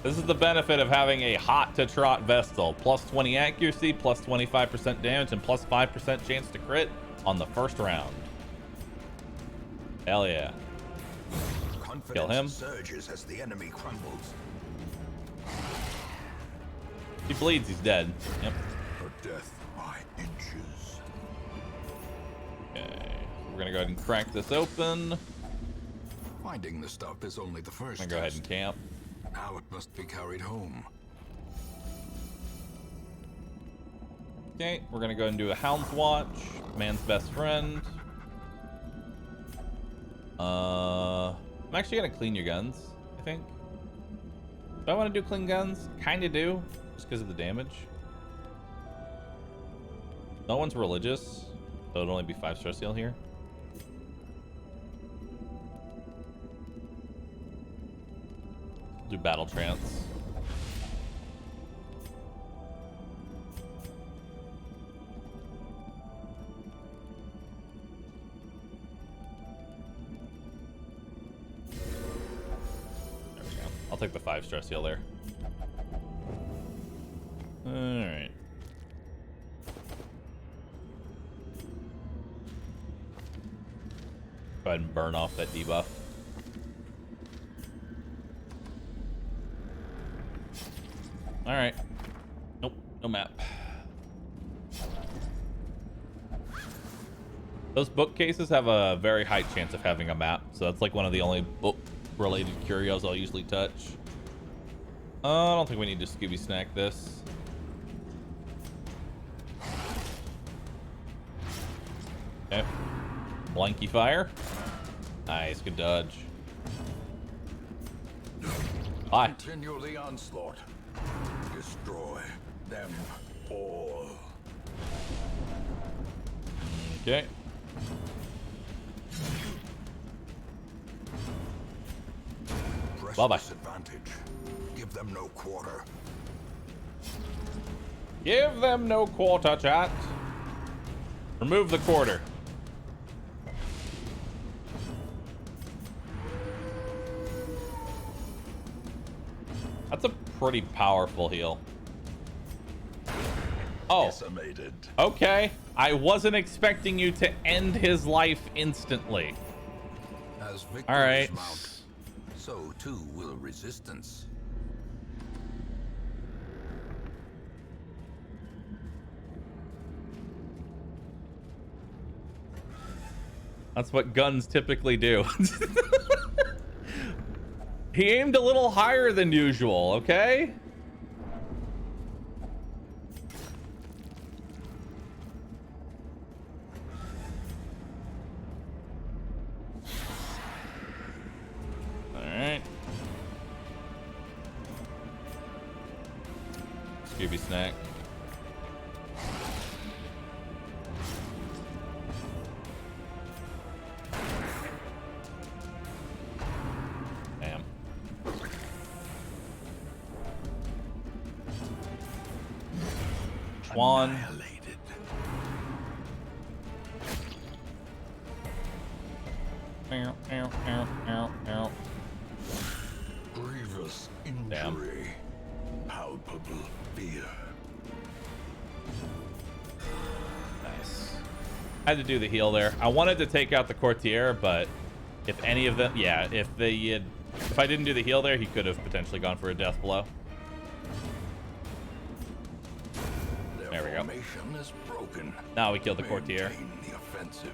This is the benefit of having a hot to trot Vestal. Plus 20 accuracy, plus 25% damage, and plus 5% chance to crit on the first round. Hell yeah. Kill him. Surges as the enemy crumbles. He bleeds, he's dead. Yep. Her death by inches. Okay. We're gonna go ahead and crack this open. Finding the stuff is only the first. I'm gonna go ahead and camp. Now it must be carried home. Okay, we're gonna go and do a Hound's Watch. Man's best friend. I'm actually gonna clean your guns, I think. Do I want to do clean guns? Kinda do, just because of the damage. No one's religious, so it'll only be 5-star seal here. Do battle trance. There we go. I'll take the 5-star seal there. All right. Go ahead and burn off that debuff. All right. Nope, no map. Those bookcases have a very high chance of having a map, so that's like one of the only book-related curios I'll usually touch. I don't think we need to Scooby Snack this. Okay. Blanky fire. Nice, good dodge. Hi. Continue the onslaught. Destroy them all. Okay. Press Bye-bye. disadvantage. Give them no quarter. Give them no quarter, chat. Remove the quarter. That's a pretty powerful heal. Oh. Decimated. Okay. I wasn't expecting you to end his life instantly. As victories All right. mount, so too will resistance. That's what guns typically do. He aimed a little higher than usual, okay? Alright. Scooby Snack. Damn. Schwan. Annihilated. Ow, ow, ow, ow, ow. Grievous injury. Damn. Palpable fear. Nice. Had to do the heal there. I wanted to take out the courtier, but if any of them, yeah, if I didn't do the heal there, he could have potentially gone for a death blow. There we go. Formation is broken. Now we killed the courtier. Maintain the offensive.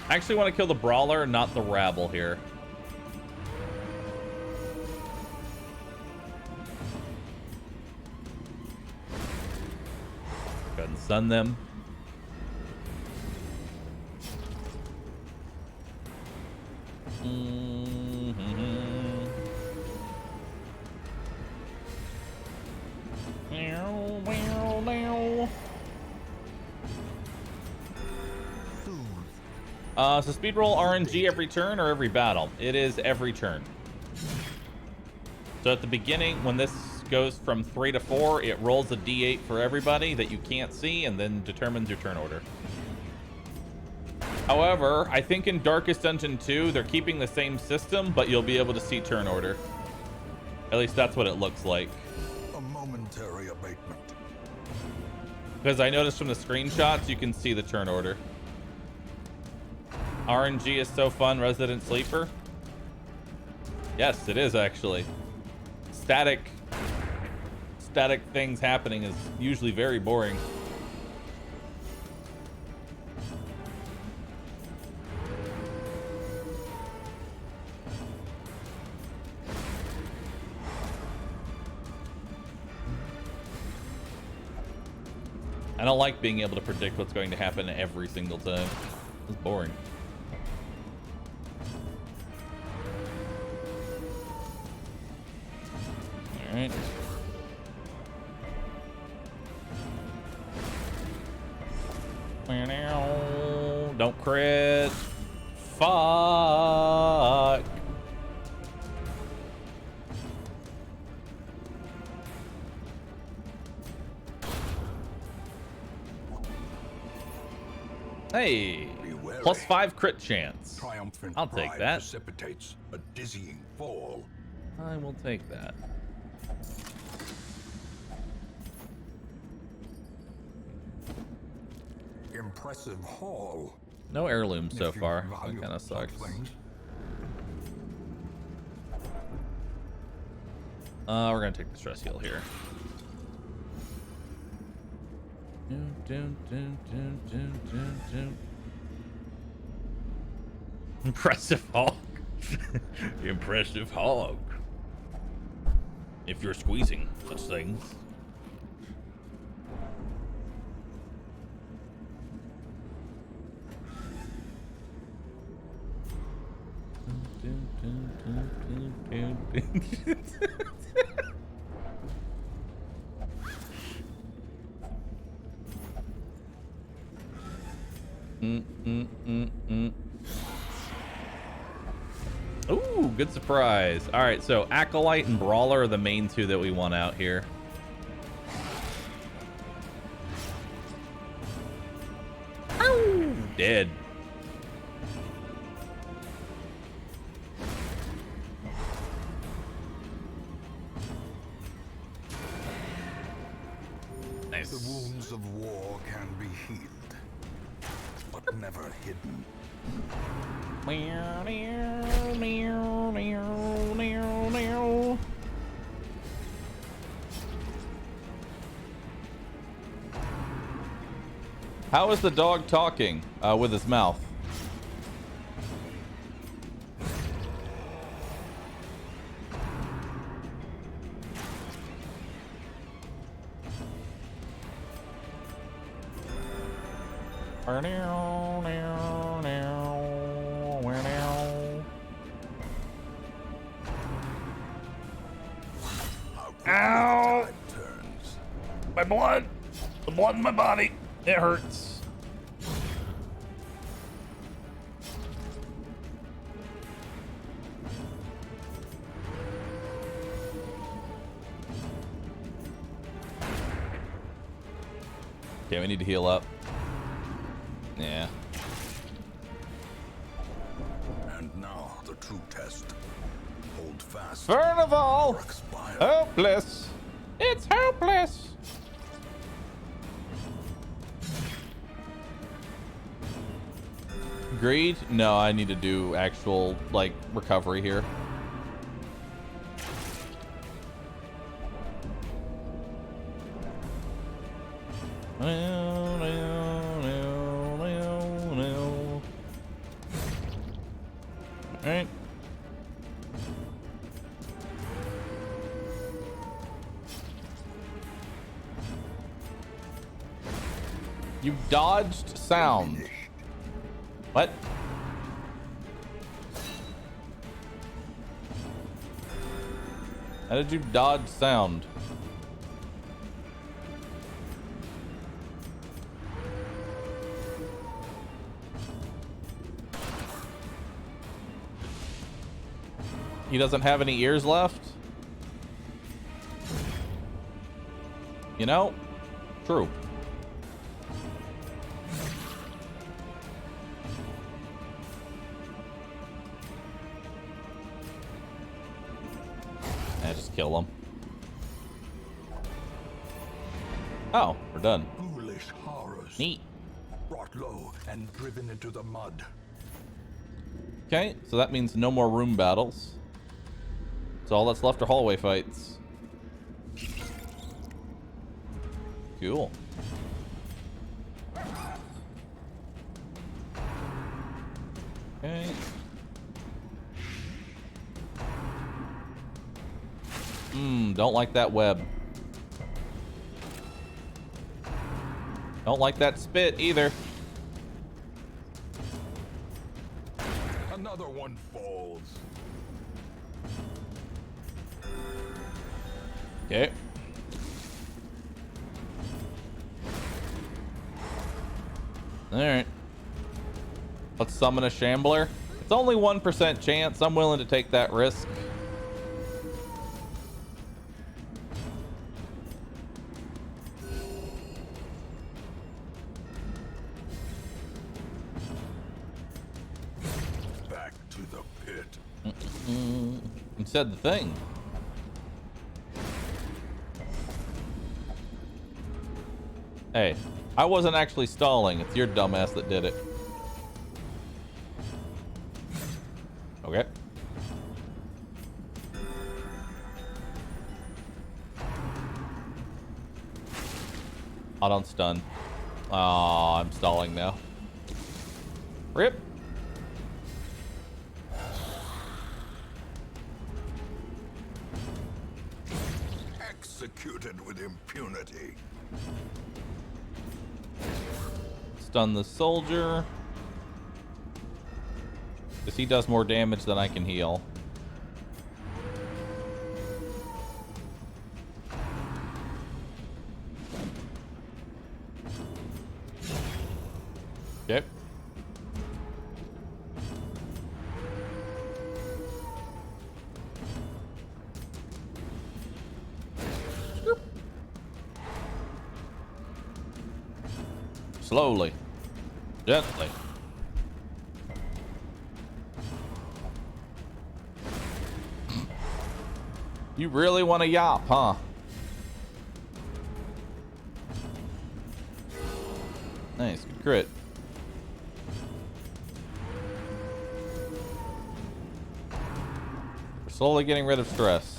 I actually want to kill the brawler, not the rabble here. Go ahead and stun them. So speed roll RNG every turn or every battle? It is every turn. So at the beginning, when this goes from 3 to 4, it rolls a d8 for everybody that you can't see and then determines your turn order. However, I think in Darkest Dungeon 2, they're keeping the same system, but you'll be able to see turn order. At least that's what it looks like. A momentary abatement. Because I noticed from the screenshots, you can see the turn order. RNG is so fun, Resident Sleeper. Yes, it is actually. Static things happening is usually very boring. I don't like being able to predict what's going to happen every single time. It's boring. All right. Don't crit. Fuck. Hey, +5 crit chance. Triumphant I'll take pride that. Precipitates a dizzying fall. I will take that. Impressive haul. No heirloom so If you far. value That kind of sucks. things. We're gonna take the stress heal here. Impressive hog. Impressive hog. If you're squeezing such things. Ooh, good surprise. All right, so Acolyte and Brawler are the main two that we want out here. Ow, dead. Nice. The wounds of war can be healed, but never hidden. How is the dog talking with his mouth? Ow! My blood! The blood in my body! It hurts. Okay, we need to heal up. Yeah. And now the true test. Hold fast. Furnival! or expire. Hopeless! It's hopeless! Greed? No, I need to do actual, like, recovery here. Alright. You dodged sound. What? How did you dodge sound? He doesn't have any ears left? You know? True. Just kill him. Oh, we're done. Foolish horrors. Neat. Brought low and driven into the mud. Okay, so that means no more room battles. So all that's left are hallway fights. Cool. Okay. Don't like that web. Don't like that spit either. Another one falls. Okay. Alright. Let's summon a shambler. It's only 1% chance. I'm willing to take that risk. Back to the pit. You said the thing. Hey, I wasn't actually stalling. It's your dumbass that did it. Okay. I don't stun. Oh, I'm stalling now. Rip. Executed with impunity. Stun the soldier. Because he does more damage than I can heal. Okay. Slowly. Gently. You really want to yop, huh? Nice, good crit. We're slowly getting rid of stress.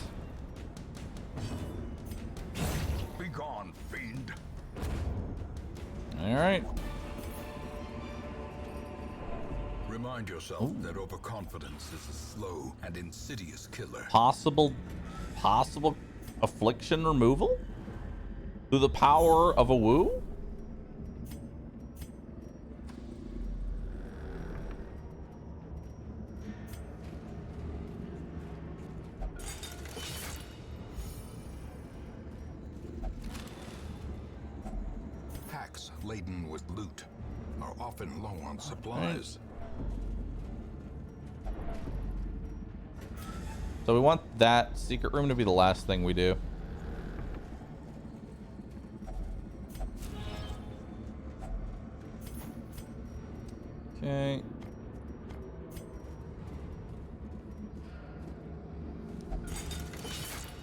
Be gone, fiend. All right. Remind yourself that overconfidence is a slow and insidious killer. Possible affliction removal through the power of a woo. Hacks laden with loot are often low on supplies. So we want that secret room to be the last thing we do. Okay.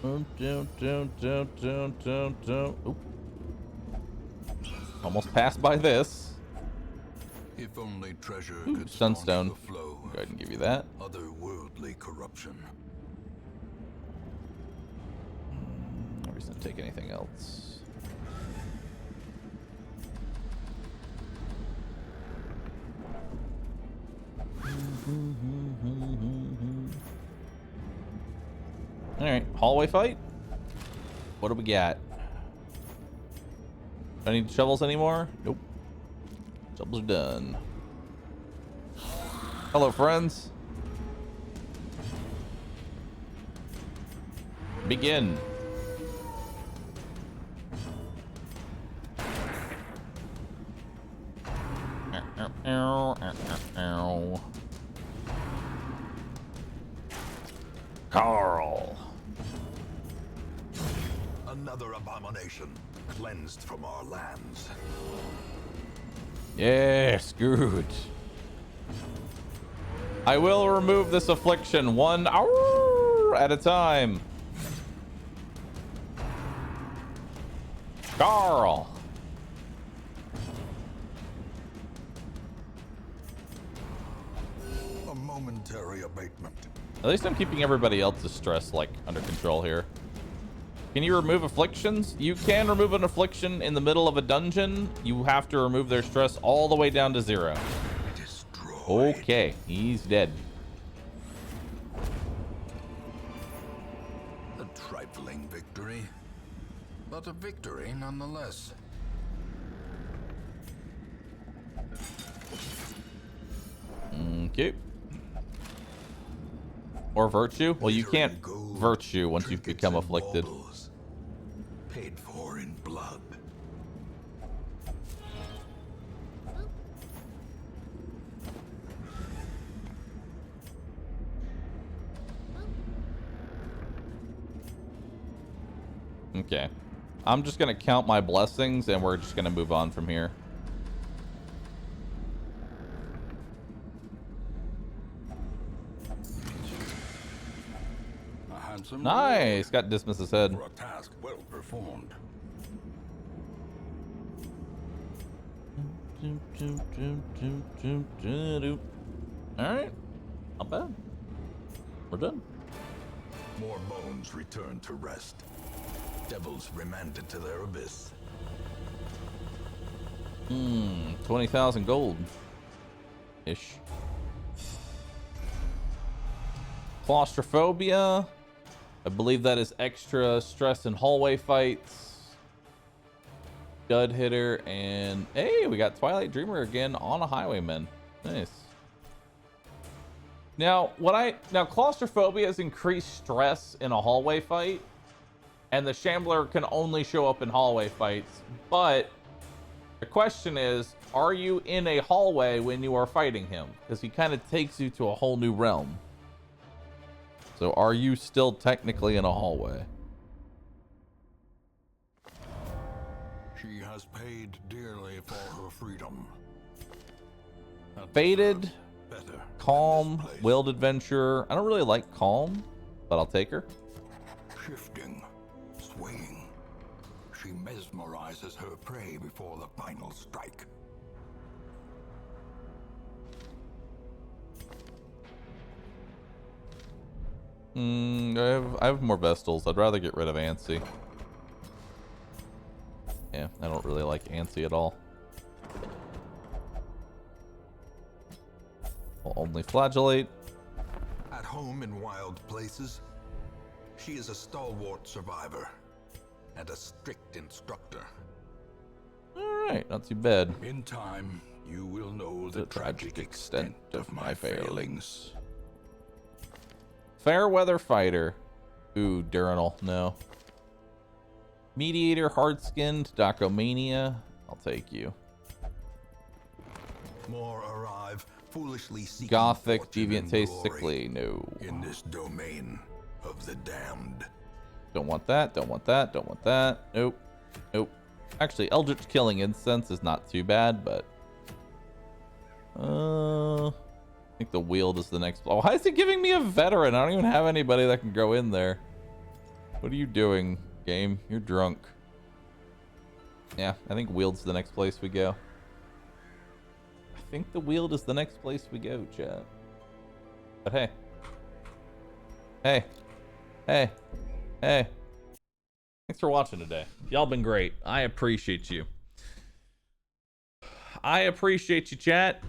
Oop. Almost passed by this. If only treasure Ooh, could sunstone. staunch the flow Go ahead and give you that. of otherworldly corruption. No reason to take anything else. All right, hallway fight. What do we got? Do I need shovels anymore? Nope. Shovels are done. Hello, friends. Begin. Carl. Another abomination cleansed from our lands. Yes, good. I will remove this affliction 1 hour at a time. Carl. A momentary abatement. At least I'm keeping everybody else's stress like under control here. Can you remove afflictions? You can remove an affliction in the middle of a dungeon. You have to remove their stress all the way down to 0. Destroyed. Okay, he's dead. A trifling victory, but a victory nonetheless. Okay. Or virtue? Well, you can't virtue once you've become afflicted. Paid for in blood. Okay. I'm just going to count my blessings and we're just going to move on from here. A handsome Nice. Got dismiss his head. for a task well performed. Alright. Not bad. We're done. More bones return to rest. Devils remanded to their abyss. 20,000 gold. Ish. Claustrophobia. I believe that is extra stress in hallway fights. Dud hitter, and hey, we got Twilight Dreamer again on a highwayman. Nice. Now, claustrophobia is increased stress in a hallway fight, and the Shambler can only show up in hallway fights. But the question is, are you in a hallway when you are fighting him? Because he kind of takes you to a whole new realm. So are you still technically in a hallway? She has paid dearly for her freedom. Fated, Better. calm, willed adventurer. I don't really like calm, but I'll take her. Shifting, swaying. She mesmerizes her prey before the final strike. I have more Vestals. I'd rather get rid of Antsy. Yeah, I don't really like Antsy at all. I'll only flagellate. At home in wild places, she is a stalwart survivor and a strict instructor. Alright, not too bad. In time, you will know the tragic extent of my failings. Fairweather fighter. Ooh, Durinal, no. Mediator, hard-skinned, Docomania. I'll take you. More arrive, foolishly seeking Gothic, fortune deviant and taste, glory sickly, no. in this domain of the damned. Don't want that, don't want that, don't want that. Nope. Nope. Actually, Eldritch Killing Incense is not too bad, but... I think the Wield is the next... Oh, why is it giving me a veteran? I don't even have anybody that can go in there. What are you doing, game? You're drunk. Yeah, I think Wield's the next place we go. I think the Wield is the next place we go, chat. But hey. Hey. Hey. Hey. Thanks for watching today. Y'all been great. I appreciate you. I appreciate you, chat.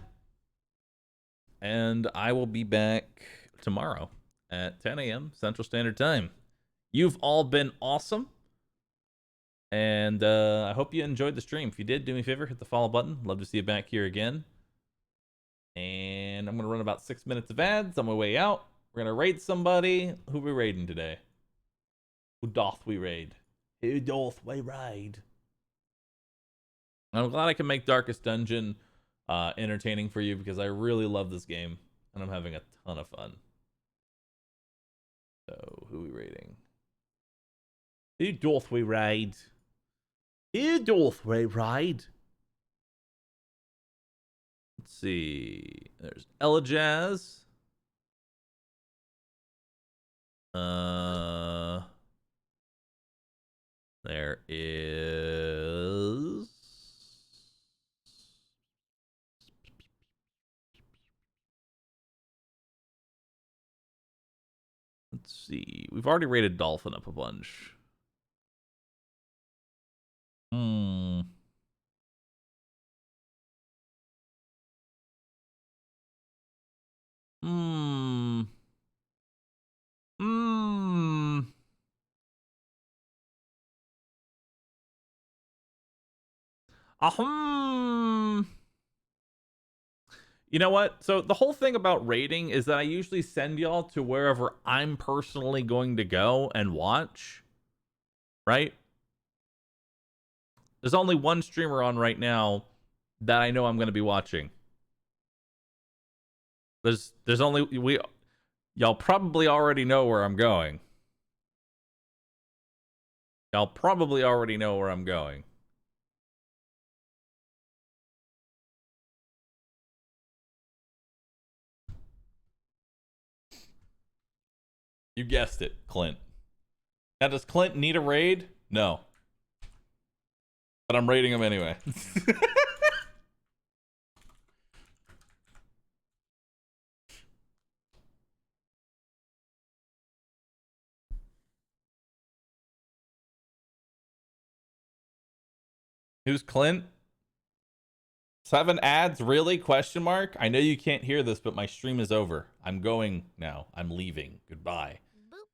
And I will be back tomorrow at 10 a.m. Central Standard Time. You've all been awesome. And I hope you enjoyed the stream. If you did, do me a favor, hit the follow button. Love to see you back here again. And I'm going to run about 6 minutes of ads on my way out. We're going to raid somebody. Who are we raiding today? Who doth we raid? Who doth we raid? I'm glad I can make Darkest Dungeon entertaining for you because I really love this game and I'm having a ton of fun. So, who are we raiding? Who doth we raid? Who doth we raid? Let's see. There's Elajaz. There is. Let's see. We've already rated Dolphin up a bunch. Hmm. Hmm. Hmm. Ahem. You know what? So the whole thing about rating is that I usually send y'all to wherever I'm personally going to go and watch. Right? There's only one streamer on right now that I know I'm going to be watching. There's only y'all probably already know where I'm going. Y'all probably already know where I'm going. You guessed it, Clint. Now, does Clint need a raid? No. But I'm raiding him anyway. Who's Clint? 7 ads? Really? Question mark? I know you can't hear this, but my stream is over. I'm going now. I'm leaving. Goodbye. Boop.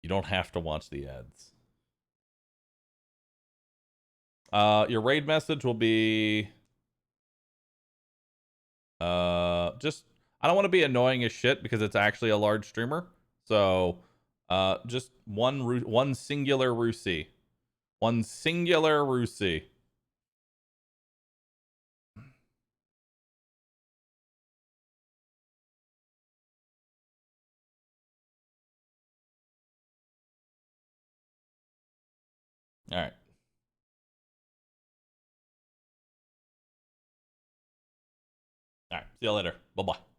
You don't have to watch the ads. Your raid message will be just I don't want to be annoying as shit because it's actually a large streamer. So just one singular Rusi. One singular Rusi. All right. All right. See you later. Bye-bye.